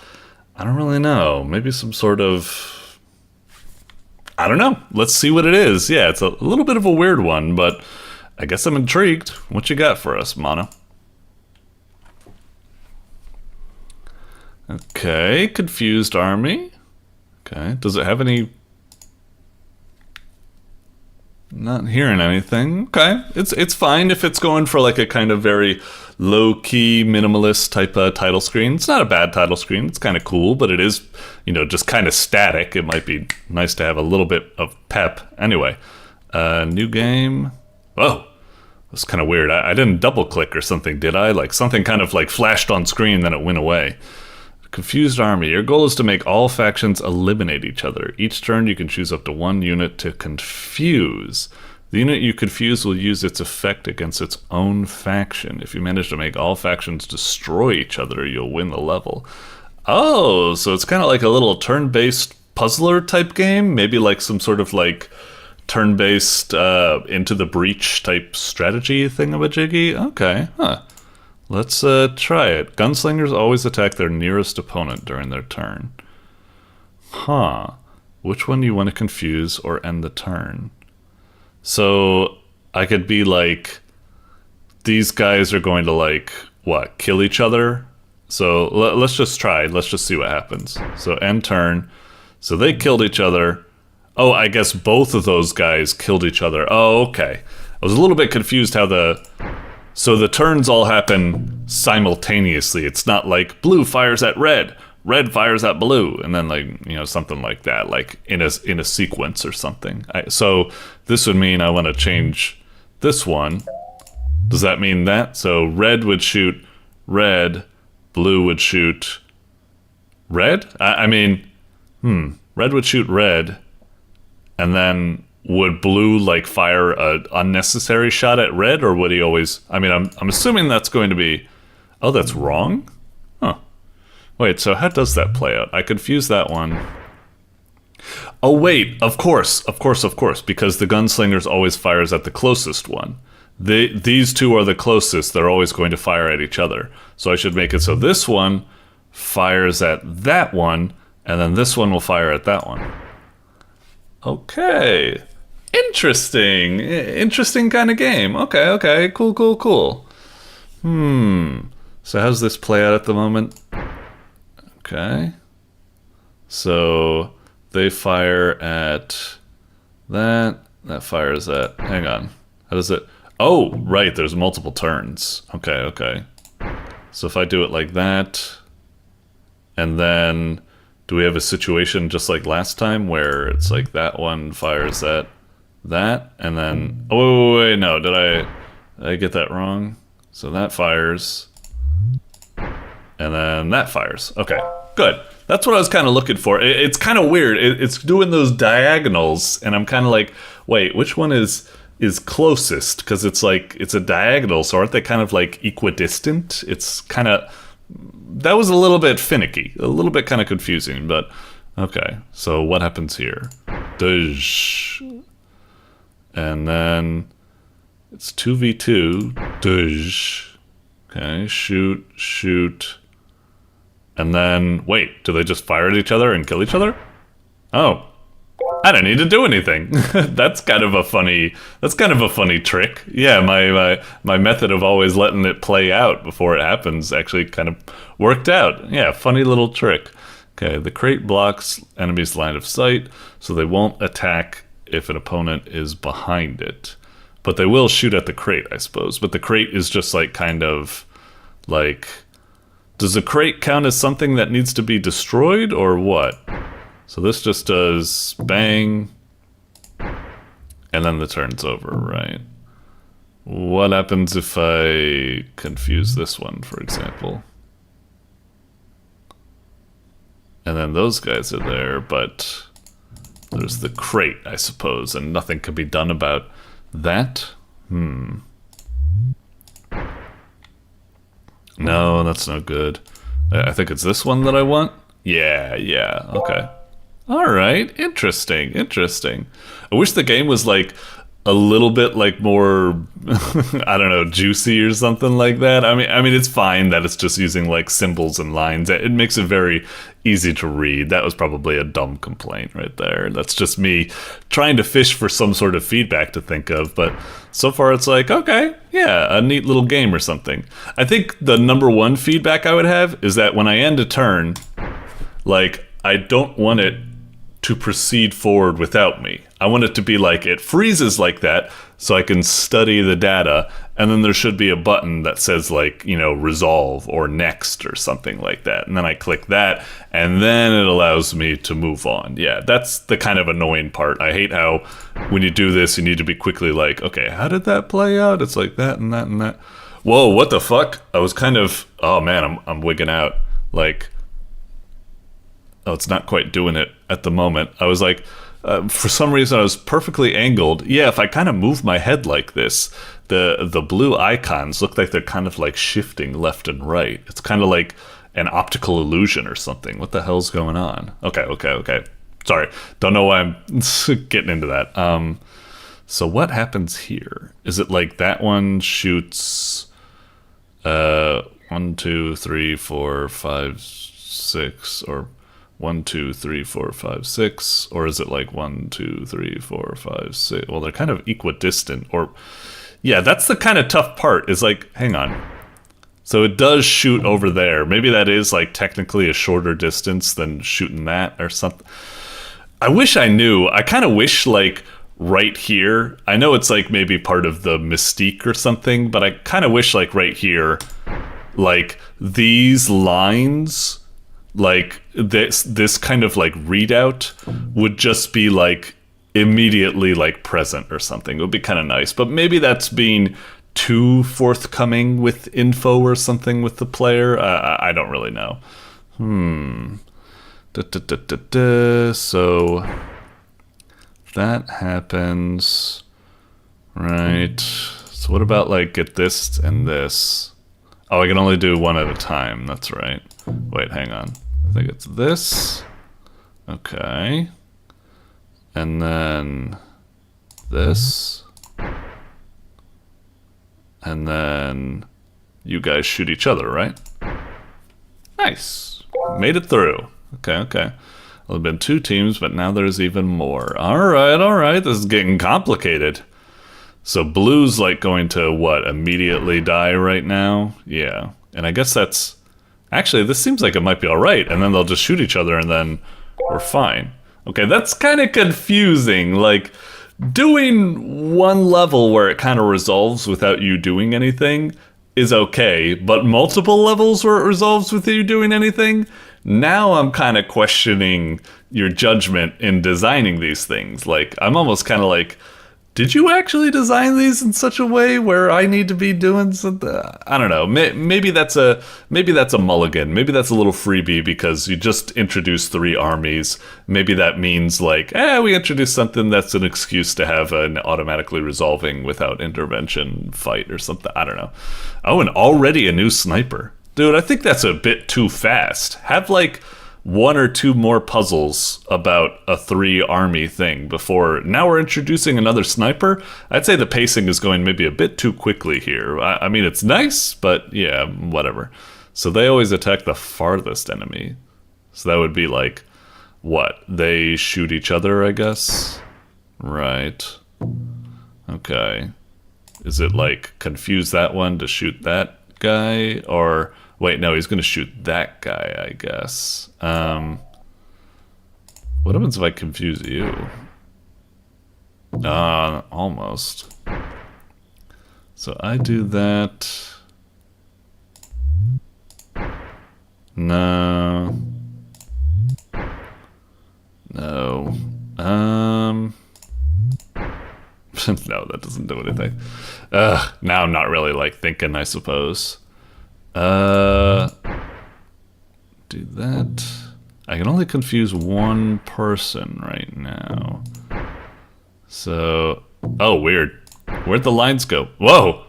I don't really know. Maybe some sort of, I don't know. Let's see what it is. Yeah, it's a little bit of a weird one, but I guess I'm intrigued. What you got for us, Mono? Okay, Confused Army. Okay, does it have any... Not hearing anything. Okay, it's fine if it's going for like a kind of very low-key, minimalist type of title screen. It's not a bad title screen. It's kind of cool, but it is, you know, just kind of static. It might be nice to have a little bit of pep. Anyway, new game. Oh, that's kind of weird. I didn't double-click or something, did I? Like something kind of like flashed on screen, then it went away. Confused Army. Your goal is to make all factions eliminate each other. Each turn you can choose up to one unit to confuse. The unit you confuse will use its effect against its own faction. If you manage to make all factions destroy each other, you'll win the level. Oh, so it's kind of like a little turn-based puzzler type game? Maybe like some sort of like turn-based Into the Breach type strategy thingamajiggy? Okay, huh. Let's try it. Gunslingers always attack their nearest opponent during their turn. Huh. Which one do you want to confuse or end the turn? So I could be like, these guys are going to like, what, kill each other? So let's just try. Let's just see what happens. So end turn. So they killed each other. Oh, I guess both of those guys killed each other. Oh, okay. I was a little bit confused how so the turns all happen simultaneously. It's not like blue fires at red, red fires at blue, and then like, you know, something like that, like in a sequence or something. So this would mean I want to change this one. Does that mean that? So red would shoot red, blue would shoot red? Red would shoot red, and then would blue like fire a unnecessary shot at red, or would he always? I mean, I'm assuming that's going to be. Oh, that's wrong. Huh. Wait. So how does that play out? I confused that one. Oh wait. Of course. Because the gunslingers always fires at the closest one. These two are the closest. They're always going to fire at each other. So I should make it so this one fires at that one, and then this one will fire at that one. Okay. Interesting kind of game. Okay. Cool. So how's this play out at the moment? Okay. So they fire at that. That fires at... Hang on. How does it... Oh, right. There's multiple turns. Okay. So if I do it like that, and then... Do we have a situation just like last time where it's like that one fires at that, and then... Oh, wait, no. Did I get that wrong? So that fires, and then that fires. Okay, good. That's what I was kind of looking for. It's kind of weird. It's doing those diagonals, and I'm kind of like, wait, which one is closest? Because it's like, it's a diagonal, so aren't they kind of like equidistant? It's kind of... That was a little bit finicky, a little bit kind of confusing, but okay. So what happens here? Doj. And then it's 2v2. Doj. Okay, shoot. And then, wait, do they just fire at each other and kill each other? Oh, I don't need to do anything. That's kind of a funny trick. Yeah, my method of always letting it play out before it happens actually kind of worked out. Yeah, funny little trick. Okay, the crate blocks enemies' line of sight, so they won't attack if an opponent is behind it. But they will shoot at the crate, I suppose. But the crate is just like kind of like... Does the crate count as something that needs to be destroyed or what? So this just does bang, and then the turn's over, right? What happens if I confuse this one, for example? And then those guys are there, but there's the crate, I suppose, and nothing can be done about that? No, that's no good. I think it's this one that I want? Yeah, okay. Alright, interesting. I wish the game was like a little bit like more, I don't know, juicy or something like that. I mean, it's fine that it's just using like symbols and lines. It makes it very easy to read. That was probably a dumb complaint right there. That's just me trying to fish for some sort of feedback to think of, but so far it's like, okay, yeah, a neat little game or something. I think the number one feedback I would have is that when I end a turn, like, I don't want it to proceed forward without me. I want it to be like, it freezes like that so I can study the data, and then there should be a button that says like, you know, resolve or next or something like that. And then I click that, and then it allows me to move on. Yeah, that's the kind of annoying part. I hate how when you do this, you need to be quickly like, okay, how did that play out? It's like that and that and that. Whoa, what the fuck? I was kind of, oh man, I'm wigging out. Like, oh, it's not quite doing it at the moment. I was like, for some reason I was perfectly angled. Yeah, if I kind of move my head like this, the blue icons look like they're kind of like shifting left and right. It's kind of like an optical illusion or something. What the hell's going on? Okay. Sorry, don't know why I'm getting into that. So what happens here? Is it like that one shoots 1, 2, 3, 4, 5, 6, or 1, 2, 3, 4, 5, 6, or is it like 1, 2, 3, 4, 5, 6? Well, they're kind of equidistant, or yeah, that's the kind of tough part. Is like, hang on. So it does shoot over there. Maybe that is like technically a shorter distance than shooting that or something. I wish I knew. I kind of wish, like, right here, I know it's, like, maybe part of the mystique or something, but I kind of wish, like, right here, like, these lines, like, this kind of, like, readout would just be, like, immediately, like, present or something. It would be kind of nice. But maybe that's being too forthcoming with info or something with the player. I don't really know. So that happens, right? So what about, like, get this and this? Oh, I can only do one at a time. That's right. Wait, hang on. I think it's this. Okay. And then this. And then you guys shoot each other, right? Nice. Made it through. Okay. Well, there have been 2 teams, but now there's even more. All right. This is getting complicated. So blue's, like, going to, what, immediately die right now? Yeah. And I guess that's... Actually, this seems like it might be all right. And then they'll just shoot each other, and then we're fine. Okay, that's kind of confusing. Like, doing one level where it kind of resolves without you doing anything is okay, but multiple levels where it resolves with you doing anything? Now I'm kind of questioning your judgment in designing these things. Like, I'm almost kind of like, did you actually design these in such a way where I need to be doing something? I don't know. Maybe that's a mulligan. Maybe that's a little freebie because you just introduced 3 armies. Maybe that means, like, we introduced something that's an excuse to have an automatically resolving without intervention fight or something. I don't know. Oh, and already a new sniper. Dude, I think that's a bit too fast. Have, like, 1 or 2 more puzzles about a 3 army thing before. Now we're introducing another sniper. I'd say the pacing is going maybe a bit too quickly here. I mean, it's nice, but yeah, whatever. So they always attack the farthest enemy. So that would be like, what? They shoot each other, I guess? Right. Okay. Is it like confuse that one to shoot that guy? Or... Wait, no, he's going to shoot that guy, I guess. What happens if I confuse you? Almost. So I do that. No. No, that doesn't do anything. Now I'm not really, like, thinking, I suppose. Do that. I can only confuse one person right now. So, oh, weird. Where'd the lines go? Whoa!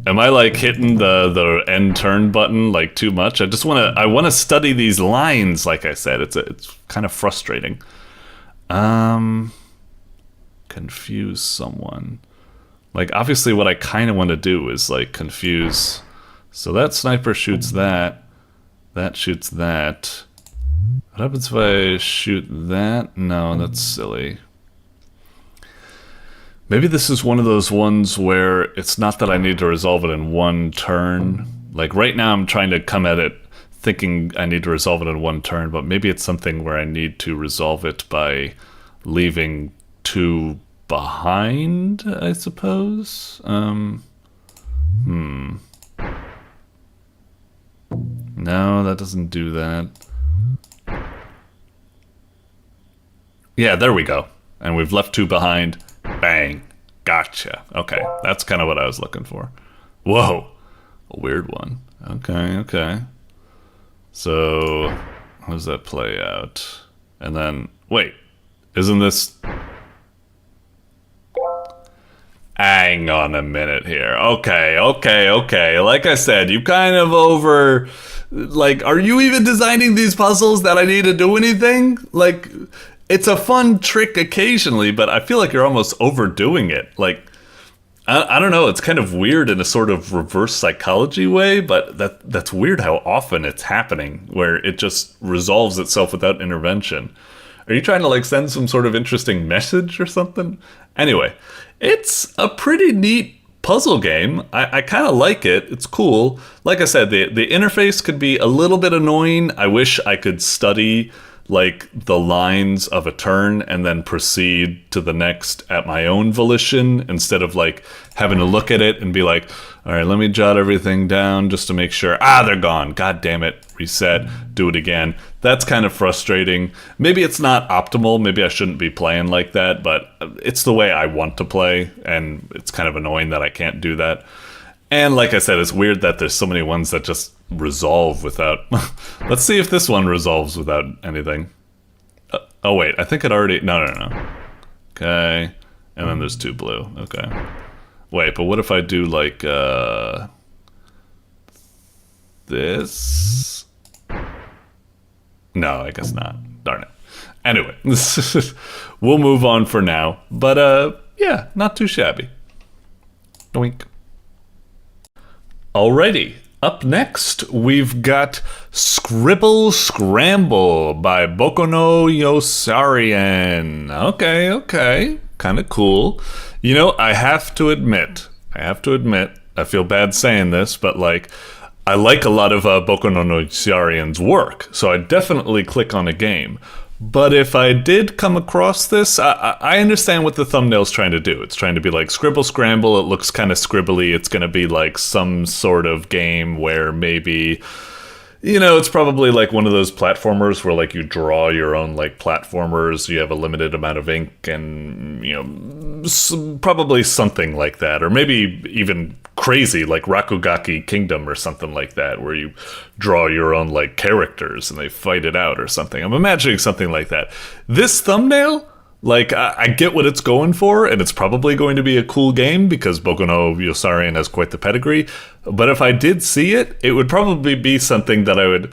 Am I, like, hitting the end turn button, like, too much? I wanna study these lines, like I said. It's kind of frustrating. Confuse someone. Like, obviously what I kind of want to do is, like, confuse... So that sniper shoots that. That shoots that. What happens if I shoot that? No, that's silly. Maybe this is one of those ones where it's not that I need to resolve it in one turn. Like, right now I'm trying to come at it thinking I need to resolve it in one turn, but maybe it's something where I need to resolve it by leaving 2 behind, I suppose? No, that doesn't do that. Yeah, there we go. And we've left 2 behind. Bang. Gotcha. Okay, that's kind of what I was looking for. Whoa. A weird one. Okay. So, how does that play out? And then, wait. Isn't this... Hang on a minute here. Okay. Like I said, you kind of over... Like, are you even designing these puzzles that I need to do anything? Like, it's a fun trick occasionally, but I feel like you're almost overdoing it. Like, I don't know, it's kind of weird in a sort of reverse psychology way, but that's weird how often it's happening, where it just resolves itself without intervention. Are you trying to, like, send some sort of interesting message or something? Anyway, it's a pretty neat puzzle game. I kind of like it. It's cool. Like I said, the interface could be a little bit annoying. I wish I could study like the lines of a turn and then proceed to the next at my own volition instead of like having to look at it and be like, all right, let me jot everything down just to make sure. They're gone. God damn it. Reset. Do it again. That's kind of frustrating. Maybe it's not optimal. Maybe I shouldn't be playing like that, but it's the way I want to play, and it's kind of annoying that I can't do that. And like I said, it's weird that there's so many ones that just resolve without... Let's see if this one resolves without anything. Oh, wait. I think it already... No. Okay. And then there's 2 blue. Okay. Wait, but what if I do, like, this? No, I guess not. Darn it. Anyway, we'll move on for now. But, yeah, not too shabby. Doink. Alrighty, up next, we've got Scribble Scramble by bokononyossarian. Okay, kind of cool. You know, I have to admit, I feel bad saying this, but like, I like a lot of bokononyossarian's work, so I definitely click on a game. But if I did come across this, I understand what the thumbnail's trying to do. It's trying to be like Scribble Scramble. It looks kind of scribbly. It's going to be like some sort of game where maybe, you know, it's probably like one of those platformers where like you draw your own like platformers. You have a limited amount of ink and, you know, probably something like that. Or maybe even crazy like Rakugaki Kingdom or something like that, where you draw your own like characters and they fight it out or something. I'm imagining something like that. This thumbnail, like, I get what it's going for, and it's probably going to be a cool game because bokononyossarian has quite the pedigree. But if I did see it, it would probably be something that I would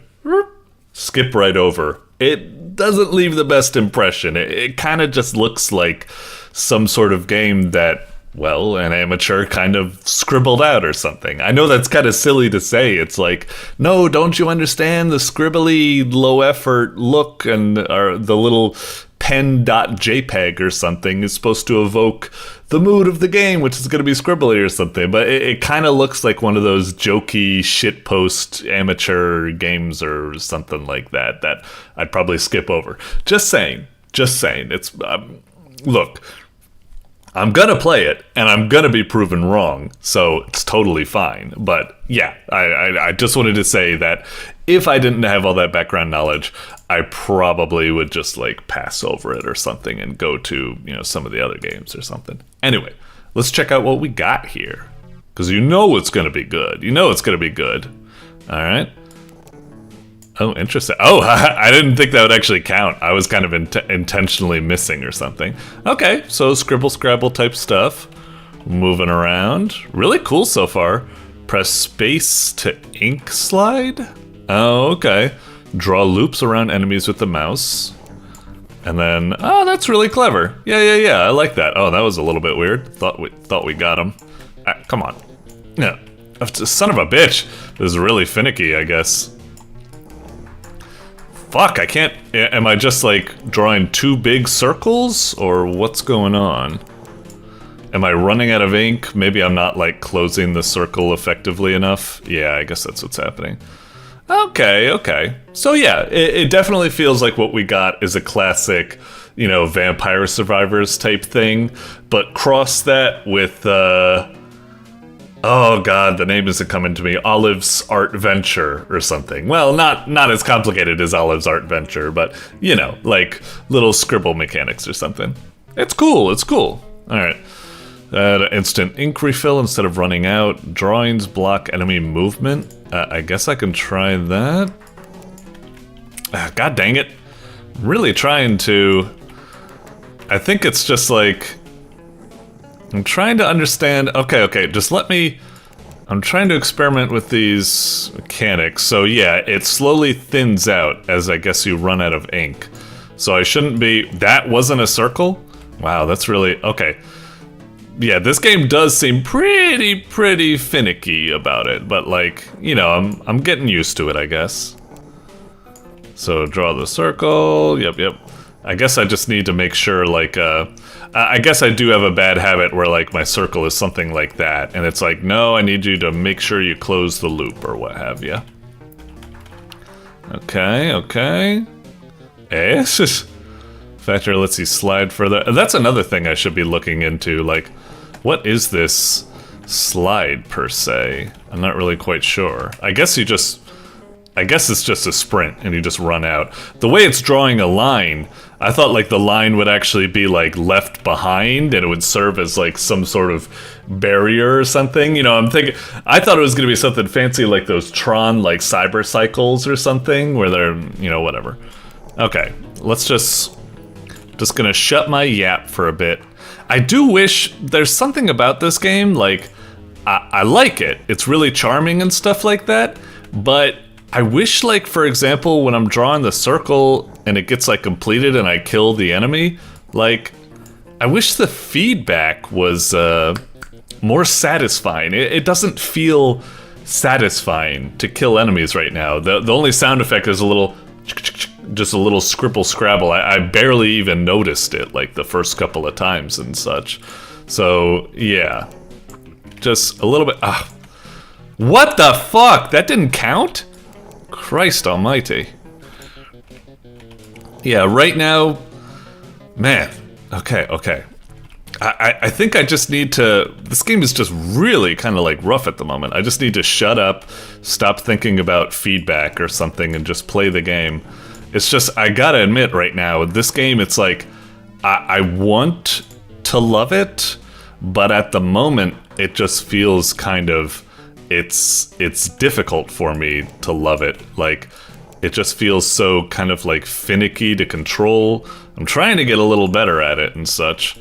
skip right over. It doesn't leave the best impression. It kind of just looks like some sort of game that, well, an amateur kind of scribbled out or something. I know that's kind of silly to say. It's like, no, don't you understand the scribbly, low-effort look and the little pen.jpg or something is supposed to evoke the mood of the game, which is going to be scribbly or something. But it kind of looks like one of those jokey shitpost amateur games or something like that I'd probably skip over. Just saying. It's look, I'm gonna play it, and I'm gonna be proven wrong, so it's totally fine. But yeah, I just wanted to say that if I didn't have all that background knowledge, I probably would just like pass over it or something and go to, you know, some of the other games or something. Anyway, let's check out what we got here, because you know it's gonna be good. All right. Oh, interesting. Oh, I didn't think that would actually count. I was kind of intentionally missing or something. Okay, so Scribble Scrabble type stuff. Moving around. Really cool so far. Press space to ink slide. Oh, okay. Draw loops around enemies with the mouse. And then, oh, that's really clever. Yeah, I like that. Oh, that was a little bit weird. Thought we got him. Come on. Yeah. Son of a bitch. This is really finicky, I guess. Fuck, I can't... Am I just, like, drawing 2 big circles? Or what's going on? Am I running out of ink? Maybe I'm not, like, closing the circle effectively enough? Yeah, I guess that's what's happening. Okay. So, yeah, it definitely feels like what we got is a classic, you know, Vampire Survivors type thing. But cross that with, oh god, the name isn't coming to me. Olive's Art Venture or something. Well, not as complicated as Olive's Art Venture, but, you know, like little scribble mechanics or something. It's cool. Alright. Instant ink refill instead of running out. Drawings block enemy movement. I guess I can try that. God dang it. I'm really trying to... I think it's just like... I'm trying to understand... Okay, just let me... I'm trying to experiment with these mechanics. So yeah, it slowly thins out as I guess you run out of ink. So I shouldn't be... That wasn't a circle? Wow, that's really... Okay. Yeah, this game does seem pretty finicky about it. But like, you know, I'm getting used to it, I guess. So draw the circle. Yep. I guess I just need to make sure, like, I guess I do have a bad habit where, like, my circle is something like that, and it's like, no, I need you to make sure you close the loop or what have you. Okay. It's just... Factor lets you slide further. That's another thing I should be looking into, like, what is this slide, per se? I'm not really quite sure. I guess it's just a sprint, and you just run out. The way it's drawing a line, I thought, like, the line would actually be, like, left behind, and it would serve as, like, some sort of barrier or something. You know, I thought it was gonna be something fancy like those Tron, like, cyber cycles or something, where they're, you know, whatever. Okay, let's just gonna shut my yap for a bit. I do wish there's something about this game, like, I like it. It's really charming and stuff like that, but I wish, like, for example, when I'm drawing the circle and it gets, like, completed and I kill the enemy, like, I wish the feedback was more satisfying. It doesn't feel satisfying to kill enemies right now. The only sound effect is a little... just a little Scribble Scramble. I barely even noticed it, like, the first couple of times and such. So, yeah. Just a little bit... What the fuck? That didn't count? Christ almighty. Yeah, right now... Man. Okay. I think I just need to... This game is just really kind of, like, rough at the moment. I just need to shut up, stop thinking about feedback or something, and just play the game. It's just, I gotta admit right now, this game, it's like, I want to love it, but at the moment, it just feels kind of, it's difficult for me to love it. Like, it just feels so kind of like finicky to control. I'm trying to get a little better at it and such.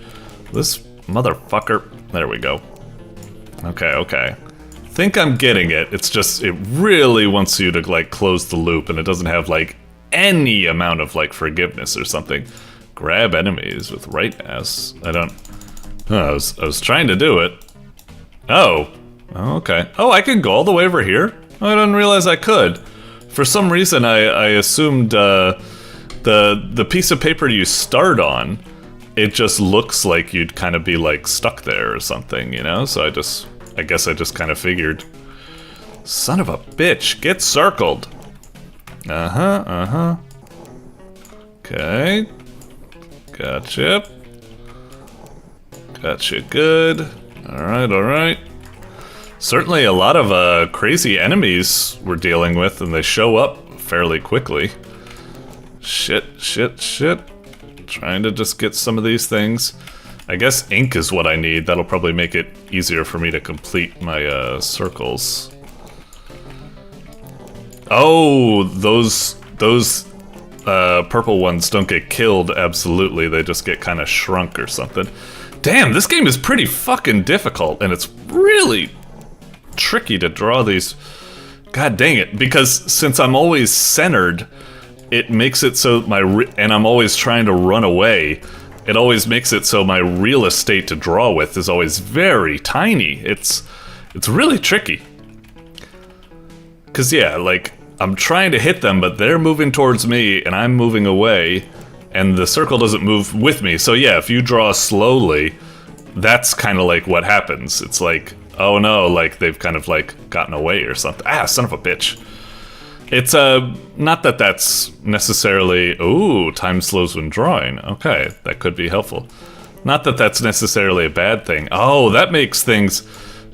This motherfucker, there we go. Okay. Think I'm getting it. It's just, it really wants you to, like, close the loop, and it doesn't have, like, any amount of, like, forgiveness or something. Grab enemies with right S. I was trying to do it. Oh, okay. Oh, I can go all the way over here? I didn't realize I could. For some reason, I assumed the piece of paper you start on, it just looks like you'd kind of be, like, stuck there or something, you know? So I guess I just kind of figured. Son of a bitch, get circled. Okay. Gotcha. Good. Alright. Certainly a lot of crazy enemies we're dealing with, and they show up fairly quickly. Shit. Trying to just get some of these things. I guess ink is what I need. That'll probably make it easier for me to complete my circles. Oh, those purple ones don't get killed, absolutely. They just get kind of shrunk or something. Damn, this game is pretty fucking difficult, and it's really tricky to draw these. God dang it, because since I'm always centered, it makes it so and I'm always trying to run away, it always makes it so my real estate to draw with is always very tiny. It's really tricky. Cause yeah, like, I'm trying to hit them, but they're moving towards me, and I'm moving away, and the circle doesn't move with me. So yeah, if you draw slowly, that's kind of like what happens. It's like, oh no, like they've kind of like gotten away or something. Ah, son of a bitch. It's not that that's necessarily, ooh, time slows when drawing. Okay, that could be helpful. Not that that's necessarily a bad thing. Oh, that makes things,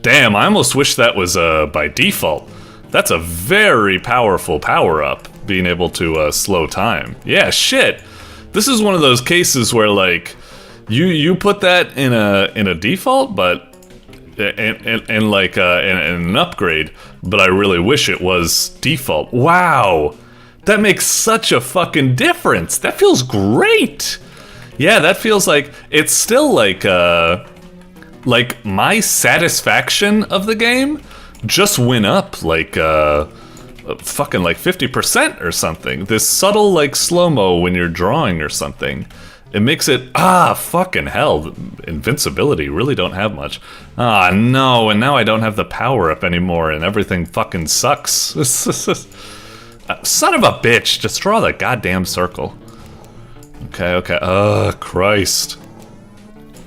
damn, I almost wish that was by default. That's a very powerful power-up, being able to slow time. Yeah, shit. This is one of those cases where, like, you put that in a default, but in like in an upgrade, but I really wish it was default. Wow, that makes such a fucking difference. That feels great. Yeah, that feels like it's still like my satisfaction of the game just went up like fucking like 50% or something. This subtle like slow-mo when you're drawing or something, it makes it, fucking hell, invincibility, really don't have much. Ah, no, and now I don't have the power up anymore and everything fucking sucks. Son of a bitch, just draw the goddamn circle. Okay, Christ.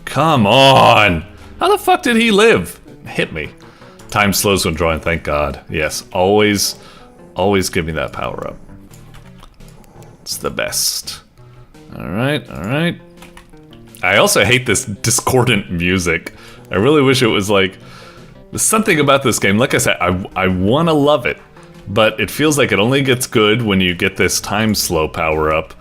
Come on! How the fuck did he live? Hit me. Time slows when drawing, thank God. Yes, always give me that power up. It's the best. Alright, alright. I also hate this discordant music. I really wish it was like... There's something about this game, like I said, I wanna love it, but it feels like it only gets good when you get this time slow power up.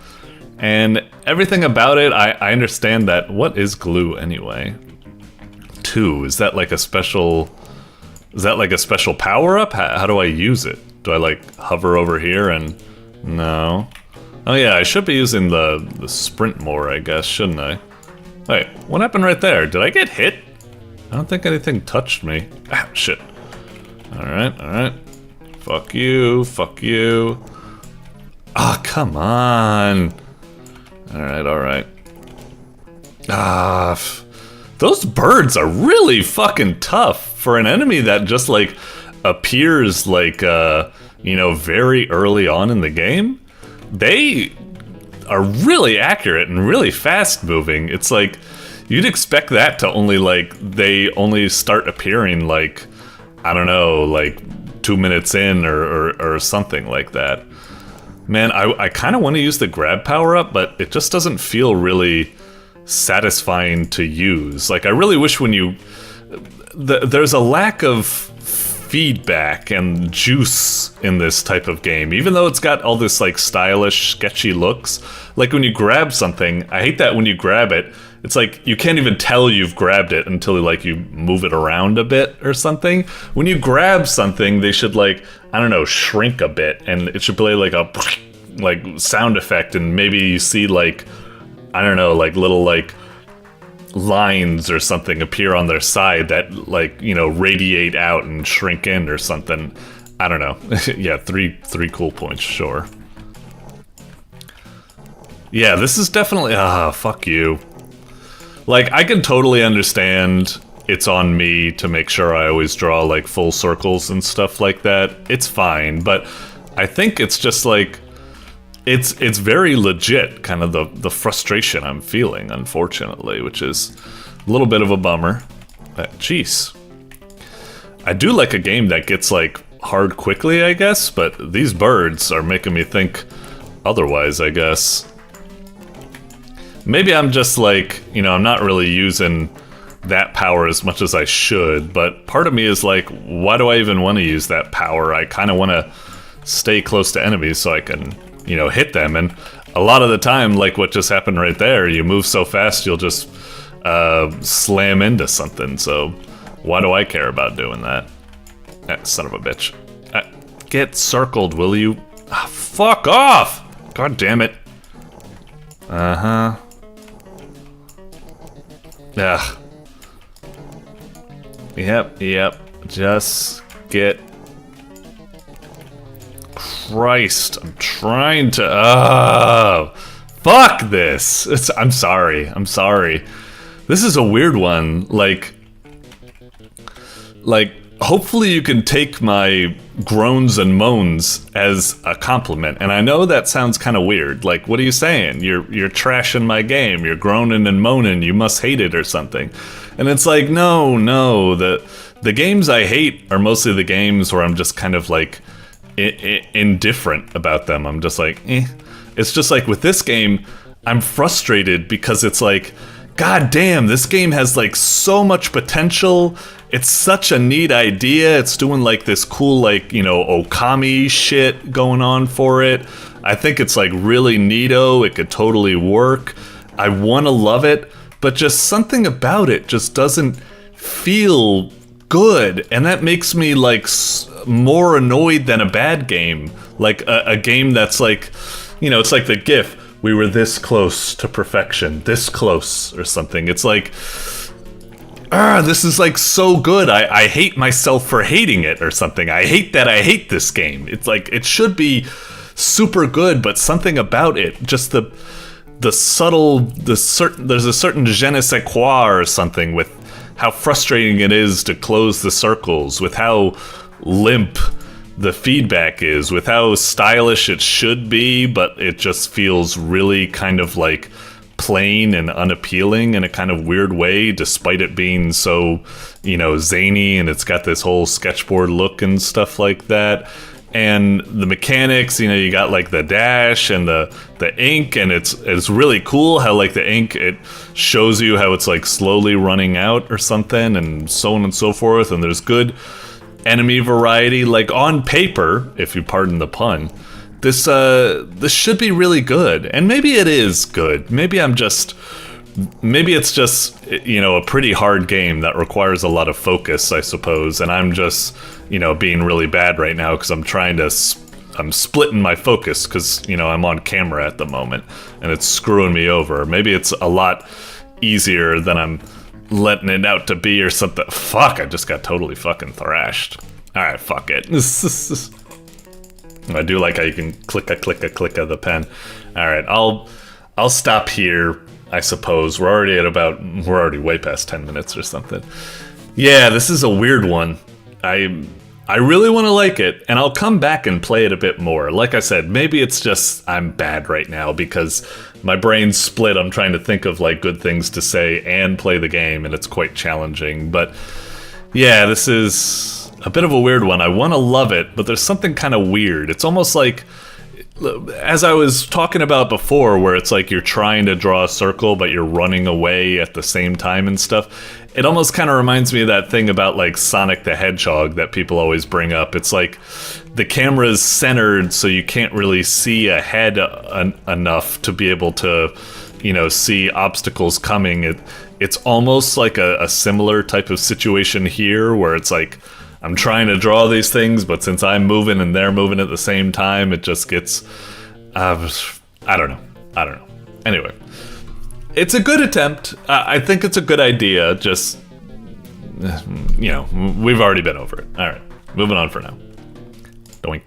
And everything about it, I understand that. What is glue anyway? 2, is that like a special... Is that like a special power up? How do I use it? Do I like hover over here and... No. Oh yeah, I should be using the sprint more, I guess, shouldn't I? Wait, what happened right there? Did I get hit? I don't think anything touched me. Ah, shit. Alright, alright. Fuck you, fuck you. Ah, come on. Alright, alright. Ah, those birds are really fucking tough for an enemy that just, like, appears, like, you know, very early on in the game. They are really accurate and really fast moving. It's like... You'd expect that to only, like, they only start appearing, like, I don't know, like, 2 minutes in or something like that. Man, I kind of want to use the grab power-up, but it just doesn't feel really satisfying to use. Like, I really wish when you... there's a lack of feedback and juice in this type of game. Even though it's got all this, like, stylish, sketchy looks. Like, when you grab something, I hate that when you grab it, it's like, you can't even tell you've grabbed it until, like, you move it around a bit or something. When you grab something, they should, like, I don't know, shrink a bit, and it should play, like, a, like, sound effect, and maybe you see, like, I don't know, like, little, like, lines or something appear on their side that, like, you know, radiate out and shrink in or something. I don't know. Yeah, three cool points, sure. Yeah, this is definitely... fuck you. Like, I can totally understand it's on me to make sure I always draw, like, full circles and stuff like that. It's fine, but I think it's just, like... It's very legit, kind of the frustration I'm feeling, unfortunately, which is a little bit of a bummer. But, jeez. I do like a game that gets, like, hard quickly, I guess, but these birds are making me think otherwise, I guess. Maybe I'm just like, you know, I'm not really using that power as much as I should, but part of me is like, why do I even want to use that power? I kind of want to stay close to enemies so I can, you know, hit them, and a lot of the time, like what just happened right there, you move so fast you'll just slam into something, so why do I care about doing that? That son of a bitch. Get circled, will you? Fuck off! God damn it. Uh-huh. Ugh. Yep. Just get... Christ, I'm trying to... fuck this! I'm sorry. This is a weird one. Like, hopefully you can take my groans and moans as a compliment. And I know that sounds kind of weird. Like, what are you saying? You're trashing my game. You're groaning and moaning. You must hate it or something. And it's like, no. The games I hate are mostly the games where I'm just kind of like indifferent about them. I'm just like, eh. It's just like with this game, I'm frustrated because it's like, god damn, this game has like so much potential. It's such a neat idea. It's doing like this cool, like, you know, Okami shit going on for it. I think it's like really neato. It could totally work. I want to love it, but just something about it just doesn't feel good. And that makes me like more annoyed than a bad game. Like a game that's like, you know, it's like the GIF. We were this close to perfection, this close or something. It's like, this is like so good. I hate myself for hating it or something. I hate that I hate this game. It's like, it should be super good, but something about it, just the subtle, there's a certain je ne sais quoi or something with how frustrating it is to close the circles, with how limp the feedback is, with how stylish it should be, but it just feels really kind of like plain and unappealing in a kind of weird way, despite it being so, you know, zany, and it's got this whole sketchboard look and stuff like that. and the mechanics, you got like the dash and the ink, and it's really cool how like the ink, it shows you how it's like slowly running out or something, and so on and so forth, and there's good enemy variety. Like on paper, if you pardon the pun, this should be really good, and maybe it is good. Maybe it's just a pretty hard game that requires a lot of focus, I suppose, and I'm just being really bad right now because I'm splitting my focus because I'm on camera at the moment and it's screwing me over. Maybe it's a lot easier than I'm letting it out to be or something. Fuck, I just got totally fucking thrashed. Alright, fuck it. I do like how you can click of the pen. Alright, I'll stop here, I suppose. We're already way past 10 minutes or something. Yeah, this is a weird one. I really want to like it, and I'll come back and play it a bit more. Like I said, maybe it's just I'm bad right now because my brain's split. I'm trying to think of like good things to say and play the game, and it's quite challenging. But yeah, this is a bit of a weird one. I want to love it, but there's something kind of weird. It's almost like, as I was talking about before, where it's like you're trying to draw a circle, but you're running away at the same time and stuff. It almost kind of reminds me of that thing about like Sonic the Hedgehog that people always bring up. It's like the camera's centered so you can't really see ahead enough to be able to, see obstacles coming. It's almost like a similar type of situation here where it's like I'm trying to draw these things, but since I'm moving and they're moving at the same time, it just gets, I don't know. Anyway, it's a good attempt. I think it's a good idea. Just, we've already been over it. All right, moving on for now. Doink.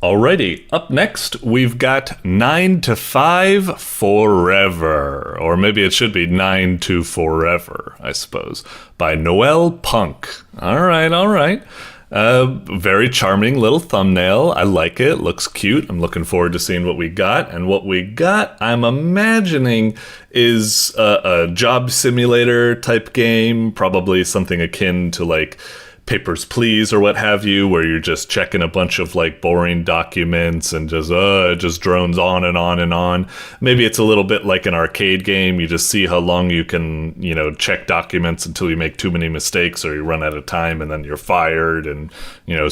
Alrighty, up next, we've got 9 to 5 Forever. Or maybe it should be 9 to Forever, I suppose, by noellepunk. Alright. Very charming little thumbnail. I like it. Looks cute. I'm looking forward to seeing what we got. And what we got, I'm imagining, is a job simulator type game. Probably something akin to like Papers, Please, or what have you, where you're just checking a bunch of like boring documents and just it just drones on and on and on. Maybe it's a little bit like an arcade game. You just see how long you can, check documents until you make too many mistakes or you run out of time and then you're fired and,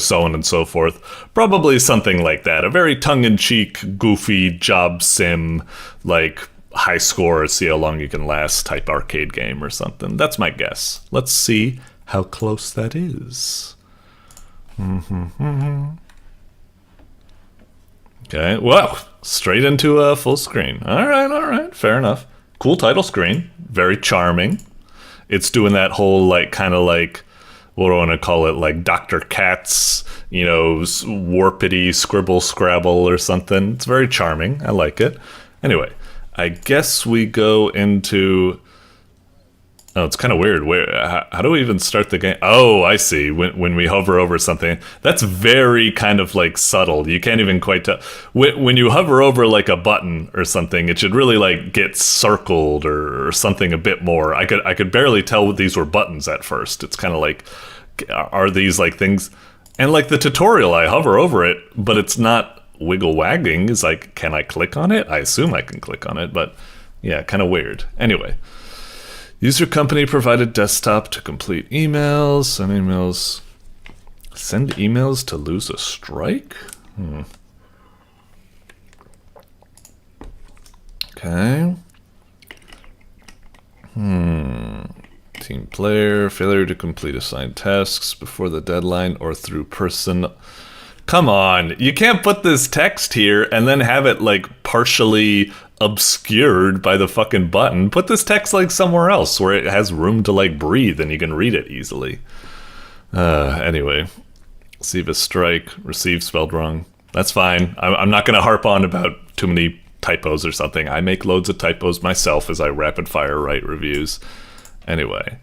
so on and so forth. Probably something like that. A very tongue-in-cheek, goofy job sim, like high score, see how long you can last type arcade game or something. That's my guess. Let's see how close that is. Okay, well, straight into a full screen. All right, fair enough. Cool title screen, very charming. It's doing that whole like kind of like, what do I want to call it, like Dr. Katz, warpity Scribble Scramble or something. It's very charming. I like it. Anyway, I guess we go into. Oh, it's kind of weird. How do we even start the game? Oh, I see. When we hover over something, that's very kind of like subtle. You can't even quite tell. When you hover over like a button or something, it should really like get circled or something a bit more. I could barely tell what these were buttons at first. It's kind of like, are these like things? And like the tutorial, I hover over it, but it's not wiggle wagging. It's like, can I click on it? I assume I can click on it, but yeah, kind of weird. Anyway. Use your company provided desktop to complete emails. Send emails to lose a strike? Okay. Team player, failure to complete assigned tasks before the deadline or through person. Come on, you can't put this text here and then have it like partially obscured by the fucking button. Put this text like somewhere else where it has room to like breathe and you can read it easily. Anyway, receive a strike, receive spelled wrong. That's fine. I'm not going to harp on about too many typos or something. I make loads of typos myself as I rapid fire write reviews. Anyway,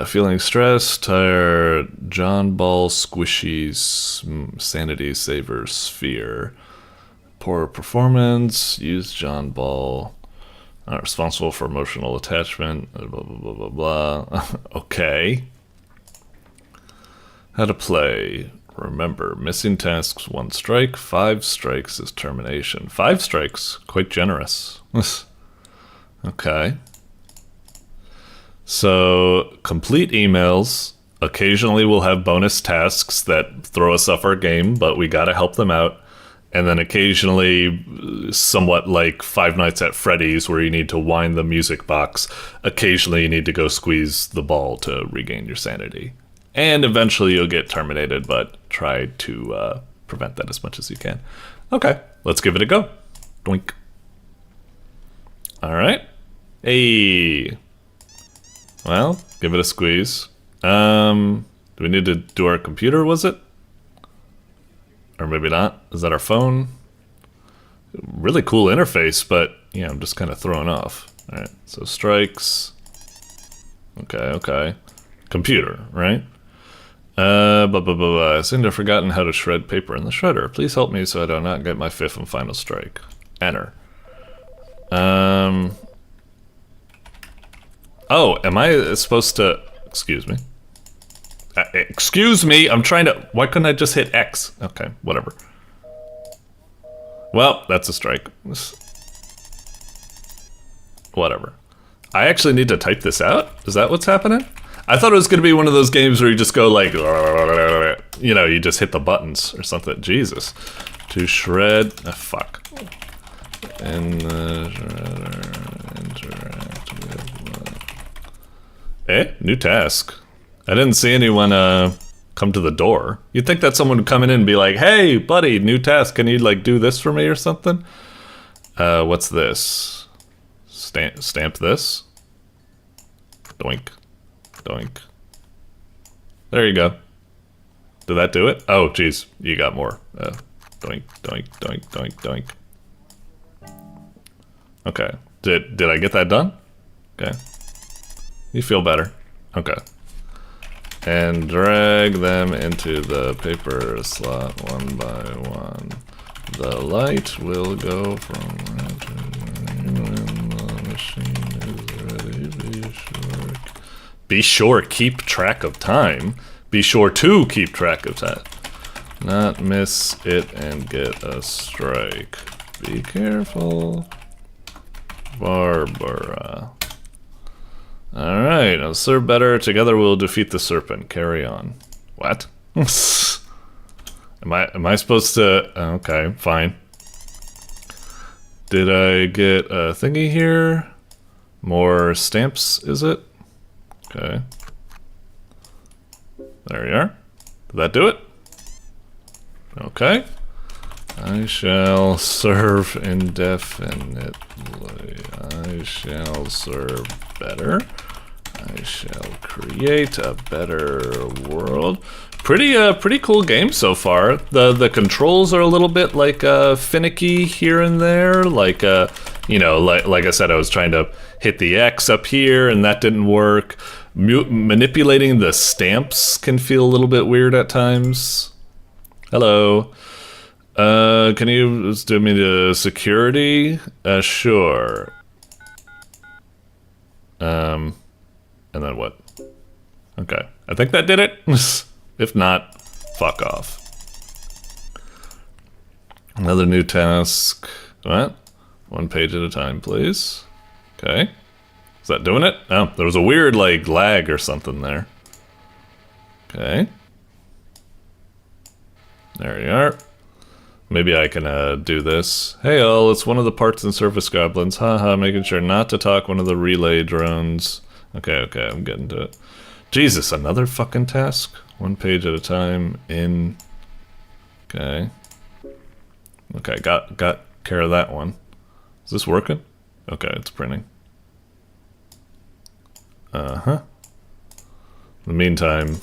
feeling stressed, tired, John Ball squishies, sanity saver sphere. Poor performance, use John Ball, responsible for emotional attachment, blah, blah, blah, blah, blah. Okay. How to play. Remember, missing tasks, 1 strike. 5 strikes is termination. 5 strikes, quite generous. Okay. So, complete emails. Occasionally we'll have bonus tasks that throw us off our game, but we gotta help them out. And then occasionally, somewhat like Five Nights at Freddy's, where you need to wind the music box. Occasionally you need to go squeeze the ball to regain your sanity. And eventually you'll get terminated, but try to prevent that as much as you can. Okay, let's give it a go. Doink. Alright. Hey. Well, give it a squeeze. Do we need to do our computer, was it? Or maybe not. Is that our phone? Really cool interface, but yeah, I'm just kind of thrown off. Alright, so strikes. Okay. Computer, right? I seem to have forgotten how to shred paper in the shredder. Please help me so I do not get my 5th and final strike. Enter. Oh, am I supposed to... Excuse me. Excuse me, I'm trying to... Why couldn't I just hit X? Okay, whatever. Well, that's a strike. Whatever. I actually need to type this out? Is that what's happening? I thought it was going to be one of those games where you just go like... You know, you just hit the buttons or something. Jesus. To shred... fuck. In the shredder... Interact with... new task. I didn't see anyone come to the door. You'd think that someone would come in and be like, hey, buddy, new task. Can you, like, do this for me or something? What's this? Stamp this? Doink. Doink. There you go. Did that do it? Oh, jeez. You got more. Doink, doink, doink, doink, doink. Okay. Did I get that done? Okay. You feel better. Okay. And drag them into the paper slot 1 by 1. The light will go from red to green when the machine is ready. Be sure, keep track of time. Be sure to keep track of time. Not miss it and get a strike. Be careful. Barbara. Alright, I'll serve better. Together we'll defeat the serpent. Carry on. What? Am I supposed to... Okay, fine. Did I get a thingy here? More stamps, is it? Okay. There you are. Did that do it? Okay. I shall serve indefinitely. I shall serve better. I shall create a better world. Pretty cool game so far. The controls are a little bit like finicky here and there. Like you know, like I said, I was trying to hit the X up here and that didn't work. Manipulating the stamps can feel a little bit weird at times. Hello. Can you do me to security? Sure. And then what? Okay. I think that did it. If not, fuck off. Another new task. What? 1 page at a time, please. Okay. Is that doing it? Oh, there was a weird, like, lag or something there. Okay. There you are. Maybe I can do this. Hey all, it's one of the parts and surface goblins. Haha, making sure not to talk one of the relay drones. Okay, I'm getting to it. Jesus, another fucking task? 1 page at a time, in... Okay. Okay, got care of that one. Is this working? Okay, it's printing. Uh-huh. In the meantime,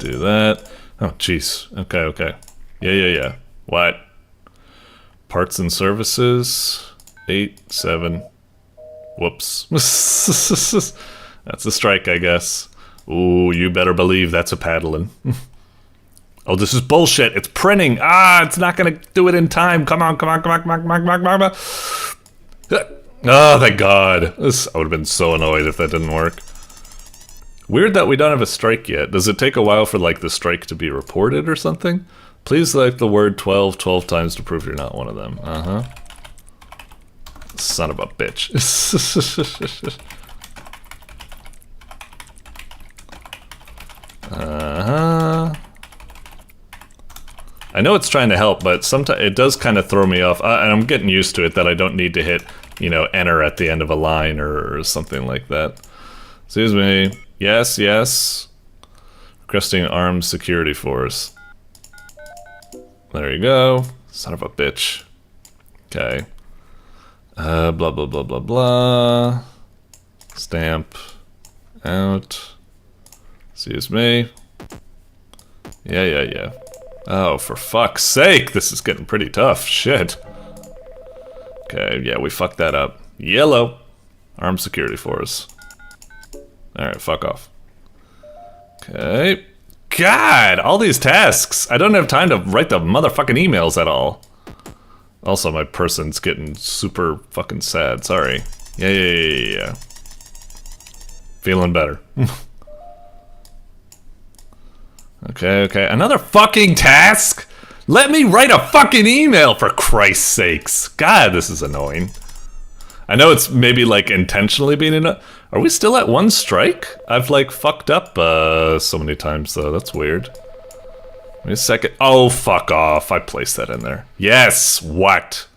do that. Oh, jeez. Okay. Yeah. What? Parts and services. 8, 7. Whoops. That's a strike, I guess. Ooh, you better believe that's a paddling. Oh, this is bullshit. It's printing. Ah, it's not gonna do it in time. Come on. Oh, thank God. I would have been so annoyed if that didn't work. Weird that we don't have a strike yet. Does it take a while for, like, the strike to be reported or something? Please select the word 12 12 times to prove you're not one of them. Uh-huh. Son of a bitch. Uh-huh. I know it's trying to help, but sometimes it does kind of throw me off. And I'm getting used to it that I don't need to hit, you know, enter at the end of a line or something like that. Excuse me. Yes, yes. Requesting armed security force. There you go. Son of a bitch. Okay. Blah, blah, blah, blah, blah. Stamp. Out. Excuse me. Yeah, yeah, yeah. Oh, for fuck's sake. This is getting pretty tough. Shit. Okay, yeah, we fucked that up. Yellow. Armed security force. Alright, fuck off. Okay. God, all these tasks. I don't have time to write the motherfucking emails at all. Also, my person's getting super fucking sad. Sorry. Yeah, yeah, yeah, yeah, yeah. Feeling better. Okay, okay. Another fucking task? Let me write a fucking email, for Christ's sakes. God, this is annoying. I know it's maybe, like, intentionally being in a... Are we still at one strike? I've, like, fucked up so many times, though. That's weird. Wait a second. Oh, fuck off. I placed that in there. Yes! What?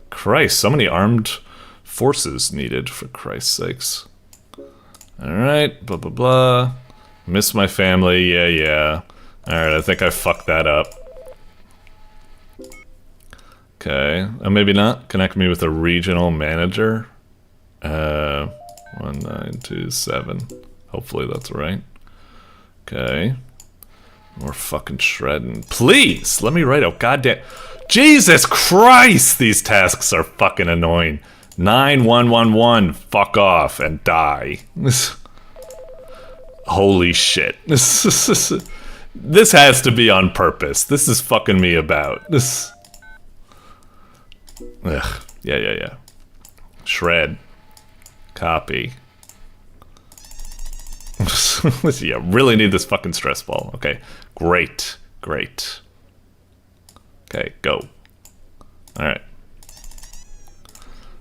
Christ, so many armed forces needed, for Christ's sakes. Alright, blah, blah, blah. Miss my family, yeah, yeah. Alright, I think I fucked that up. Okay, maybe not. Connect me with a regional manager. 1927. Hopefully that's right. Okay. More fucking shredding. Please! Let me write out goddamn... Jesus Christ! These tasks are fucking annoying. 9111. Fuck off and die. Holy shit. This has to be on purpose. This is fucking me about. This... Ugh. Yeah, yeah, yeah. Shred. Copy. Yeah, really need this fucking stress ball. Okay. Great. Great. Okay, go. Alright.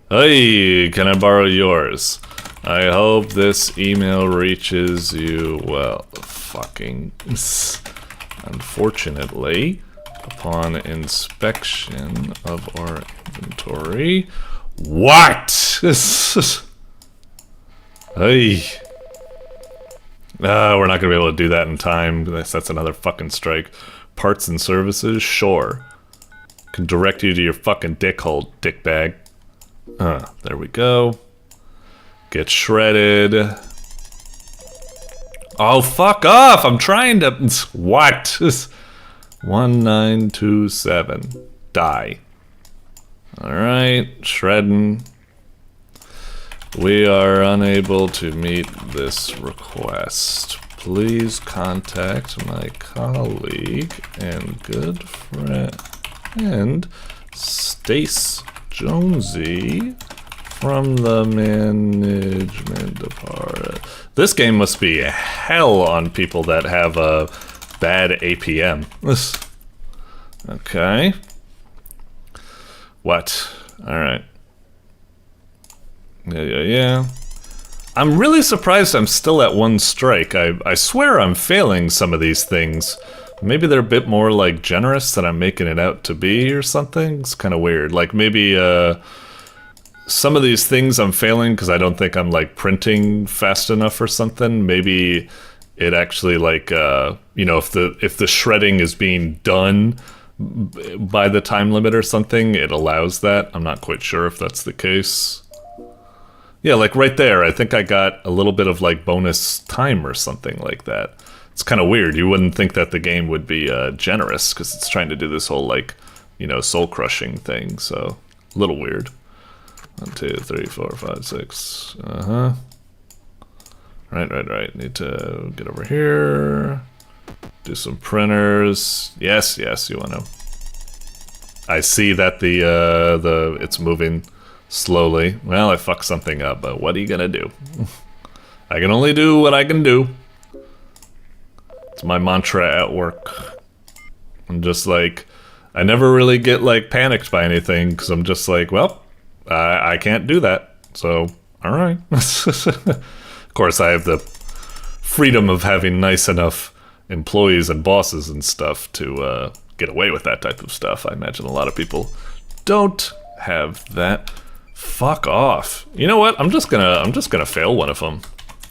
Hey, can I borrow yours? I hope this email reaches you well. Fucking... Unfortunately, upon inspection of our inventory... What? Hey. We're not gonna be able to do that in time. That's another fucking strike. Parts and services? Sure. Can direct you to your fucking dick hole, dickbag. There we go. Get shredded. Oh, fuck off! I'm trying to... What? 1927. Die. Alright, shredding. We are unable to meet this request. Please contact my colleague and good friend, Stace Jonesy, from the management department. This game must be hell on people that have a bad APM. Okay. What? Alright. Yeah, yeah, yeah. I'm really surprised I'm still at one strike. I swear I'm failing some of these things. Maybe they're a bit more, like, generous than I'm making it out to be or something. It's kind of weird. Like, maybe, some of these things I'm failing because I don't think I'm, like, printing fast enough or something. Maybe it actually, like, you know, if the shredding is being done by the time limit or something, it allows that. I'm not quite sure if that's the case. Yeah, like right there, I think I got a little bit of like bonus time or something like that. It's kind of weird. You wouldn't think that the game would be generous because it's trying to do this whole like, you know, soul-crushing thing. So, a little weird. 1, 2, 3, 4, 5, 6. Uh-huh. Right. Need to get over here. Do some printers. Yes, you want to. I see that it's moving slowly. Well, I fucked something up, but what are you gonna do? I can only do what I can do. It's my mantra at work. I'm just like, I never really get like panicked by anything because I'm just like, well, I can't do that. So, all right. Of course, I have the freedom of having nice enough employees and bosses and stuff to get away with that type of stuff. I imagine a lot of people don't have that. Fuck off. You know what? I'm just gonna fail one of them.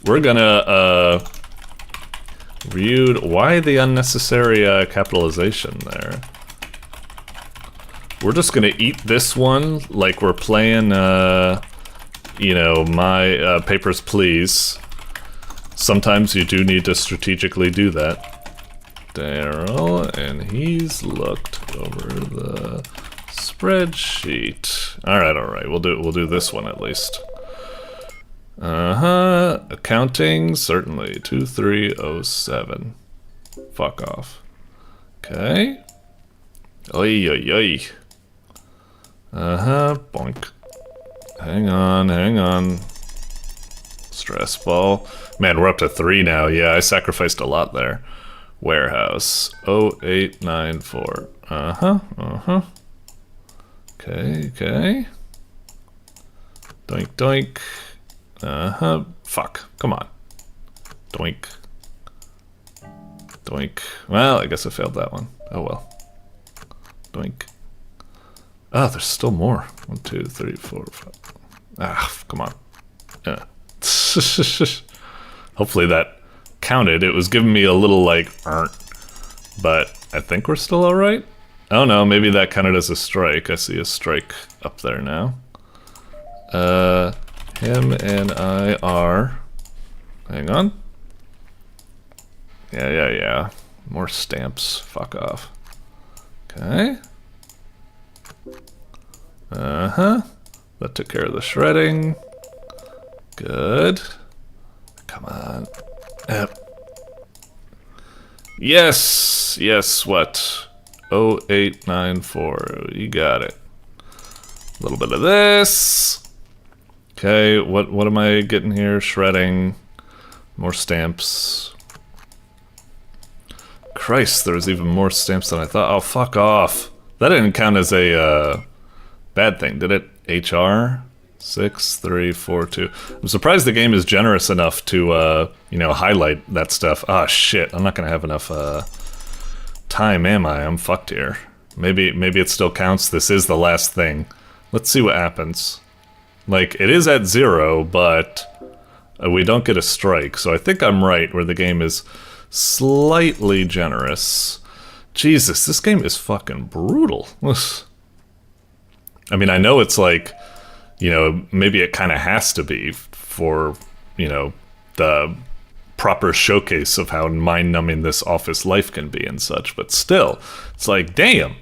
We're gonna read. Why the unnecessary capitalization there? We're just gonna eat this one like we're playing, you know, my Papers, Please. Sometimes you do need to strategically do that. Daryl, and he's looked over the spreadsheet. All right. We'll do this one at least. Accounting, certainly 2307. Fuck off. Okay. Oi. Bonk. Hang on. Stress ball. Man, we're up to 3 now. Yeah, I sacrificed a lot there. Warehouse 0894. Okay. Doink. Fuck. Come on. Doink. Well, I guess I failed that one. Oh well. Doink. Oh, there's still more. 1, 2, 3, 4, 5. Ah, come on. Yeah. Hopefully that counted. It was giving me a little like, but I think we're still all right. Oh no, maybe that counted as a strike. I see a strike up there now. Him and I are. Hang on. Yeah. More stamps. Fuck off. Okay. That took care of the shredding. Good. Come on. Yes, what? 0894. You got it. A little bit of this. Okay, what am I getting here? Shredding. More stamps. Christ, there's even more stamps than I thought. Oh, fuck off. That didn't count as a bad thing, did it? HR 6342. I'm surprised the game is generous enough to you know, highlight that stuff. Ah, shit. I'm not gonna have enough time, am I? I'm fucked here. Maybe it still counts. This is the last thing. Let's see what happens. Like, it is at 0, but we don't get a strike, so I think I'm right where the game is slightly generous. Jesus, this game is fucking brutal. I mean, I know it's like, you know, maybe it kind of has to be for, you know, the proper showcase of how mind-numbing this office life can be and such, but still, it's like, damn.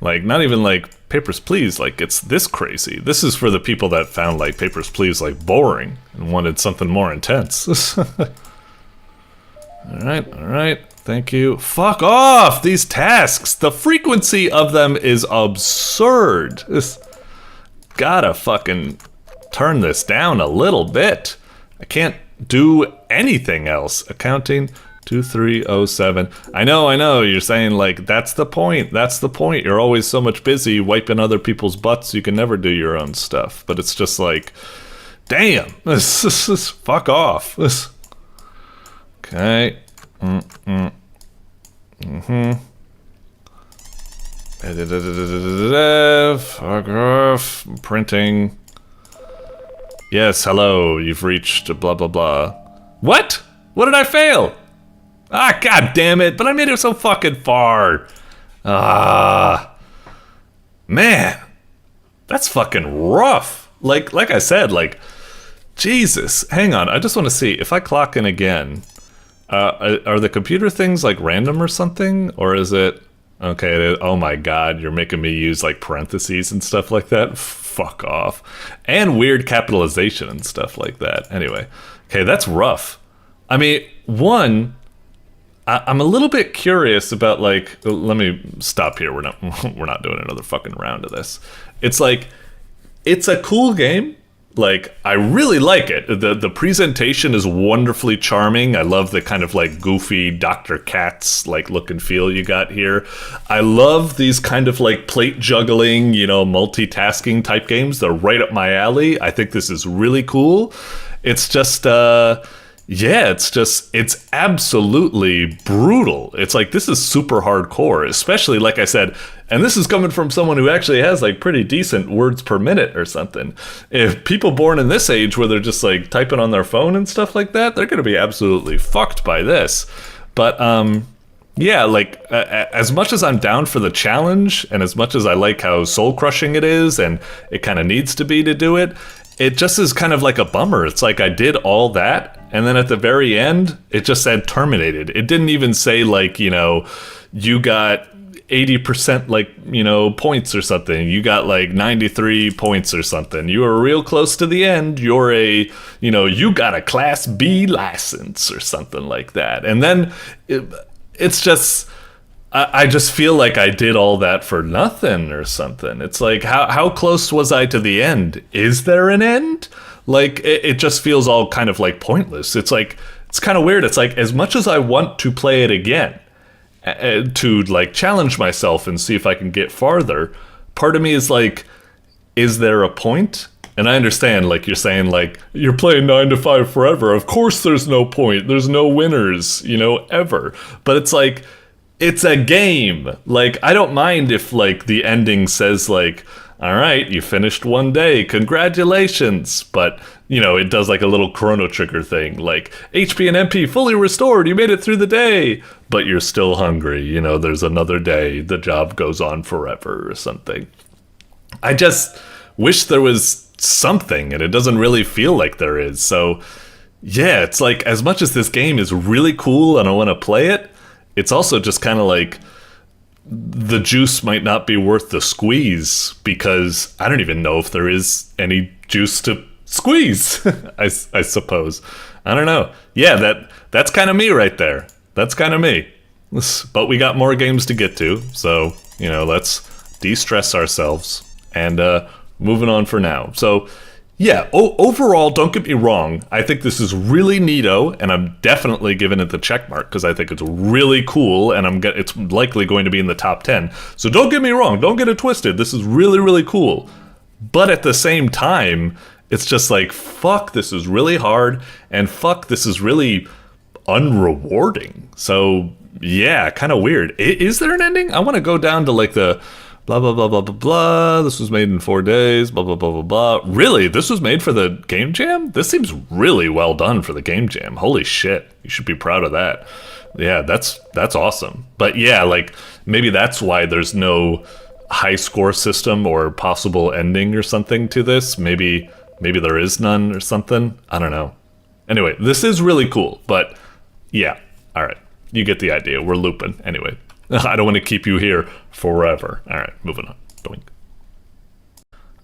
Like, not even like Papers, Please, like, it's this crazy. This is for the people that found, like, Papers, Please, like, boring and wanted something more intense. Alright, thank you. Fuck off! These tasks! The frequency of them is absurd. Gotta fucking turn this down a little bit. I can't do anything else. Accounting 2307. I know, you're saying like, that's the point. You're always so much busy wiping other people's butts you can never do your own stuff. But it's just like, damn, fuck off. Okay. Fuck off. Printing. Yes, hello. You've reached blah blah blah. What? What did I fail? Ah, god damn it! But I made it so fucking far. Ah, man, that's fucking rough. Like I said, like, Jesus. Hang on. I just want to see if I clock in again. Are the computer things like random or something, or is it? Okay, it is. Oh my god, you're making me use like parentheses and stuff like that? Fuck off. And weird capitalization and stuff like that. Anyway, okay, that's rough. I mean, I'm a little bit curious about like, let me stop here. We're not doing another fucking round of this. It's like, it's a cool game. Like, I really like it. The presentation is wonderfully charming. I love the kind of like goofy Dr. Katz like look and feel you got here. I love these kind of like plate juggling, you know, multitasking type games. They're right up my alley. I think this is really cool. It's just it's absolutely brutal. It's like, this is super hardcore, especially, like I said, and this is coming from someone who actually has like pretty decent words per minute or something. If people born in this age where they're just like typing on their phone and stuff like that, they're going to be absolutely fucked by this. But yeah, like as much as I'm down for the challenge and as much as I like how soul crushing it is and it kind of needs to be to do it, it just is kind of like a bummer. It's like I did all that, and then at the very end, it just said terminated. It didn't even say like, you know, you got 80% like, you know, points or something. You got like 93 points or something. You were real close to the end. You're a, you know, you got a Class B license or something like that. And then it's just, I just feel like I did all that for nothing or something. It's like, how close was I to the end? Is there an end? Like, it just feels all kind of like pointless. It's like, it's kind of weird. It's like, as much as I want to play it again, to like challenge myself and see if I can get farther, part of me is like, is there a point? And I understand, like you're saying, like, you're playing 9 to 5 forever. Of course there's no point. There's no winners, you know, ever. But it's like, it's a game. Like, I don't mind if, like, the ending says, like, all right, you finished one day, congratulations. But, you know, it does, like, a little chrono trigger thing. Like, HP and MP fully restored, you made it through the day. But you're still hungry, you know, there's another day, the job goes on forever or something. I just wish there was something, and it doesn't really feel like there is. So, yeah, it's like, as much as this game is really cool and I want to play it, it's also just kind of like the juice might not be worth the squeeze, because I don't even know if there is any juice to squeeze. I suppose. I don't know. Yeah, that's kind of me right there. That's kind of me. But we got more games to get to, so, you know, let's de-stress ourselves and moving on for now. So, yeah, overall, don't get me wrong, I think this is really neato, and I'm definitely giving it the check mark because I think it's really cool, and it's likely going to be in the top 10. So don't get me wrong, don't get it twisted. This is really, really cool. But at the same time, it's just like, fuck, this is really hard, and fuck, this is really unrewarding. So, yeah, kind of weird. Is there an ending? I want to go down to like the blah, blah, blah, blah, blah, blah. This was made in 4 days, blah, blah, blah, blah, blah. Really? This was made for the Game Jam? This seems really well done for the Game Jam. Holy shit. You should be proud of that. Yeah, that's awesome. But yeah, like, maybe that's why there's no high score system or possible ending or something to this. Maybe there is none or something. I don't know. Anyway, this is really cool, but yeah. All right. You get the idea. We're looping. Anyway. I don't want to keep you here forever. All right, moving on. Doink.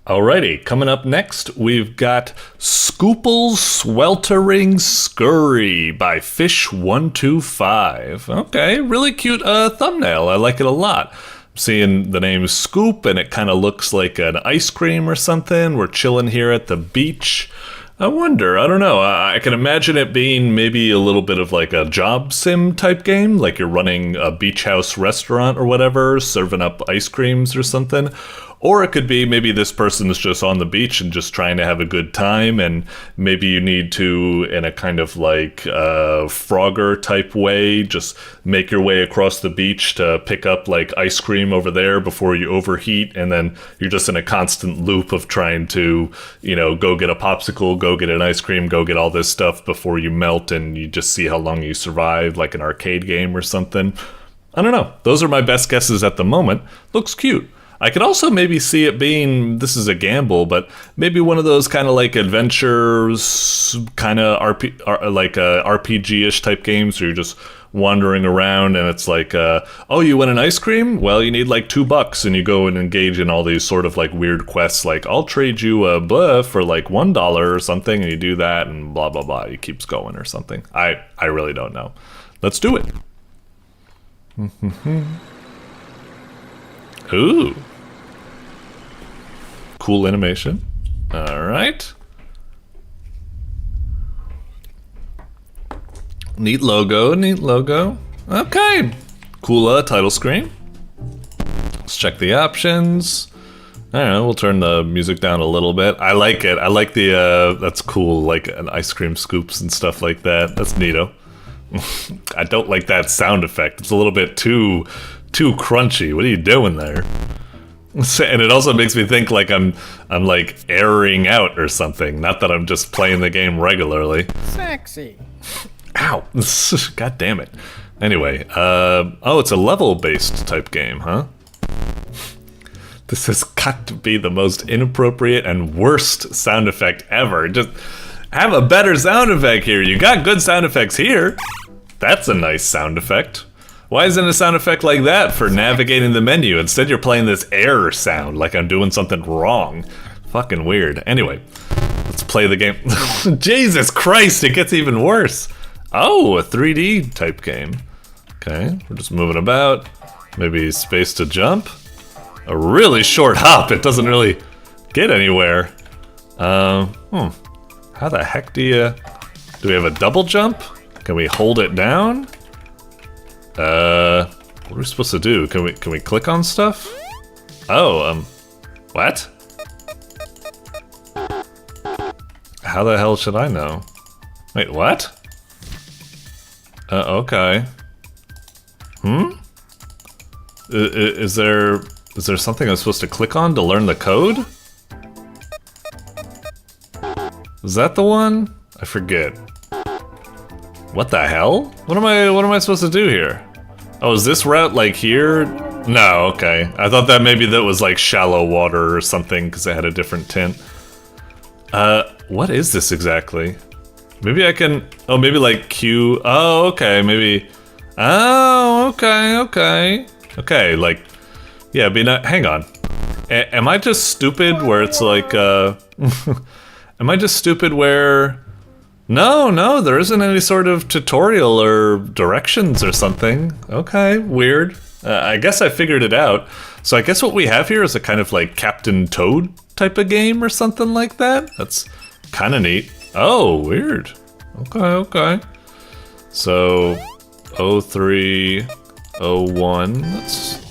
Alrighty, coming up next, we've got Scooples Sweltering Scurry by Fish125. Okay, really cute thumbnail. I like it a lot. I'm seeing the name Scoop, and it kind of looks like an ice cream or something. We're chilling here at the beach. I wonder, I don't know, I can imagine it being maybe a little bit of like a job sim type game, like you're running a beach house restaurant or whatever, serving up ice creams or something. Or it could be maybe this person is just on the beach and just trying to have a good time, and maybe you need to, in a kind of like Frogger type way, just make your way across the beach to pick up like ice cream over there before you overheat, and then you're just in a constant loop of trying to, you know, go get a popsicle, go get an ice cream, go get all this stuff before you melt, and you just see how long you survive, like an arcade game or something. I don't know. Those are my best guesses at the moment. Looks cute. I could also maybe see it being, this is a gamble, but maybe one of those kind of like adventures, kind of RPG-ish type games where you're just wandering around and it's like, oh, you want an ice cream? Well, you need like $2, and you go and engage in all these sort of like weird quests, like I'll trade you a blah for like $1 or something, and you do that and blah, blah, blah. It keeps going or something. I really don't know. Let's do it. Ooh. Cool animation. All right. Neat logo, neat logo. Okay. Cool title screen. Let's check the options. I don't know, we'll turn the music down a little bit. I like it. I like the, that's cool, like an ice cream scoops and stuff like that. That's neato. I don't like that sound effect. It's a little bit too crunchy. What are you doing there? And it also makes me think like I'm like airing out or something. Not that I'm just playing the game regularly. Sexy. Ow. God damn it. Anyway, oh, it's a level-based type game, huh? This has got to be the most inappropriate and worst sound effect ever. Just have a better sound effect here. You got good sound effects here. That's a nice sound effect. Why isn't a sound effect like that for navigating the menu? Instead you're playing this error sound like I'm doing something wrong. Fucking weird. Anyway, let's play the game. Jesus Christ, it gets even worse. Oh, a 3D type game. Okay, we're just moving about. Maybe space to jump. A really short hop. It doesn't really get anywhere. How the heck do we have a double jump? Can we hold it down? What are we supposed to do? Can we click on stuff? Oh, what? How the hell should I know? Wait, what? Okay. Is there something I'm supposed to click on to learn the code? Is that the one? I forget. What the hell? What am I supposed to do here? Oh, is this route like here? No, okay. I thought that maybe that was like shallow water or something because it had a different tint. What is this exactly? Maybe I can, oh, maybe like Q, oh, okay, maybe, oh, okay. Okay, like, yeah, hang on. Am I just stupid where it's like, am I just stupid where, no, there isn't any sort of tutorial or directions or something. Okay, weird. I guess I figured it out. So I guess what we have here is a kind of like Captain Toad type of game or something like that. That's kind of neat. Oh, weird. Okay. So, 03, 01.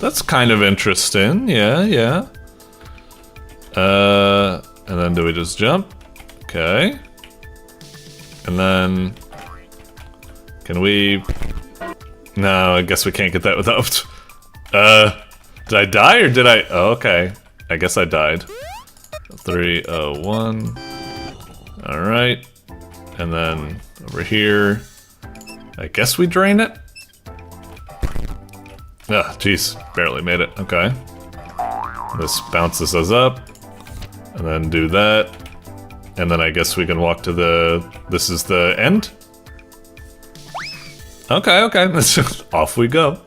That's kind of interesting. Yeah. And then do we just jump? Okay. And then can we? No, I guess we can't get that without. Did I die or did I? Oh, okay. I guess I died. 301. All right. And then over here, I guess we drain it. Ah, jeez, barely made it. Okay. This bounces us up, and then do that, and then I guess we can walk to the. This is the end. Okay. Off we go.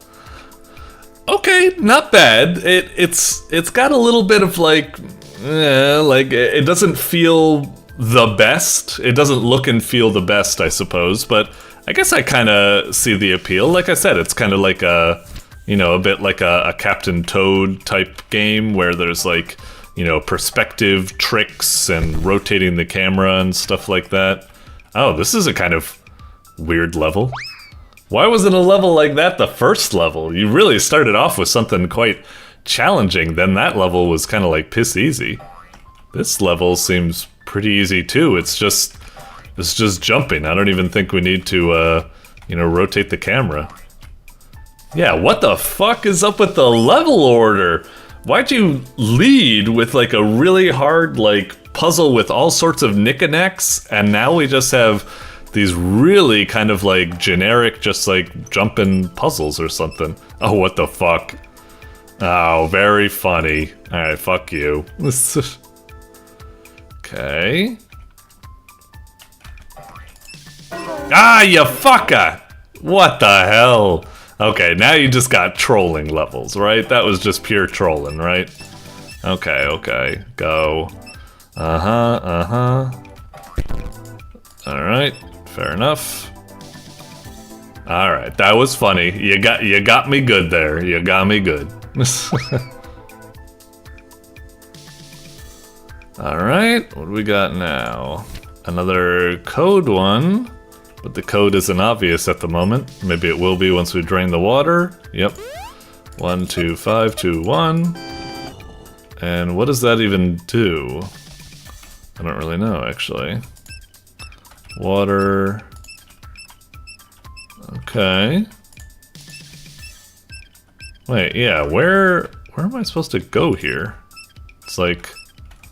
Okay, not bad. It's got a little bit of like it doesn't feel the best. It doesn't look and feel the best, I suppose, but I guess I kind of see the appeal. Like I said, it's kind of like a, a bit like a Captain Toad type game where there's like, perspective tricks and rotating the camera and stuff like that. Oh, this is a kind of weird level. Why wasn't a level like that the first level? You really started off with something quite challenging, then that level was kind of like piss easy. This level seems pretty easy too. It's just jumping. I don't even think we need to, rotate the camera. Yeah, what the fuck is up with the level order? Why'd you lead with like a really hard like puzzle with all sorts of knickknacks, and now we just have these really kind of like generic, just like jumping puzzles or something? Oh, what the fuck? Oh, very funny. Alright, fuck you. Okay. Ah, you fucker! What the hell? Okay, now you just got trolling levels, right? That was just pure trolling, right? Okay, go. Alright, fair enough. Alright, that was funny. You got me good there. You got me good. Alright, what do we got now? Another code one. but the code isn't obvious at the moment. Maybe it will be once we drain the water. Yep. 1, 2, 5, 2, 1. And what does that even do? I don't really know, actually. Water. Okay. Wait, yeah, where am I supposed to go here? It's like...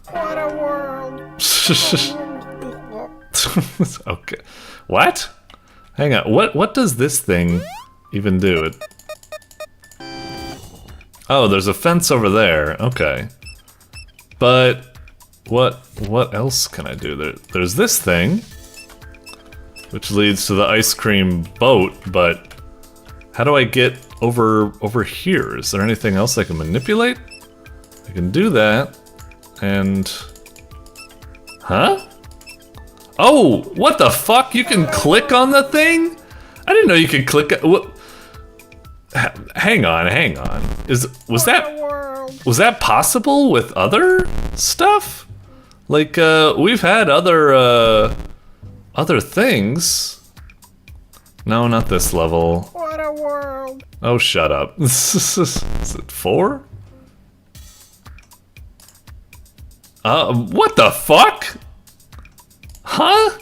What a world. Okay. What? Hang on. What does this thing even do? Oh, there's a fence over there. Okay. But what else can I do? There's this thing, which leads to the ice cream boat, but how do I get over here? Is there anything else I can manipulate? I can do that. And huh? Oh, what the fuck? You can click on the thing? I didn't know you could click. What? Hang on. Was that possible with other stuff? Like we've had other things. No, not this level. What a world. Oh, shut up. Is it 4? What the fuck? Huh?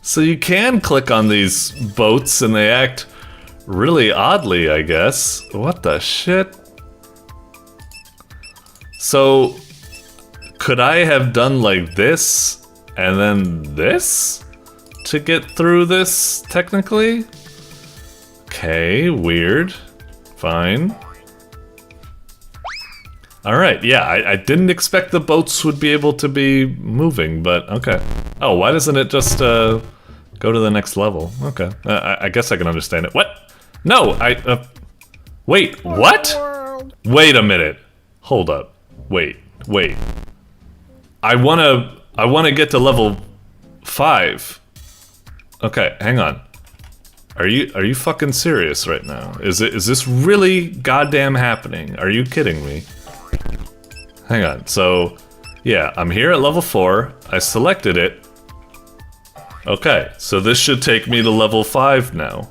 So you can click on these boats and they act really oddly, I guess. What the shit? So, could I have done like this and then this to get through this, technically? Okay, weird. Fine. Alright, yeah, I didn't expect the boats would be able to be moving, but okay. Oh, why doesn't it just go to the next level? Okay, I guess I can understand it. What? No, wait, what? Wait a minute. Hold up. Wait. I wanna get to level 5. Okay, hang on. Are you fucking serious right now? Is this really goddamn happening? Are you kidding me? Hang on, so, yeah, I'm here at level 4, I selected it. Okay, so this should take me to level 5 now.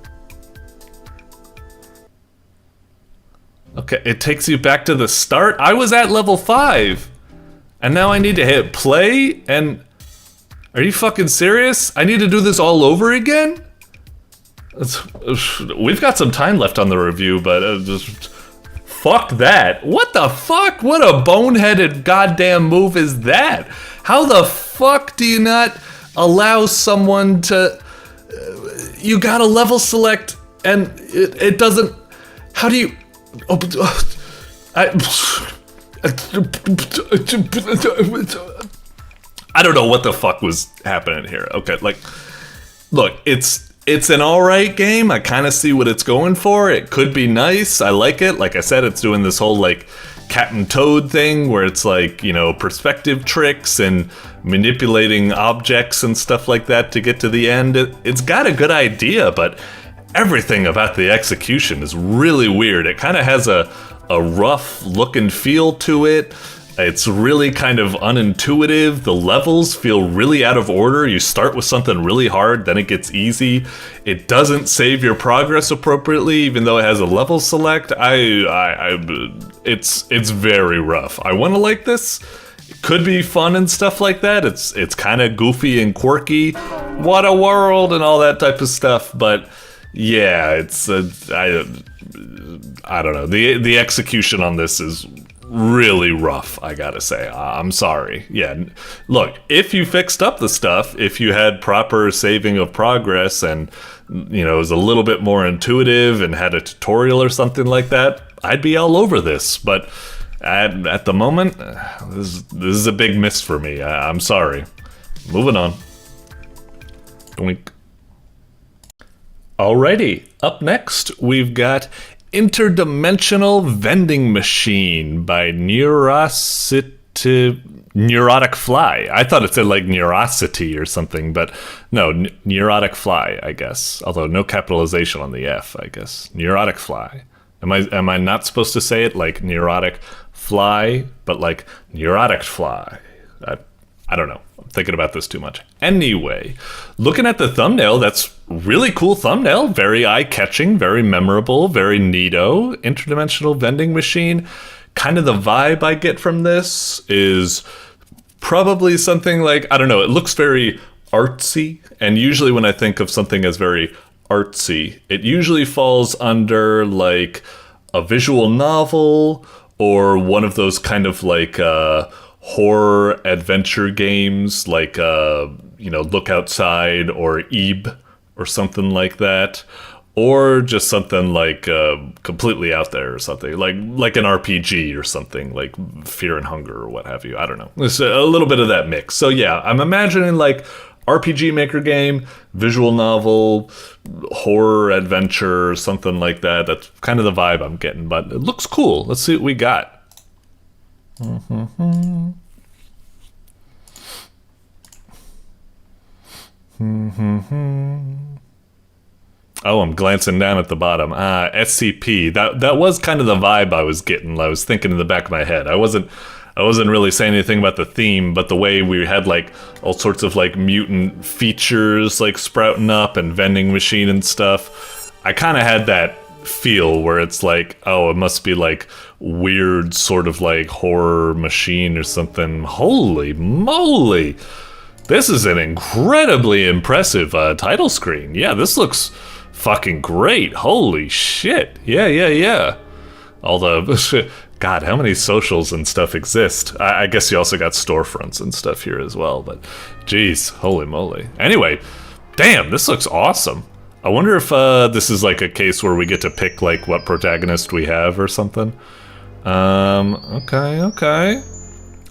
Okay, it takes you back to the start? I was at level 5! And now I need to hit play, and... Are you fucking serious? I need to do this all over again? We've got some time left on the review, but just... Fuck that. What the fuck? What a boneheaded goddamn move is that? How the fuck do you not allow someone to... you gotta level select and it doesn't... How do you... I don't know what the fuck was happening here. Okay, like... Look, it's an alright game. I kind of see what it's going for. It could be nice. I like it. Like I said, it's doing this whole like cat and toad thing where it's like, you know, perspective tricks and manipulating objects and stuff like that to get to the end. It's got a good idea, but everything about the execution is really weird. It kind of has a rough look and feel to it. It's really kind of unintuitive. The levels feel really out of order. You start with something really hard, then it gets easy. It doesn't save your progress appropriately, even though it has a level select. It's very rough. I want to like this. It could be fun and stuff like that. It's kind of goofy and quirky. What a world and all that type of stuff. But yeah, it's I don't know. The execution on this is really rough, I gotta say. I'm sorry. Yeah, look, if you fixed up the stuff, if you had proper saving of progress and, you know, it was a little bit more intuitive and had a tutorial or something like that, I'd be all over this. But at the moment, this is a big miss for me. I'm sorry. Moving on. Doink. Alrighty, up next, we've got Interdimensional Vending Machine by Neurotic Fly. I thought it said like Neurosity or something, but no, Neurotic Fly, I guess. Although no capitalization on the F, I guess. Neurotic Fly. Am I not supposed to say it like Neurotic Fly, but like Neurotic Fly? I don't know. thinking about this too much. Anyway, looking at the thumbnail, that's really cool thumbnail. Very eye-catching, very memorable, very neato. Interdimensional vending machine. Kind of the vibe I get from this is probably something like, I don't know, it looks very artsy. And usually when I think of something as very artsy, it usually falls under like a visual novel or one of those kind of like horror adventure games like Look Outside or Ebe or something like that, or just something like completely out there or something like an RPG or something like Fear and Hunger or what have you. I don't know. It's a little bit of that mix. So yeah, I'm imagining like RPG Maker game, visual novel, horror adventure, something like that. That's kind of the vibe I'm getting, but it looks cool. Let's see what we got. Oh, I'm glancing down at the bottom. SCP. That was kind of the vibe I was getting. I was thinking in the back of my head. I wasn't really saying anything about the theme, but the way we had like all sorts of like mutant features like sprouting up and vending machine and stuff. I kind of had that feel where it's like, oh, it must be like weird sort of like horror machine or something. Holy moly. This is an incredibly impressive title screen. Yeah, this looks fucking great. Holy shit. Yeah. All the... God, how many socials and stuff exist? I guess you also got storefronts and stuff here as well, but geez, holy moly. Anyway, damn, this looks awesome. I wonder if this is like a case where we get to pick like what protagonist we have or something. Okay.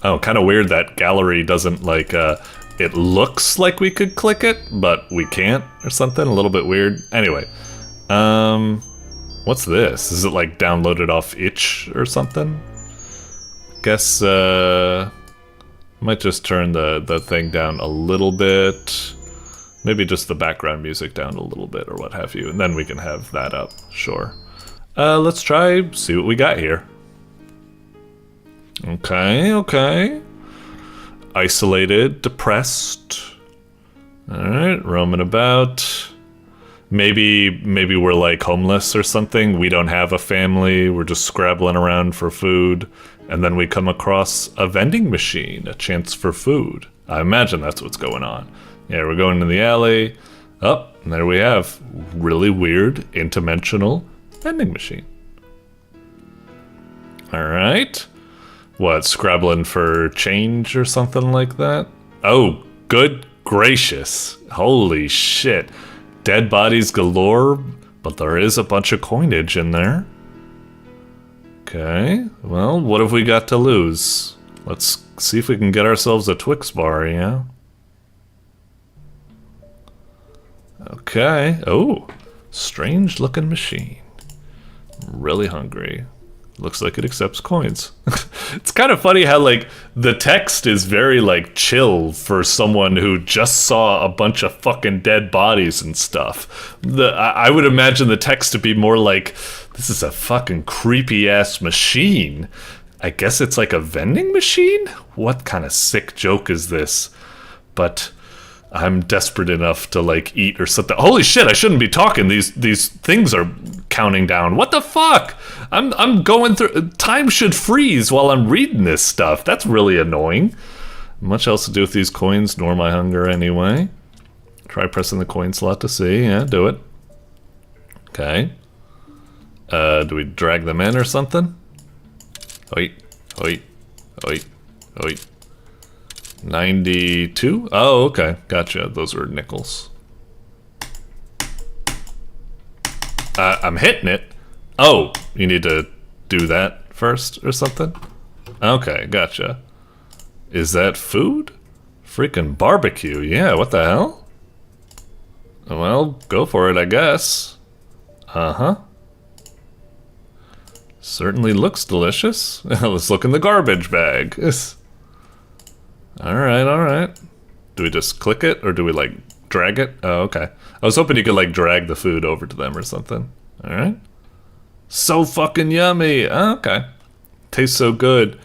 Oh, kind of weird that gallery doesn't like, it looks like we could click it, but we can't or something. A little bit weird. Anyway, what's this? Is it like downloaded off itch or something? Guess might just turn the thing down a little bit. Maybe just the background music down a little bit or what have you, and then we can have that up. Sure. Let's see what we got here. Okay. Isolated, depressed. Alright, roaming about. Maybe we're like homeless or something. We don't have a family. We're just scrabbling around for food. And then we come across a vending machine, a chance for food. I imagine that's what's going on. Yeah, we're going to the alley. Oh, and there we have really weird, interdimensional vending machine. Alright. What, scrabbling for change or something like that? Oh, good gracious. Holy shit. Dead bodies galore, but there is a bunch of coinage in there. Okay, well, what have we got to lose? Let's see if we can get ourselves a Twix bar, yeah? Okay, oh, strange looking machine. I'm really hungry. Looks like it accepts coins. It's kind of funny how, like, the text is very, like, chill for someone who just saw a bunch of fucking dead bodies and stuff. I would imagine the text to be more like, this is a fucking creepy-ass machine. I guess it's like a vending machine? What kind of sick joke is this? But I'm desperate enough to, like, eat or something. Holy shit, I shouldn't be talking. These things are counting down. What the fuck? I'm going through... Time should freeze while I'm reading this stuff. That's really annoying. Much else to do with these coins, nor my hunger anyway. Try pressing the coin slot to see. Yeah, do it. Okay. Do we drag them in or something? Oi. 92? Oh, okay. Gotcha. Those are nickels. I'm hitting it. Oh, you need to do that first or something? Okay, gotcha. Is that food? Freaking barbecue. Yeah, what the hell? Well, go for it, I guess. Uh-huh. Certainly looks delicious. Let's look in the garbage bag. Alright. Do we just click it, or do we, like, drag it? Oh, okay. I was hoping you could, like, drag the food over to them or something. Alright. So fucking yummy! Oh, okay. Tastes so good.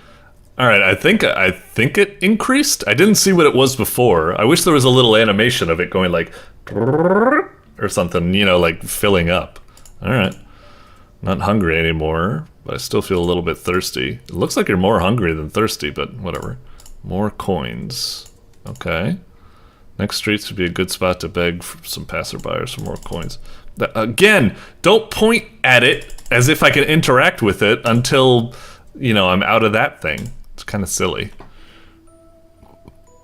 All right, I think it increased. I didn't see what it was before. I wish there was a little animation of it going like or something, you know, like filling up. All right. Not hungry anymore, but I still feel a little bit thirsty. It looks like you're more hungry than thirsty, but whatever. More coins. Okay. Next streets would be a good spot to beg for some passerbyers for more coins. Again, don't point at it as if I can interact with it until, you know, I'm out of that thing. It's kind of silly.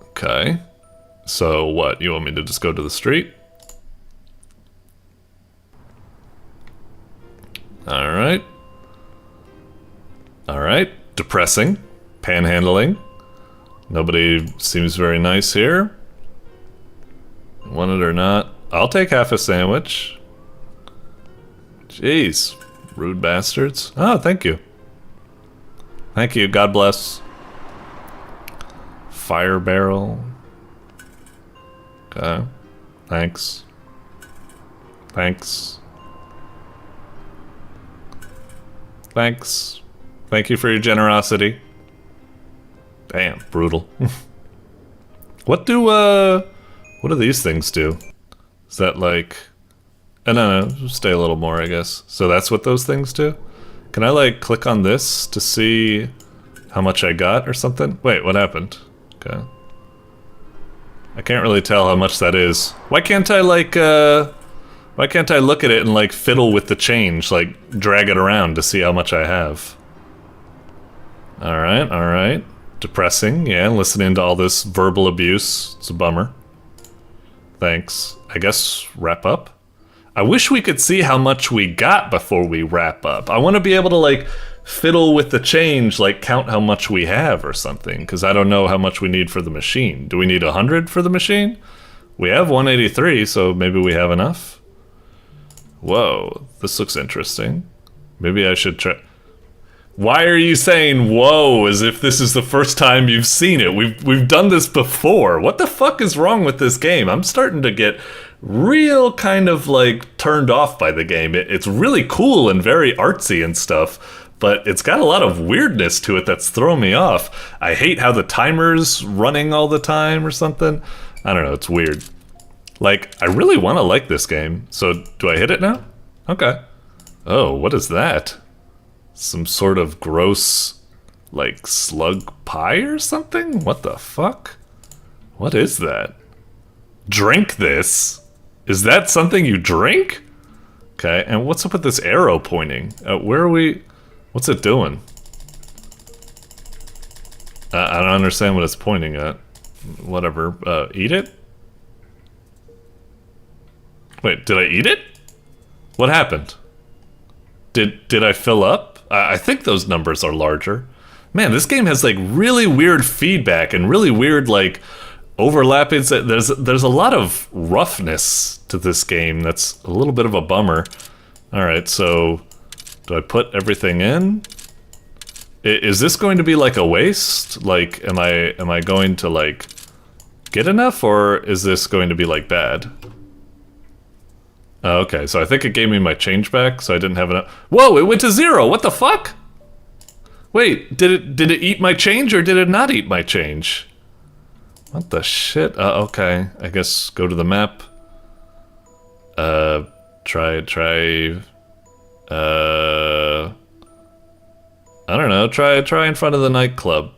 Okay. So what? You want me to just go to the street? Alright. Alright. Depressing. Panhandling. Nobody seems very nice here. Want it or not. I'll take half a sandwich. Jeez. Rude bastards. Oh, thank you. Thank you. God bless. Fire barrel. Okay. Thanks. Thanks. Thanks. Thank you for your generosity. Damn, brutal. What do these things do? Is that like... no, stay a little more, I guess. So that's what those things do? Can I, like, click on this to see how much I got or something? Wait, what happened? Okay. I can't really tell how much that is. Why can't I, like, why can't I look at it and, like, fiddle with the change? Like, drag it around to see how much I have? Alright, alright. Depressing, yeah, listening to all this verbal abuse. It's a bummer. Thanks. I guess wrap up? I wish we could see how much we got before we wrap up. I want to be able to, like, fiddle with the change, like, count how much we have or something, because I don't know how much we need for the machine. Do we need 100 for the machine? We have 183, so maybe we have enough? Whoa, this looks interesting. Maybe I should try... Why are you saying whoa as if this is the first time you've seen it? We've done this before. What the fuck is wrong with this game? I'm starting to get real kind of like turned off by the game. It's really cool and very artsy and stuff, but it's got a lot of weirdness to it that's throwing me off. I hate how the timer's running all the time or something. I don't know, it's weird. Like, I really want to like this game. So, do I hit it now? Okay. Oh, what is that? Some sort of gross, like, slug pie or something? What the fuck? What is that? Drink this? Is that something you drink? Okay, and what's up with this arrow pointing? Where are we? What's it doing? I don't understand what it's pointing at. Whatever. Eat it? Wait, did I eat it? What happened? Did I fill up? I think those numbers are larger. Man, this game has like really weird feedback and really weird like overlapping. There's a lot of roughness to this game that's a little bit of a bummer. All right, so do I put everything in? Is this going to be like a waste? Like, am I going to like get enough, or is this going to be like bad? Okay, so I think it gave me my change back, so I didn't have enough. Whoa, it went to 0. What the fuck? Wait, did it eat my change or did it not eat my change? What the shit? Okay, I guess go to the map. Try. I don't know. Try in front of the nightclub.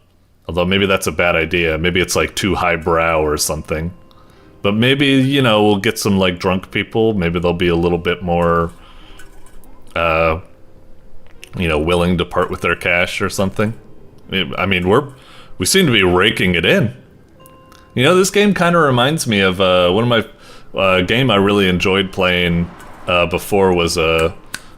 Although maybe that's a bad idea. Maybe it's like too highbrow or something. But maybe, you know, we'll get some, like, drunk people. Maybe they'll be a little bit more, you know, willing to part with their cash or something. I mean, we seem to be raking it in. You know, this game kind of reminds me of one of my game I really enjoyed playing before was, what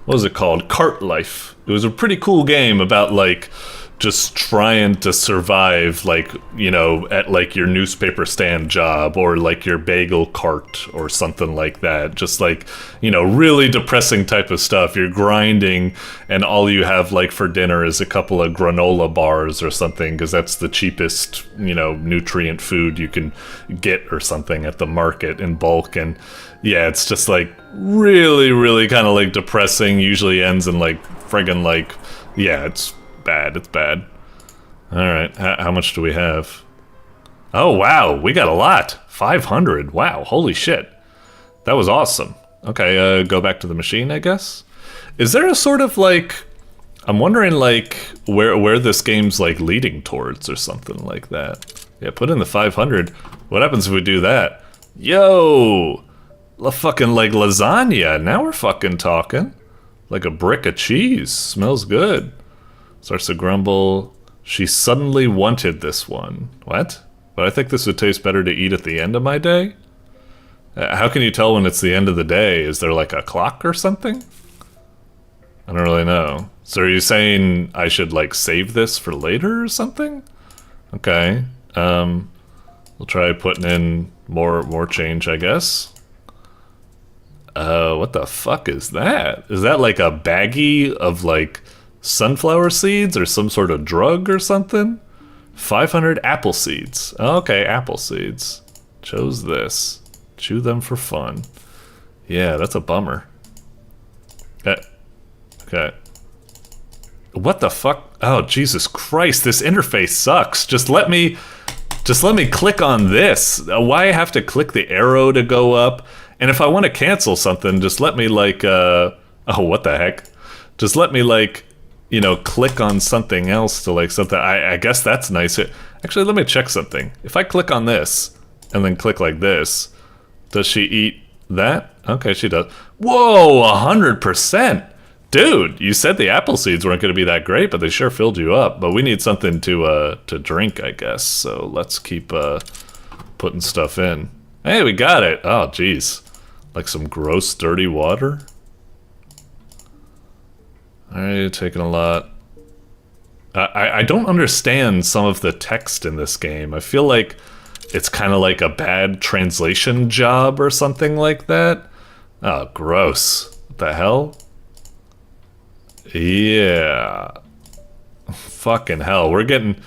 was it called? Cart Life. It was a pretty cool game about, like, just trying to survive, like, you know, at like your newspaper stand job or like your bagel cart or something like that. Just like, you know, really depressing type of stuff. You're grinding and all you have like for dinner is a couple of granola bars or something because that's the cheapest, you know, nutrient food you can get or something at the market in bulk. And yeah, it's just like really, really kind of like depressing. Usually ends in like friggin' like, yeah, it's bad. Alright, how much do we have? Oh, wow, we got a lot. 500, wow, holy shit. That was awesome. Okay, go back to the machine, I guess? Is there a sort of, like... I'm wondering, like, where this game's, like, leading towards or something like that. Yeah, put in the 500. What happens if we do that? Yo! Fucking, like, lasagna. Now we're fucking talking. Like a brick of cheese. Smells good. Starts to grumble. She suddenly wanted this one. What? But I think this would taste better to eat at the end of my day? How can you tell when it's the end of the day? Is there like a clock or something? I don't really know. So are you saying I should like save this for later or something? Okay. We'll try putting in more change, I guess. What the fuck is that? Is that like a baggie of like sunflower seeds or some sort of drug or something? 500 apple seeds. Okay, apple seeds. Chose this. Chew them for fun. Yeah, that's a bummer. Okay. What the fuck? Oh, Jesus Christ, this interface sucks. Just let me click on this. Why I have to click the arrow to go up? And if I want to cancel something, just let me like, oh, what the heck? Just let me like, you know, click on something else to like something. I guess that's nice. Actually, let me check something. If I click on this and then click like this, does she eat that? Okay, she does. Whoa, 100%. Dude, you said the apple seeds weren't going to be that great, but they sure filled you up. But we need something to drink, I guess. So let's keep putting stuff in. Hey, we got it. Oh, jeez. Like some gross, dirty water. Alright, taking a lot. I don't understand some of the text in this game. I feel like it's kind of like a bad translation job or something like that. Oh, gross. What the hell? Yeah. Fucking hell. We're getting...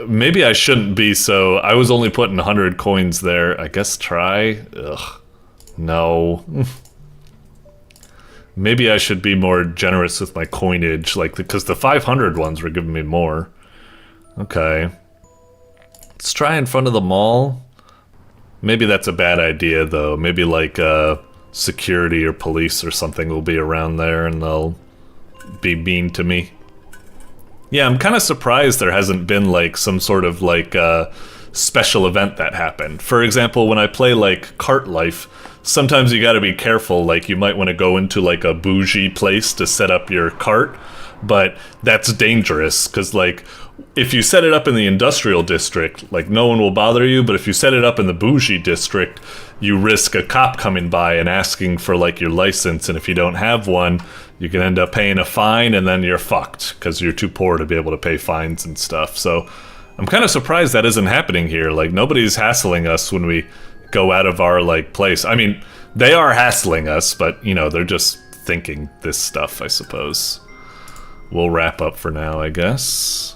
maybe I shouldn't be so... I was only putting 100 coins there. I guess try? Ugh. No. Maybe I should be more generous with my coinage, like, because the 500 ones were giving me more. Okay. Let's try in front of the mall. Maybe that's a bad idea, though. Maybe, like, security or police or something will be around there and they'll be mean to me. Yeah, I'm kind of surprised there hasn't been, like, some sort of, like, special event that happened. For example, when I play, like, Cart Life, sometimes you gotta be careful, like, you might want to go into, like, a bougie place to set up your cart, but that's dangerous, because, like, if you set it up in the industrial district, like, no one will bother you, but if you set it up in the bougie district, you risk a cop coming by and asking for, like, your license, and if you don't have one, you can end up paying a fine, and then you're fucked, because you're too poor to be able to pay fines and stuff. So I'm kind of surprised that isn't happening here. Like, nobody's hassling us when we go out of our, like, place. I mean, they are hassling us, but, you know, they're just thinking this stuff, I suppose. We'll wrap up for now, I guess.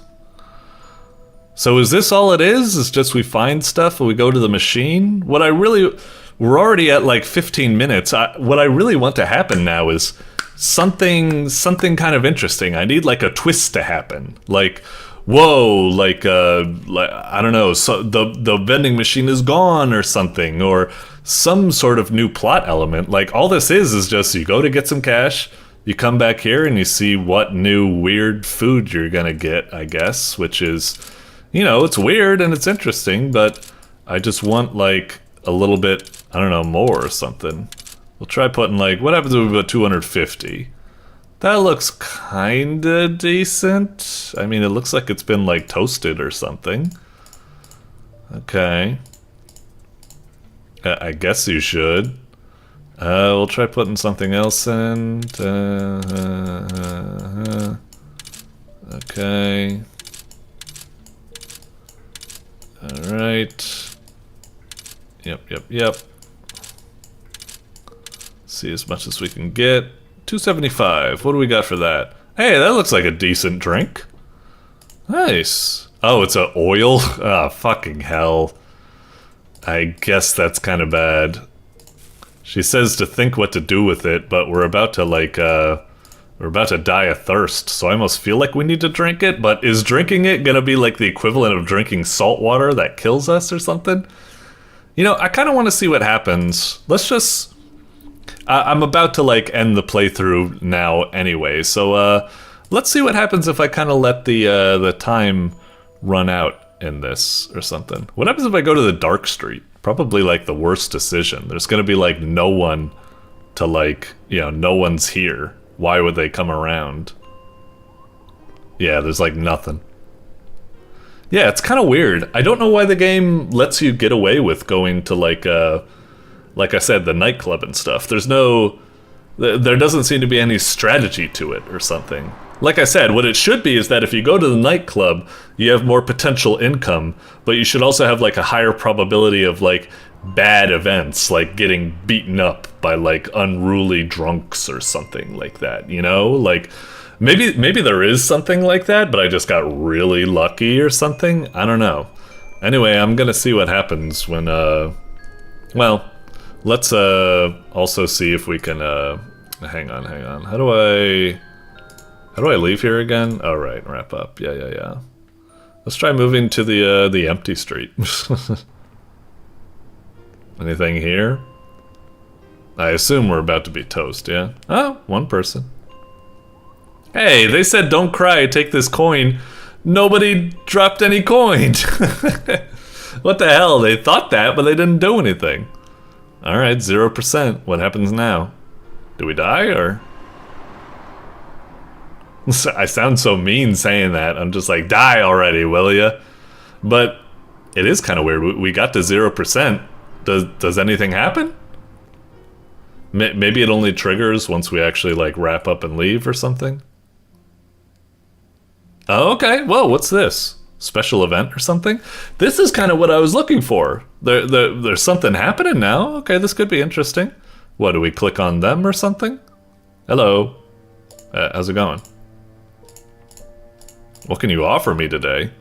So is this all it is? Is just we find stuff and we go to the machine? What I really... We're already at, like, 15 minutes. What I really want to happen now is something kind of interesting. I need, like, a twist to happen. Like, whoa, like I don't know, so the vending machine is gone or something, or some sort of new plot element. Like, all this is just you go to get some cash, you come back here and you see what new weird food you're gonna get, I guess, which is, you know, it's weird and it's interesting, but I just want, like, a little bit, I don't know, more or something. We'll try putting, like, what happens if we put 250? That looks kinda decent. I mean, it looks like it's been, like, toasted or something. Okay. I guess you should. We'll try putting something else in. Okay. Alright. Yep. See as much as we can get. 275. What do we got for that? Hey, that looks like a decent drink. Nice. Oh, it's a oil? Ah, fucking hell. I guess that's kind of bad. She says to think what to do with it, but we're about to, like, we're We're about to die of thirst, so I almost feel like we need to drink it, but is drinking it gonna be like the equivalent of drinking salt water that kills us or something? You know, I kind of want to see what happens. Let's just... I'm about to, like, end the playthrough now anyway, so, let's see what happens if I kind of let the time run out in this or something. What happens if I go to the dark street? Probably, like, the worst decision. There's gonna be, like, no one to, like, you know, no one's here. Why would they come around? Yeah, there's like nothing. Yeah, it's kind of weird. I don't know why the game lets you get away with going to like I said, the nightclub and stuff. There's no... There doesn't seem to be any strategy to it or something. Like I said, what it should be is that if you go to the nightclub, you have more potential income, but you should also have like a higher probability of like bad events, like getting beaten up by like unruly drunks or something like that, you know? Like maybe there is something like that, but I just got really lucky or something. I don't know. Anyway, I'm gonna see what happens when well, let's also see if we can hang on. How do I leave here again? Oh right, wrap up. Yeah. Let's try moving to the empty street. Anything here? I assume we're about to be toast, yeah? Oh, one person. Hey, they said don't cry, take this coin. Nobody dropped any coin. What the hell? They thought that, but they didn't do anything. Alright, 0%. What happens now? Do we die, or...? I sound so mean saying that. I'm just like, die already, will ya? But it is kind of weird. We got to 0%. Does anything happen? Maybe it only triggers once we actually like wrap up and leave or something. Oh, okay. Whoa, what's this? Special event or something? This is kind of what I was looking for. There's something happening now. Okay, this could be interesting. What, do we click on them or something? Hello. How's it going? What can you offer me today?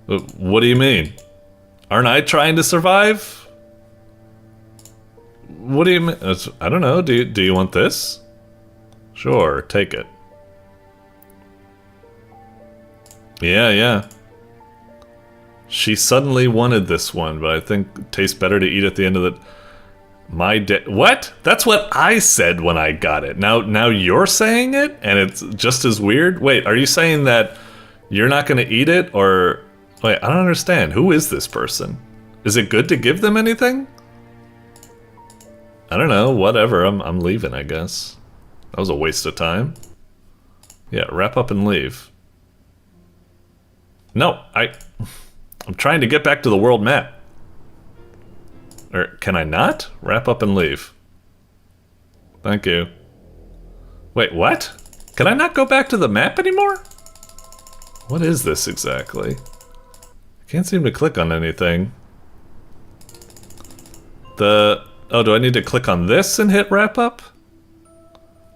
What do you mean? Aren't I trying to survive? What do you mean? I don't know. Do you want this? Sure, take it. Yeah. She suddenly wanted this one, but I think it tastes better to eat at the end of the... What? That's what I said when I got it. Now you're saying it, and it's just as weird? Wait, are you saying that you're not gonna eat it, or... Wait, I don't understand. Who is this person? Is it good to give them anything? I don't know, whatever. I'm leaving, I guess. That was a waste of time. Yeah, wrap up and leave. No, I'm trying to get back to the world map. Or can I not? Wrap up and leave. Thank you. Wait, what? Can I not go back to the map anymore? What is this exactly? Can't seem to click on anything. Oh, do I need to click on this and hit wrap up?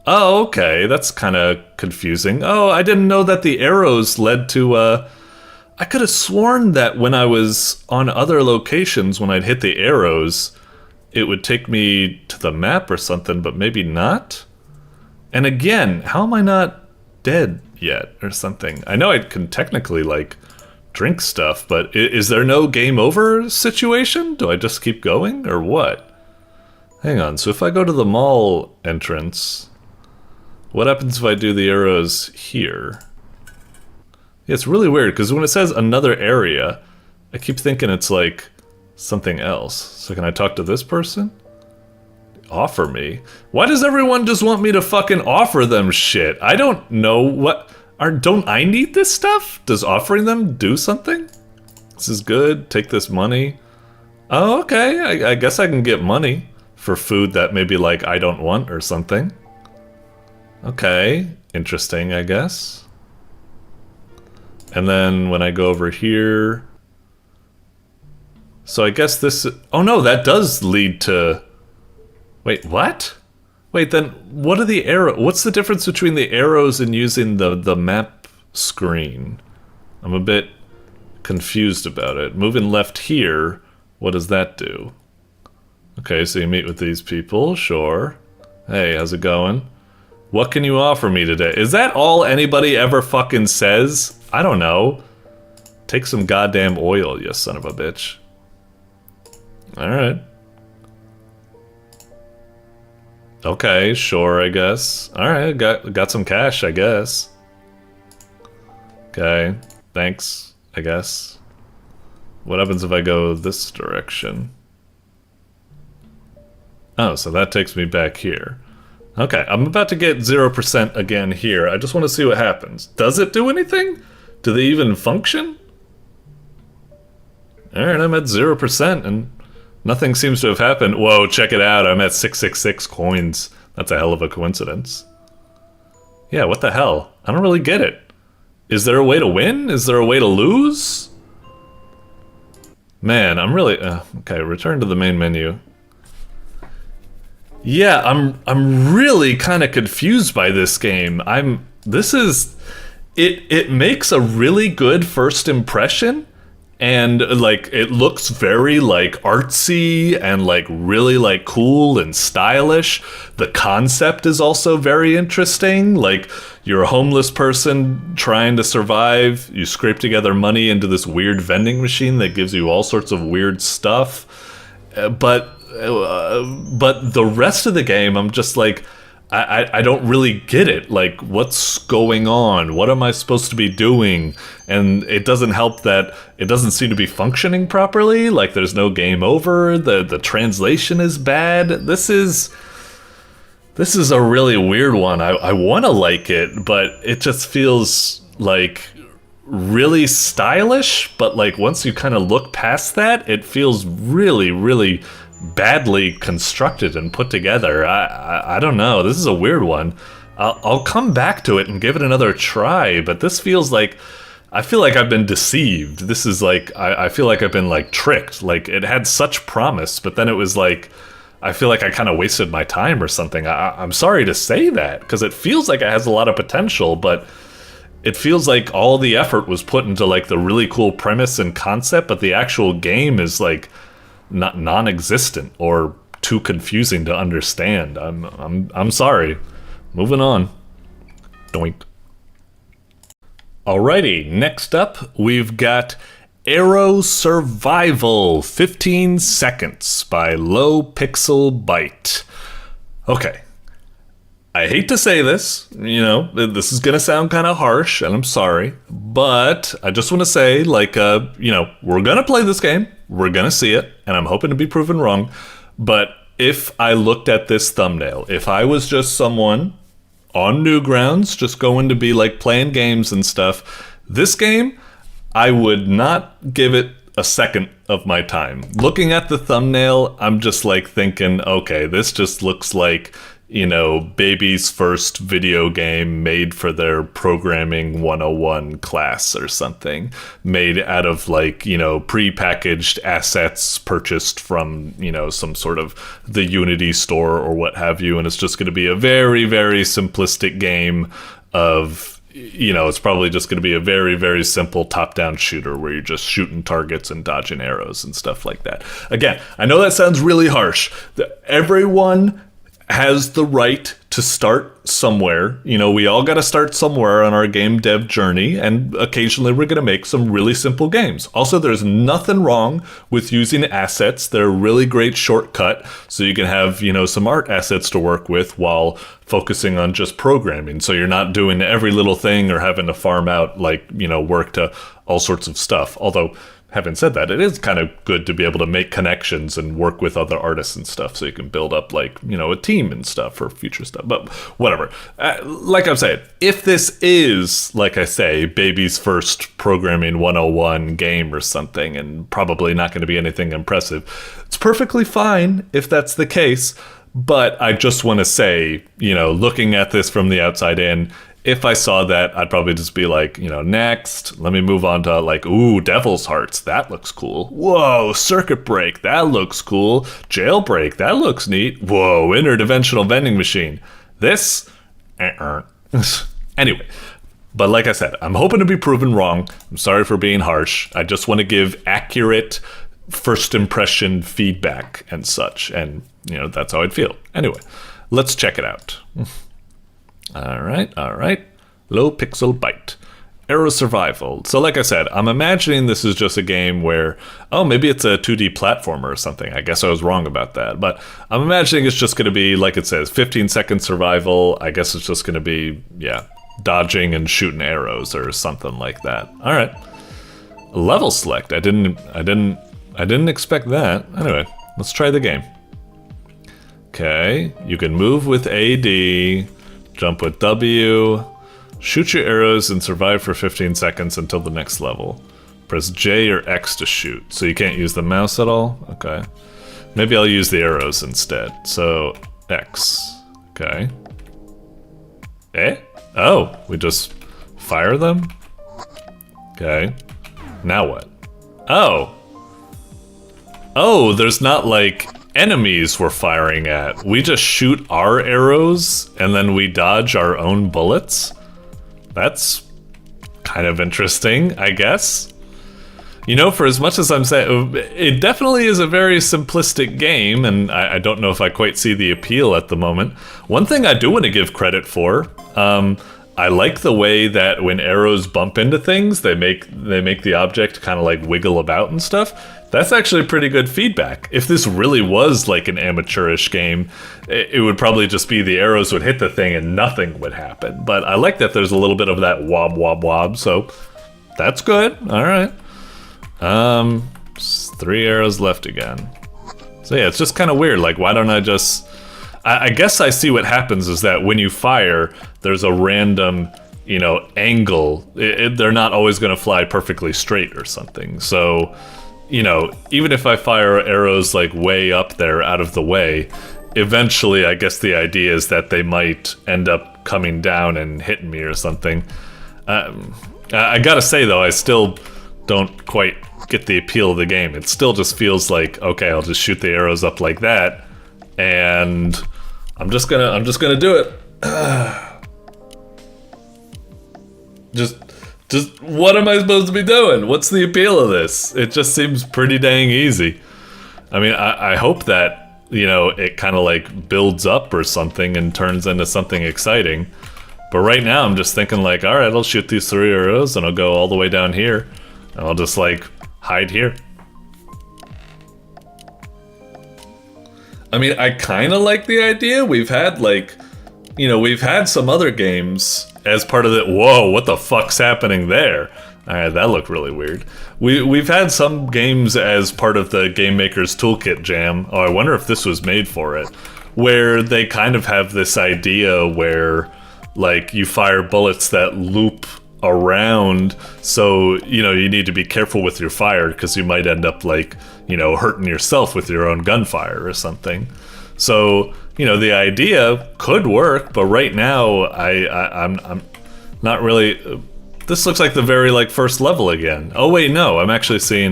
Oh, okay, that's kind of confusing. Oh, I didn't know that the arrows led to, I could have sworn that when I was on other locations, when I'd hit the arrows, it would take me to the map or something, but maybe not? And again, how am I not dead yet or something? I know I can technically, like... drink stuff, but is there no game over situation? Do I just keep going, or what? Hang on, so if I go to the mall entrance, what happens if I do the arrows here? Yeah, it's really weird, because when it says another area, I keep thinking it's like something else. So can I talk to this person? Offer me? Why does everyone just want me to fucking offer them shit? I don't know what... Don't I need this stuff? Does offering them do something? This is good. Take this money. Oh, okay. I guess I can get money for food that maybe, like, I don't want or something. Okay. Interesting, I guess. And then when I go over here... So I guess this... Oh, no, that does lead to... Wait, what? Wait, then what are the arrows? What's the difference between the arrows and using the map screen? I'm a bit confused about it. Moving left here, what does that do? Okay, so you meet with these people, sure. Hey, how's it going? What can you offer me today? Is that all anybody ever fucking says? I don't know. Take some goddamn oil, you son of a bitch. Alright. Okay, sure, I guess. Alright, got some cash, I guess. Okay, thanks, I guess. What happens if I go this direction? Oh, so that takes me back here. Okay, I'm about to get 0% again here. I just want to see what happens. Does it do anything? Do they even function? Alright, I'm at 0% and nothing seems to have happened. Whoa, check it out. I'm at 666 coins. That's a hell of a coincidence. Yeah, what the hell? I don't really get it. Is there a way to win? Is there a way to lose? Man, I'm really... okay, return to the main menu. Yeah, I'm really kind of confused by this game. It makes a really good first impression, and like it looks very like artsy and like really like cool and stylish. The concept is also very interesting. Like you're a homeless person trying to survive. You scrape together money into this weird vending machine that gives you all sorts of weird stuff. But the rest of the game, I'm just like, I don't really get it. Like, what's going on? What am I supposed to be doing? And it doesn't help that it doesn't seem to be functioning properly. Like, there's no game over. The translation is bad. This is a really weird one. I want to like it, but it just feels like really stylish. But like once you kind of look past that, it feels really, really badly constructed and put together. I don't know. This is a weird one. I'll come back to it and give it another try, but this feels like I feel like I've been deceived. This is like I feel like I've been like tricked. Like it had such promise, but then it was like I feel like I kind of wasted my time or something. I'm sorry to say that because it feels like it has a lot of potential, but it feels like all the effort was put into like the really cool premise and concept, but the actual game is like not non-existent or too confusing to understand. I'm sorry. Moving on. Doink. Alrighty, next up we've got Aero Survival 15 Seconds by Low Pixel Byte. Okay. I hate to say this, you know, this is gonna sound kind of harsh, and I'm sorry, but I just want to say, like, you know, we're gonna play this game, we're gonna see it, and I'm hoping to be proven wrong, but if I looked at this thumbnail, if I was just someone on Newgrounds, just going to be, like, playing games and stuff, this game, I would not give it a second of my time. Looking at the thumbnail, I'm just, like, thinking, okay, this just looks like, you know, baby's first video game made for their programming 101 class or something, made out of like, you know, pre-packaged assets purchased from, you know, some sort of the Unity store or what have you, and it's just going to be a very, very simplistic game of, you know, it's probably just going to be a very, very simple top-down shooter where you're just shooting targets and dodging arrows and stuff like that. Again, I know that sounds really harsh. Everyone has the right to start somewhere. You know, we all got to start somewhere on our game dev journey, and occasionally we're going to make some really simple games. Also, there's nothing wrong with using assets. They're a really great shortcut, so you can have, you know, some art assets to work with while focusing on just programming. So you're not doing every little thing or having to farm out, like, you know, work to all sorts of stuff. Although, having said that, it is kind of good to be able to make connections and work with other artists and stuff so you can build up, like, you know, a team and stuff for future stuff. But whatever. Like I'm saying, if this is, like I say, baby's first programming 101 game or something, and probably not going to be anything impressive, it's perfectly fine if that's the case. But I just want to say, you know, looking at this from the outside in, if I saw that, I'd probably just be like, you know, next, let me move on to like, ooh, Devil's Hearts, that looks cool. Whoa, Circuit Break, that looks cool. Jailbreak, that looks neat. Whoa, Interdimensional Vending Machine. This, anyway, but like I said, I'm hoping to be proven wrong. I'm sorry for being harsh. I just want to give accurate first impression feedback and such. And, you know, that's how I'd feel. Anyway, let's check it out. Alright, alright. Low pixel bite. Arrow survival. So like I said, I'm imagining this is just a game where, oh, maybe it's a 2D platformer or something. I guess I was wrong about that. But I'm imagining it's just going to be, like it says, 15-second survival. I guess it's just going to be, yeah, dodging and shooting arrows or something like that. All right. Level select. I didn't expect that. Anyway, let's try the game. Okay, you can move with AD, jump with W, shoot your arrows and survive for 15 seconds until the next level. Press J or X to shoot. So you can't use the mouse at all? Okay. Maybe I'll use the arrows instead. So, X. Okay. Eh? Oh, we just fire them? Okay. Now what? Oh. Oh, there's not like enemies we're firing at. We just shoot our arrows and then we dodge our own bullets? That's kind of interesting, I guess. You know, for as much as I'm saying, it definitely is a very simplistic game, and I don't know if I quite see the appeal at the moment. One thing I do want to give credit for, I like the way that when arrows bump into things, they make the object kind of like wiggle about and stuff. That's actually pretty good feedback. If this really was like an amateurish game, it would probably just be the arrows would hit the thing and nothing would happen. But I like that there's a little bit of that wob wob wob, so that's good. All right. 3 arrows left again. So yeah, it's just kind of weird. Like, why don't I just... I guess I see what happens is that when you fire, there's a random, you know, angle. They're not always going to fly perfectly straight or something. So, you know, even if I fire arrows like way up there out of the way, eventually I guess the idea is that they might end up coming down and hitting me or something. I gotta say though, I still don't quite get the appeal of the game. It still just feels like, okay, I'll just shoot the arrows up like that, and I'm just gonna do it. Just what am I supposed to be doing? What's the appeal of this? It just seems pretty dang easy. I mean, I hope that, you know, it kind of like builds up or something and turns into something exciting. But right now I'm just thinking like, all right, I'll shoot these 3 arrows and I'll go all the way down here. And I'll just like hide here. I mean, I kind of like the idea. We've had like, you know, we've had some other games as part of it. Whoa, what the fuck's happening there? All right, that looked really weird. We've had some games as part of the Game Maker's Toolkit Jam. Oh, I wonder if this was made for it, where they kind of have this idea where, like, you fire bullets that loop around, so, you know, you need to be careful with your fire because you might end up, like, you know, hurting yourself with your own gunfire or something. So, you know, the idea could work, but right now I'm not really. This looks like the very like first level again. Oh wait, no, I'm actually seeing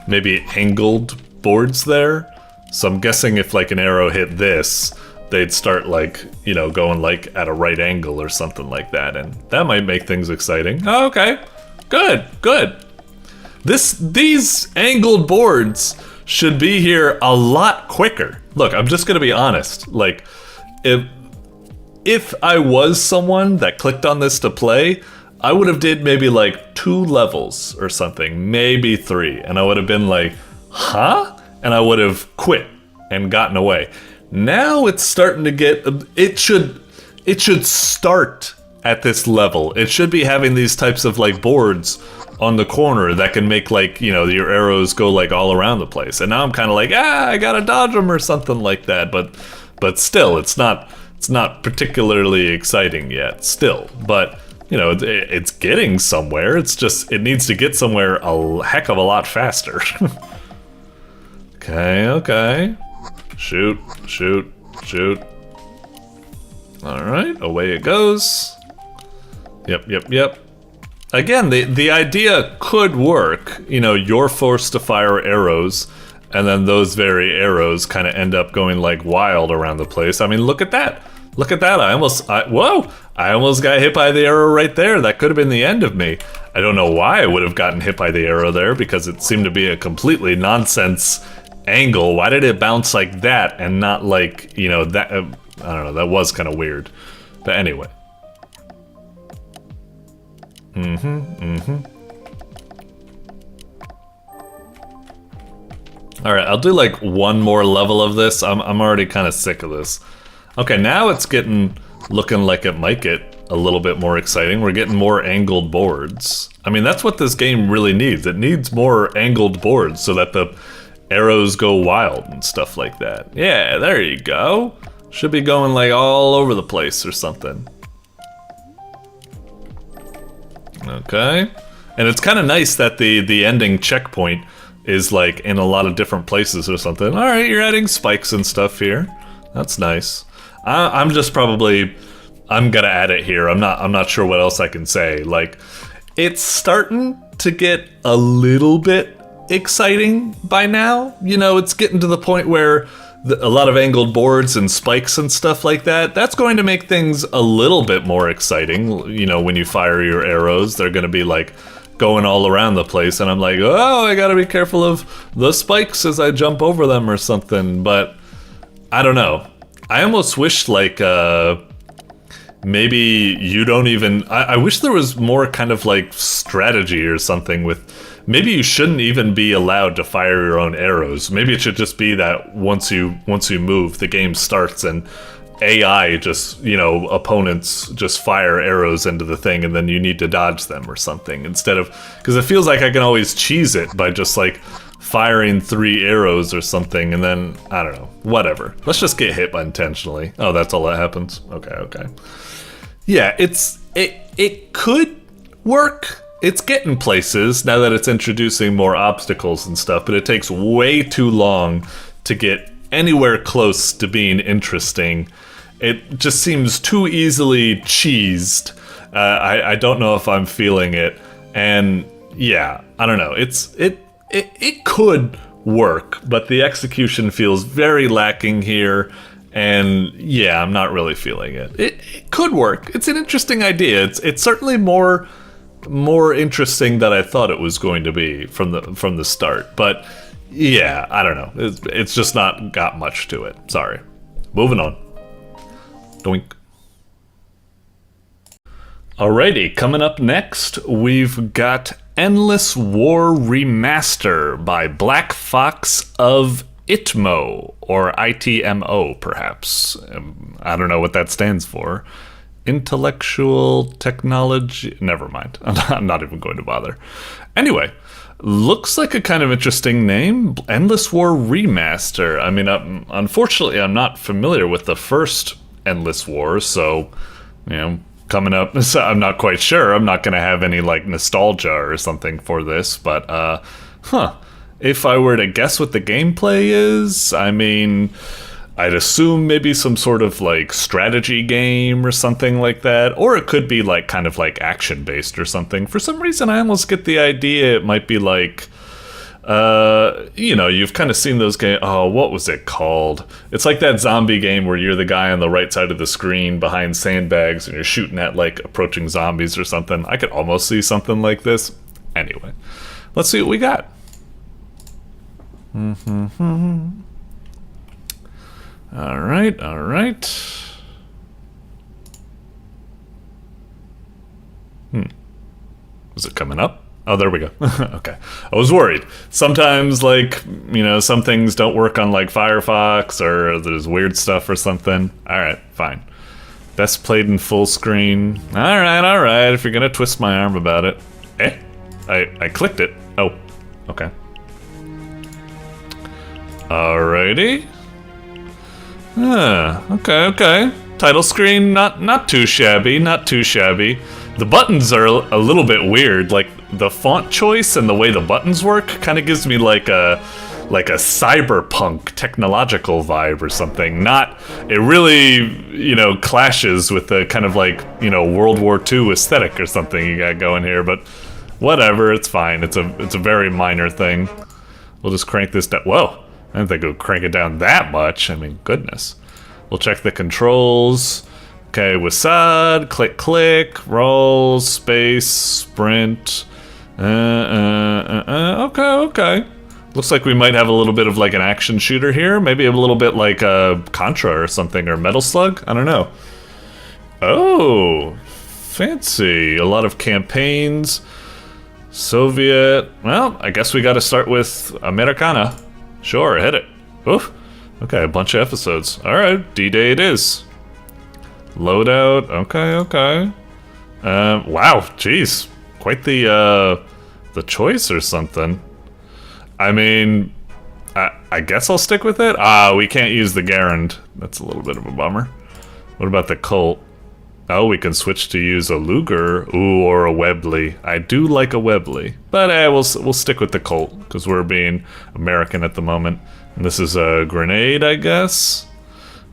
maybe angled boards there. So I'm guessing if like an arrow hit this, they'd start like, you know, going like at a right angle or something like that, and that might make things exciting. Oh, okay, good. These angled boards should be here a lot quicker. Look, I'm just gonna be honest. Like, if I was someone that clicked on this to play, I would have did maybe like 2 levels or something, maybe 3, and I would have been like, huh? And I would have quit and gotten away. Now it's starting to get, it should start at this level. It should be having these types of like boards on the corner that can make like, you know, your arrows go like all around the place. And now I'm kind of like, I gotta dodge them or something like that. But still, it's not particularly exciting yet. Still, but you know, it's getting somewhere. It's just it needs to get somewhere a heck of a lot faster. Okay. Shoot. All right, away it goes. Yep. Again, the idea could work. You know, you're forced to fire arrows, and then those very arrows kind of end up going like wild around the place. I mean, look at that. I almost got hit by the arrow right there. That could have been the end of me. I don't know why I would have gotten hit by the arrow there, because it seemed to be a completely nonsense angle. Why did it bounce like that and not like, you know, that? I don't know. That was kind of weird. But anyway. Alright, I'll do like one more level of this. I'm already kind of sick of this. Okay, now it's looking like it might get a little bit more exciting. We're getting more angled boards. I mean, that's what this game really needs. It needs more angled boards so that the arrows go wild and stuff like that. Yeah, there you go. Should be going like all over the place or something. Okay. And it's kind of nice that the ending checkpoint is like in a lot of different places or something. All right, you're adding spikes and stuff here. That's nice. I'm just probably, I'm gonna add it here. I'm not sure what else I can say. Like, it's starting to get a little bit exciting by now. You know, it's getting to the point where a lot of angled boards and spikes and stuff like that, that's going to make things a little bit more exciting. You know, when you fire your arrows, they're gonna be like going all around the place, and I'm like, oh, I gotta be careful of the spikes as I jump over them or something. But I don't know. I almost wish like maybe you don't even, I wish there was more kind of like strategy or something with, maybe you shouldn't even be allowed to fire your own arrows. Maybe it should just be that once you move, the game starts and AI just, you know, opponents just fire arrows into the thing and then you need to dodge them or something instead of, because it feels like I can always cheese it by just like firing 3 arrows or something and then, I don't know, whatever. Let's just get hit intentionally. Oh, that's all that happens? Okay. Yeah, it could work. It's getting places now that it's introducing more obstacles and stuff, but it takes way too long to get anywhere close to being interesting. It just seems too easily cheesed. I don't know if I'm feeling it, and yeah, I don't know. It could work, but the execution feels very lacking here, and yeah, I'm not really feeling it. It could work. It's an interesting idea. It's certainly more interesting than I thought it was going to be from the start, but yeah, I don't know. It's just not got much to it. Sorry. Moving on. Doink. Alrighty, coming up next, we've got Endless War Remaster by Black Fox of It-mo, or ITMO, perhaps. I don't know what that stands for. Intellectual technology. Never mind. I'm not even going to bother. Anyway, looks like a kind of interesting name. Endless War Remaster. I mean, unfortunately, I'm not familiar with the first Endless War, so, you know, coming up, so I'm not quite sure. I'm not going to have any, like, nostalgia or something for this, but, if I were to guess what the gameplay is, I mean, I'd assume maybe some sort of, like, strategy game or something like that, or it could be, like, kind of, like, action-based or something. For some reason, I almost get the idea it might be, like, you know, you've kind of seen those games. Oh, what was it called? It's like that zombie game where you're the guy on the right side of the screen behind sandbags and you're shooting at, like, approaching zombies or something. I could almost see something like this. Anyway, let's see what we got. All right. Was it coming up? Oh, there we go. Okay. I was worried. Sometimes, like, you know, some things don't work on, like, Firefox, or there's weird stuff or something. Alright, fine. Best played in full screen. Alright, if you're gonna twist my arm about it. I clicked it. Oh, okay. Alrighty. Okay. Title screen, not too shabby, The buttons are a little bit weird, like, the font choice and the way the buttons work kind of gives me like a cyberpunk technological vibe or something. It really, you know, clashes with the kind of like, you know, World War II aesthetic or something you got going here, but whatever, it's fine. It's a very minor thing. We'll just crank this down. Whoa, I didn't think it would crank it down that much. I mean, goodness. We'll check the controls. Okay, WASD, click, roll, space, sprint. Okay. Looks like we might have a little bit of like an action shooter here. Maybe a little bit like Contra or something, or Metal Slug. I don't know. Oh, fancy. A lot of campaigns. Soviet. Well, I guess we gotta start with Americana. Sure, hit it. Oof. Okay, a bunch of episodes. Alright, D-Day it is. Loadout. Okay, okay. Wow, jeez. Quite the choice or something. I mean, I guess I'll stick with it. We can't use the Garand. That's a little bit of a bummer. What about the Colt? Oh, we can switch to use a Luger. Ooh, or a Webley. I do like a Webley. But we'll stick with the Colt, because we're being American at the moment. And this is a grenade, I guess?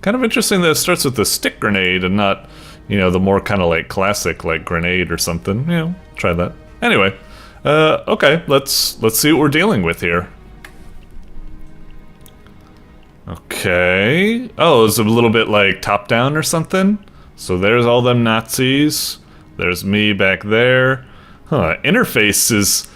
Kind of interesting that it starts with the stick grenade and not, you know, the more kind of like classic, like grenade or something. You know, try that. Anyway, okay, let's see what we're dealing with here. Okay. Oh, it's a little bit like top-down or something? So there's all them Nazis. There's me back there. Huh, interface is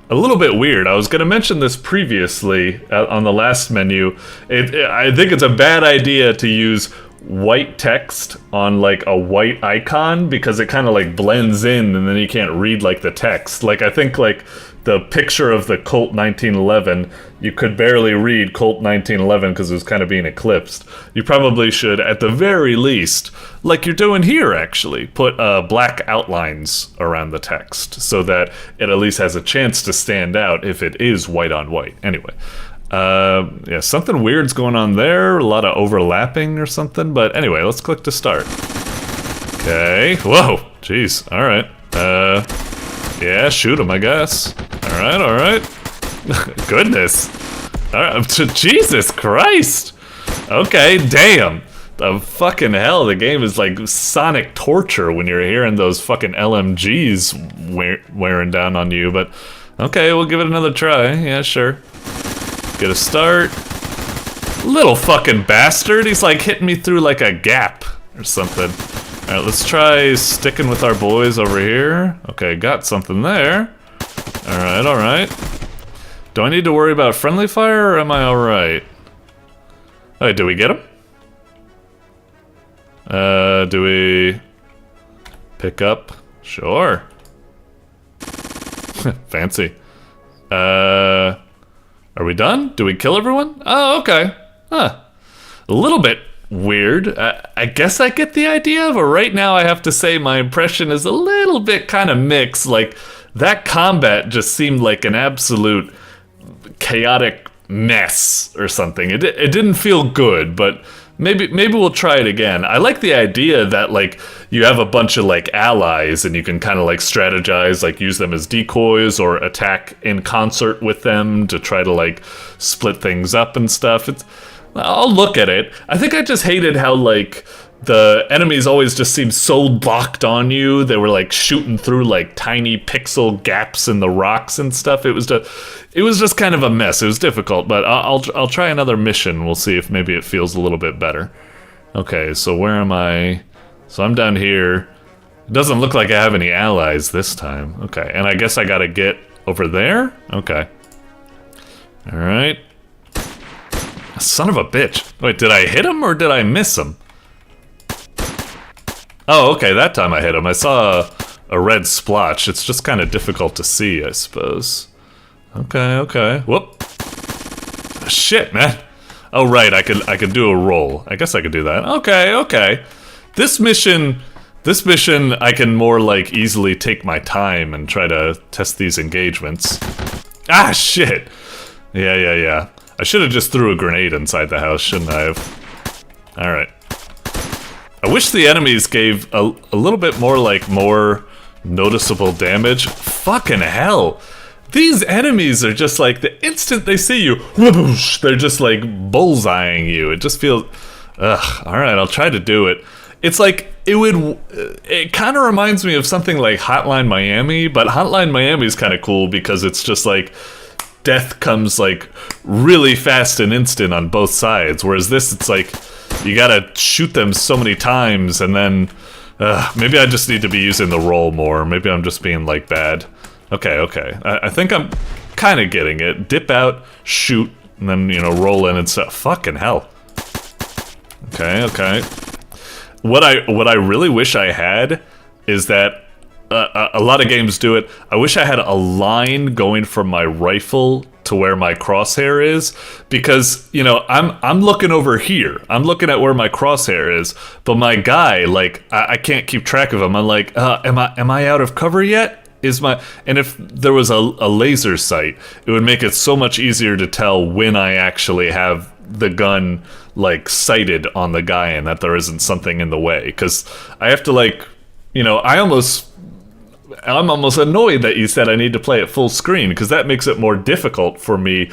a little bit weird. I was going to mention this previously on the last menu. I think it's a bad idea to use white text on like a white icon because it kind of like blends in and then you can't read like the text. Like I think like the picture of the Colt 1911, you could barely read Colt 1911 because it was kind of being eclipsed. You probably should, at the very least, like you're doing here actually, put black outlines around the text so that it at least has a chance to stand out if it is white on white. Anyway, yeah, something weird's going on there, a lot of overlapping or something, but anyway, let's click to start. Okay, whoa, jeez, alright, yeah, shoot him, I guess. Alright, alright. Goodness. Alright, Jesus Christ. Okay, damn. The fucking hell, the game is like sonic torture when you're hearing those fucking LMGs wearing down on you, but okay, we'll give it another try. Yeah, sure. Get a start. Little fucking bastard, he's like hitting me through like a gap or something. Alright, let's try sticking with our boys over here. Okay, got something there. Alright, alright. Do I need to worry about friendly fire or am I alright? Alright, do we get him? Do we pick up? Sure. Fancy. Are we done? Do we kill everyone? Oh, okay. Huh. A little bit weird. I guess I get the idea, but right now I have to say my impression is a little bit kind of mixed. Like, that combat just seemed like an absolute chaotic mess or something. It didn't feel good, but maybe we'll try it again. I like the idea that like you have a bunch of like allies and you can kind of like strategize, like use them as decoys or attack in concert with them to try to like split things up and stuff. I'll look at it. I think I just hated how like the enemies always just seemed so locked on you. They were like shooting through like tiny pixel gaps in the rocks and stuff. It was just kind of a mess. It was difficult, but I'll try another mission. We'll see if maybe it feels a little bit better. Okay, so where am I? So I'm down here. It doesn't look like I have any allies this time. Okay, and I guess I gotta get over there? Okay. Alright. Son of a bitch. Wait, did I hit him or did I miss him? Oh, okay, that time I hit him. I saw a red splotch. It's just kind of difficult to see, I suppose. Okay, okay. Whoop. Shit, man. Oh, right, I could do a roll. I guess I could do that. Okay, okay. This mission, I can more, like, easily take my time and try to test these engagements. Ah, shit. Yeah. I should have just threw a grenade inside the house, shouldn't I have? Alright. I wish the enemies gave a little bit more, like, more noticeable damage. Fucking hell. These enemies are just like, the instant they see you, whoosh, they're just like bullseyeing you. It just feels, ugh, alright, I'll try to do it. It's like, it kind of reminds me of something like Hotline Miami, but Hotline Miami is kind of cool because it's just like, death comes like really fast and instant on both sides, whereas this, it's like, you gotta shoot them so many times and then, maybe I just need to be using the roll more. Maybe I'm just being like bad. Okay. I think I'm kind of getting it. Dip out, shoot, and then, you know, roll in and stuff. Fucking hell. Okay. what I really wish I had is that a lot of games do it. I wish I had a line going from my rifle to where my crosshair is, because you know I'm looking over here. I'm looking at where my crosshair is, but my guy, like I can't keep track of him. I'm like, am I out of cover yet? And if there was a laser sight, it would make it so much easier to tell when I actually have the gun like sighted on the guy and that there isn't something in the way. Because I have to like, you know, I'm almost annoyed that you said I need to play it full screen, because that makes it more difficult for me.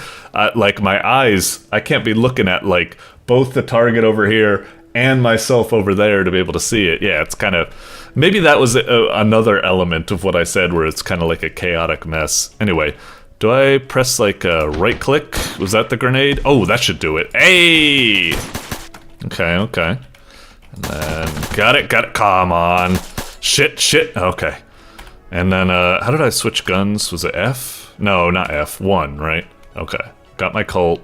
Like my eyes, I can't be looking at like both the target over here and myself over there to be able to see it. Yeah, it's kind of, maybe that was another element of what I said, where it's kind of like a chaotic mess. Anyway, do I press like a right click? Was that the grenade? Oh, that should do it. Hey! Okay. And then, got it. Come on. Shit. Okay. And then, how did I switch guns? Was it F? No, not F. 1, right? Okay. Got my Colt.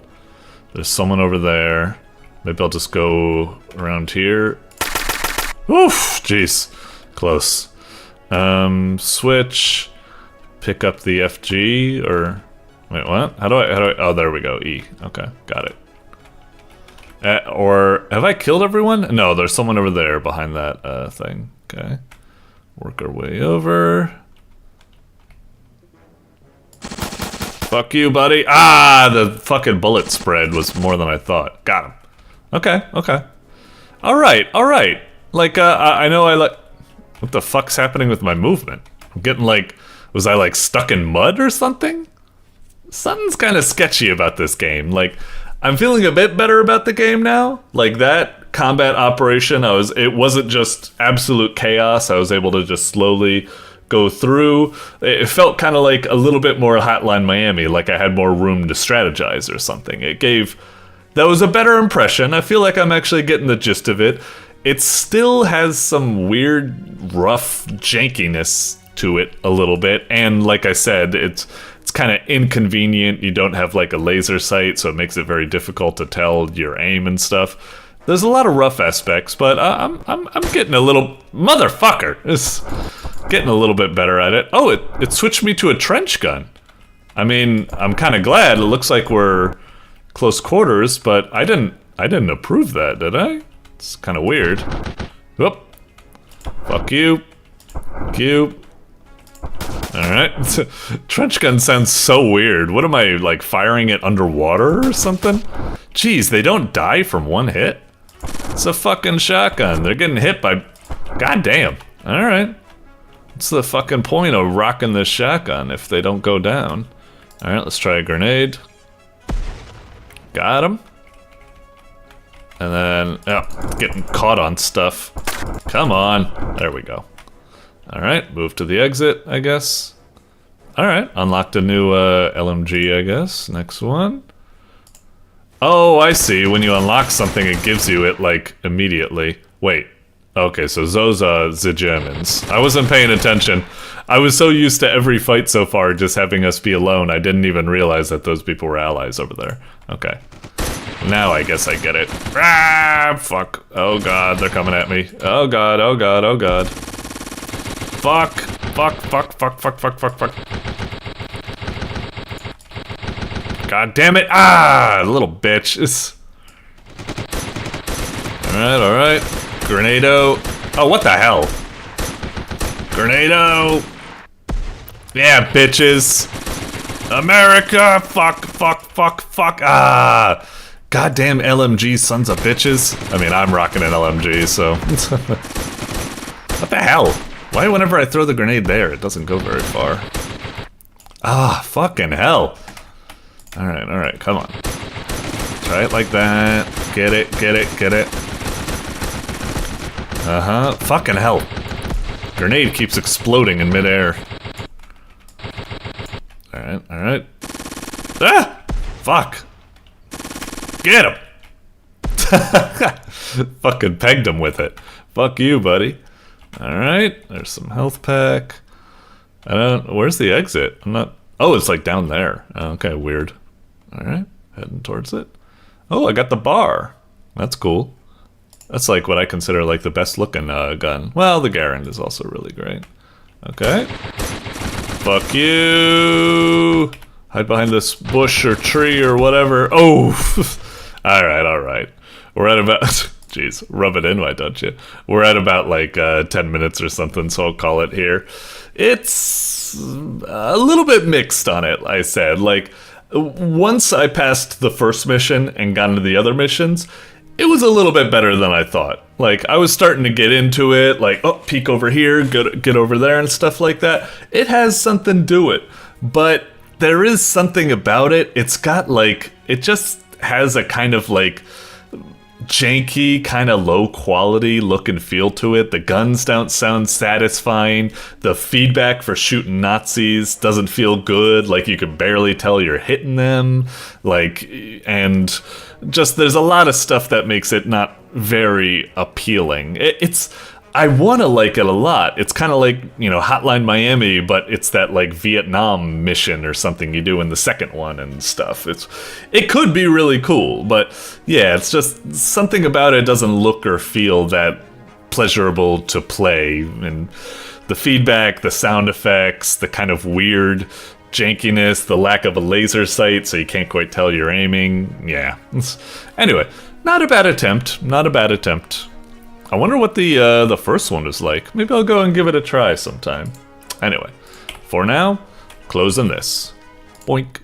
There's someone over there. Maybe I'll just go around here. Oof! Jeez. Close. Switch. Pick up the FG, or... Wait, what? How do I... Oh, there we go. E. Okay. Got it. Or... Have I killed everyone? No, there's someone over there behind that, thing. Okay. Work our way over. Fuck you, buddy. Ah, the fucking bullet spread was more than I thought. Got him. Okay. Alright. Like, I know I like... What the fuck's happening with my movement? I'm getting like... Was I like stuck in mud or something? Something's kind of sketchy about this game. Like, I'm feeling a bit better about the game now. Like that combat operation, it wasn't just absolute chaos. I was able to just slowly go through. It felt kind of like a little bit more Hotline Miami, like I had more room to strategize or something. That was a better impression. I feel like I'm actually getting the gist of it. It still has some weird, rough jankiness to it a little bit, and like I said, it's kind of inconvenient. You don't have like a laser sight, so it makes it very difficult to tell your aim and stuff. There's a lot of rough aspects, but I'm getting a little motherfucker. It's getting a little bit better at it. Oh, it switched me to a trench gun. I mean, I'm kind of glad. It looks like we're close quarters, but I didn't approve that, did I? It's kind of weird. Whoop. Fuck you. Fuck you. Alright. Trench gun sounds so weird. What am I, like, firing it underwater or something? Jeez, they don't die from one hit? It's a fucking shotgun. They're getting hit by... Goddamn. Alright. What's the fucking point of rocking this shotgun if they don't go down? Alright, let's try a grenade. Got him. And then... Oh, getting caught on stuff. Come on. There we go. Alright, move to the exit, I guess. Alright, unlocked a new LMG, I guess. Next one. Oh, I see. When you unlock something, it gives you it, like, immediately. Wait. Okay, so those are the Germans. I wasn't paying attention. I was so used to every fight so far just having us be alone, I didn't even realize that those people were allies over there. Okay. Now I guess I get it. Ah, fuck. Oh god, they're coming at me. Oh god, oh god, oh god. Fuck. God damn it. Ah, little bitch. Alright. Grenado. Oh, what the hell? Grenado. Yeah, bitches. America. Fuck. Ah. Goddamn LMG sons of bitches. I mean, I'm rocking an LMG, so. What the hell? Why whenever I throw the grenade there, it doesn't go very far? Ah, fucking hell. Alright, come on. Try it like that. Get it. Uh-huh. Fucking hell. Grenade keeps exploding in midair. Alright. Ah! Fuck. Get him! Fucking pegged him with it. Fuck you, buddy. Alright, there's some health pack. Where's the exit? I'm not... Oh, it's like down there. Okay, weird. Alright, heading towards it. Oh, I got the bar. That's cool. That's like what I consider like the best looking gun. Well, the Garand is also really great. Okay. Fuck you! Hide behind this bush or tree or whatever. Oh! Alright. We're at about... Jeez, rub it in, why don't you? We're at about like 10 minutes or something, so I'll call it here. It's a little bit mixed on it, I said. Like, once I passed the first mission and got into the other missions, it was a little bit better than I thought. Like, I was starting to get into it, like, oh, peek over here, get over there and stuff like that. It has something to it, but there is something about it. It's got, like, it just has a kind of, like, janky, kind of low quality look and feel to it. The guns don't sound satisfying. The feedback for shooting Nazis doesn't feel good. Like, you can barely tell you're hitting them. Like, and just there's a lot of stuff that makes it not very appealing. I want to like it a lot. It's kind of like, you know, Hotline Miami, but it's that like Vietnam mission or something you do in the second one and stuff. It could be really cool, but yeah, it's just something about it doesn't look or feel that pleasurable to play. And the feedback, the sound effects, the kind of weird jankiness, the lack of a laser sight so you can't quite tell you're aiming. Yeah. Anyway, not a bad attempt. I wonder what the first one was like. Maybe I'll go and give it a try sometime. Anyway, for now, closing this. Boink.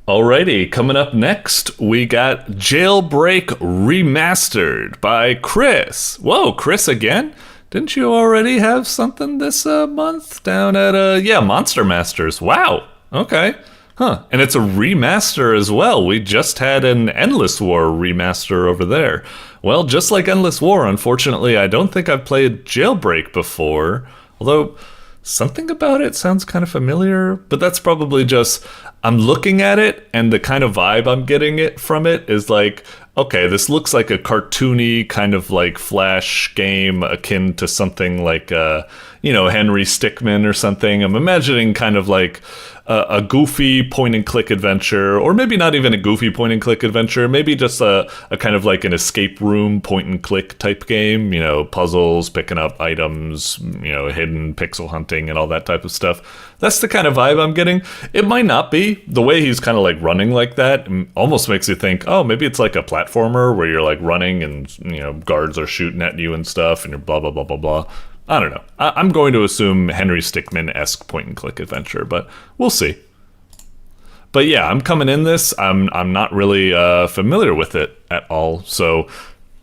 Alrighty, coming up next, we got Jailbreak Remastered by Chris. Whoa, Chris again? Didn't you already have something this month down at, Monster Masters? Wow, okay. Huh, and it's a remaster as well. We just had an Endless War remaster over there. Well, just like Endless War, unfortunately, I don't think I've played Jailbreak before. Although, something about it sounds kind of familiar. But that's probably just, I'm looking at it, and the kind of vibe I'm getting from it is like, okay, this looks like a cartoony kind of like Flash game akin to something like, Henry Stickmin or something. I'm imagining kind of like a goofy point-and-click adventure, or maybe not even a goofy point-and-click adventure, maybe just a kind of like an escape room point-and-click type game, you know, puzzles, picking up items, you know, hidden pixel hunting and all that type of stuff. That's the kind of vibe I'm getting. It might not be. The way he's kind of like running like that almost makes you think, oh, maybe it's like a platformer where you're like running and, you know, guards are shooting at you and stuff and you're blah, blah, blah, blah, blah. I don't know. I'm going to assume Henry Stickmin-esque point-and-click adventure, but we'll see. But yeah, I'm coming in this. I'm not really familiar with it at all, so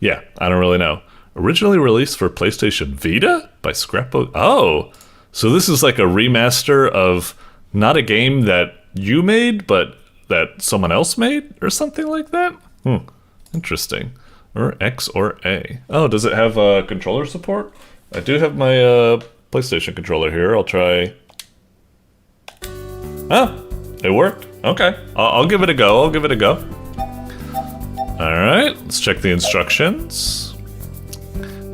yeah, I don't really know. Originally released for PlayStation Vita by Scrapbook. Oh, so this is like a remaster of not a game that you made, but that someone else made, or something like that? Interesting. Or X or A. Oh, does it have controller support? I do have my PlayStation controller here. I'll try. Oh, it worked. Okay, I'll give it a go. All right, let's check the instructions.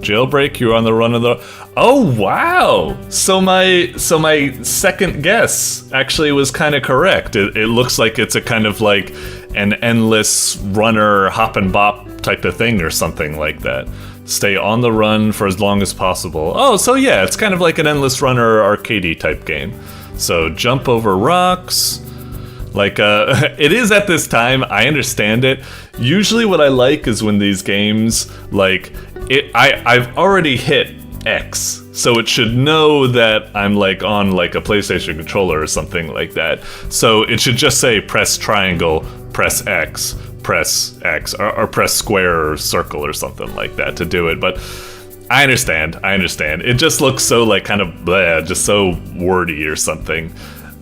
Jailbreak, you're on the run of the... Oh, wow! So my second guess actually was kind of correct. It looks like it's a kind of like an endless runner hop and bop type of thing or something like that. Stay on the run for as long as possible. Oh, so yeah, it's kind of like an endless runner arcadey type game. So jump over rocks. Like, it is at this time, I understand it. Usually what I like is when these games, like, I've already hit X, so it should know that I'm like on like a PlayStation controller or something like that. So it should just say press triangle, press X, or press square or circle or something like that to do it. But I understand. It just looks so like kind of bleh, just so wordy or something.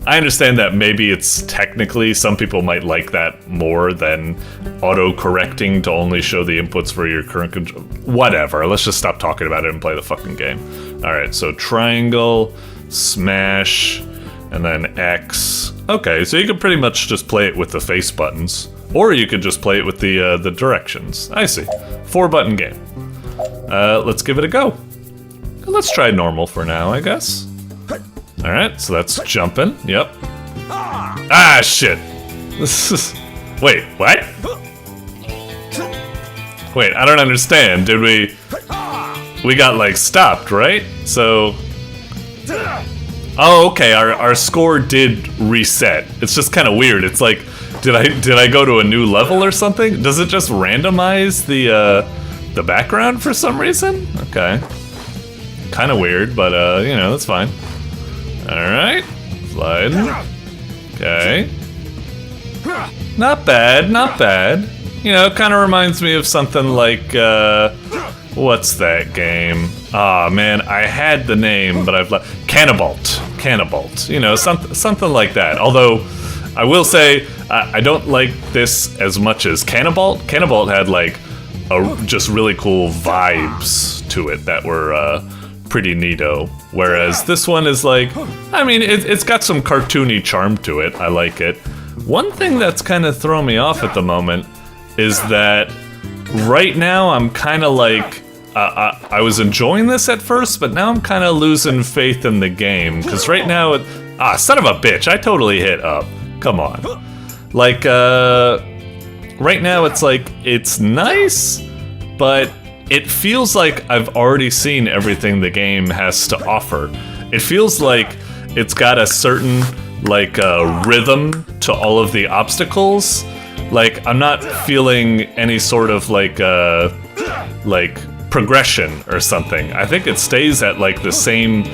I understand that maybe it's technically, some people might like that more than auto-correcting to only show the inputs for your current control. Whatever, let's just stop talking about it and play the fucking game. Alright, so triangle, smash, and then X. Okay, so you can pretty much just play it with the face buttons. Or you could just play it with the directions. I see. 4-button game. Let's give it a go. Let's try normal for now, I guess. Alright, so that's jumping. Yep. Ah, shit. Wait, what? Wait, I don't understand. Did we... We got, like, stopped, right? So... Oh, okay, our score did reset. It's just kind of weird. It's like, did I go to a new level or something? Does it just randomize the background for some reason? Okay. Kind of weird, but, you know, that's fine. Alright. Slide. Okay. Not bad, not bad. You know, it kind of reminds me of something like, what's that game? Ah, man, I had the name, but I've left. Cannibalt. You know, something like that. Although, I will say, I don't like this as much as Cannibalt. Cannibalt had, like, just really cool vibes to it that were, pretty neato. Whereas this one is like, I mean, it's got some cartoony charm to it. I like it. One thing that's kind of throwing me off at the moment is that right now I'm kind of like, I was enjoying this at first, but now I'm kind of losing faith in the game. Because right now, son of a bitch, I totally hit up. Come on. Like, right now it's like, it's nice, but it feels like I've already seen everything the game has to offer. It feels like it's got a certain, like, rhythm to all of the obstacles. Like, I'm not feeling any sort of, like, progression or something. I think it stays at, like, the same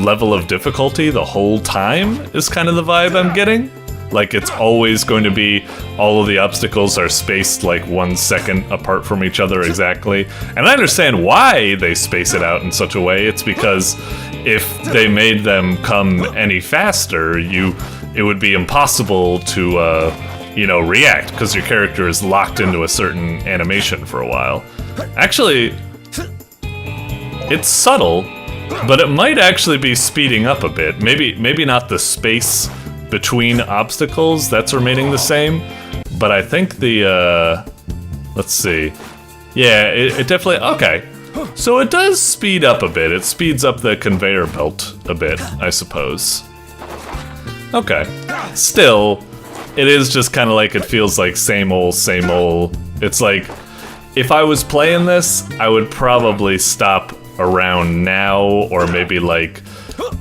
level of difficulty the whole time, is kind of the vibe I'm getting. Like, it's always going to be, all of the obstacles are spaced like 1 second apart from each other exactly. And I understand why they space it out in such a way. It's because if they made them come any faster, it would be impossible to, you know, react, because your character is locked into a certain animation for a while. Actually, it's subtle, but it might actually be speeding up a bit. Maybe not the space between obstacles, that's remaining the same, but I think the, let's see. Yeah, it definitely, okay. So it does speed up a bit. It speeds up the conveyor belt a bit, I suppose. Okay. Still, it is just kind of like, it feels like same old, same old. It's like, if I was playing this, I would probably stop around now, or maybe like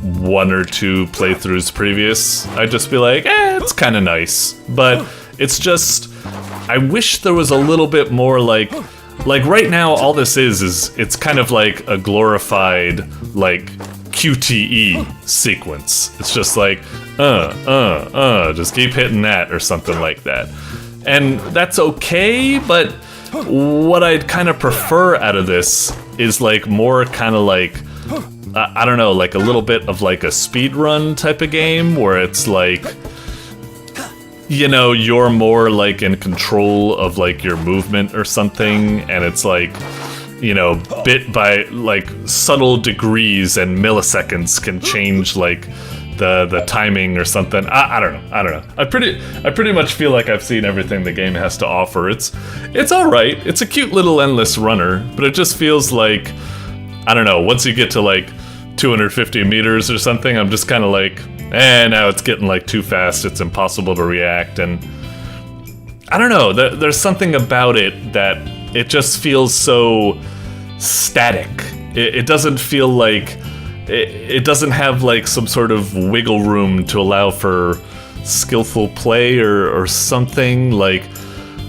1 or 2 playthroughs previous. I'd just be like, it's kind of nice. But it's just, I wish there was a little bit more like right now all this is it's kind of like a glorified, like, QTE sequence. It's just like, just keep hitting that or something like that. And that's okay, but what I'd kind of prefer out of this is like more kind of like, I don't know, like a little bit of like a speedrun type of game where it's like, you know, you're more like in control of like your movement or something, and it's like, you know, bit by like subtle degrees and milliseconds can change like the timing or something. I don't know. I pretty much feel like I've seen everything the game has to offer. It's all right. It's a cute little endless runner, but it just feels like, I don't know, once you get to like 250 meters or something, I'm just kind of like, now it's getting like too fast. It's impossible to react, and I don't know. There's something about it that it just feels so static. It doesn't feel like it doesn't have like some sort of wiggle room to allow for skillful play or something. Like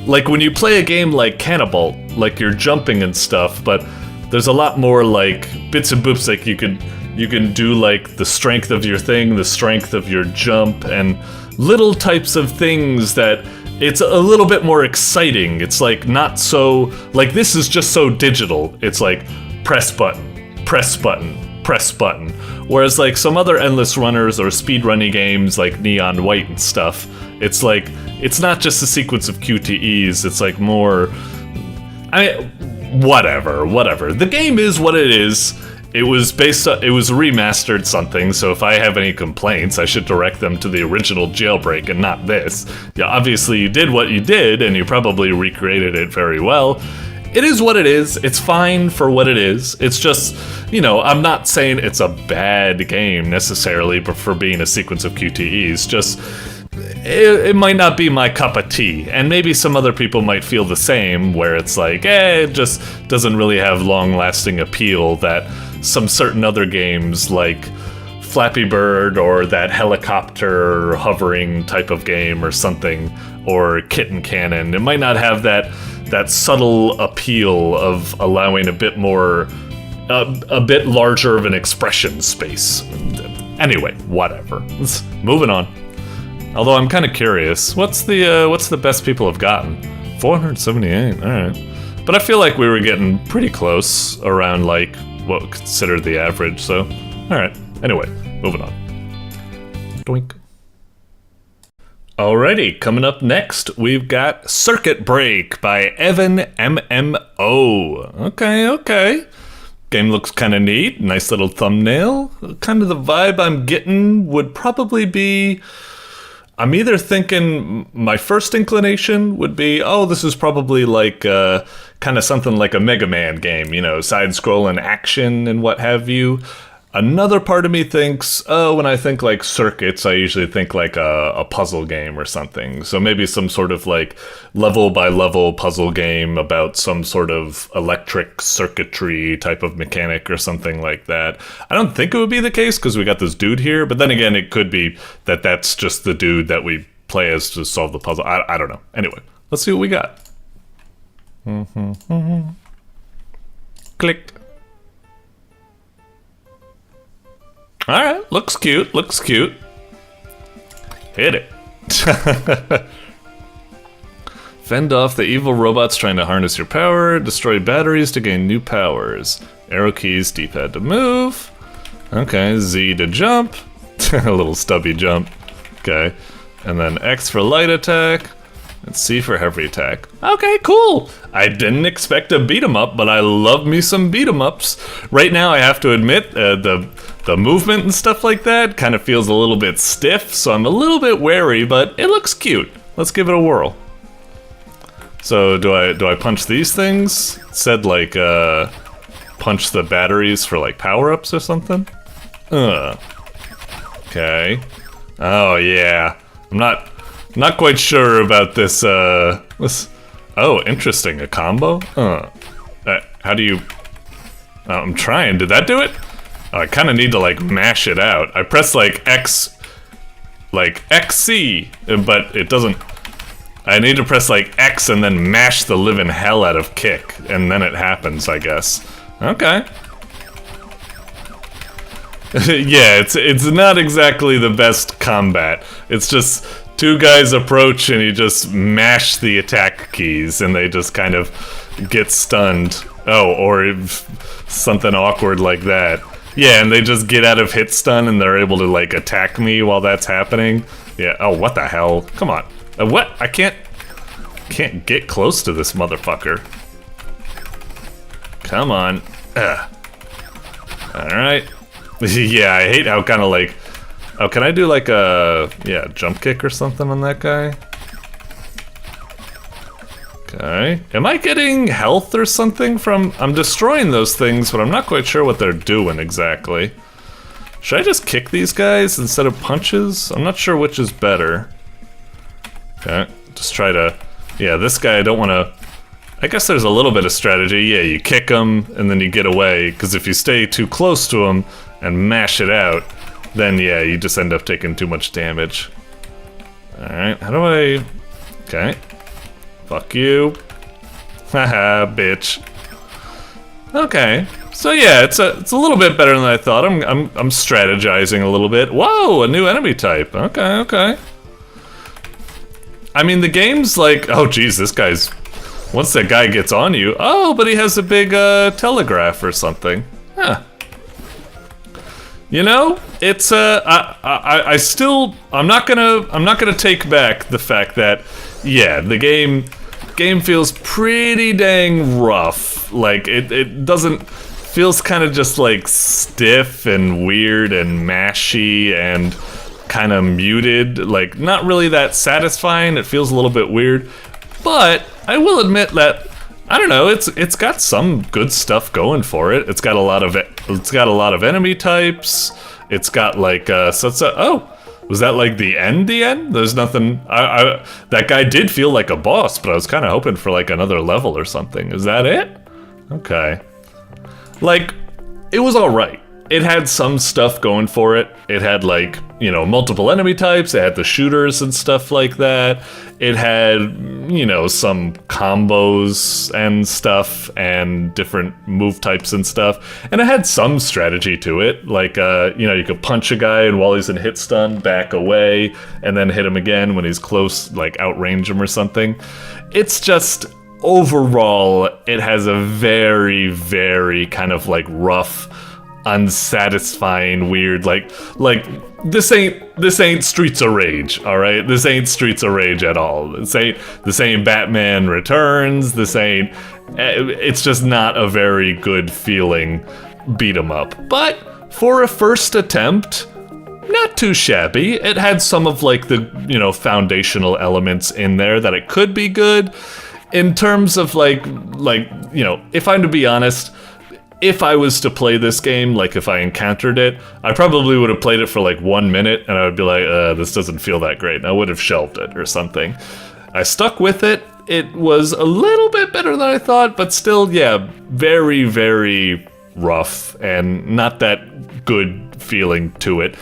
when you play a game like Cannibalt, like you're jumping and stuff, but there's a lot more like bits and boops. Like you can do like the strength of your thing, the strength of your jump, and little types of things that it's a little bit more exciting. It's like not so, like this is just so digital. It's like press button, press button, press button. Whereas like some other endless runners or speedrunning games like Neon White and stuff, it's like, it's not just a sequence of QTEs, it's like more, I mean, whatever. The game is what it is. It was remastered something, so if I have any complaints, I should direct them to the original jailbreak and not this. Yeah, obviously you did what you did, and you probably recreated it very well. It is what it is. It's fine for what it is. It's just, you know, I'm not saying it's a bad game necessarily, but for being a sequence of QTEs, just, it might not be my cup of tea, and maybe some other people might feel the same, where it's like, it just doesn't really have long-lasting appeal that some certain other games like Flappy Bird or that helicopter hovering type of game or something, or Kitten Cannon. It might not have that subtle appeal of allowing a bit more, a bit larger of an expression space. Anyway, whatever. Moving on. Although I'm kind of curious, what's the best people have gotten? 478. All right, but I feel like we were getting pretty close around like what considered the average. So, all right. Anyway, moving on. Doink. Alrighty, coming up next, we've got Circuit Break by Evan MMO. Okay. Game looks kind of neat, nice little thumbnail. Kind of the vibe I'm getting would probably be, I'm either thinking my first inclination would be, oh, this is probably like kind of something like a Mega Man game, you know, side-scrolling action and what have you. Another part of me thinks, oh, when I think like circuits, I usually think like a puzzle game or something. So maybe some sort of like level by level puzzle game about some sort of electric circuitry type of mechanic or something like that. I don't think it would be the case because we got this dude here, but then again, it could be that that's just the dude that we play as to solve the puzzle. I don't know. Anyway, let's see what we got. Click. Alright, looks cute. Hit it. Fend off the evil robots trying to harness your power. Destroy batteries to gain new powers. Arrow keys, D-pad to move. Okay, Z to jump. A little stubby jump. Okay. And then X for light attack. And C for heavy attack. Okay, cool. I didn't expect a beat 'em up, but I love me some beat 'em ups. Right now, I have to admit, the movement and stuff like that kind of feels a little bit stiff, so I'm a little bit wary, but it looks cute. Let's give it a whirl. So do I punch these things? It said like punch the batteries for like power-ups or something? Okay. Oh yeah. I'm not quite sure about this oh, interesting, a combo? How do you... I'm trying, did that do it? Oh, I kind of need to like mash it out. I press like X, like XC, but it doesn't... I need to press like X and then mash the living hell out of kick, and then it happens, I guess. Okay. Yeah, it's not exactly the best combat. It's just two guys approach and you just mash the attack keys and they just kind of get stunned. Oh, or something awkward like that. Yeah, and they just get out of hit stun and they're able to like attack me while that's happening. Yeah, oh, what the hell? Come on. What? I can't get close to this motherfucker. Come on. Alright. Yeah, I hate how kind of like... Oh, can I do like a... Yeah, jump kick or something on that guy? Okay. Am I getting health or something from... I'm destroying those things, but I'm not quite sure what they're doing exactly. Should I just kick these guys instead of punches? I'm not sure which is better. Okay, just try to... Yeah, this guy I don't want to... I guess there's a little bit of strategy. Yeah, you kick him and then you get away, because if you stay too close to him and mash it out, then yeah, you just end up taking too much damage. Alright, how do I... Okay. Fuck you. Haha, bitch. Okay, so yeah, it's a little bit better than I thought. I'm strategizing a little bit. Whoa, a new enemy type. Okay. I mean, the game's like... Oh, geez, this guy's... Once that guy gets on you... Oh, but he has a big telegraph or something. Huh. You know, it's I still... I'm not gonna take back the fact that, yeah, the game feels pretty dang rough. Like, it doesn't... Feels kind of just like stiff and weird and mashy and kind of muted, like not really that satisfying. It feels a little bit weird, but I will admit that I don't know. It's got some good stuff going for it. It's got a lot of enemy types. It's got like oh, Was that like the end? There's nothing. That guy did feel like a boss, but I was kind of hoping for like another level or something. Is that it? Okay. Like, it was alright. It had some stuff going for it. It had like, you know, multiple enemy types. It had the shooters and stuff like that. It had, you know, some combos and stuff and different move types and stuff. And it had some strategy to it. Like, you know, you could punch a guy and while he's in hit stun, back away and then hit him again when he's close, like outrange him or something. It's just, overall, it has a very, very kind of like rough, unsatisfying, weird, like this ain't Streets of Rage, all right? This ain't Streets of Rage at all. This ain't Batman Returns. It's just not a very good feeling beat 'em up. But for a first attempt, not too shabby. It had some of like the, you know, foundational elements in there that it could be good. In terms of like, you know, if I'm to be honest, if I was to play this game, like if I encountered it, I probably would have played it for like 1 minute and I would be like, this doesn't feel that great. And I would have shelved it or something. I stuck with it. It was a little bit better than I thought, but still, yeah, very, very rough and not that good feeling to it.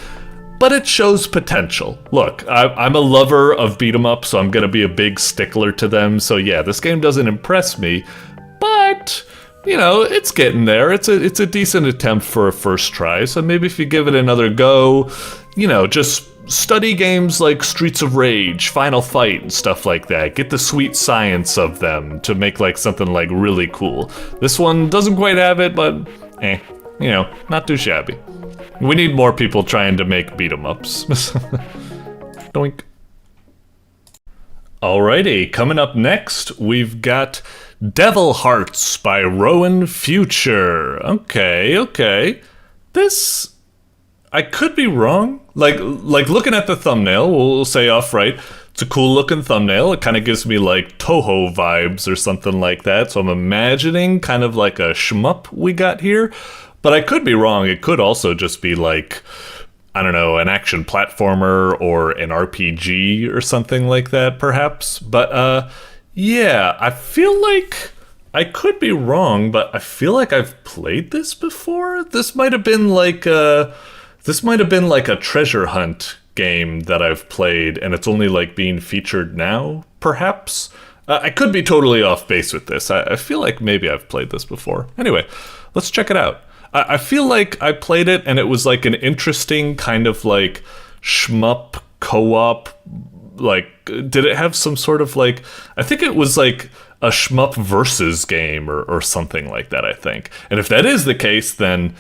But it shows potential. Look, I'm a lover of beat 'em up, so I'm gonna be a big stickler to them. So yeah, this game doesn't impress me, but you know, it's getting there. It's a decent attempt for a first try. So maybe if you give it another go, you know, just study games like Streets of Rage, Final Fight, and stuff like that. Get the sweet science of them to make like something like really cool. This one doesn't quite have it, but you know, not too shabby. We need more people trying to make beat 'em ups. Doink. Alrighty, coming up next, we've got Devil Hearts by Rowan Future. Okay. This, I could be wrong. Like looking at the thumbnail, we'll say off right, it's a cool looking thumbnail. It kind of gives me like Toho vibes or something like that. So I'm imagining kind of like a shmup we got here. But I could be wrong. It could also just be like, I don't know, an action platformer or an RPG or something like that, perhaps. But yeah, I feel like I could be wrong, but I feel like I've played this before. This might have been like a treasure hunt game that I've played, and it's only like being featured now, perhaps. I could be totally off base with this. I feel like maybe I've played this before. Anyway, let's check it out. I feel like I played it and it was like an interesting kind of like shmup co-op. Like, did it have some sort of like, I think it was like a shmup versus game or something like that, I think. And if that is the case, then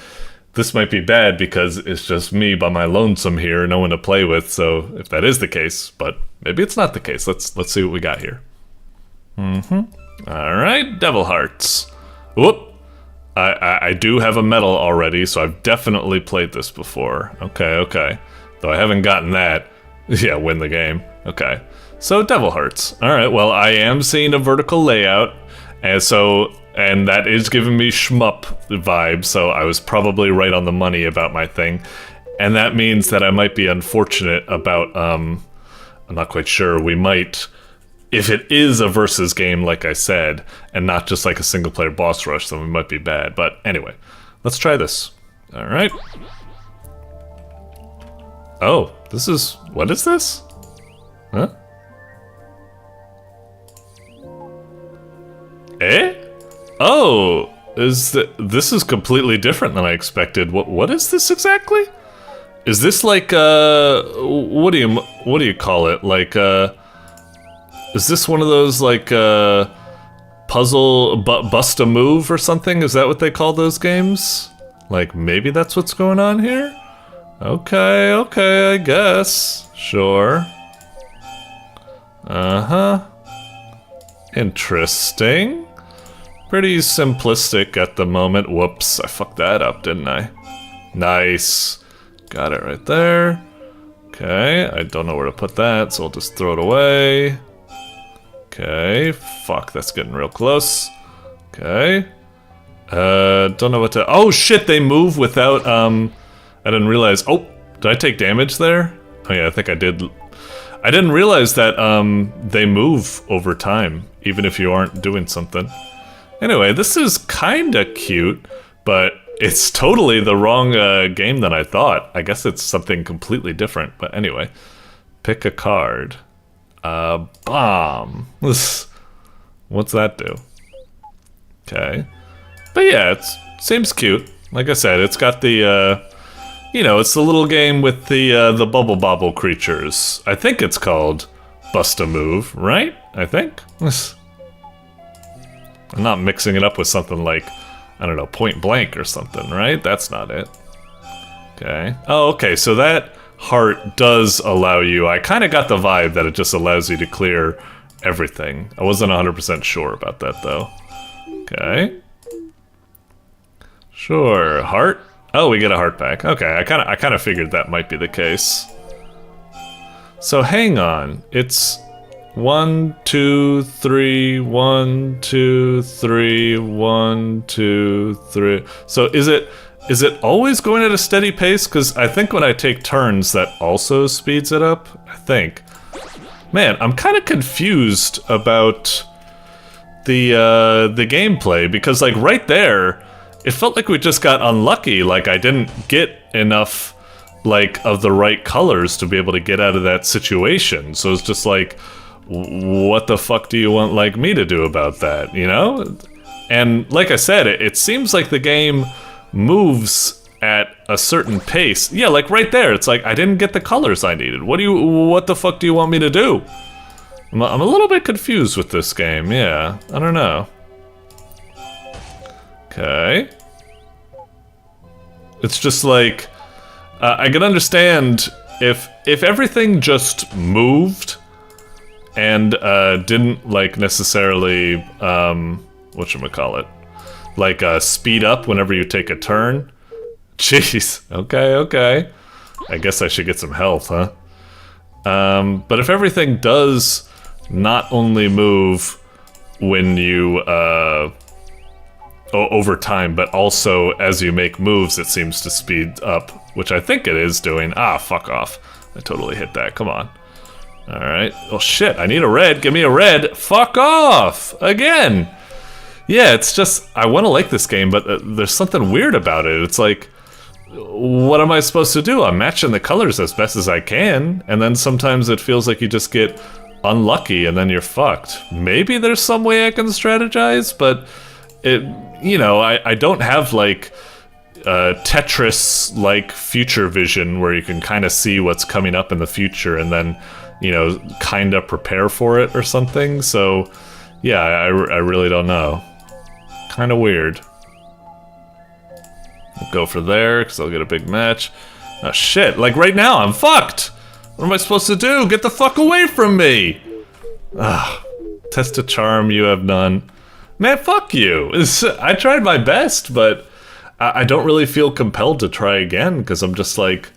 this might be bad because it's just me by my lonesome here, no one to play with. So if that is the case, but maybe it's not the case. Let's see what we got here. All right, Devil Hearts. Whoop. I do have a medal already, so I've definitely played this before. Okay. Though I haven't gotten that. Yeah, win the game. Okay. So, Devil Hearts. Alright, well, I am seeing a vertical layout, and that is giving me shmup vibes, so I was probably right on the money about my thing. And that means that I might be unfortunate about, I'm not quite sure, we might, if it is a versus game, like I said, and not just like a single-player boss rush, then we might be bad. But anyway, let's try this. All right. Oh, what is this? Huh? Oh, this is completely different than I expected. What is this exactly? Is this like, what do you call it? Like, is this one of those, like, puzzle bust a move or something? Is that what they call those games? Like, maybe that's what's going on here? Okay, I guess. Sure. Interesting. Pretty simplistic at the moment. Whoops, I fucked that up, didn't I? Nice. Got it right there. Okay, I don't know where to put that, so I'll just throw it away. Okay, fuck, that's getting real close. Okay. Don't know what to... Oh shit, they move without, I didn't realize... Oh, did I take damage there? Oh yeah, I think I did. I didn't realize that they move over time, even if you aren't doing something. Anyway, this is kinda cute, but it's totally the wrong game than I thought. I guess it's something completely different, but anyway. Pick a card. Bomb. What's that do? Okay. But yeah, it seems cute. Like I said, it's got the, you know, it's the little game with the bubble bobble creatures. I think it's called Bust a Move, right? I think? I'm not mixing it up with something like, I don't know, Point Blank or something, right? That's not it. Okay. Oh, okay, so that heart does allow you, I kind of got the vibe that it just allows you to clear everything. I wasn't 100% sure about that, though. Okay. Sure, heart? Oh, we get a heart back. Okay, I kind of figured that might be the case. So hang on, it's 1, 2, 3, 1, 2, 3, 1, 2, 3. So is it always going at a steady pace? Because I think when I take turns, that also speeds it up. I think. Man, I'm kind of confused about the gameplay because, like, right there, it felt like we just got unlucky. Like I didn't get enough, like, of the right colors to be able to get out of that situation. So it's just like, what the fuck do you want, like, me to do about that? You know? And like I said, it seems like the game moves at a certain pace. Yeah, like right there, it's like I didn't get the colors I needed. What the fuck do you want me to do? I'm a little bit confused with this game. Yeah, I don't know. Okay. It's just like I can understand if everything just moved and didn't, like, necessarily whatchamacallit, like speed up whenever you take a turn. Jeez. Okay. I guess I should get some health, huh? But if everything does not only move when you over time, but also as you make moves, it seems to speed up, which I think it is doing. Ah, fuck off. I totally hit that. Come on. Alright. Oh shit, I need a red. Give me a red. Fuck off! Again! Yeah, it's just, I want to like this game, but there's something weird about it. It's like, what am I supposed to do? I'm matching the colors as best as I can, and then sometimes it feels like you just get unlucky and then you're fucked. Maybe there's some way I can strategize, but it, you know, I don't have, like, Tetris-like future vision where you can kind of see what's coming up in the future and then, you know, kind of prepare for it or something. So, yeah, I really don't know. Kind of weird. I'll go for there, because I'll get a big match. Oh, shit. Like, right now, I'm fucked! What am I supposed to do? Get the fuck away from me! Ah, test a charm, you have none. Man, fuck you! I tried my best, but I don't really feel compelled to try again, because I'm just like,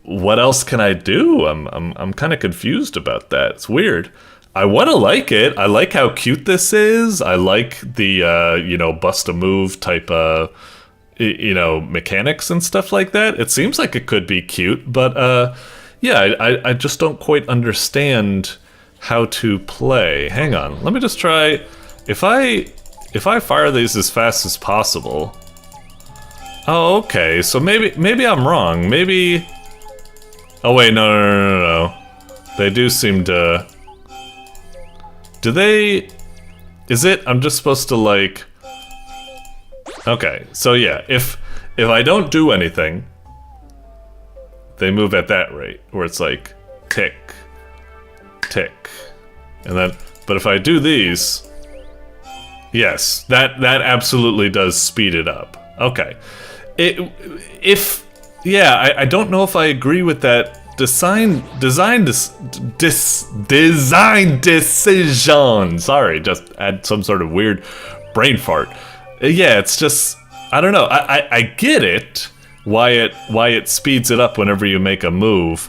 what else can I do? I'm kind of confused about that. It's weird. I want to like it. I like how cute this is. I like the, you know, bust a move type, you know, mechanics and stuff like that. It seems like it could be cute, but, yeah, I just don't quite understand how to play. Hang on. Let me just try. If I fire these as fast as possible. Oh, okay. So maybe I'm wrong. Maybe. Oh wait, no. They do seem to. Do they? Is it? I'm just supposed to, like. Okay, so yeah, if I don't do anything, they move at that rate, where it's like tick, tick, and then. But if I do these, yes, that absolutely does speed it up. Okay, I don't know if I agree with that. Design decision. Sorry, just had some sort of weird brain fart. Yeah, it's just, I don't know. I get it why it speeds it up whenever you make a move,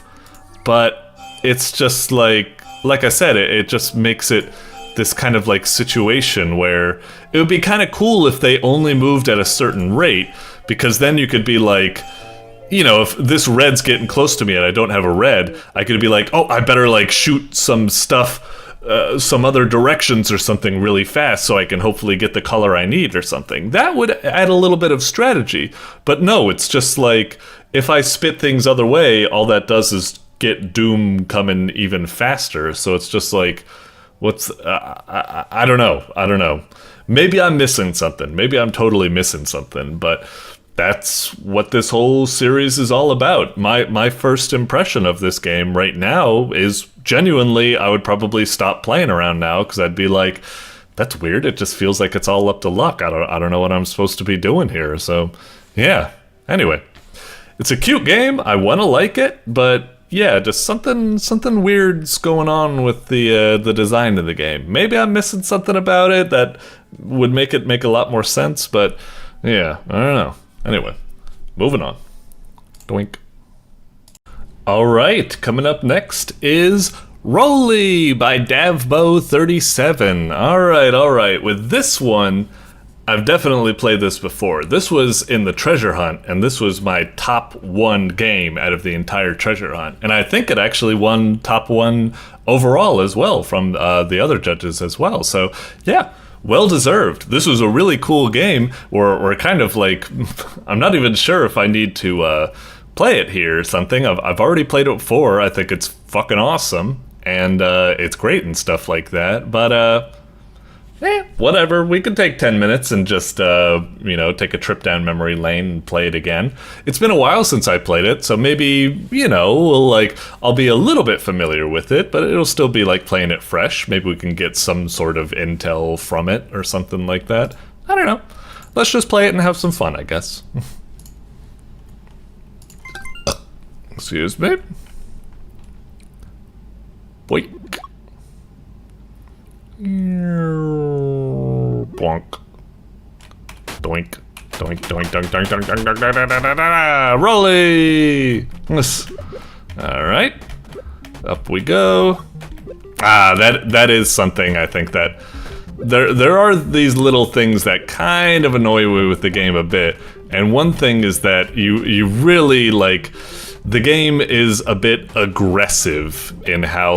but it's just like I said, it just makes it this kind of like situation where it would be kind of cool if they only moved at a certain rate, because then you could be like, you know, if this red's getting close to me and I don't have a red, I could be like, oh, I better like shoot some stuff, some other directions or something really fast so I can hopefully get the color I need or something. That would add a little bit of strategy. But no, it's just like, if I spit things other way, all that does is get doom coming even faster. So it's just like, I don't know. Maybe I'm missing something. Maybe I'm totally missing something, but that's what this whole series is all about. My first impression of this game right now is genuinely, I would probably stop playing around now because I'd be like, that's weird. It just feels like it's all up to luck. I don't know what I'm supposed to be doing here. So yeah. Anyway, it's a cute game. I want to like it, but yeah, just something weird's going on with the design of the game. Maybe I'm missing something about it that would make it make a lot more sense, but yeah, I don't know. Anyway, moving on. Doink. All right, coming up next is Roly by Davbo37. All right. With this one, I've definitely played this before. This was in the treasure hunt, and this was my top 1 game out of the entire treasure hunt. And I think it actually won top 1 overall as well from the other judges as well. So yeah, well deserved. This was a really cool game. We're kind of like, I'm not even sure if I need to play it here or something. I've already played it before. I think it's fucking awesome, and it's great and stuff like that. But whatever. We could take 10 minutes and just, take a trip down memory lane and play it again. It's been a while since I played it, so maybe, I'll be a little bit familiar with it, but it'll still be like playing it fresh. Maybe we can get some sort of intel from it or something like that. I don't know. Let's just play it and have some fun, I guess. Excuse me. Boink. Bonk. Doink. Doink, doink, doink, doink, doink, doink, doink, doink, doink, doink, Rolly! Alright. Up we go. That is something I think that there are these little things that kind of annoy me with the game a bit. And one thing is that you really like, the game is a bit aggressive in how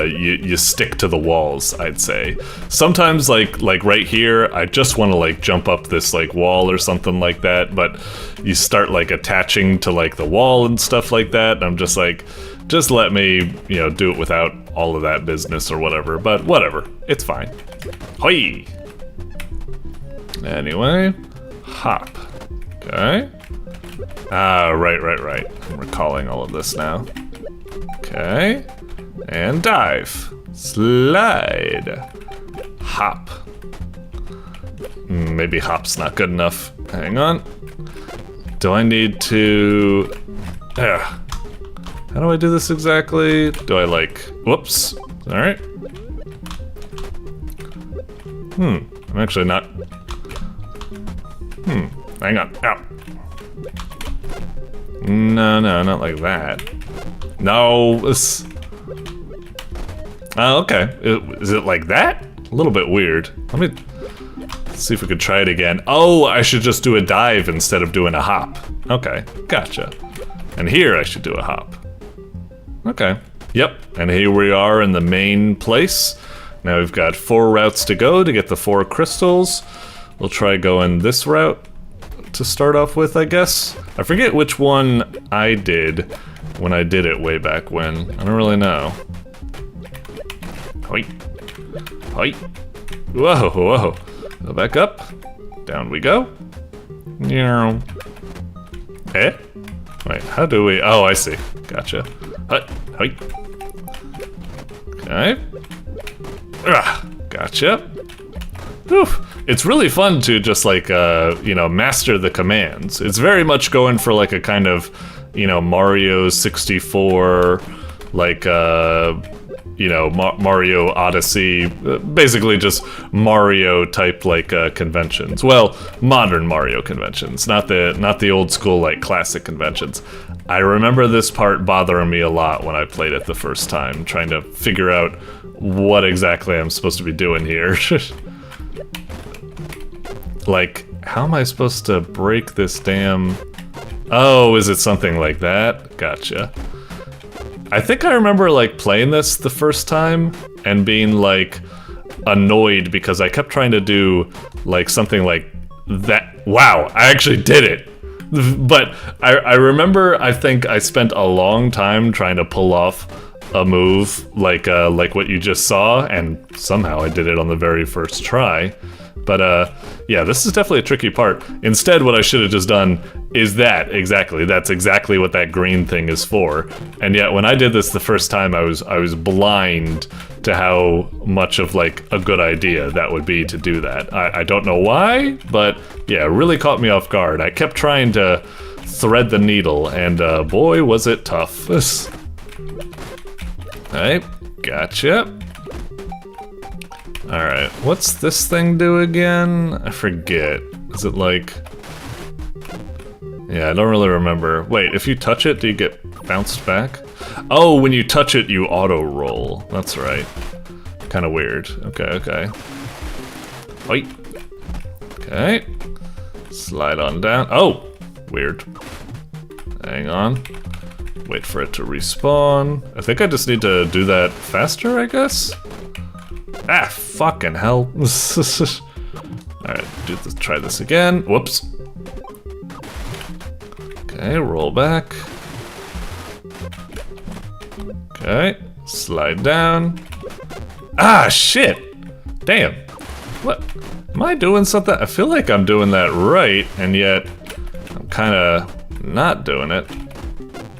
you stick to the walls, I'd say. Sometimes like right here, I just want to like jump up this like wall or something like that, but you start like attaching to like the wall and stuff like that, and I'm just like, just let me, do it without all of that business or whatever, but whatever, it's fine. Hoi! Anyway, hop. Okay. Right. I'm recalling all of this now. Okay. And dive. Slide. Hop. Maybe hop's not good enough. Hang on. Do I need to... How do I do this exactly? Do I whoops. Alright. I'm actually not... Hang on. Ow. No, not like that. No, this... Oh, okay. Is it like that? A little bit weird. Let's see if we could try it again. Oh, I should just do a dive instead of doing a hop. Okay, gotcha. And here I should do a hop. Okay. Yep, and here we are in the main place. Now we've got 4 routes to go to get the 4 crystals. We'll try going this route to start off with, I guess. I forget which one I did when I did it way back when. I don't really know. Hoi. Hoi. Whoa. Go back up. Down we go. Eh? Wait, how do we... Oh, I see. Gotcha. Hoi. Okay. Gotcha. Whew. It's really fun to just master the commands. It's very much going for like a kind of, Mario 64, Mario Odyssey, basically just Mario type conventions. Well, modern Mario conventions, not the old school classic conventions. I remember this part bothering me a lot when I played it the first time, trying to figure out what exactly I'm supposed to be doing here. How am I supposed to break this damn... Oh, is it something like that? Gotcha. I think I remember like playing this the first time and being like annoyed because I kept trying to do like something like that. Wow, I actually did it. But I remember, I think I spent a long time trying to pull off a move like what you just saw, and somehow I did it on the very first try. But yeah, this is definitely a tricky part. Instead, what I should have just done is that, exactly. That's exactly what that green thing is for. And yet, when I did this the first time, I was blind to how much of like a good idea that would be to do that. I don't know why, but yeah, it really caught me off guard. I kept trying to thread the needle, and boy, was it tough. Alright, gotcha. Alright, what's this thing do again? I forget. Is it like... Yeah, I don't really remember. Wait, if you touch it, do you get bounced back? Oh, when you touch it, you auto-roll. That's right. Kinda weird. Okay, okay. Wait. Okay. Slide on down. Oh! Weird. Hang on. Wait for it to respawn. I think I just need to do that faster, I guess? Ah, fucking hell. Alright, try this again. Whoops. Okay, roll back. Okay, slide down. Ah, shit! Damn. What? Am I doing something? I feel like I'm doing that right, and yet I'm kinda not doing it.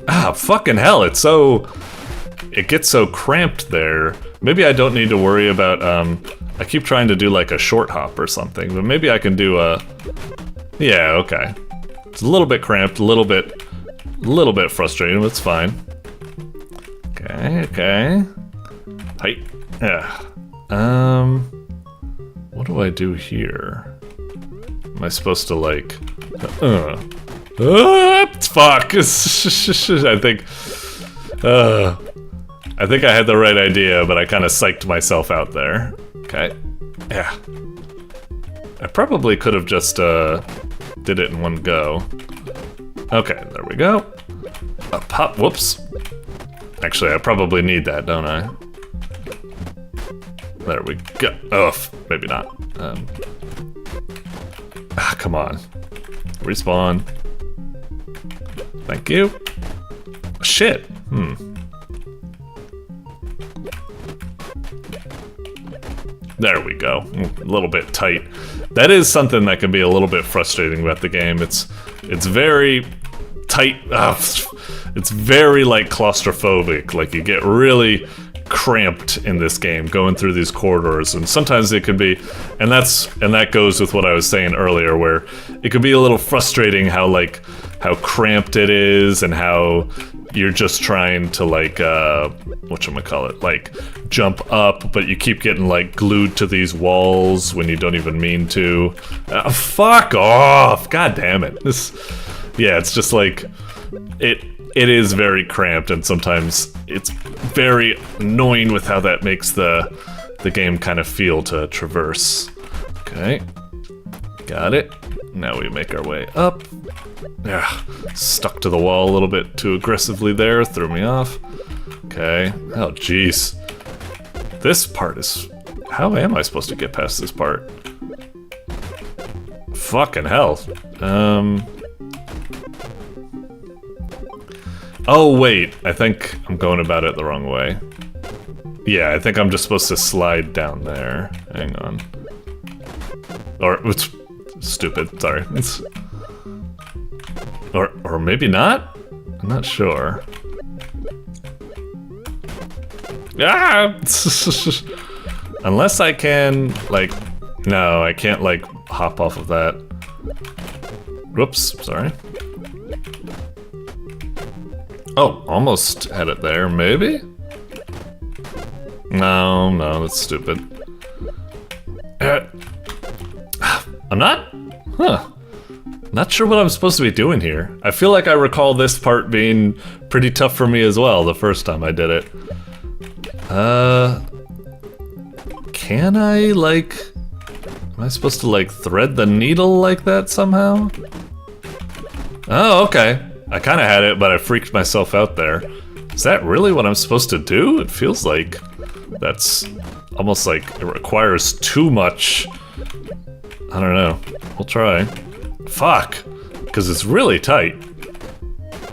Ah, fucking hell, it's so... It gets so cramped there. Maybe I don't need to worry about, I keep trying to do like a short hop or something, but maybe I can do a... Yeah, okay. It's a little bit cramped, a little bit frustrating, but it's fine. Okay, okay. Hi. Yeah. What do I do here? Am I supposed to like... fuck! I think I had the right idea, but I kind of psyched myself out there. Okay. Yeah. I probably could have just did it in one go. Okay, there we go. Pop, whoops. Actually, I probably need that, don't I? There we go. Oh, maybe not. Come on. Respawn. Thank you. Shit. There we go. A little bit tight. That is something that can be a little bit frustrating about the game. It's very tight. It's very like claustrophobic. Like you get really cramped in this game going through these corridors, and sometimes it could be, and that goes with what I was saying earlier, where it could be a little frustrating how cramped it is, and how you're just trying to like whatchamacallit, like jump up, but you keep getting like glued to these walls when you don't even mean to. Fuck off! God damn it! Yeah, it's just like it is very cramped, and sometimes it's very annoying with how that makes the game kind of feel to traverse. Okay, got it. Now we make our way up. Yeah, stuck to the wall a little bit too aggressively there, threw me off. Okay, oh jeez. This part is... How am I supposed to get past this part? Fucking hell. Oh wait, I think I'm going about it the wrong way. Yeah, I think I'm just supposed to slide down there. Hang on. Or, it's stupid, sorry. Or maybe not? I'm not sure. Ah! Unless I can, like... No, I can't, like, hop off of that. Whoops, sorry. Oh, almost had it there, maybe? No, that's stupid. I'm not? Huh. Not sure what I'm supposed to be doing here. I feel like I recall this part being pretty tough for me as well the first time I did it. Can I, like... Am I supposed to, like, thread the needle like that somehow? Oh, okay. I kind of had it, but I freaked myself out there. Is that really what I'm supposed to do? It feels like that's almost like it requires too much. I don't know. We'll try. Fuck. Because it's really tight.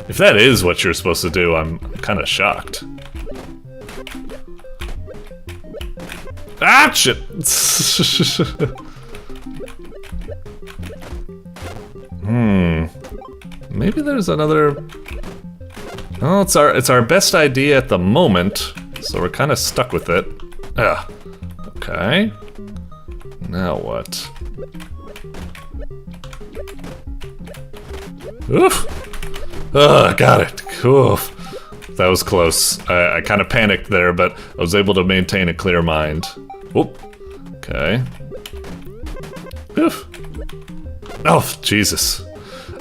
If that is what you're supposed to do, I'm kind of shocked. Ah, shit! Maybe there's another... Oh, it's our best idea at the moment, so we're kind of stuck with it. Ah, okay. Now what? Oof! Ugh, got it. Oof. That was close. I kind of panicked there, but I was able to maintain a clear mind. Whoop. Okay. Oof. Oh, Jesus.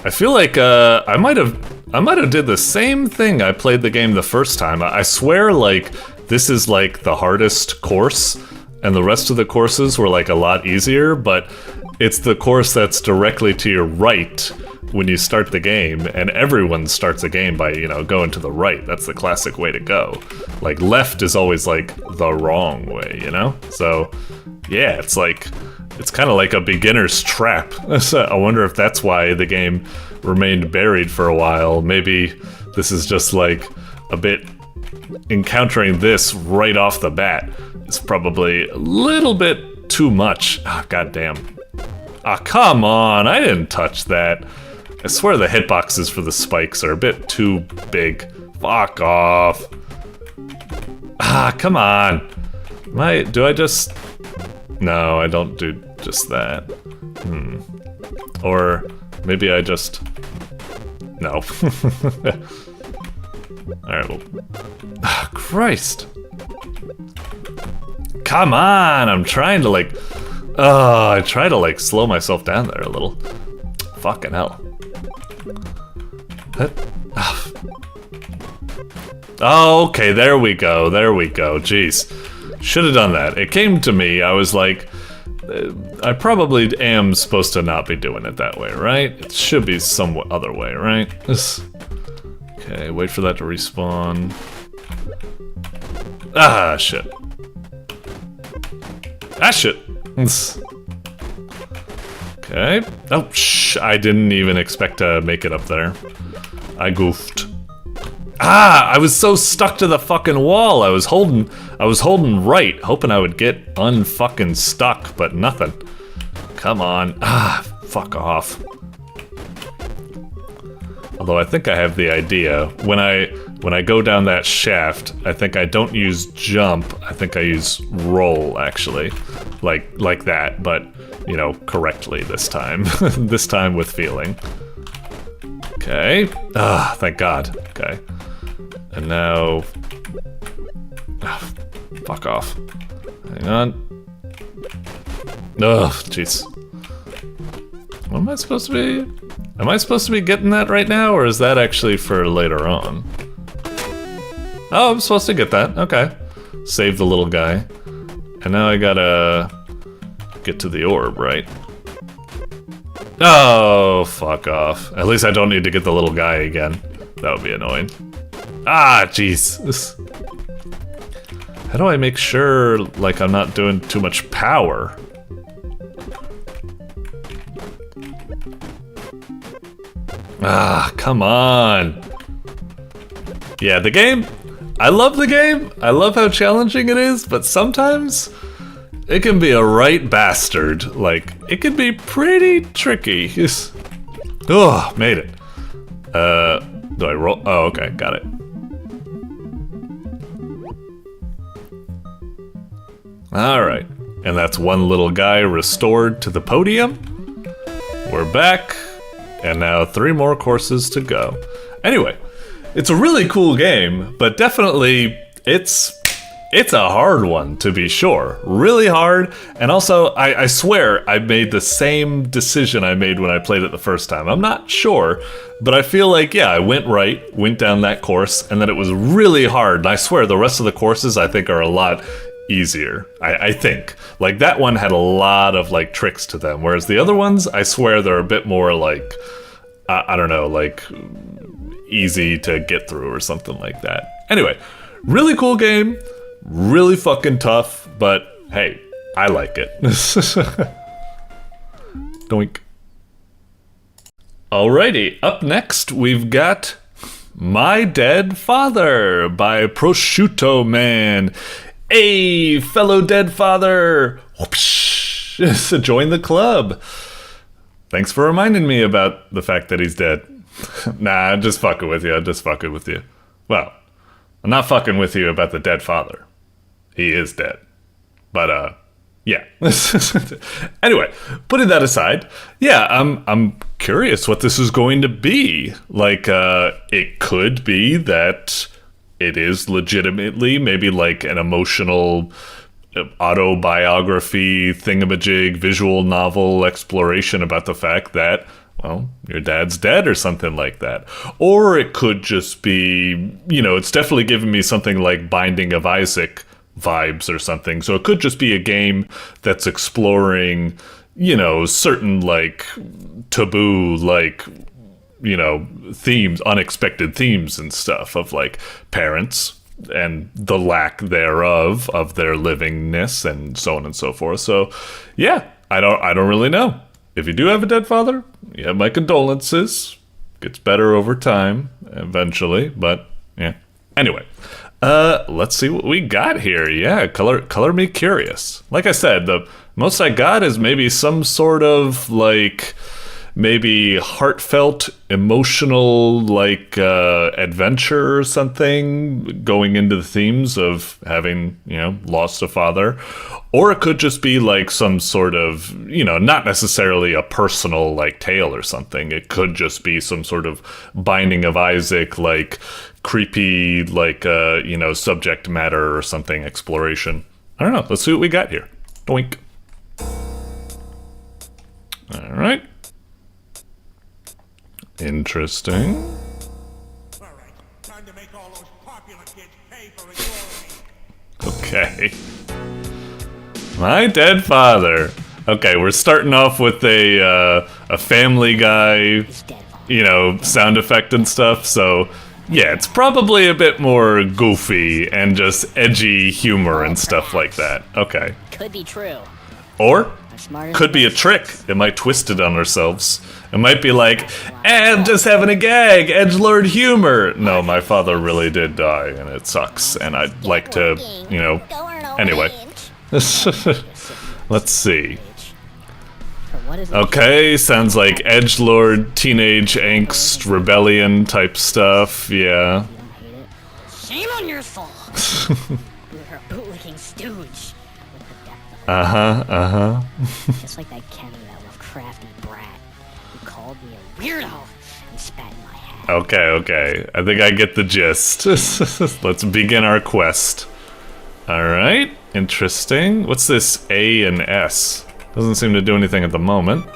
I feel like I might have did the same thing I played the game the first time. I swear, like, this is like the hardest course, and the rest of the courses were like a lot easier, but it's the course that's directly to your right when you start the game, and everyone starts a game by, you know, going to the right. That's the classic way to go. Like, left is always like the wrong way, you know? So, yeah, it's like, it's kind of like a beginner's trap. So I wonder if that's why the game remained buried for a while. Maybe this is just like a bit, encountering this right off the bat is probably a little bit too much. Ah, goddamn. Ah, come on, I didn't touch that. I swear the hitboxes for the spikes are a bit too big. Fuck off. Ah, come on. Do I just... No, I don't do just that. Or maybe I just... No. Alright, well... Ah, Christ. Come on, I'm trying to like... I try to like slow myself down there a little. Fucking hell. Oh, okay, there we go, jeez. Should have done that. It came to me, I was like, I probably am supposed to not be doing it that way, right? It should be some other way, right? Okay, wait for that to respawn. Ah, shit. Ah, shit. Okay. Oh, I didn't even expect to make it up there. I goofed. Ah, I was so stuck to the fucking wall. I was holding right, hoping I would get unfucking stuck, but nothing. Come on. Ah, fuck off. Although I think I have the idea. When I go down that shaft, I think I don't use jump. I think I use roll, actually. Like that, but, you know, correctly this time. This time with feeling. Okay. Ah, thank God. Okay. And now... Ah, fuck off. Hang on. Ugh, jeez. What am I supposed to be... Am I supposed to be getting that right now, or is that actually for later on? Oh, I'm supposed to get that. Okay. Save the little guy. And now I gotta... get to the orb, right? Oh, fuck off. At least I don't need to get the little guy again. That would be annoying. Ah, jeez. How do I make sure, like, I'm not doing too much power? Ah, come on. Yeah, the game... I love the game. I love how challenging it is, but sometimes... it can be a right bastard. Like, it can be pretty tricky. Oh, made it. Do I roll? Oh, okay, got it. Alright, and that's one little guy restored to the podium. We're back, and now 3 more courses to go. Anyway, it's a really cool game, but definitely it's a hard one, to be sure. Really hard, and also, I swear I made the same decision I made when I played it the first time. I'm not sure, but I feel like, yeah, I went down that course, and then it was really hard, and I swear the rest of the courses I think are a lot easier. I think. Like, that one had a lot of, like, tricks to them, whereas the other ones, I swear they're a bit more, like, I don't know, like easy to get through or something like that. Anyway, really cool game, really fucking tough, but hey, I like it. Doink. Alrighty, up next we've got My Dead Father by Prosciutto Man. Hey, fellow dead father! Whoopsh, join the club. Thanks for reminding me about the fact that he's dead. Nah, I'm just fucking with you. I'm just fucking with you. Well, I'm not fucking with you about the dead father. He is dead. But, yeah. Anyway, putting that aside, yeah, I'm curious what this is going to be. Like, it could be that it is legitimately maybe like an emotional autobiography thingamajig visual novel exploration about the fact that, well, your dad's dead or something like that. Or it could just be, you know, it's definitely giving me something like Binding of Isaac vibes or something. So it could just be a game that's exploring, you know, certain like taboo, like, you know, themes, unexpected themes and stuff of like parents and the lack thereof of their livingness and so on and so forth. So yeah, I don't really know. If you do have a dead father, you have my condolences. Gets better over time eventually, but yeah. Anyway, let's see what we got here. Yeah, color me curious. Like I said, the most I got is maybe some sort of like maybe heartfelt, emotional, like adventure or something, going into the themes of having, you know, lost a father. Or it could just be like some sort of, you know, not necessarily a personal like tale or something. It could just be some sort of Binding of Isaac, like creepy, like you know, subject matter or something, exploration. I don't know. Let's see what we got here. Doink. All right. Interesting. All right, time to make all those popular kids pay for ignoring me. Okay. My Dead Father. Okay, we're starting off with a Family Guy, you know, sound effect and stuff. So yeah, it's probably a bit more goofy and just edgy humor and stuff like that. Okay. Could be true. Or could be a trick. It might twist it on ourselves. It might be like, I'm just having a gag, edgelord humor. No, my father really did die, and it sucks, and I'd like to, you know, anyway. Let's see. Okay, sounds like edgelord, teenage angst, rebellion type stuff, yeah. Shame on your soul. You're a bootlicking stooge. Just like that Kenny, that little crafty brat, who called me a weirdo and spat in my hat. Okay. I think I get the gist. Let's begin our quest. Alright, interesting. What's this A and S? Doesn't seem to do anything at the moment.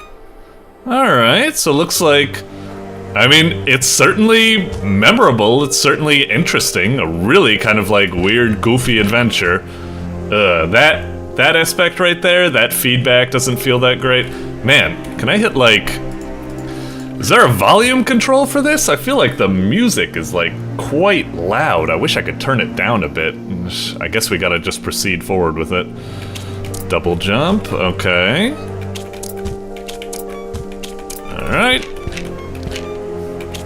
Alright, so looks like... I mean, it's certainly memorable, it's certainly interesting. A really kind of like weird, goofy adventure. That aspect right there, that feedback doesn't feel that great. Man, can I hit like... Is there a volume control for this? I feel like the music is like quite loud. I wish I could turn it down a bit. I guess we gotta just proceed forward with it. Double jump, okay. Alright.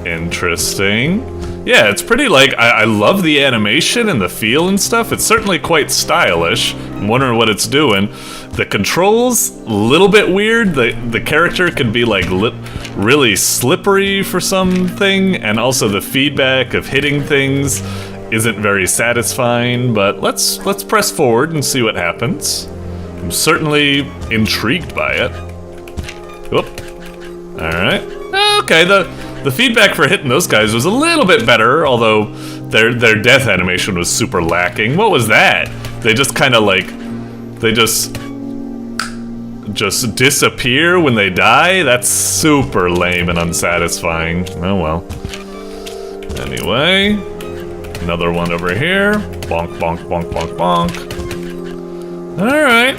Interesting. Yeah, it's pretty like, I love the animation and the feel and stuff. It's certainly quite stylish. I'm wondering what it's doing. The controls, a little bit weird. The character can be like really slippery for something, and also the feedback of hitting things isn't very satisfying, but let's press forward and see what happens. I'm certainly intrigued by it. Whoop. Alright. Okay, the feedback for hitting those guys was a little bit better, although their death animation was super lacking. What was that? They just kind of like, they just disappear when they die? That's super lame and unsatisfying. Oh well. Anyway, another one over here. Bonk, bonk, bonk, bonk, bonk. Alright.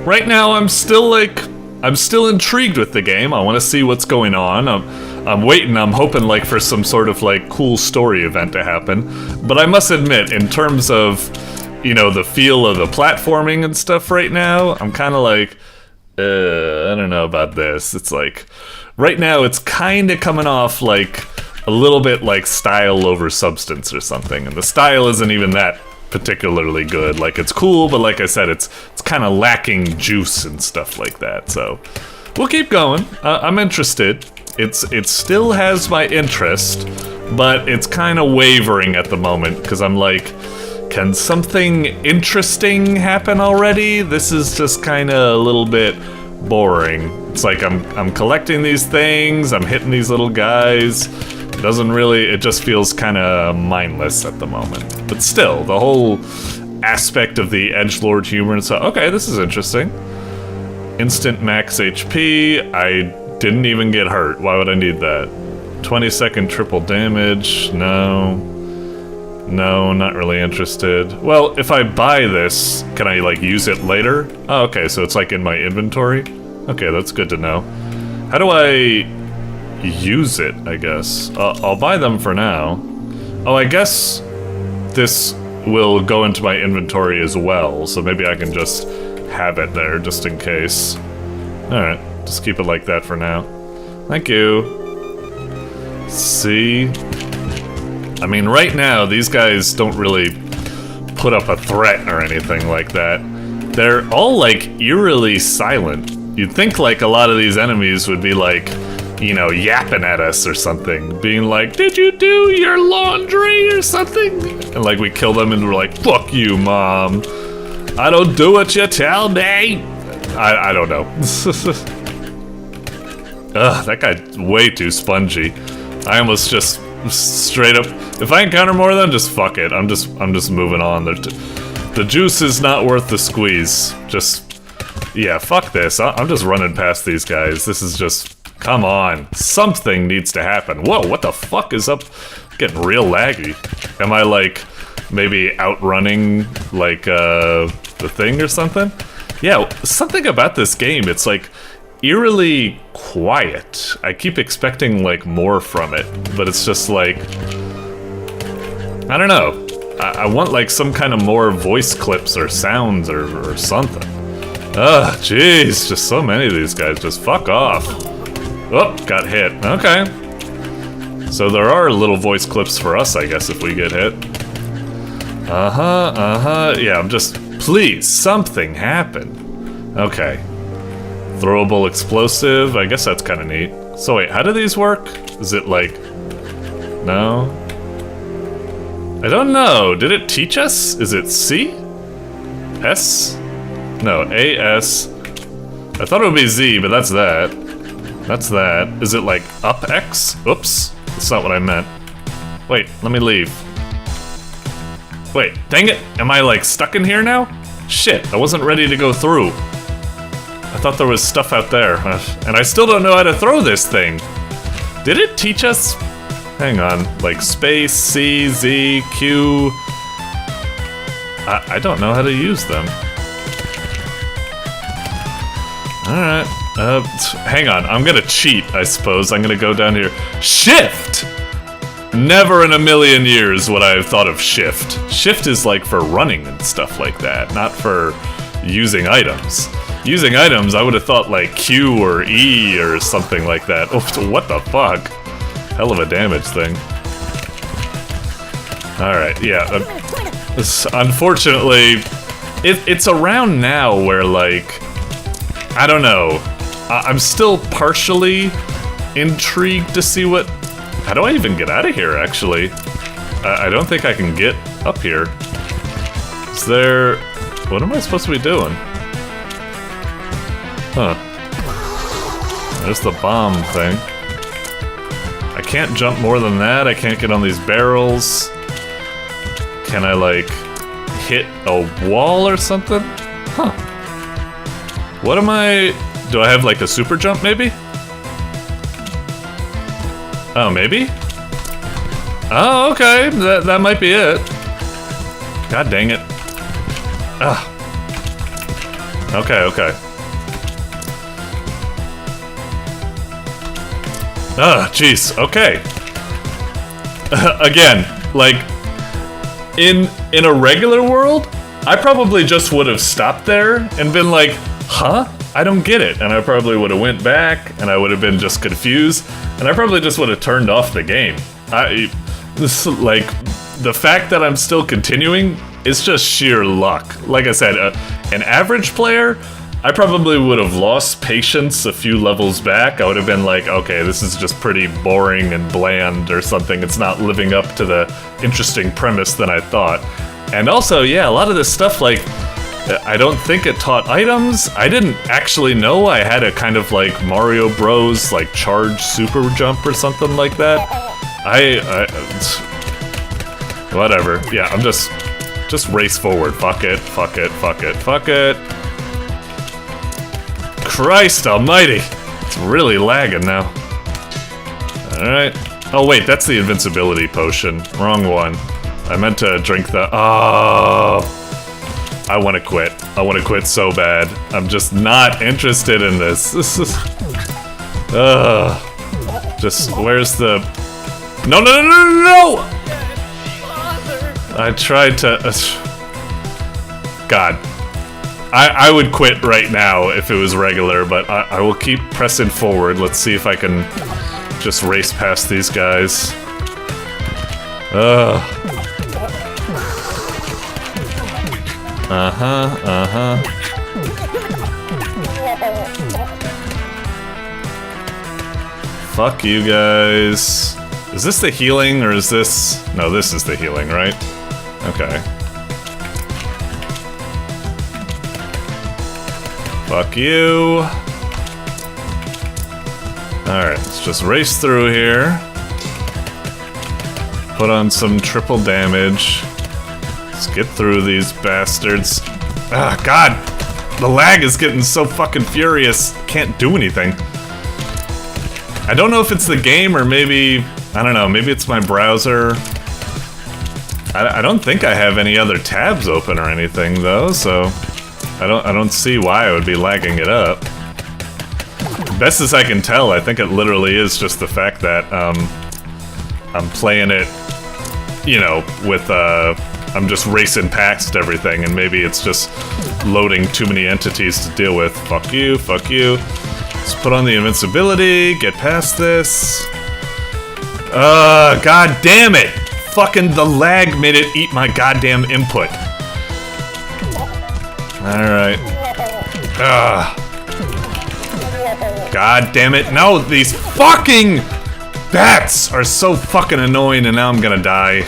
Right now I'm still like, I'm still intrigued with the game. I want to see what's going on. I'm waiting. I'm hoping like for some sort of like cool story event to happen. But I must admit, in terms of, you know, the feel of the platforming and stuff right now, I'm kind of like, I don't know about this. It's like, right now it's kind of coming off like a little bit like style over substance or something. And the style isn't even that particularly good. Like, it's cool, but like I said, it's kind of lacking juice and stuff like that. So we'll keep going. I'm interested. It still has my interest, but it's kind of wavering at the moment because I'm like, can something interesting happen already? This is just kind of a little bit boring. It's like I'm collecting these things, I'm hitting these little guys. It just feels kind of mindless at the moment. But still, the whole aspect of the edgelord humor and stuff. Okay, this is interesting. Instant max HP. I didn't even get hurt. Why would I need that? 20-second triple damage. No, not really interested. Well, if I buy this, can I like use it later? Oh, okay, so it's like in my inventory. Okay, that's good to know. How do I use it, I guess? I'll buy them for now. Oh, I guess this will go into my inventory as well, so maybe I can just have it there just in case. Alright, just keep it like that for now. Thank you. See? I mean, right now, these guys don't really put up a threat or anything like that. They're all, like, eerily silent. You'd think, like, a lot of these enemies would be, like, you know, yapping at us or something. Being like, did you do your laundry or something? And, like, we kill them and we're like, fuck you, Mom. I don't do what you tell me. I don't know. Ugh, that guy's way too spongy. I almost just straight up, if I encounter more of them, just fuck it. I'm just moving on. The juice is not worth the squeeze. Just, yeah, fuck this. I'm just running past these guys. This is just, come on. Something needs to happen. Whoa, what the fuck is up? Getting real laggy. Am I like maybe outrunning like the thing or something? Yeah, something about this game, it's like eerily quiet. I keep expecting like more from it, but it's just like, I don't know. I want like some kind of more voice clips or sounds or something. Ugh, jeez, just so many of these guys, just fuck off. Oh, got hit, okay. So there are little voice clips for us, I guess, if we get hit. Yeah, I'm just, please, something happen. Okay. Throwable explosive, I guess that's kind of neat. So wait, how do these work? Is it like, no? I don't know, did it teach us? Is it C? S? No, A-S. I thought it would be Z, but that's that. That's that. Is it like up X? Oops, that's not what I meant. Wait, let me leave. Wait, dang it, am I like stuck in here now? Shit, I wasn't ready to go through. I thought there was stuff out there, and I still don't know how to throw this thing. Did it teach us? Hang on, like space, C, Z, Q. I don't know how to use them. Alright, hang on, I'm gonna cheat, I suppose. I'm gonna go down here. Shift! Never in a million years would I have thought of shift. Shift is like for running and stuff like that, not for using items. Using items, I would have thought like Q or E or something like that. Oh, what the fuck? Hell of a damage thing. Alright, yeah. Unfortunately, it's around now where like, I don't know. I'm still partially intrigued to see what... How do I even get out of here, actually? I don't think I can get up here. Is there... What am I supposed to be doing? Huh. There's the bomb thing. I can't jump more than that. I can't get on these barrels. Can I, like, hit a wall or something? Huh. What am I... Do I have, like, a super jump, maybe? Oh, maybe? Oh, okay. That might be it. God dang it. Ah. Okay. Jeez, okay. Again, like, in a regular world, I probably just would have stopped there and been like, huh? I don't get it. And I probably would have went back, and I would have been just confused, and I probably just would have turned off the game. Like, the fact that I'm still continuing is just sheer luck. Like I said, an average player, I probably would have lost patience a few levels back. I would have been like, okay, this is just pretty boring and bland or something. It's not living up to the interesting premise that I thought. And also, yeah, a lot of this stuff, like, I don't think it taught items. I didn't actually know I had a kind of like Mario Bros. Like charge super jump or something like that. Whatever. Yeah, I'm just race forward. Fuck it, fuck it, fuck it, fuck it. Christ almighty! It's really lagging now. Alright. Oh wait, that's the invincibility potion. Wrong one. I meant to drink the... Oh! I want to quit. I want to quit so bad. I'm just not interested in this. This is... Just, where's the... No, no, no, no, no, no! I tried to... God. I would quit right now if it was regular, but I will keep pressing forward. Let's see if I can just race past these guys. Fuck you guys. Is this the healing, or is this... No, this is the healing, right? Okay. Fuck you. Alright, let's just race through here. Put on some triple damage. Let's get through these bastards. Ah, God! The lag is getting so fucking furious. Can't do anything. I don't know if it's the game or maybe... I don't know, maybe it's my browser. I don't think I have any other tabs open or anything, though, so... I don't see why I would be lagging it up. Best as I can tell, I think it literally is just the fact that, I'm playing it, you know, with, I'm just racing past everything, and maybe it's just loading too many entities to deal with. Fuck you, fuck you. Let's put on the invincibility, get past this. God damn it! Fucking the lag made it eat my goddamn input. Alright. God damn it. No, these fucking bats are so fucking annoying, and now I'm gonna die.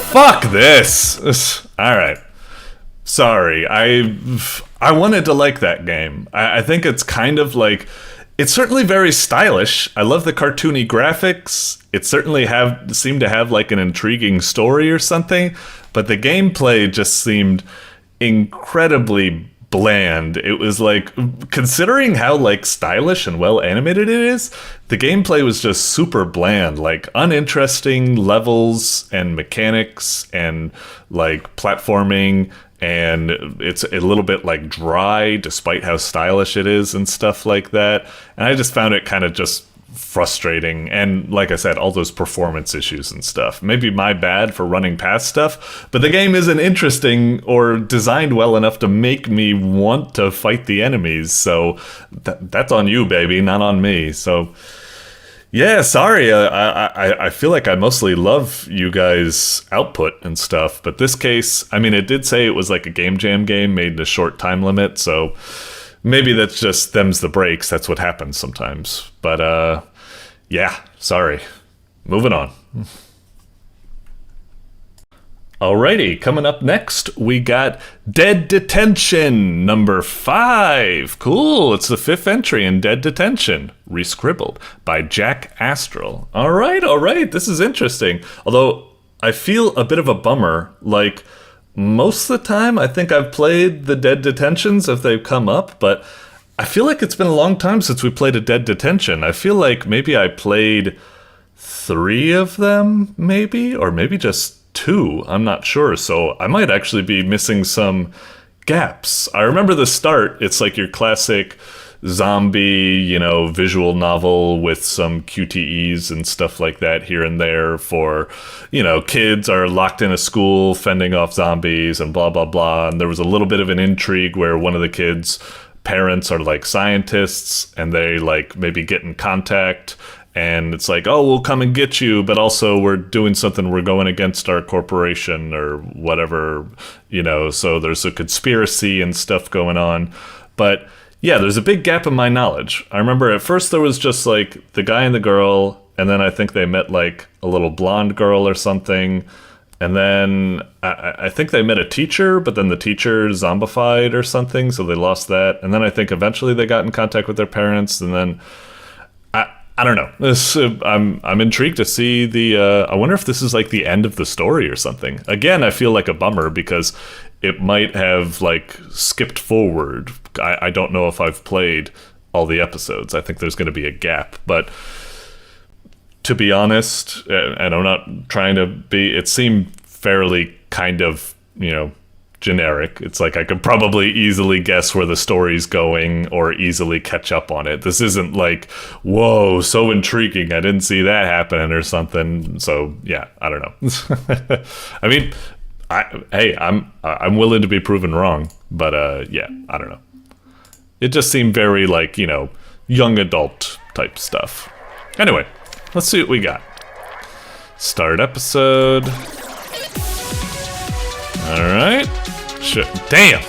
Fuck this. Alright. Sorry. I wanted to like that game. I think it's kind of like... It's certainly very stylish. I love the cartoony graphics. It certainly seemed to have like an intriguing story or something, but the gameplay just seemed incredibly bland. It was like, considering how like stylish and well animated it is, the gameplay was just super bland, like uninteresting levels and mechanics and like platforming. And it's a little bit like dry despite how stylish it is and stuff like that. And I just found it kind of just frustrating. And like I said, all those performance issues and stuff. Maybe my bad for running past stuff, but the game isn't interesting or designed well enough to make me want to fight the enemies. So that's on you, baby, not on me. So yeah, sorry, I feel like I mostly love you guys' output and stuff, but this case, I mean, it did say it was like a game jam game made in a short time limit, so maybe that's just them's the breaks, that's what happens sometimes. But, yeah, sorry. Moving on. Alrighty, coming up next, we got Dead Detention, number 5. Cool, it's the 5th entry in Dead Detention, rescribbled by Jack Astral. Alright, this is interesting. Although, I feel a bit of a bummer. Like, most of the time, I think I've played the Dead Detentions if they've come up, but I feel like it's been a long time since we played a Dead Detention. I feel like maybe I played 3 of them, maybe? Or maybe just 2, I'm not sure, so I might actually be missing some gaps. I remember the start, it's like your classic zombie, you know, visual novel with some QTEs and stuff like that here and there for, you know, kids are locked in a school fending off zombies and blah, blah, blah. And there was a little bit of an intrigue where one of the kids' parents are like scientists and they like maybe get in contact and it's like, oh, we'll come and get you, but also we're doing something, we're going against our corporation or whatever, you know, so there's a conspiracy and stuff going on. But yeah, there's a big gap in my knowledge. I remember at first there was just like the guy and the girl, and then I think they met like a little blonde girl or something, and then I think they met a teacher, but then the teacher zombified or something, so they lost that. And then I think eventually they got in contact with their parents, and then I don't know. I'm intrigued to see the. I wonder if this is like the end of the story or something. Again, I feel like a bummer because it might have like skipped forward. I don't know if I've played all the episodes. I think there's going to be a gap, but to be honest, and I'm not trying to be, it seemed fairly kind of, you know, generic. It's like I could probably easily guess where the story's going or easily catch up on it. This isn't like, whoa, so intriguing, I didn't see that happening or something. So yeah, I don't know. I mean, I'm willing to be proven wrong, but yeah, I don't know. It just seemed very like, you know, young adult type stuff. Anyway, let's see what we got. Start episode. Alright. Damn!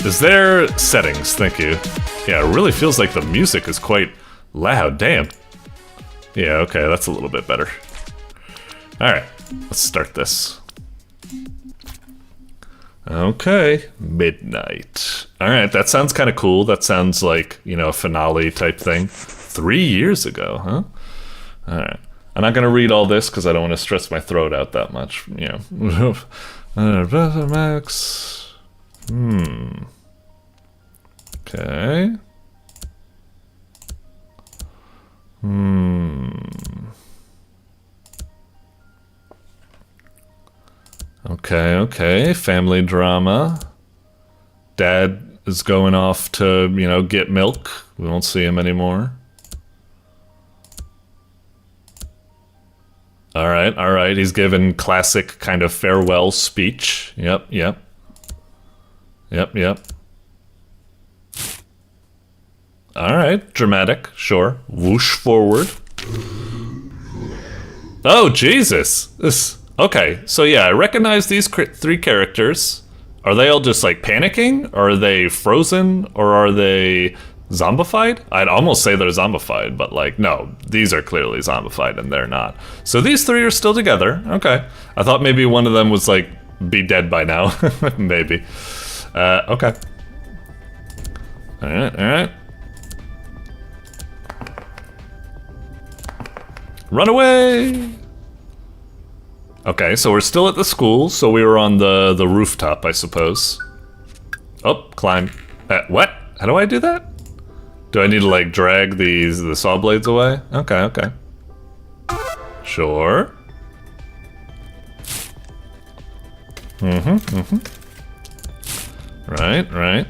Is there settings? Thank you. Yeah, it really feels like the music is quite loud. Damn. Yeah, okay, that's a little bit better. Alright, let's start this. Okay, midnight. Alright, that sounds kind of cool. That sounds like, you know, a finale type thing. 3 years ago, huh? Alright. I'm not going to read all this because I don't want to stress my throat out that much. You know. Max. Okay. Okay. Family drama. Dad is going off to, you know, get milk. We won't see him anymore. All right. He's given classic kind of farewell speech. Yep. All right, dramatic, sure. Whoosh forward. Oh, Jesus. Okay, so yeah, I recognize these three characters. Are they all just like panicking? Or are they frozen? Or are they zombified? I'd almost say they're zombified, but like, no, these are clearly zombified and they're not. So these three are still together. Okay. I thought maybe one of them was like, be dead by now. Maybe. Okay. All right. Run away! Okay, so we're still at the school, so we were on the rooftop, I suppose. Oh, climb. What? How do I do that? Do I need to like drag the saw blades away? Okay. Sure. Right.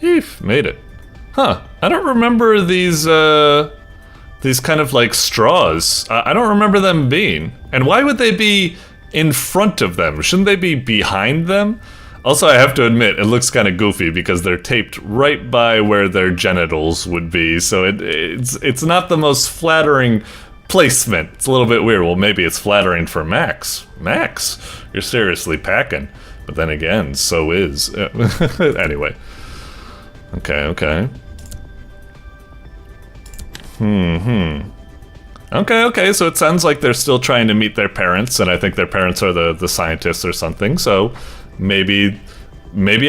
Eef, made it. Huh, I don't remember these kind of like straws. I don't remember them being. And why would they be in front of them? Shouldn't they be behind them? Also, I have to admit, it looks kind of goofy because they're taped right by where their genitals would be, so it's not the most flattering placement. It's a little bit weird. Well, maybe it's flattering for Max. Max, you're seriously packing. But then again, so is. Anyway. Okay. Okay, so it sounds like they're still trying to meet their parents, and I think their parents are the scientists or something, so maybe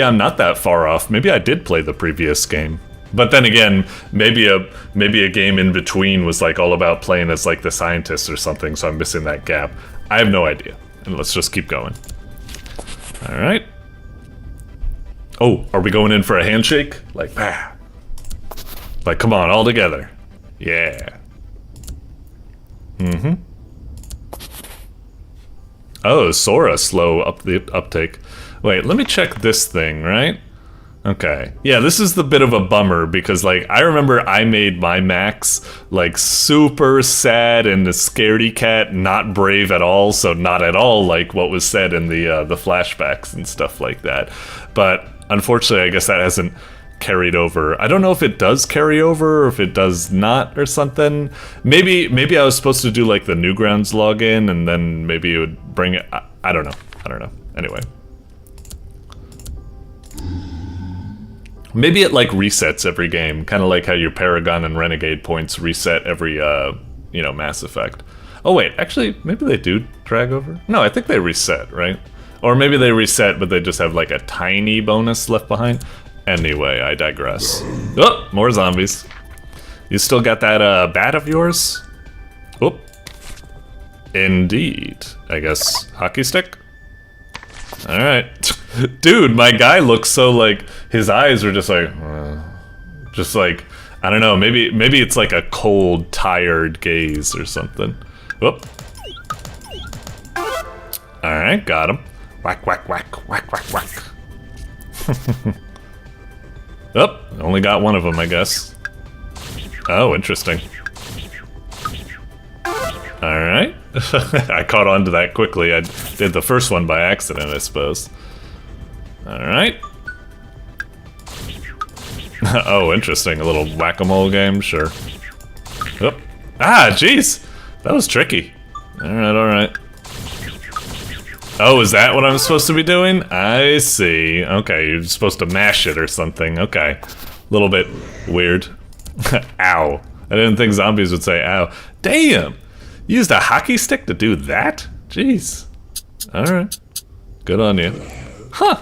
I'm not that far off. Maybe I did play the previous game. But then again, maybe a game in between was like all about playing as like the scientists or something, so I'm missing that gap. I have no idea. And let's just keep going. Alright. Oh, are we going in for a handshake? Like, bah. Like, come on, all together. Yeah. Oh, Sora, slow up the uptake. Wait, let me check this thing, right? Okay. Yeah, this is the bit of a bummer because, like, I remember I made my Max, like, super sad and a scaredy cat, not brave at all, so not at all like what was said in the flashbacks and stuff like that. But, unfortunately, I guess that hasn't carried over. I don't know if it does carry over or if it does not or something. Maybe I was supposed to do, like, the Newgrounds login and then maybe it would bring it... I don't know. Anyway. Maybe it, like, resets every game, kind of like how your Paragon and Renegade points reset every, you know, Mass Effect. Oh, wait, actually, maybe they do drag over? No, I think they reset, right? Or maybe they reset, but they just have, like, a tiny bonus left behind. Anyway, I digress. Oh, more zombies. You still got that, bat of yours? Oh. Indeed. I guess, hockey stick? Alright. Dude, my guy looks so, like, his eyes are just like, I don't know, maybe it's like a cold, tired gaze or something. Whoop. Alright, got him. Whack, whack, whack, whack, whack, whack. Oh, only got one of them, I guess. Oh, interesting. Alright. I caught on to that quickly. I did the first one by accident, I suppose. Alright. Oh, interesting. A little whack-a-mole game, sure. Oop. Ah, jeez! That was tricky. Alright. Oh, is that what I'm supposed to be doing? I see. Okay, you're supposed to mash it or something. Okay. A little bit weird. Ow. I didn't think zombies would say ow. Damn! You used a hockey stick to do that? Jeez. Alright. Good on you. Huh.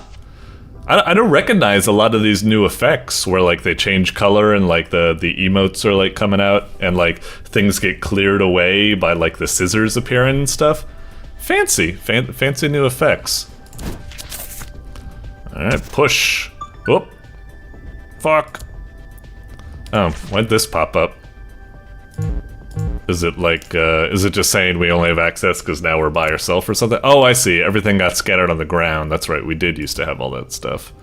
I don't recognize a lot of these new effects where, like, they change color and, like, the emotes are, like, coming out and, like, things get cleared away by, like, the scissors appearing and stuff. Fancy. Fancy new effects. Alright, push. Whoop. Fuck. Oh, why'd this pop up? Is it like, is it just saying we only have access because now we're by ourselves or something? Oh, I see. Everything got scattered on the ground. That's right, we did used to have all that stuff.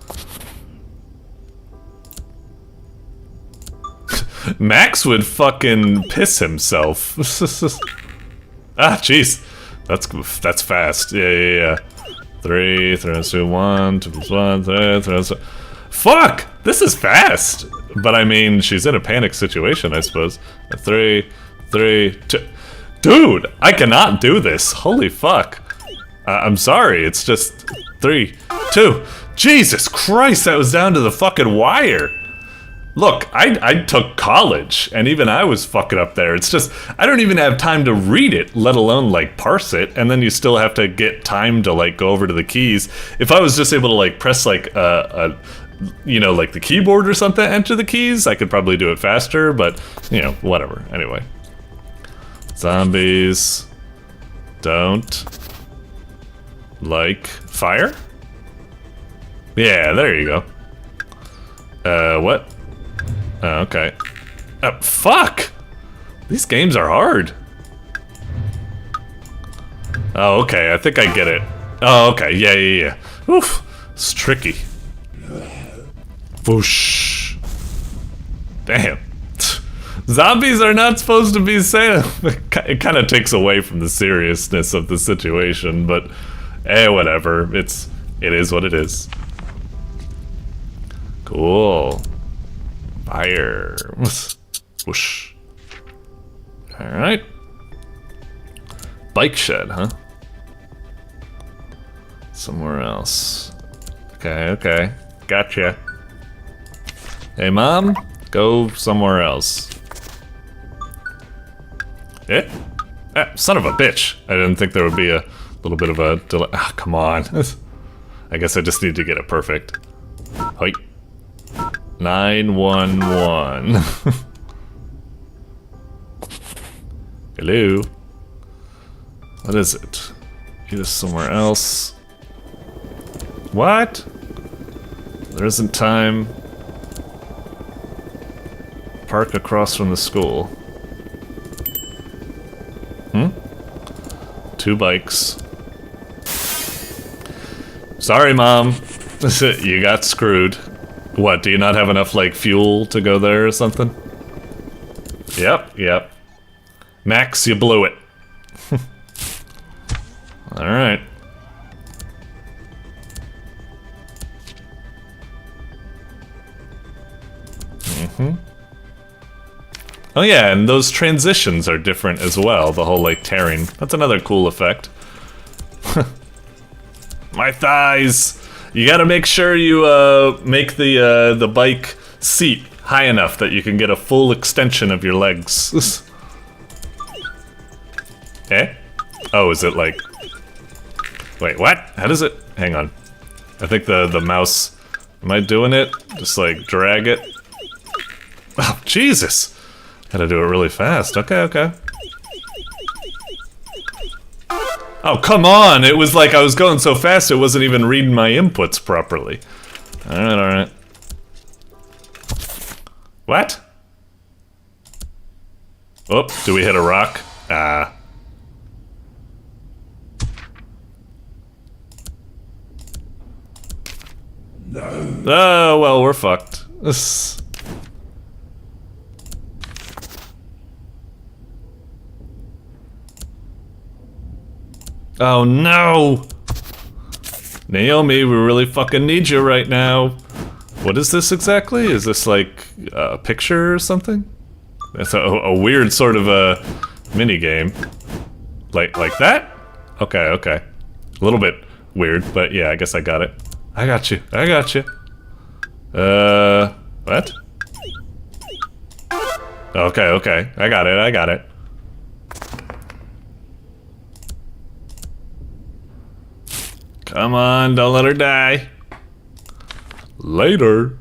Max would fucking piss himself. Ah, jeez. That's fast. Yeah. 3, 3, 2, 1, 2 plus 1, 3, 3, 3. Fuck! This is fast! But I mean, she's in a panic situation, I suppose. 3, 3, 2. Dude, I cannot do this. Holy fuck. I'm sorry, it's just 3, 2. Jesus Christ, that was down to the fucking wire. Look, I took college, and even I was fucking up there. It's just, I don't even have time to read it, let alone, like, parse it, and then you still have to get time to, like, go over to the keys. If I was just able to, like, press, like, you know, like the keyboard or something, enter the keys, I could probably do it faster, but, you know, whatever. Anyway. Zombies don't like fire? Yeah, there you go. What? Oh, okay. Fuck! These games are hard. Oh, okay, I think I get it. Oh, okay, yeah. Oof, it's tricky. Whoosh. Damn. Zombies are not supposed to be saying. It kind of takes away from the seriousness of the situation, but whatever. It is what it is. Cool. Fire. Whoosh. Alright. Bike shed, huh? Somewhere else. Okay. Gotcha. Hey, Mom, go somewhere else. Son of a bitch. I didn't think there would be a little bit of a delay. Ah, come on. I guess I just need to get it perfect. Hoi. 911. Hello? What is it? Get us somewhere else. What? There isn't time. Park across from the school. 2 bikes. Sorry, Mom. You got screwed. What, do you not have enough, like, fuel to go there or something? Yep. Max, you blew it. Alright. Oh yeah, and those transitions are different as well, the whole, like, tearing. That's another cool effect. My thighs! You gotta make sure you, make the bike seat high enough that you can get a full extension of your legs. Eh? Oh, is it like... Wait, what? How does it... Hang on. I think the mouse... Am I doing it? Just, like, drag it? Oh, Jesus! Had to do it really fast. Okay. Oh, come on! It was like I was going so fast it wasn't even reading my inputs properly. Alright. What? Oh, do we hit a rock? Ah. No. Oh, well, we're fucked. Oh no! Naomi, we really fucking need you right now. What is this exactly? Is this like a picture or something? That's a weird sort of a mini game. Like that? Okay. A little bit weird, but yeah, I guess I got it. I got you. What? Okay. I got it. Come on, don't let her die. Later.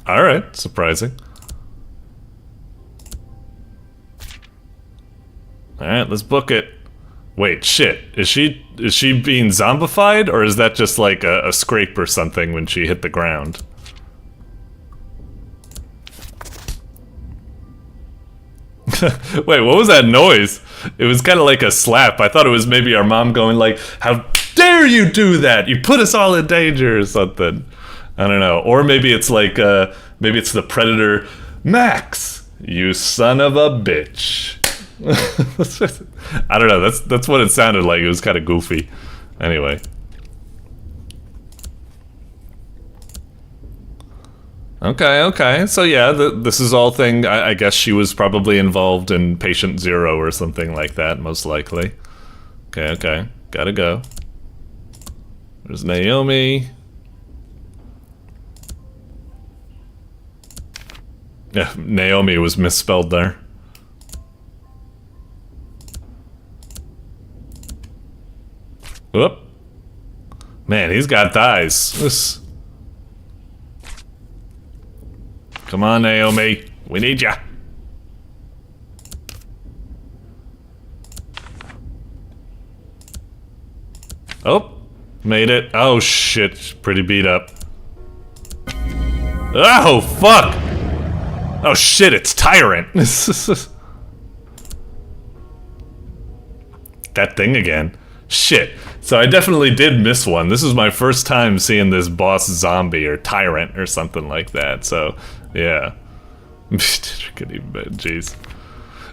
Alright, surprising. Alright, let's book it. Wait, shit. Is she being zombified, or is that just like a scrape or something when she hit the ground? Wait, what was that noise? It was kind of like a slap. I thought it was maybe our mom going like, "How dare you do that? You put us all in danger," or something. I don't know. Or maybe it's like, maybe it's the predator. Max, you son of a bitch. I don't know. That's what it sounded like. It was kind of goofy. Anyway. Okay. So yeah, this is all thing. I guess she was probably involved in Patient Zero or something like that, most likely. Okay. Gotta go. There's Naomi. Yeah, Naomi was misspelled there. Whoop. Man, he's got thighs. Come on, Naomi. We need ya. Oh, made it. Oh, shit. Pretty beat up. Oh, fuck. Oh, shit. It's Tyrant. That thing again. Shit. So I definitely did miss one. This is my first time seeing this boss zombie or tyrant or something like that. So, yeah. Jeez.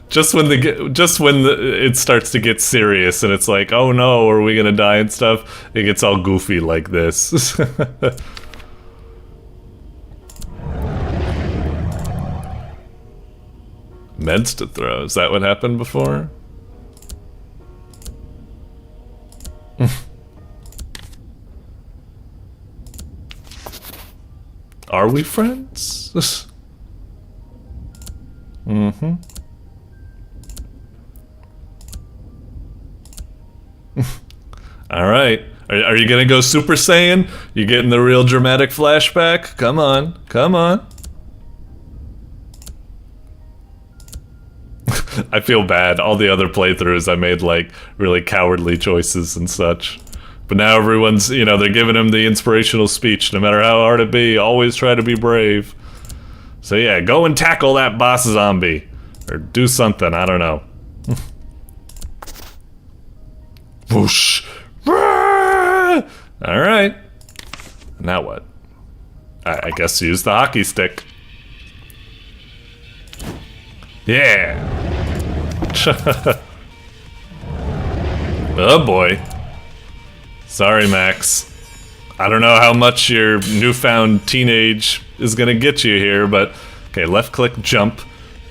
Just when it starts to get serious and it's like, oh no, are we gonna die and stuff? It gets all goofy like this. Meds to throw. Is that what happened before? Are we friends? Mm-hmm. Alright. Are you gonna go Super Saiyan? You getting the real dramatic flashback? Come on. I feel bad. All the other playthroughs I made like really cowardly choices and such. But now everyone's, they're giving him the inspirational speech. No matter how hard it be, always try to be brave. So yeah, go and tackle that boss zombie. Or do something, I don't know. Whoosh. All right. Now what? I guess use the hockey stick. Yeah. Oh boy. Sorry, Max. I don't know how much your newfound teenage is gonna get you here, but okay, left click jump,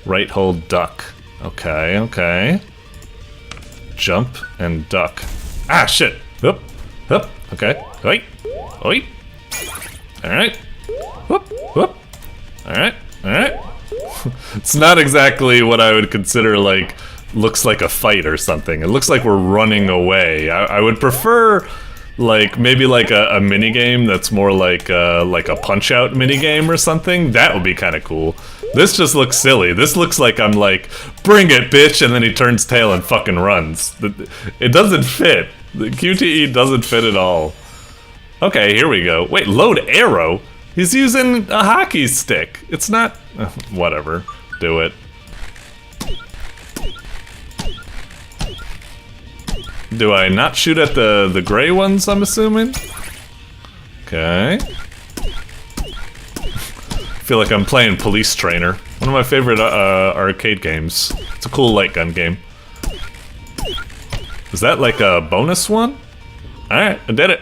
right hold duck. Okay, okay. Jump and duck. Ah, shit. Whoop, whoop. Okay. Oi, oi. All right. Whoop, whoop. All right, all right. It's not exactly what I would consider like looks like a fight or something. It looks like we're running away. I would prefer like maybe like a mini game that's more like a punch out mini game or something. That would be kind of cool. This just looks silly. This looks like I'm like, bring it, bitch, and then he turns tail and fucking runs. It doesn't fit. The QTE doesn't fit at all. Okay, here we go. Wait, load arrow? He's using a hockey stick. It's not... whatever. Do it. Do I not shoot at the gray ones, I'm assuming? Okay. I feel like I'm playing Police Trainer. One of my favorite arcade games. It's a cool light gun game. Is that like a bonus one? Alright, I did it.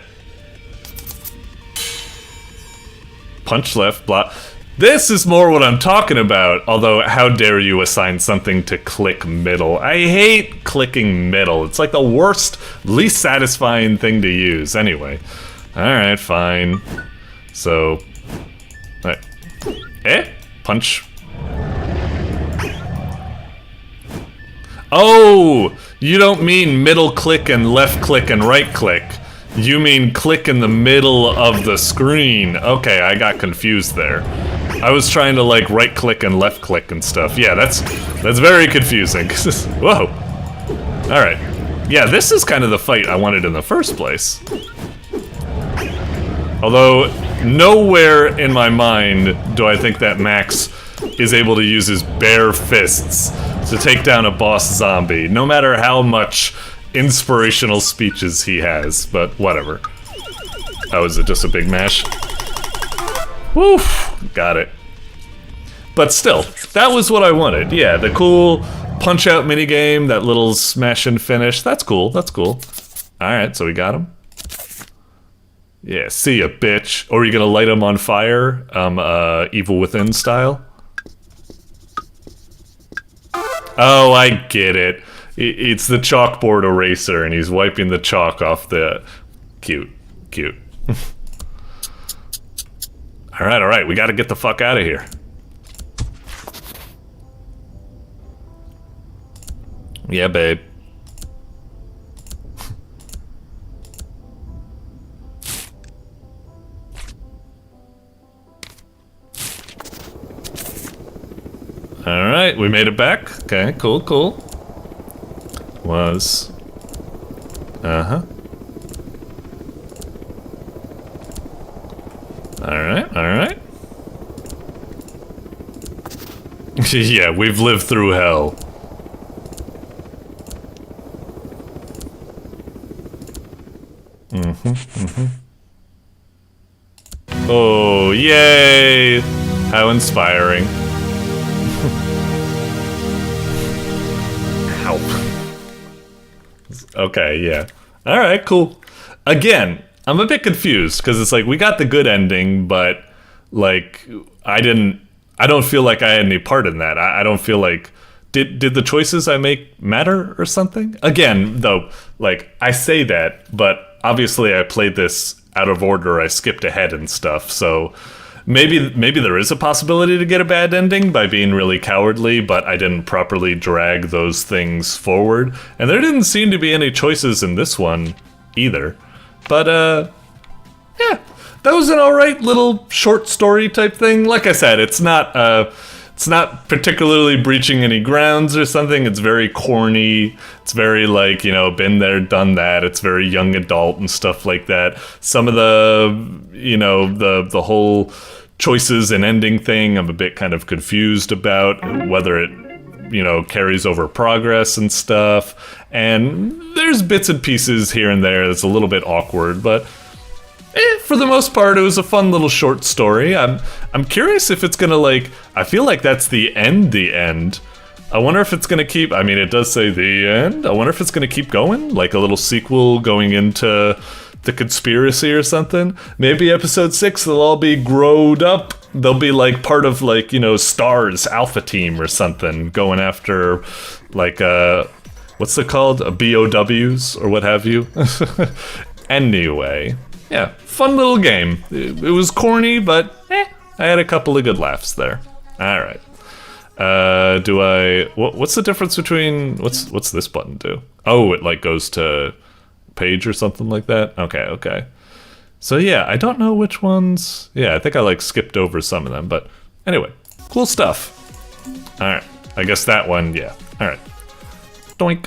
Punch left, block. This is more what I'm talking about, although how dare you assign something to click middle. I hate clicking middle. It's like the worst, least satisfying thing to use. Anyway. Alright, fine. So... punch. Oh! You don't mean middle click and left click and right click. You mean click in the middle of the screen. Okay, I got confused there. I was trying to like right click and left click and stuff. Yeah, that's very confusing. Whoa. Alright. Yeah, this is kind of the fight I wanted in the first place. Although, nowhere in my mind do I think that Max is able to use his bare fists to take down a boss zombie, no matter how much inspirational speeches he has, but whatever. Oh, is it just a big mash? Woof! Got it. But still, that was what I wanted. Yeah, the cool punch-out minigame, that little smash and finish. That's cool, that's cool. Alright, so we got him. Yeah, see ya, bitch. Or are you gonna light him on fire? Evil Within style? Oh, I get it. It's the chalkboard eraser, and he's wiping the chalk off the... Cute. Cute. Alright, we gotta get the fuck out of here. Yeah, babe. Alright, we made it back. Okay, cool, cool. Was... Uh-huh. Alright, alright. Yeah, we've lived through hell. Oh, yay! How inspiring. Ow. Okay, yeah. Alright, cool. Again, I'm a bit confused, because it's like, we got the good ending, but, like, I don't feel like I had any part in that. I don't feel like... Did the choices I make matter or something? Again, though, like, I say that, but obviously I played this out of order. I skipped ahead and stuff, so... Maybe there is a possibility to get a bad ending by being really cowardly, but I didn't properly drag those things forward. And there didn't seem to be any choices in this one, either. But, yeah, that was an alright little short story type thing. Like I said, it's not particularly breaching any grounds or something. It's very corny. It's very, like, you know, been there, done that. It's very young adult and stuff like that. Some of the, you know, the whole choices and ending thing, I'm a bit kind of confused about whether it you know, carries over progress and stuff. And there's bits and pieces here and there that's a little bit awkward, but for the most part, it was a fun little short story. I'm curious if it's gonna, like, I feel like that's the end. I wonder if it's gonna keep, I mean, it does say the end. I wonder if it's gonna keep going, like a little sequel going into the conspiracy or something. Maybe episode 6, they'll all be growed up. They'll be like part of, like, you know, Star's Alpha Team or something, going after, like, what's it called? BOWs or what have you. Anyway, yeah, fun little game. It was corny, but I had a couple of good laughs there. All right. What's the difference between, what's this button do? Oh, it like goes to page or something like that? Okay. So yeah, I don't know which ones. Yeah, I think I like skipped over some of them, but anyway, cool stuff. All right, I guess that one, yeah. All right, doink.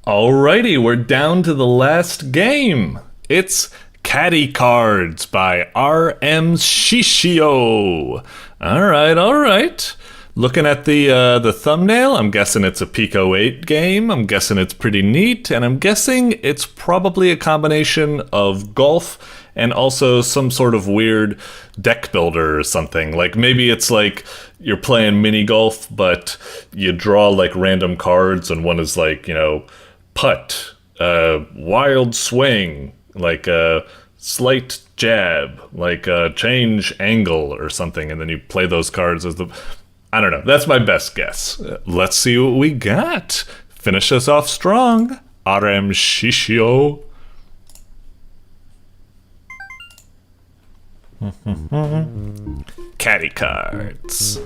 Alrighty, we're down to the last game. It's Caddy Cards by R.M. Shishio. All right. Looking at the thumbnail, I'm guessing it's a Pico 8 game. I'm guessing it's pretty neat, and I'm guessing it's probably a combination of golf and also some sort of weird deck builder or something. Like maybe it's like you're playing mini golf, but you draw like random cards, and one is like, you know, putt, wild swing, like a slight jab, like a change angle or something, and then you play those cards as the... I don't know. That's my best guess. Let's see what we got. Finish us off strong, RM Shishio. Caddy Cards.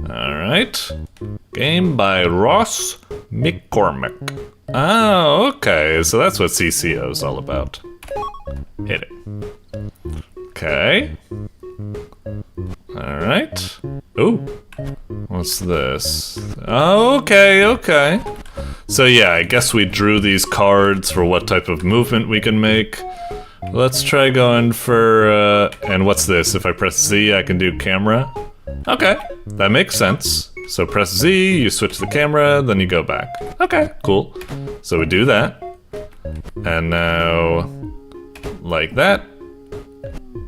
Alright. Game by Ross McCormick. Oh, okay. So that's what CCO is all about. Hit it. Okay. Alright. Ooh. What's this? Oh, okay. So yeah, I guess we drew these cards for what type of movement we can make. Let's try going for, and what's this? If I press Z, I can do camera? Okay, that makes sense. So press Z, you switch the camera, then you go back. Okay, cool. So we do that. And now, like that.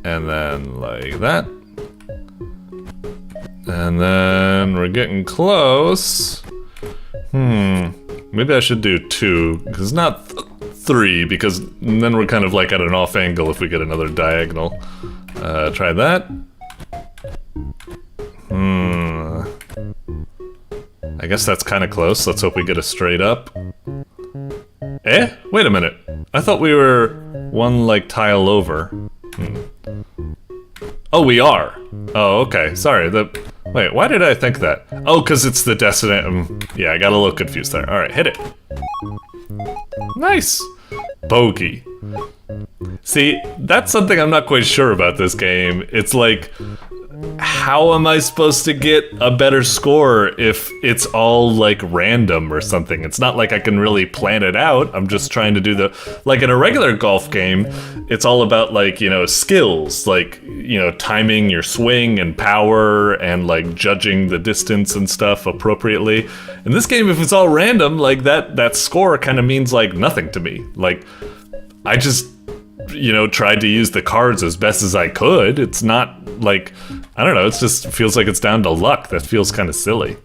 And then like that. And then we're getting close. Maybe I should do 2, because not 3, because then we're kind of like at an off angle if we get another diagonal. Try that. I guess that's kind of close. Let's hope we get a straight up. Wait a minute. I thought we were one like tile over. Oh, we are. Oh, okay. Sorry. Wait, why did I think that? Oh, because it's the destination. Yeah, I got a little confused there. All right, hit it. Nice. Bogey. See, that's something I'm not quite sure about this game. It's like, how am I supposed to get a better score if it's all like random or something? It's not like I can really plan it out. I'm just trying to do like in a regular golf game, it's all about like, you know, skills, like, you know, timing your swing and power and like judging the distance and stuff appropriately. In this game, if it's all random, like that score kind of means like nothing to me. Like, I just, you know, tried to use the cards as best as I could. It's not like, I don't know, it just feels like it's down to luck. That feels kind of silly.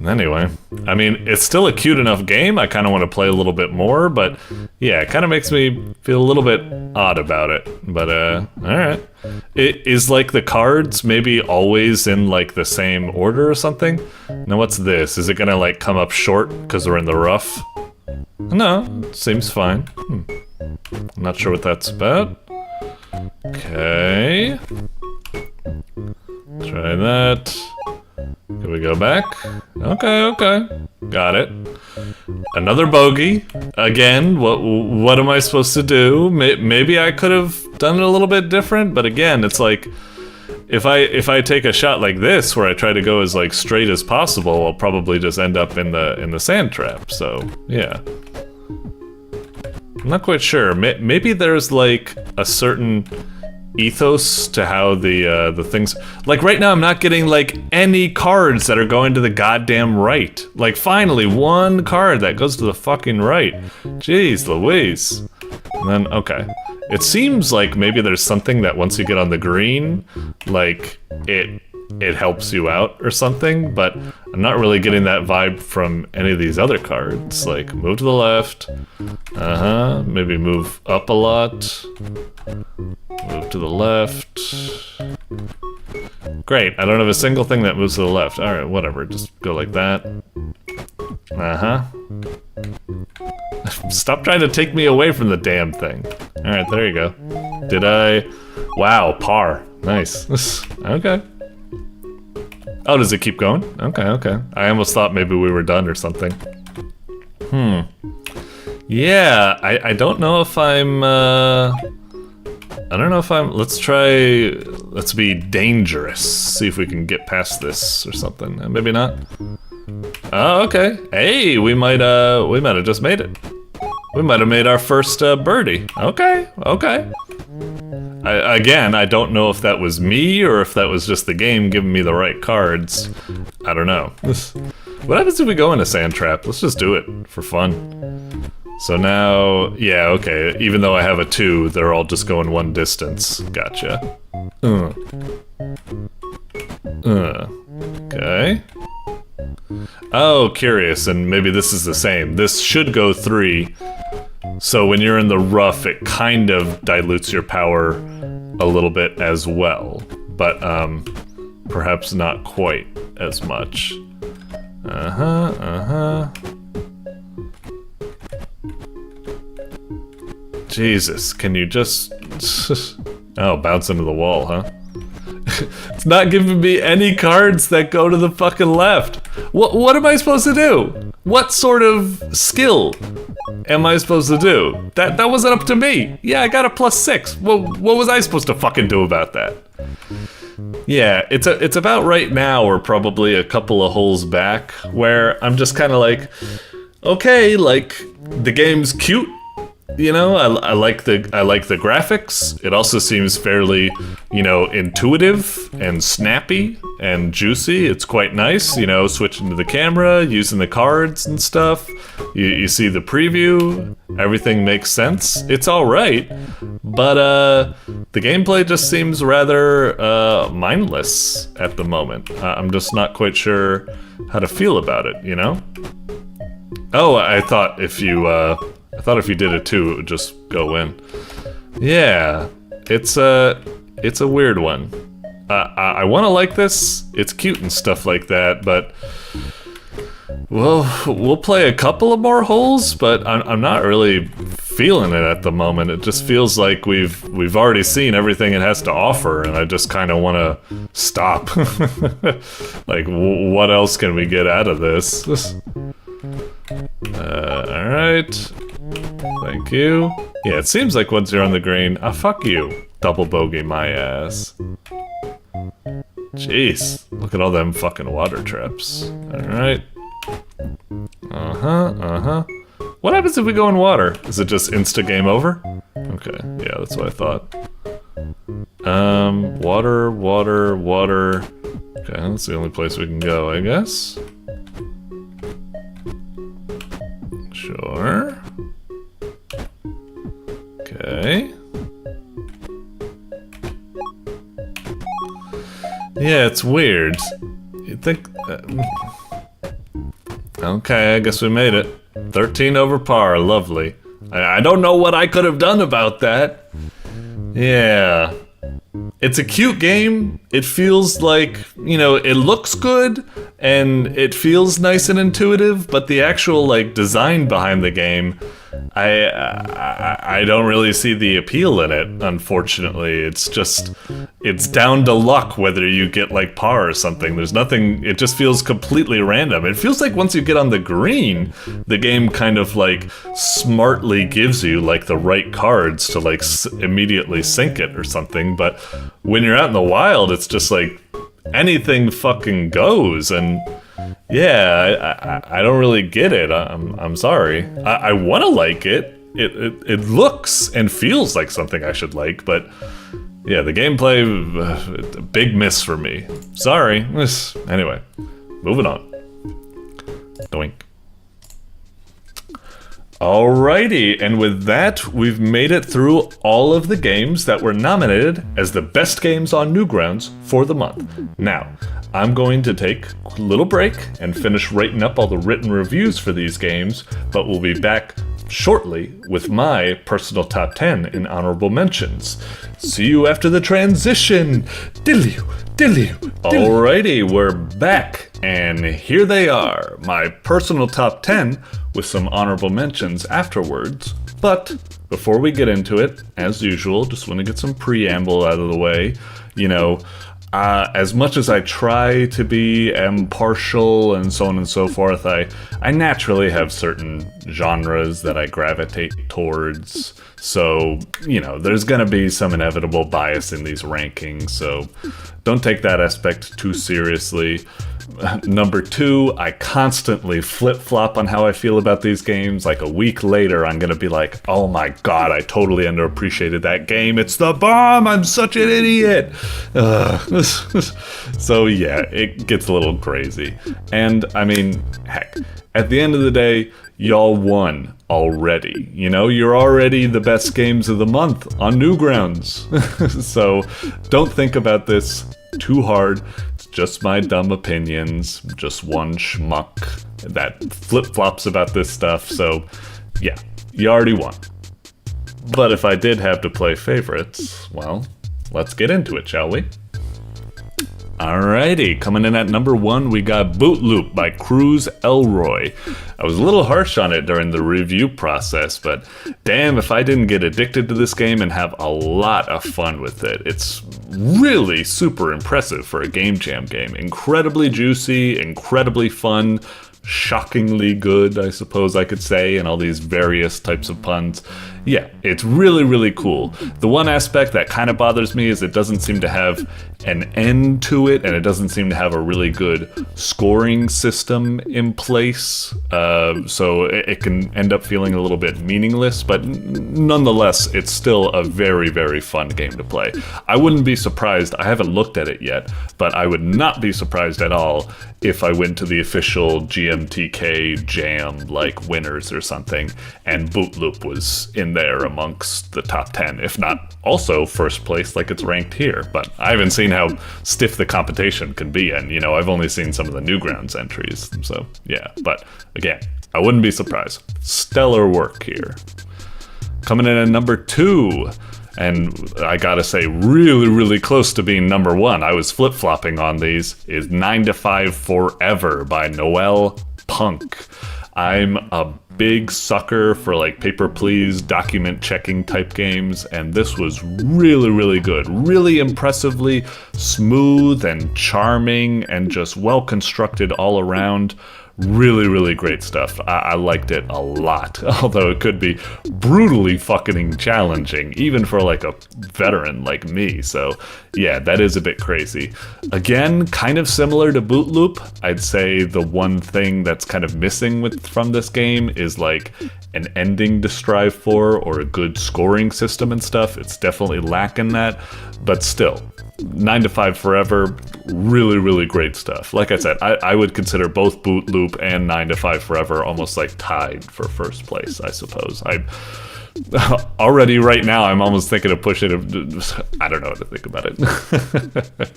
Anyway, I mean, it's still a cute enough game. I kind of want to play a little bit more, but yeah, it kind of makes me feel a little bit odd about it. But, alright. It is like the cards maybe always in like the same order or something? Now what's this? Is it gonna like come up short because we're in the rough? No, it seems fine. I'm not sure what that's about. Okay. Try that. Can we go back? Okay. Got it. Another bogey. Again, what am I supposed to do? Maybe I could have done it a little bit different, but again, it's like, if I take a shot like this, where I try to go as like straight as possible, I'll probably just end up in the sand trap, so, yeah. I'm not quite sure. Maybe there's like a certain ethos to how the things, like right now I'm not getting like any cards that are going to the goddamn right. Like finally one card that goes to the fucking right. Jeez Louise. And then okay, it seems like maybe there's something that once you get on the green, like it helps you out or something, but I'm not really getting that vibe from any of these other cards. Like move to the left, maybe move up a lot, move to the left. Great, I don't have a single thing that moves to the left. Alright, whatever, just go like that. Stop trying to take me away from the damn thing. Alright, there you go. Did I? Wow, par. Nice. Okay. Oh, does it keep going? Okay. I almost thought maybe we were done or something. Yeah, I don't know if I'm, let's be dangerous. See if we can get past this or something. Maybe not. Oh, okay. Hey, we might have just made it. We might have made our first birdie. Okay. Again, I don't know if that was me or if that was just the game giving me the right cards. I don't know. What happens if we go in a sand trap? Let's just do it for fun. So now, yeah, okay. Even though I have a 2, they're all just going one distance. Gotcha. Okay. Oh, curious, and maybe this is the same. This should go 3. So when you're in the rough, it kind of dilutes your power a little bit as well, but perhaps not quite as much. Jesus, can you just... Oh, bounce into the wall, huh? It's not giving me any cards that go to the fucking left. What am I supposed to do? What sort of skill am I supposed to do? That wasn't up to me. Yeah, I got a +6. What was I supposed to fucking do about that? Yeah, it's about right now, or probably a couple of holes back, where I'm just kind of like, okay, like the game's cute. You know, I like the graphics. It also seems fairly, you know, intuitive and snappy and juicy. It's quite nice, you know, switching to the camera, using the cards and stuff. You see the preview, everything makes sense. It's all right, but the gameplay just seems rather mindless at the moment. I'm just not quite sure how to feel about it, you know? Oh, I thought if you did it too, it would just go in. Yeah, it's a weird one. I want to like this. It's cute and stuff like that, but we'll play a couple of more holes. But I'm not really feeling it at the moment. It just feels like we've already seen everything it has to offer, and I just kind of want to stop. Like, what else can we get out of this? All right. Thank you. Yeah, it seems like once you're on the green, fuck you. Double bogey my ass. Jeez, look at all them fucking water traps. Alright. What happens if we go in water? Is it just insta game over? Okay, yeah, that's what I thought. Water. Okay, that's the only place we can go, I guess. Sure. Okay. Yeah, it's weird. You'd think... Okay, I guess we made it. 13 over par, lovely. I don't know what I could have done about that. Yeah. It's a cute game. It feels like, you know, it looks good and it feels nice and intuitive, but the actual, like, design behind the game, I don't really see the appeal in it, unfortunately. It's down to luck whether you get like par or something. There's nothing, it just feels completely random. It feels like once you get on the green, the game kind of like smartly gives you like the right cards to like immediately sink it or something. But when you're out in the wild, it's just like anything fucking goes. And yeah, I don't really get it. I'm sorry. I want to like it. It looks and feels like something I should like, but Yeah, the gameplay, big miss for me. Sorry. Anyway, moving on. Doink. Alrighty, and with that, we've made it through all of the games that were nominated as the best games on Newgrounds for the month. Now, I'm going to take a little break and finish writing up all the written reviews for these games, but we'll be back shortly with my personal top 10 in honorable mentions. See you after the transition. Alrighty, we're back, and here they are, my personal top 10 with some honorable mentions afterwards. But before we get into it, as usual, just want to get some preamble out of the way. You know, as much as I try to be impartial and so on and so forth, I naturally have certain genres that I gravitate towards. So, you know, there's gonna be some inevitable bias in these rankings, so don't take that aspect too seriously. Number 2, I constantly flip-flop on how I feel about these games. Like a week later, I'm gonna be like, oh my god, I totally underappreciated that game. It's the bomb! I'm such an idiot! So yeah, it gets a little crazy. And, I mean, heck, at the end of the day, y'all won already. You know, you're already the best games of the month on Newgrounds. So don't think about this too hard. It's just my dumb opinions. Just one schmuck that flip-flops about this stuff. So yeah, you already won. But if I did have to play favorites, well, let's get into it, shall we? Alrighty, coming in at number 1, we got BOOTLOOP by CruiseElroy. I was a little harsh on it during the review process, but damn if I didn't get addicted to this game and have a lot of fun with it. It's really super impressive for a Game Jam game. Incredibly juicy, incredibly fun, shockingly good, I suppose I could say, and all these various types of puns. Yeah, it's really, really cool. The one aspect that kind of bothers me is it doesn't seem to have an end to it, and it doesn't seem to have a really good scoring system in place, so it can end up feeling a little bit meaningless, but nonetheless, it's still a very, very fun game to play. I wouldn't be surprised, I haven't looked at it yet, but I would not be surprised at all if I went to the official GMTK Jam, like, winners or something, and BOOTLOOP was in there amongst the top 10, if not also first place like it's ranked here. But I haven't seen how stiff the competition can be, and, you know, I've only seen some of the Newgrounds entries, so yeah. But again, I wouldn't be surprised. Stellar work here. Coming in at number 2, and I gotta say, really, really close to being number 1, I was flip-flopping on these, is 9 to 5 Forever by noellepunk. I'm a big sucker for like paper please, document checking type games, and this was really, really good. Really impressively smooth and charming and just well constructed all around. Really, really great stuff. I liked it a lot, although it could be brutally fucking challenging, even for like a veteran like me. So yeah, that is a bit crazy. Again, kind of similar to BOOTLOOP. I'd say the one thing that's kind of missing from this game is like an ending to strive for or a good scoring system and stuff. It's definitely lacking that, but still. 9 to 5 Forever, really, really great stuff. Like I said, I would consider both BOOTLOOP and 9 to 5 Forever almost like tied for first place, I suppose. Already right now, I'm almost thinking of pushing it. I don't know what to think about it.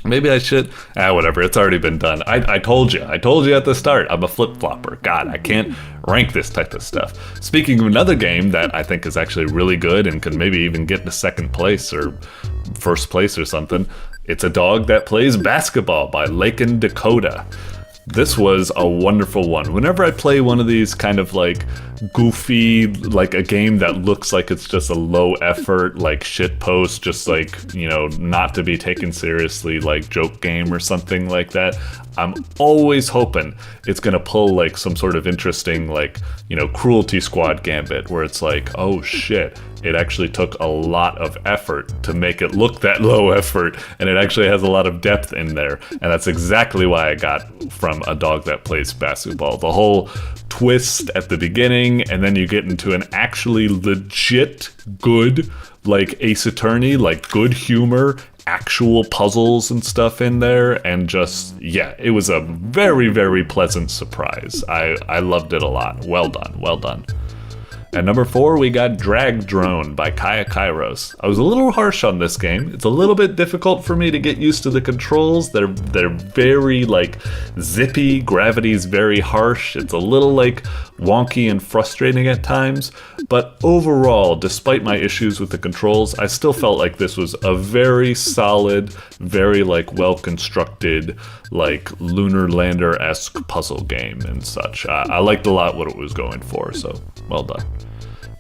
Maybe I should. Whatever. It's already been done. I told you at the start. I'm a flip-flopper. God, I can't rank this type of stuff. Speaking of another game that I think is actually really good and could maybe even get into second place or first place or something, it's A Dog That Plays Basketball by LakenDaCoda. This was a wonderful one. Whenever I play one of these kind of like goofy, like a game that looks like it's just a low effort, like shitpost, just like, you know, not to be taken seriously, like joke game or something like that, I'm always hoping it's gonna pull like some sort of interesting, like, you know, Cruelty Squad gambit, where it's like, oh shit, it actually took a lot of effort to make it look that low effort, and it actually has a lot of depth in there, and that's exactly why I got from A Dog That Plays Basketball. The whole twist at the beginning, and then you get into an actually legit good, like Ace Attorney, like good humor, actual puzzles and stuff in there, and just, yeah, it was a very, very pleasant surprise. I loved it a lot. Well done, well done. At number 4, we got Drag Drone by kaiakairos. I was a little harsh on this game. It's a little bit difficult for me to get used to the controls. They're very, like, zippy. Gravity's very harsh. It's a little, like, wonky and frustrating at times. But overall, despite my issues with the controls, I still felt like this was a very solid, very, like, well-constructed, like, lunar lander-esque puzzle game and such. I liked a lot what it was going for, so well done.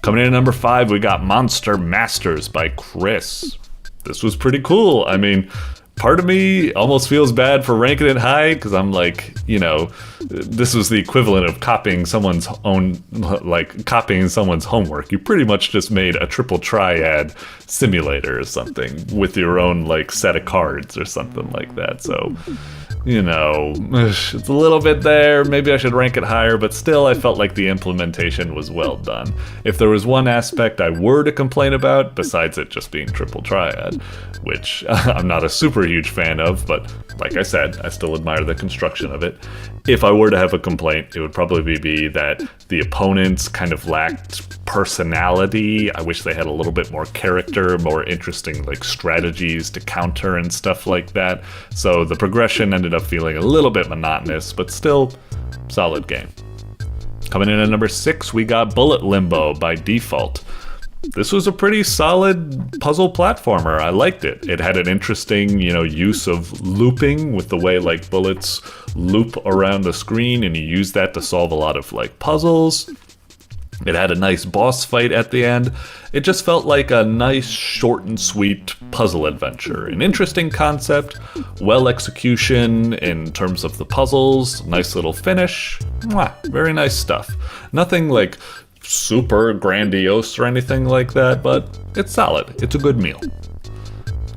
Coming in at number 5, we got Monster Masters by Chris. This was pretty cool. I mean, part of me almost feels bad for ranking it high, because I'm like, you know, this was the equivalent of copying someone's homework. You pretty much just made a triple triad simulator or something with your own, like, set of cards or something like that. So, you know, it's a little bit there. Maybe I should rank it higher, but still I felt like the implementation was well done. If there was one aspect I were to complain about, besides it just being triple triad, which I'm not a super huge fan of, but like I said, I still admire the construction of it. If I were to have a complaint, it would probably be that the opponents kind of lacked personality. I wish they had a little bit more character, more interesting, like, strategies to counter and stuff like that. So the progression ended up feeling a little bit monotonous, but still solid game. Coming in at number 6, we got Bullet Limbo by Default. This was a pretty solid puzzle platformer. I liked it. It had an interesting, you know, use of looping with the way, like, bullets loop around the screen, and you use that to solve a lot of, like, puzzles. It had a nice boss fight at the end. It just felt like a nice, short and sweet puzzle adventure. An interesting concept, well execution in terms of the puzzles, nice little finish. Mwah, very nice stuff. Nothing, like, super grandiose or anything like that, but it's solid. It's a good meal.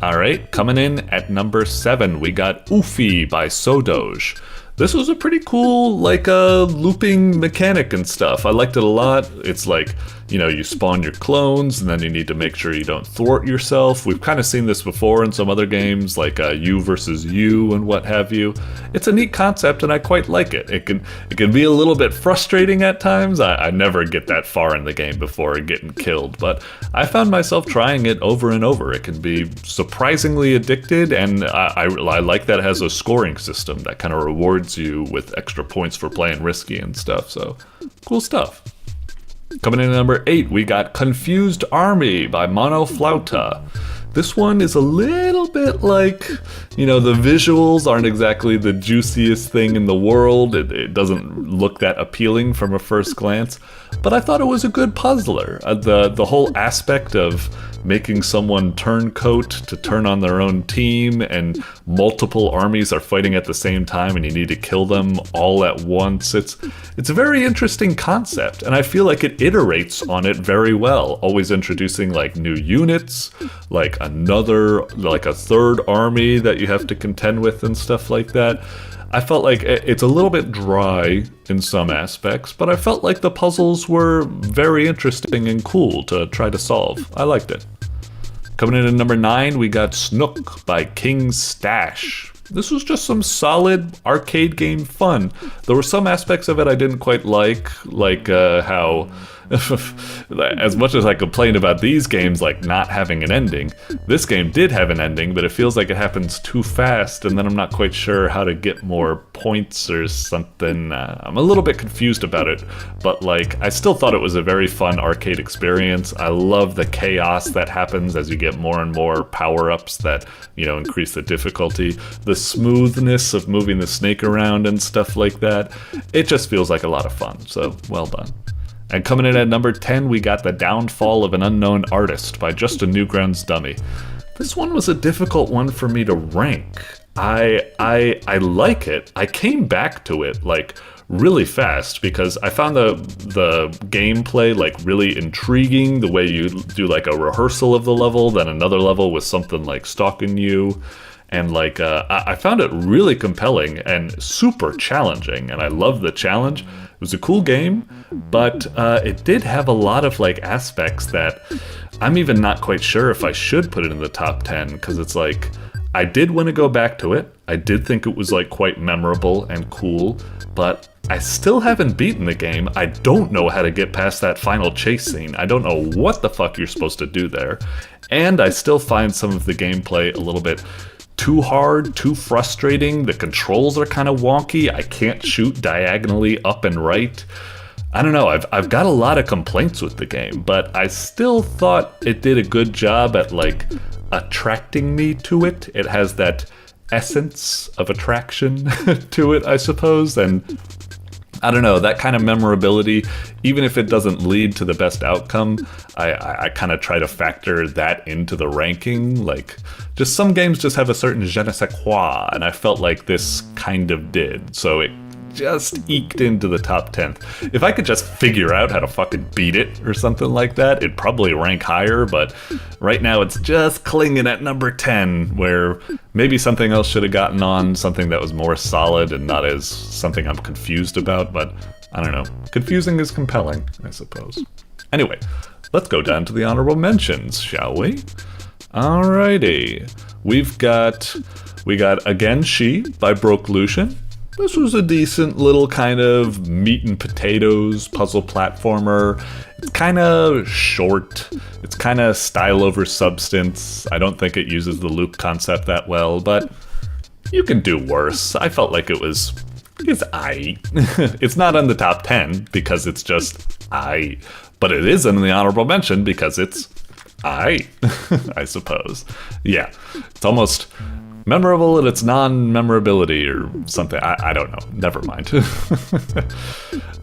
Alright, coming in at number 7, we got Oofy by Sodoj. This was a pretty cool, like, looping mechanic and stuff. I liked it a lot. It's like, you know, you spawn your clones, and then you need to make sure you don't thwart yourself. We've kind of seen this before in some other games, like you versus you and what have you. It's a neat concept, and I quite like it. It can be a little bit frustrating at times. I never get that far in the game before getting killed, but I found myself trying it over and over. It can be surprisingly addicted, and I like that it has a scoring system that kind of rewards you with extra points for playing risky and stuff, so cool stuff. Coming in at number 8, we got Confused Army by MonoFlauta. This one is a little bit like, you know, the visuals aren't exactly the juiciest thing in the world. It doesn't look that appealing from a first glance, but I thought it was a good puzzler. The whole aspect of making someone turncoat to turn on their own team, and multiple armies are fighting at the same time and you need to kill them all at once. It's a very interesting concept, and I feel like it iterates on it very well, always introducing, like, new units, like a third army that you have to contend with and stuff like that. I felt like it's a little bit dry in some aspects, but I felt like the puzzles were very interesting and cool to try to solve. I liked it. Coming in at number 9, we got Snook by KingStache. This was just some solid arcade game fun. There were some aspects of it I didn't quite like how as much as I complain about these games, like, not having an ending, this game did have an ending, but it feels like it happens too fast, and then I'm not quite sure how to get more points or something. I'm a little bit confused about it, but, like, I still thought it was a very fun arcade experience. I love the chaos that happens as you get more and more power-ups that, you know, increase the difficulty. The smoothness of moving the snake around and stuff like that. It just feels like a lot of fun, so well done. And coming in at number 10, we got The Downfall of an Unknown Artist by Just a Newgrounds Dummy. This one was a difficult one for me to rank. I like it. I came back to it, like, really fast, because I found the gameplay, like, really intriguing, the way you do, like, a rehearsal of the level, then another level with something like stalking you. And like, I found it really compelling and super challenging, and I love the challenge. It was a cool game, but it did have a lot of like aspects that I'm even not quite sure if I should put it in the top 10, because it's like, I did want to go back to it. I did think it was like quite memorable and cool, but I still haven't beaten the game. I don't know how to get past that final chase scene. I don't know what the fuck you're supposed to do there. And I still find some of the gameplay a little bit too hard, too frustrating. The controls are kind of wonky. I can't shoot diagonally up and right. I don't know, I've got a lot of complaints with the game, but I still thought it did a good job at like attracting me to it. It has that essence of attraction to it, I suppose, and I don't know, that kind of memorability, even if it doesn't lead to the best outcome, I kind of try to factor that into the ranking. Like, just some games just have a certain je ne sais quoi, and I felt like this kind of did, so it just eked into the top 10th. If I could just figure out how to fucking beat it or something like that, it'd probably rank higher, but right now it's just clinging at number 10, where maybe something else should have gotten on, something that was more solid and not as something I'm confused about, but I don't know. Confusing is compelling, I suppose. Anyway, let's go down to the honorable mentions, shall we? Alrighty. We got Again She by brokellusion. This was a decent little kind of meat and potatoes puzzle platformer. It's kind of short. It's kind of style over substance. I don't think it uses the loop concept that well, but you can do worse. I felt like it's aight. It's not on the top 10 because it's just aight, but it is in the honorable mention because it's aight, I suppose. Yeah, it's almost memorable in its non-memorability or something. I don't know. Never mind.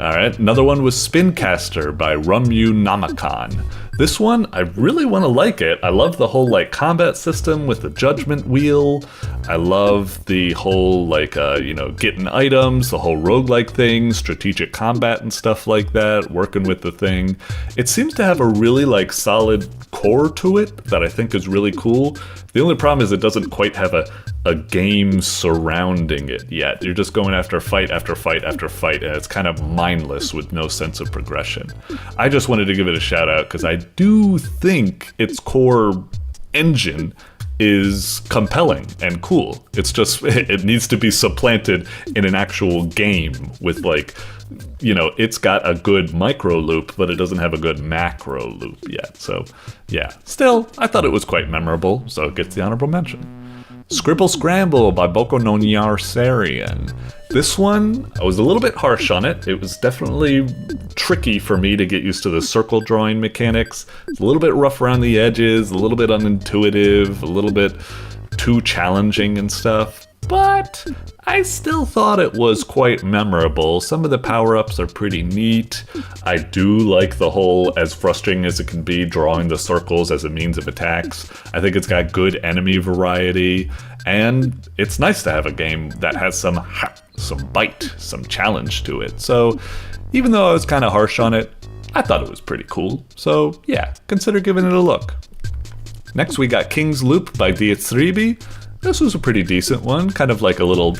Alright, another one was Spincaster by rumyoonomicon. This one, I really want to like it. I love the whole like combat system with the judgment wheel. I love the whole like, getting items, the whole roguelike thing, strategic combat and stuff like that, working with the thing. It seems to have a really like solid core to it that I think is really cool. The only problem is it doesn't quite have a game surrounding it yet. You're just going after fight after fight after fight, and it's kind of mindless with no sense of progression. I just wanted to give it a shout out because I do think its core engine is compelling and cool. It's just, it needs to be supplanted in an actual game with like, it's got a good micro loop, but it doesn't have a good macro loop yet. So yeah, still, I thought it was quite memorable, so it gets the honorable mention. Scribble Scramble by bokononyossarian. This one, I was a little bit harsh on it. It was definitely tricky for me to get used to the circle drawing mechanics. It's a little bit rough around the edges, a little bit unintuitive, a little bit too challenging and stuff. But I still thought it was quite memorable. Some of the power-ups are pretty neat. I do like the whole, as frustrating as it can be, drawing the circles as a means of attacks. I think it's got good enemy variety, and it's nice to have a game that has some bite, some challenge to it. So even though I was kind of harsh on it, I thought it was pretty cool. So yeah, consider giving it a look. Next we got King's Loop by dietzribi. This was a pretty decent one, kind of like a little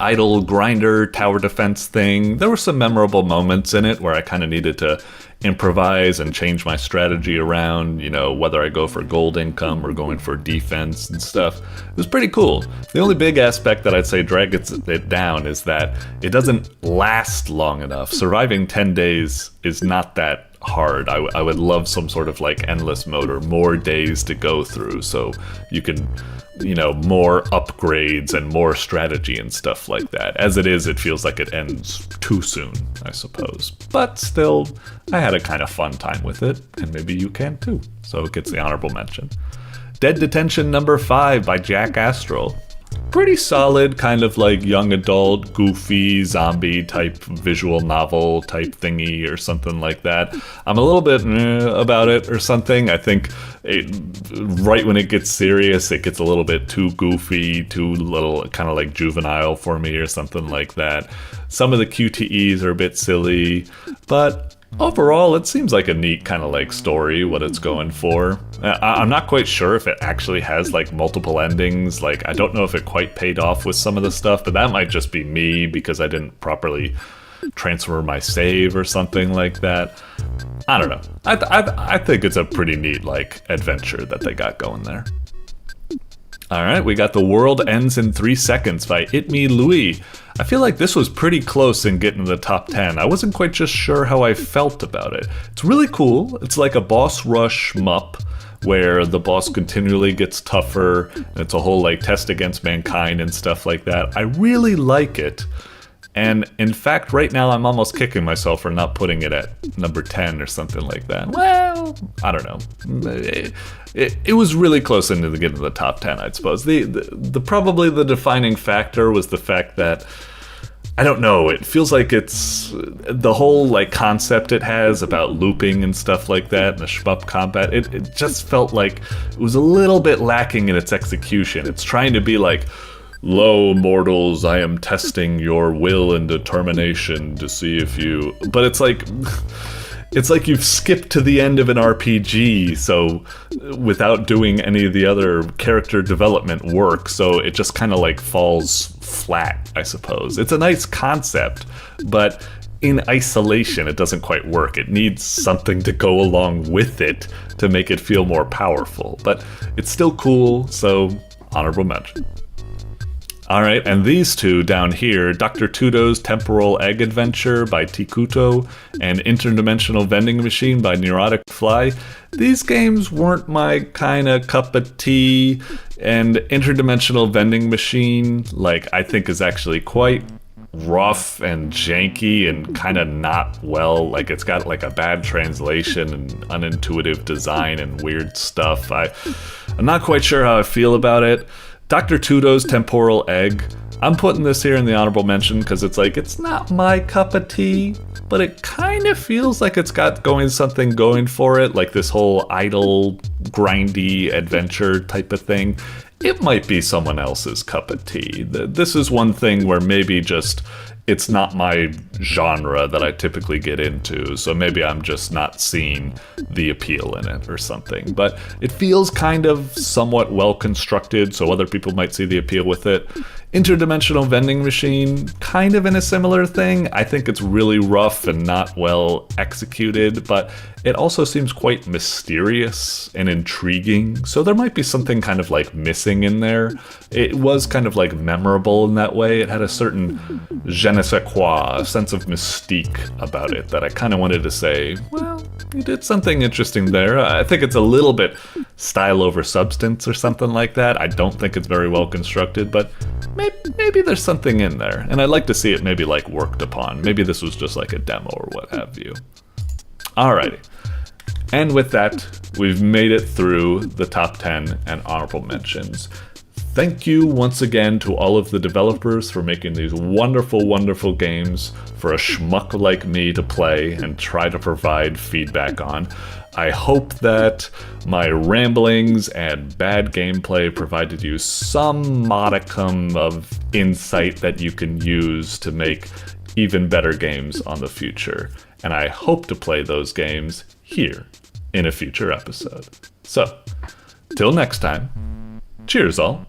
idle grinder tower defense thing. There were some memorable moments in it where I kind of needed to improvise and change my strategy around, whether I go for gold income or going for defense and stuff. It was pretty cool. The only big aspect that I'd say drags it down is that it doesn't last long enough. Surviving 10 days is not that hard. I would love some sort of like endless mode or more days to go through so you can, more upgrades and more strategy and stuff like that. As it is, it feels like it ends too soon, I suppose. But still, I had a kind of fun time with it, and maybe you can too. So it gets the honorable mention. Dead Detention number 5 by Jack Astral. Pretty solid, kind of like young adult, goofy, zombie type visual novel type thingy or something like that. I'm a little bit about it or something. I think right when it gets serious, it gets a little bit too goofy, too little, kind of like juvenile for me or something like that. Some of the QTEs are a bit silly, but Overall, it seems like a neat kind of like story, what it's going for. I'm not quite sure if it actually has like multiple endings. Like, I don't know if it quite paid off with some of the stuff, but that might just be me because I didn't properly transfer my save or something like that. I don't know. I think it's a pretty neat like adventure that they got going there. Alright, we got The World Ends in 3 Seconds by It-me-Lui. I feel like this was pretty close in getting to the top 10. I wasn't quite just sure how I felt about it. It's really cool. It's like a boss rush mup where the boss continually gets tougher, and it's a whole like test against mankind and stuff like that. I really like it. And in fact, right now I'm almost kicking myself for not putting it at number 10 or something like that. Well, I don't know. It was really close into getting to the top 10, I'd suppose. The probably the defining factor was the fact that, I don't know, it feels like it's the whole like concept it has about looping and stuff like that, and the shmup combat. It just felt like it was a little bit lacking in its execution. It's trying to be like, "Lo, mortals, I am testing your will and determination to see if you..." But it's like you've skipped to the end of an RPG, so without doing any of the other character development work, so it just kind of like falls flat, I suppose. It's a nice concept, but in isolation it doesn't quite work. It needs something to go along with it to make it feel more powerful, but it's still cool, so honorable mention. Alright, and these two down here, Dr. Tuto's Temporal Egg Adventure by Ticuto and Interdimensional Vending Machine by Neurotic Fly. These games weren't my kind of cup of tea, and Interdimensional Vending Machine, like, I think is actually quite rough and janky and kind of not well, like it's got like a bad translation and unintuitive design and weird stuff. I'm not quite sure how I feel about it. Dr. Tuto's Temporal Egg, I'm putting this here in the honorable mention because it's like, it's not my cup of tea, but it kind of feels like it's got something going for it, like this whole idle, grindy adventure type of thing. It might be someone else's cup of tea. This is one thing where maybe just it's not my genre that I typically get into, so maybe I'm just not seeing the appeal in it or something. But it feels kind of somewhat well constructed, so other people might see the appeal with it. Interdimensional Vending Machine, kind of in a similar thing. I think it's really rough and not well executed, but it also seems quite mysterious and intriguing, so there might be something kind of like missing in there. It was kind of like memorable in that way. It had a certain je ne sais quoi, a sense of mystique about it that I kind of wanted to say, well, you did something interesting there. I think it's a little bit style over substance or something like that. I don't think it's very well constructed, but maybe there's something in there, and I'd like to see it maybe like worked upon. Maybe this was just like a demo or what have you. Alrighty. And with that, we've made it through the top 10 and honorable mentions. Thank you once again to all of the developers for making these wonderful, wonderful games for a schmuck like me to play and try to provide feedback on. I hope that my ramblings and bad gameplay provided you some modicum of insight that you can use to make even better games on the future. And I hope to play those games here in a future episode. So, till next time, cheers all.